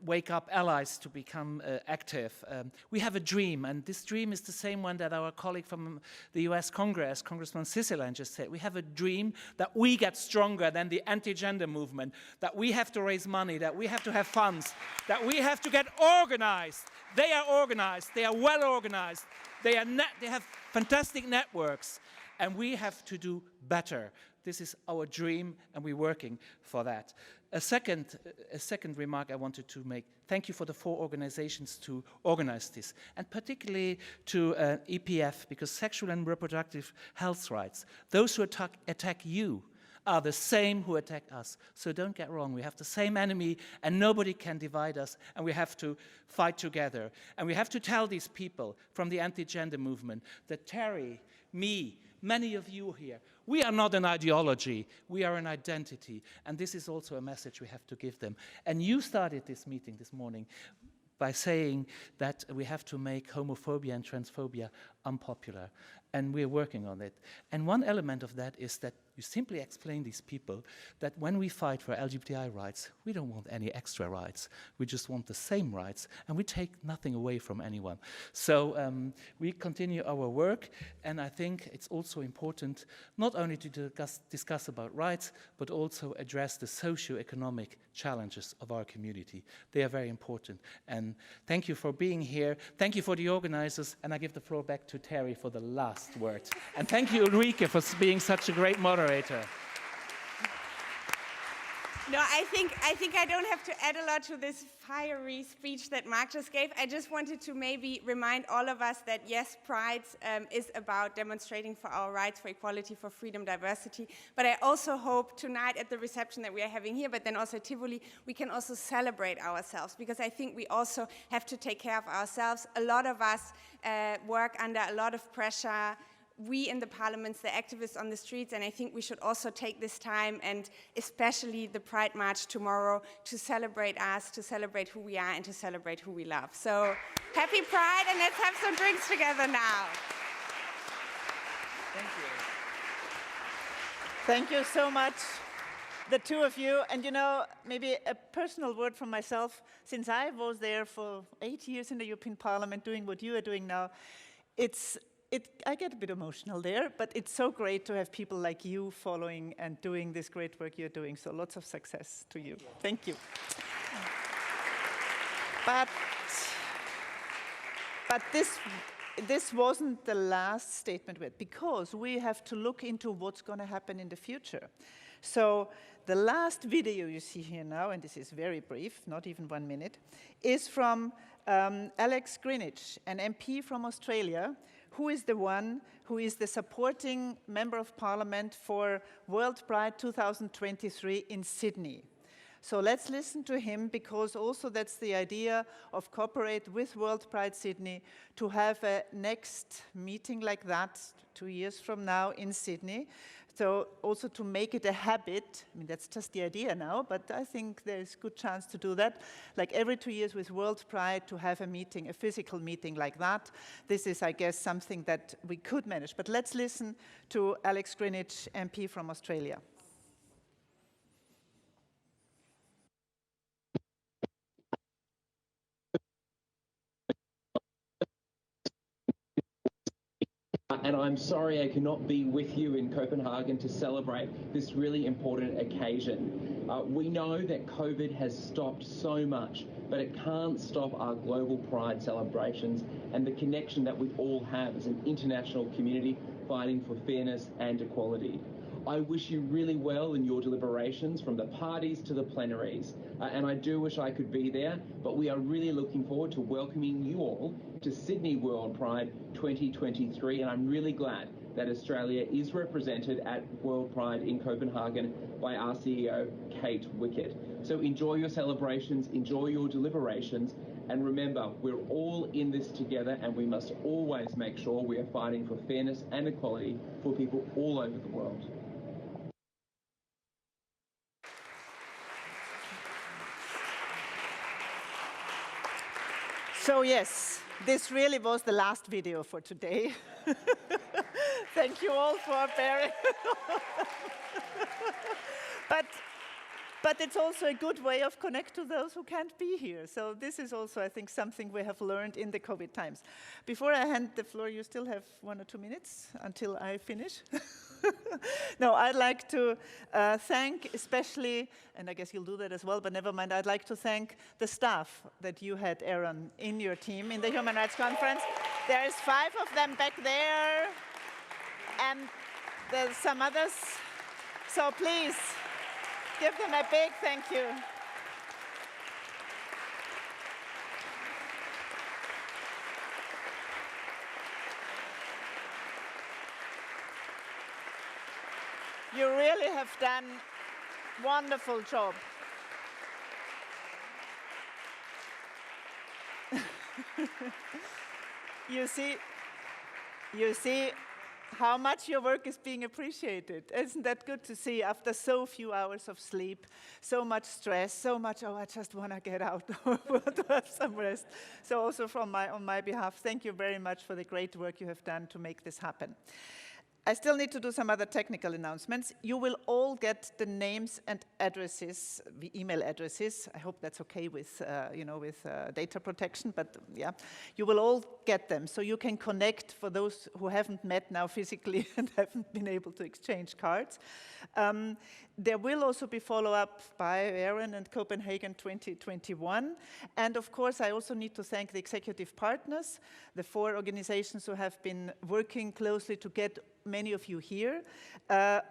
wake up allies to become active. We have a dream, and this dream is the same one that our colleague from the US Congress, Congressman Sisseland, just said. We have a dream that we get stronger than the anti-gender movement, that we have to raise money, that we have to have funds, that we have to get organized. They are organized, they are well organized, they have fantastic networks, and we have to do better. This is our dream, and we're working for that. A second remark I wanted to make. Thank you for the 4 organizations to organize this, and particularly to EPF, because sexual and reproductive health rights, those who attack you are the same who attack us. So don't get wrong, we have the same enemy, and nobody can divide us, and we have to fight together. And we have to tell these people from the anti-gender movement that Terry, me, many of you here, we are not an ideology, we are an identity, and this is also a message we have to give them. And you started this meeting this morning by saying that we have to make homophobia and transphobia unpopular, and we're working on it. And one element of that is that you simply explain these people that when we fight for LGBTI rights, we don't want any extra rights. We just want the same rights, and we take nothing away from anyone. So we continue our work, and I think it's also important not only to discuss about rights, but also address the socio-economic challenges of our community. They are very important. And thank you for being here. Thank you for the organizers, and I give the floor back to Terry for the last word. And thank you, Ulrike, for being such a great moderator. No, I think I don't have to add a lot to this fiery speech that Mark just gave. I just wanted to maybe remind all of us that yes, Pride is about demonstrating for our rights, for equality, for freedom, diversity. But I also hope tonight at the reception that we are having here, but then also at Tivoli, we can also celebrate ourselves, because I think we also have to take care of ourselves. A lot of us work under a lot of pressure. We in the parliaments, the activists on the streets, and I think we should also take this time, and especially the Pride March tomorrow, to celebrate us, to celebrate who we are, and to celebrate who we love. So happy Pride, and let's have some drinks together now. Thank you. Thank you so much, the two of you. And you know, maybe a personal word from myself, since I was there for 8 years in the European Parliament doing what you are doing now, I get a bit emotional there, but it's so great to have people like you following and doing this great work you're doing. So lots of success to you. Thank you. But this wasn't the last statement with, because we have to look into what's going to happen in the future. So the last video you see here now, and this is very brief, not even 1 minute, is from Alex Greenwich, an MP from Australia, who is the one who is the supporting Member of Parliament for World Pride 2023 in Sydney. So let's listen to him, because also that's the idea of cooperate with World Pride Sydney to have a next meeting like that 2 years from now in Sydney. So also to make it a habit. I mean, that's just the idea now, but I think there's a good chance to do that. Like every 2 years with World Pride, to have a meeting, a physical meeting like that. This is, I guess, something that we could manage. But let's listen to Alex Greenwich, MP from Australia. And I'm sorry I cannot be with you in Copenhagen to celebrate this really important occasion. We know that COVID has stopped so much, but it can't stop our global Pride celebrations and the connection that we all have as an international community fighting for fairness and equality. I wish you really well in your deliberations from the parties to the plenaries. And I do wish I could be there, but we are really looking forward to welcoming you all to Sydney World Pride 2023. And I'm really glad that Australia is represented at World Pride in Copenhagen by our CEO, Kate Wickett. So enjoy your celebrations, enjoy your deliberations, and remember, we're all in this together, and we must always make sure we are fighting for fairness and equality for people all over the world. So yes, this really was the last video for today. Thank you all for bearing. But it's also a good way of connect to those who can't be here. So this is also, I think, something we have learned in the COVID times. Before I hand the floor, you still have 1 or 2 minutes until I finish. No, I'd like to thank especially, and I guess you'll do that as well, but never mind, I'd like to thank the staff that you had, Aaron, in your team in the Human Rights Conference. There is 5 of them back there, and there's some others. So please, give them a big thank you. You really have done a wonderful job. You see how much your work is being appreciated. Isn't that good to see after so few hours of sleep, so much stress, so much, oh, I just want to get out, I want to have some rest. So also on my behalf, thank you very much for the great work you have done to make this happen. I still need to do some other technical announcements. You will all get the names and addresses, the email addresses. I hope that's okay with, data protection, but yeah. You will all get them, so you can connect for those who haven't met now physically and haven't been able to exchange cards. There will also be follow-up by Aaron and Copenhagen 2021. And of course, I also need to thank the executive partners, the 4 organizations who have been working closely to get many of you here,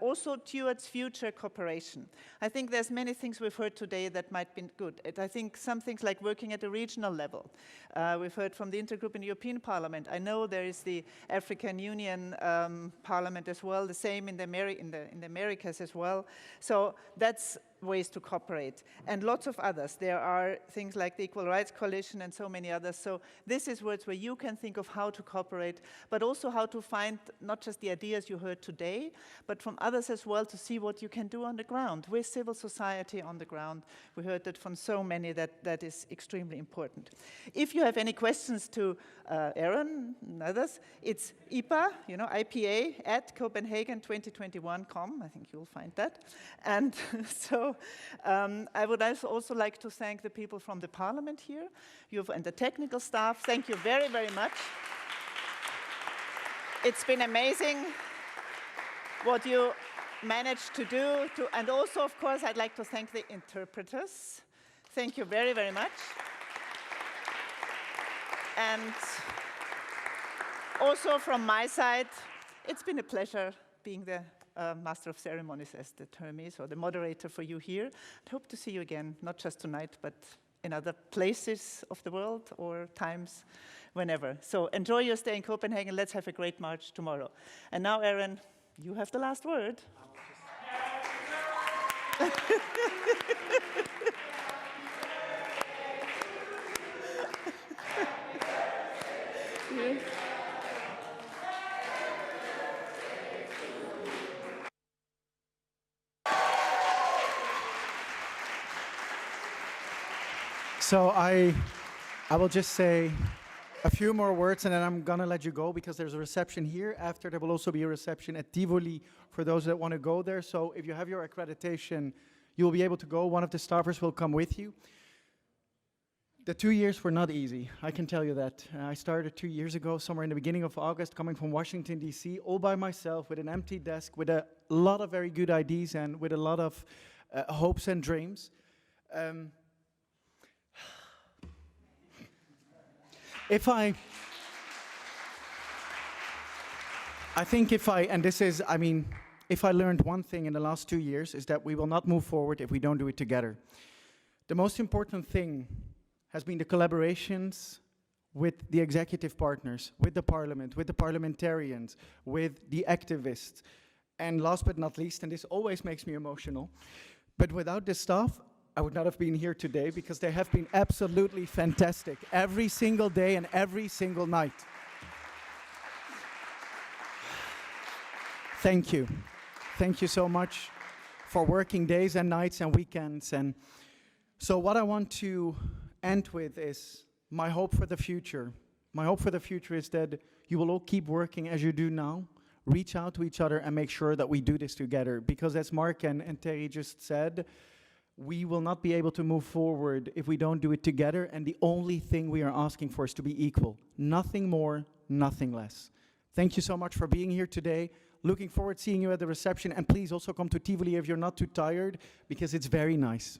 also towards future cooperation. I think there's many things we've heard today that might be good. I think some things like working at a regional level. We've heard from the Intergroup in the European Parliament. I know there is the African Union Parliament as well, the same in the Americas as well. So that's ways to cooperate, and lots of others. There are things like the Equal Rights Coalition and so many others. So this is words where you can think of how to cooperate, but also how to find not just the ideas you heard today, but from others as well, to see what you can do on the ground, with civil society on the ground. We heard that from so many that is extremely important. If you have any questions to Aaron and others, it's IPA, IPA at Copenhagen2021.com. I think you'll find that. And so I would also like to thank the people from the Parliament here, and the technical staff. Thank you very, very much. It's been amazing what you managed to do. And also, of course, I'd like to thank the interpreters. Thank you very, very much. And also from my side, it's been a pleasure being the Master of Ceremonies, as the term is, or the moderator for you here. I hope to see you again, not just tonight, but in other places of the world or times, whenever. So enjoy your stay in Copenhagen. Let's have a great march tomorrow. And now, Aaron, you have the last word. Yeah. So I will just say a few more words, and then I'm going to let you go, because there's a reception here. After, there will also be a reception at Tivoli for those that want to go there. So if you have your accreditation, you'll be able to go. One of the staffers will come with you. The 2 years were not easy, I can tell you that. I started 2 years ago, somewhere in the beginning of August, coming from Washington, D.C., all by myself, with an empty desk, with a lot of very good ideas, and with a lot of hopes and dreams. and this is, if I learned one thing in the last 2 years, is that we will not move forward if we don't do it together. The most important thing has been the collaborations with the executive partners, with the parliament, with the parliamentarians, with the activists. And last but not least, and this always makes me emotional, but without this staff, I would not have been here today, because they have been absolutely fantastic every single day and every single night. Thank you. Thank you so much for working days and nights and weekends. And so what I want to end with is my hope for the future. My hope for the future is that you will all keep working as you do now, reach out to each other and make sure that we do this together. Because as Mark and Terry just said, we will not be able to move forward if we don't do it together. And the only thing we are asking for is to be equal. Nothing more, nothing less. Thank you so much for being here today. Looking forward to seeing you at the reception. And please also come to Tivoli if you're not too tired, because it's very nice.